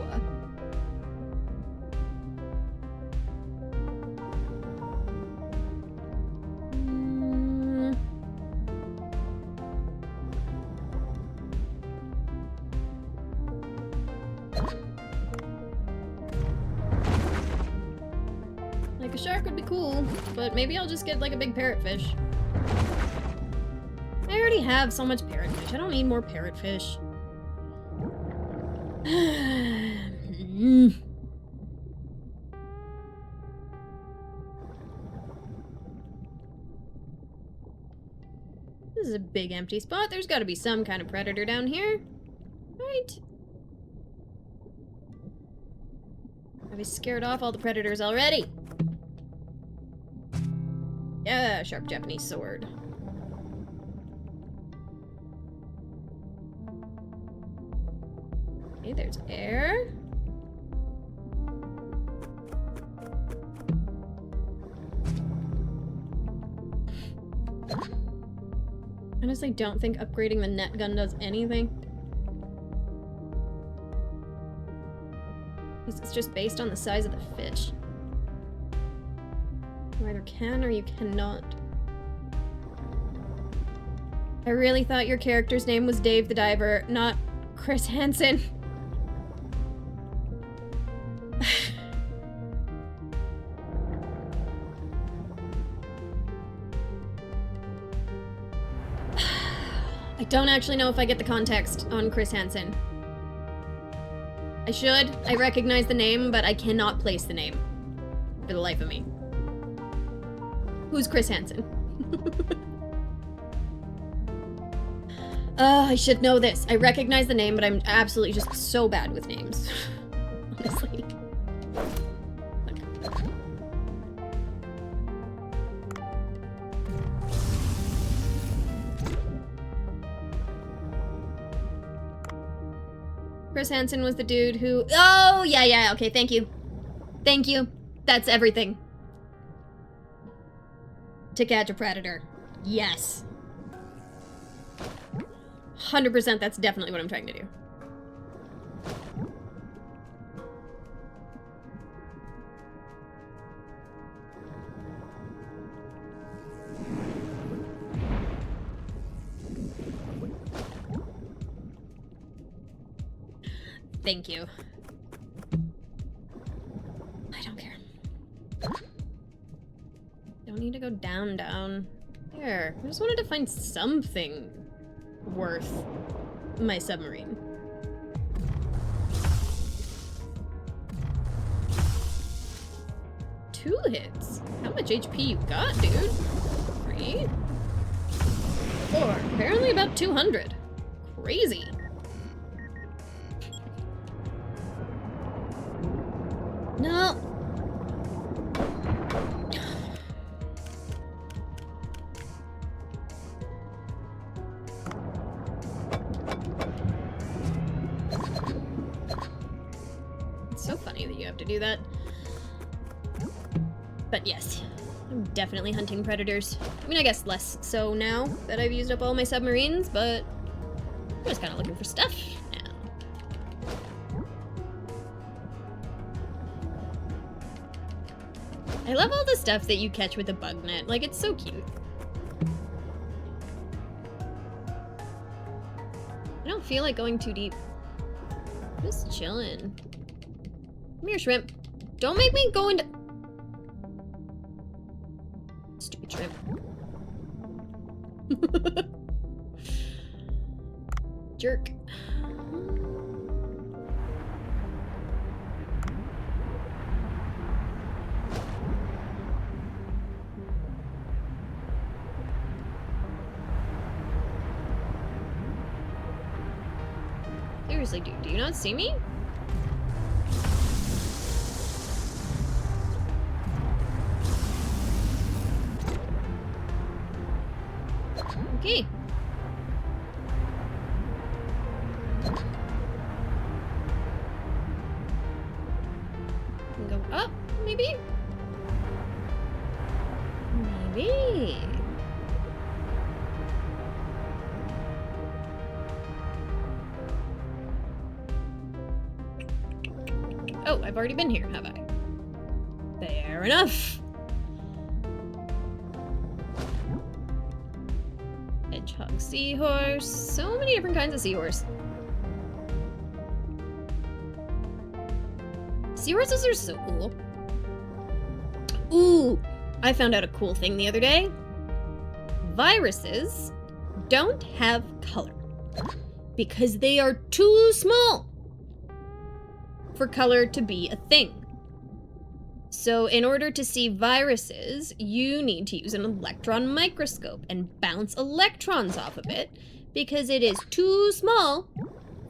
Like, a shark would be cool, but maybe I'll just get like a big parrotfish. I already have so much parrotfish. I don't need more parrotfish. This is a big empty spot. There's got to be some kind of predator down here. Right? I've scared off all the predators already. Yeah, sharp Japanese sword. Okay, there's air. I honestly don't think upgrading the net gun does anything. It's just based on the size of the fish. You either can or you cannot. I really thought your character's name was Dave the Diver, not Chris Hansen. I don't actually know if I get the context on Chris Hansen. I should. I recognize the name, but I cannot place the name. For the life of me. Who's Chris Hansen? I should know this. I recognize the name, but I'm absolutely just so bad with names. Honestly. Chris Hansen was the dude who... Oh, yeah, okay, thank you. Thank you. That's everything. To catch a predator. Yes. 100% that's definitely what I'm trying to do. Thank you. I don't care. Don't need to go down. Here. I just wanted to find something worth my submarine. Two hits? How much HP you got, dude? 3? 4. Apparently about 200. Crazy. No. It's so funny that you have to do that. But yes, I'm definitely hunting predators. I mean, I guess less so now that I've used up all my submarines, but I'm just kind of looking for stuff now. I love all the stuff that you catch with a bug net. Like, it's so cute. I don't feel like going too deep. Just chilling. Come here, shrimp. Don't make me go into... Stupid shrimp. Jerk. Seriously, dude, do you not see me? Okay. Go up, maybe? Maybe. Oh, I've already been here, have I? Fair enough. Hedgehog, seahorse. So many different kinds of seahorse. Seahorses are so cool. Ooh, I found out a cool thing the other day. Viruses don't have color because they are too small for color to be a thing. So in order to see viruses, you need to use an electron microscope and bounce electrons off of it because it is too small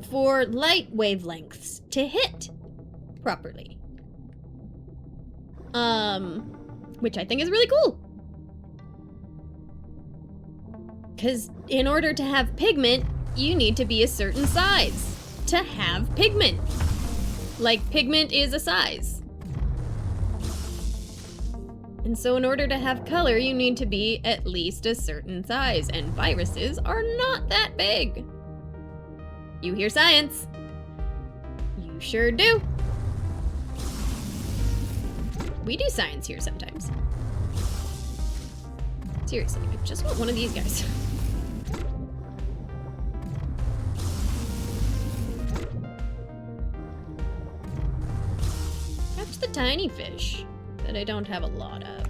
for light wavelengths to hit properly. Which I think is really cool. Because in order to have pigment, you need to be a certain size to have pigment. Like, pigment is a size. And so in order to have color, you need to be at least a certain size, and viruses are not that big. You hear science. You sure do. We do science here sometimes. Seriously, I just want one of these guys. Catch the tiny fish that I don't have a lot of.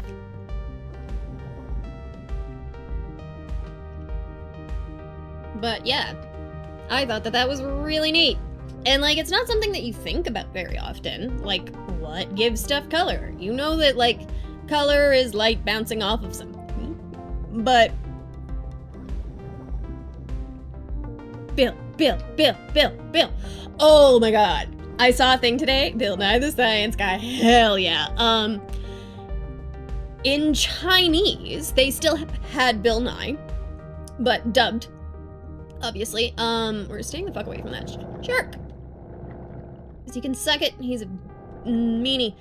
But yeah, I thought that was really neat. And like, it's not something that you think about very often. Like, what gives stuff color? You know that like color is light bouncing off of something. But Bill. Oh my god. I saw a thing today. Bill Nye the Science Guy. Hell yeah. In Chinese, they still had Bill Nye, but dubbed. Obviously. We're staying the fuck away from that shark. Because he can suck it. He's a meanie.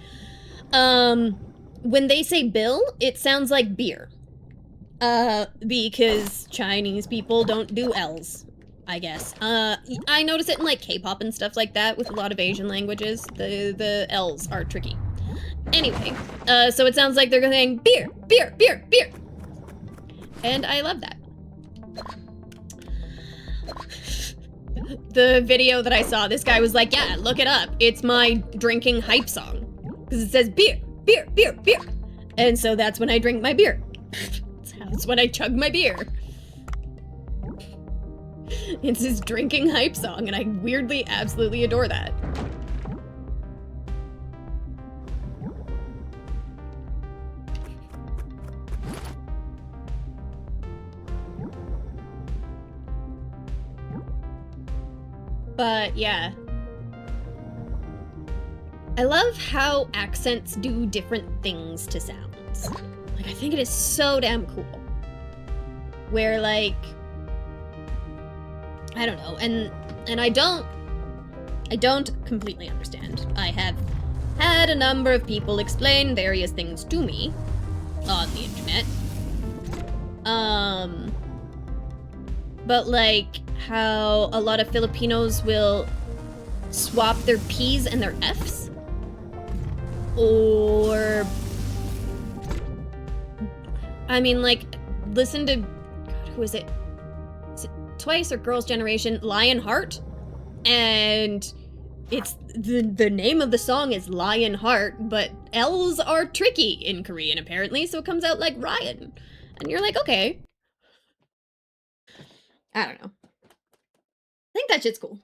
When they say Bill, it sounds like beer. Because Chinese people don't do L's, I guess. I notice it in like K-pop and stuff like that with a lot of Asian languages. The L's are tricky. Anyway, so it sounds like they're saying beer. And I love that. The video that I saw, this guy was like, yeah, look it up. It's my drinking hype song. Because it says beer. And so that's when I drink my beer. That's when I chug my beer. It's his drinking hype song, and I weirdly absolutely adore that. But yeah. I love how accents do different things to sounds. Like, I think it is so damn cool. Where, like, I don't know, and I don't completely understand. I have had a number of people explain various things to me on the internet. But like how a lot of Filipinos will swap their P's and their F's. Or, I mean, like, listen to, God, who is it? Is it Twice or Girls' Generation? Lionheart? And it's, the name of the song is Lionheart, but L's are tricky in Korean, apparently, so it comes out like Ryan. And you're like, okay. I don't know. I think that shit's cool.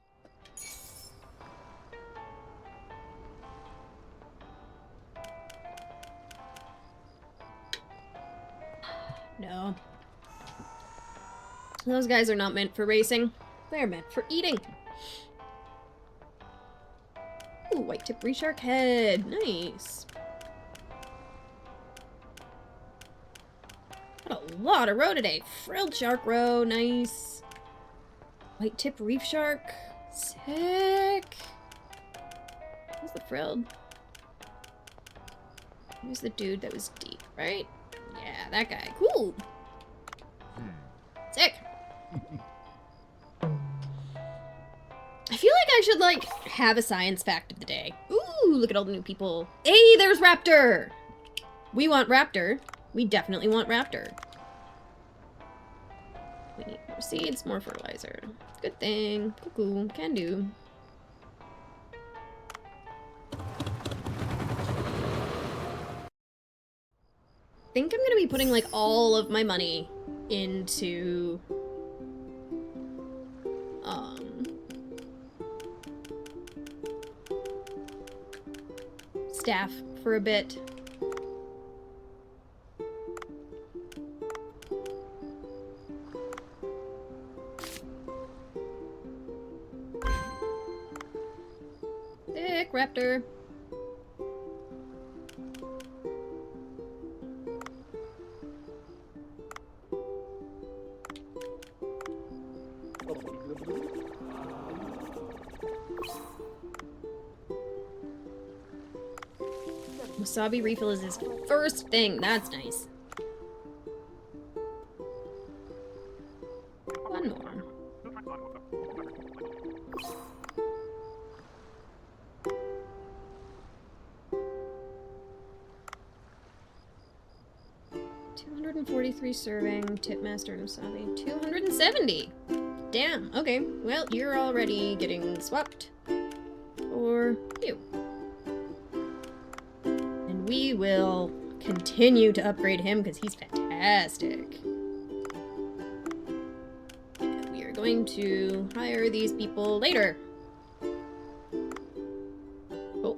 No. Those guys are not meant for racing. They're meant for eating. Ooh, white tip reef shark head. Nice. Got a lot of roe today. Frilled shark roe. Nice. White tip reef shark. Sick. Who's the frilled? Who's the dude that was deep, right? Yeah, that guy. Cool. Sick. I feel like I should, like, have a science fact of the day. Ooh, look at all the new people. Hey, there's Raptor! We want Raptor. We definitely want Raptor. We need more seeds, more fertilizer. Good thing. Cool, can do. I think I'm gonna be putting, like, all of my money into staff for a bit. Sick, Raptor. Wasabi refill is his first thing. That's nice. One more. $243 serving, Tipmaster and Wasabi. 270! Damn, okay. Well, you're already getting swapped. For you. We will continue to upgrade him because he's fantastic. And we are going going to hire these people later. Oh.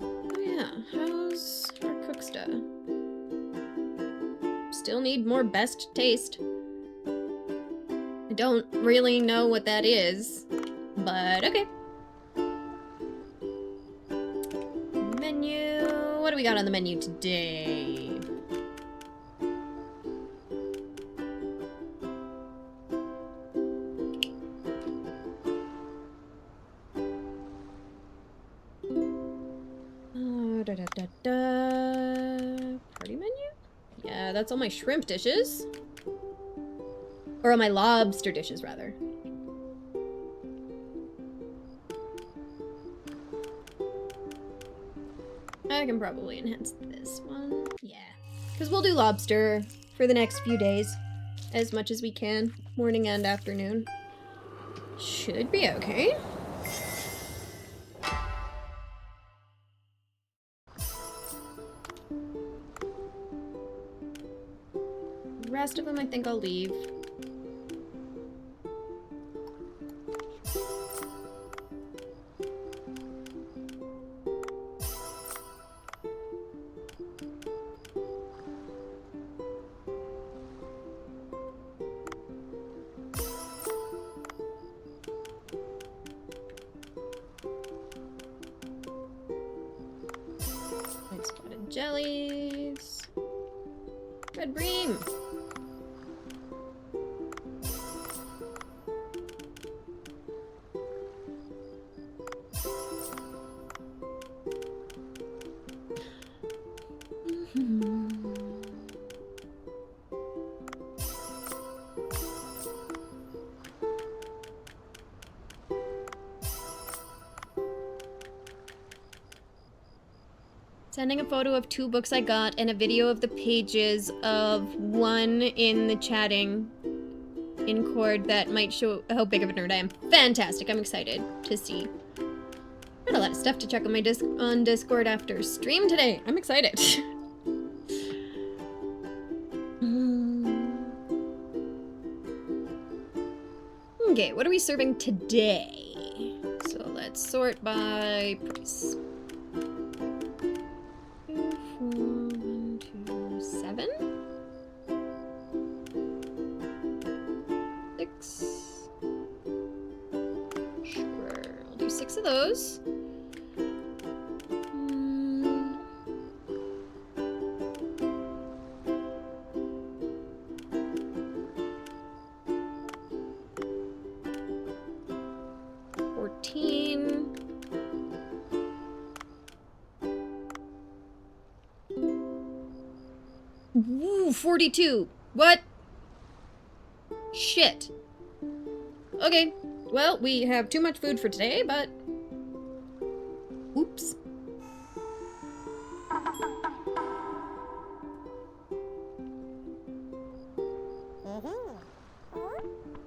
Oh yeah, how's our cooksta? Still need more best taste. I don't really know what that is, but okay. Menu. What do we got on the menu today? Party menu? Yeah, that's all my shrimp dishes. Or all my lobster dishes, rather. I can probably enhance this one. Yeah. Because we'll do lobster for the next few days. As much as we can. Morning and afternoon. Should be okay. The rest of them I think I'll leave. Spotted jellies. Red bream. Sending a photo of 2 books I got and a video of the pages of one in the chatting in Cord that might show how big of a nerd I am. Fantastic, I'm excited to see. Got a lot of stuff to check on my Discord after stream today. I'm excited. Okay, what are we serving today? So let's sort by price. 2, 4, 1, 2, 7. 6. Sure, I'll do 6 of those. Ooh, 42. What? Shit. Okay. Well, we have too much food for today, but... Oops.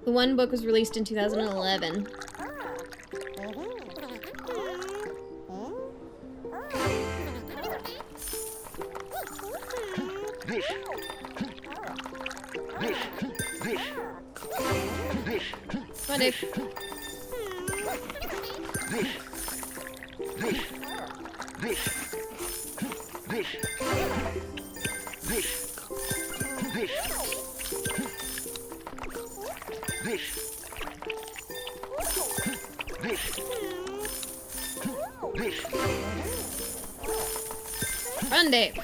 The one book was released in 2011. Come on, Dave. Run, Dave.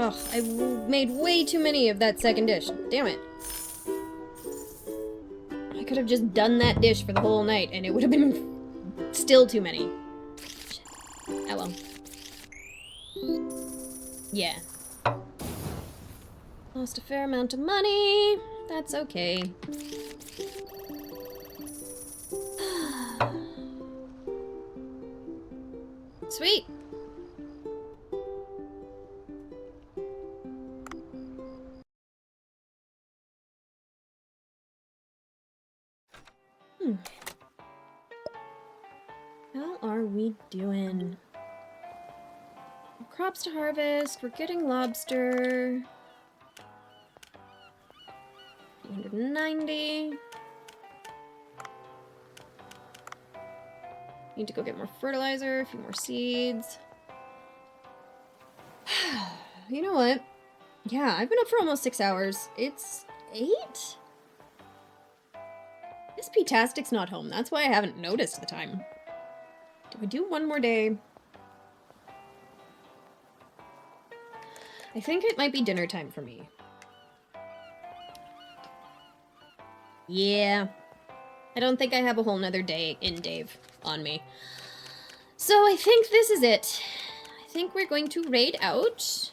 Ugh, I made way too many of that second dish. Damn it. I could have just done that dish for the whole night, and it would have been still too many. Shit. Oh well. Yeah. Lost a fair amount of money. That's okay. Sweet. How are we doing? Crops to harvest. We're getting lobster. 190. Need to go get more fertilizer, a few more seeds. You know what? Yeah, I've been up for almost 6 hours. It's 8? This P-tastic's not home. That's why I haven't noticed the time. Do I do one more day? I think it might be dinner time for me. Yeah. I don't think I have a whole nother day in Dave on me. So I think this is it. I think we're going to raid out.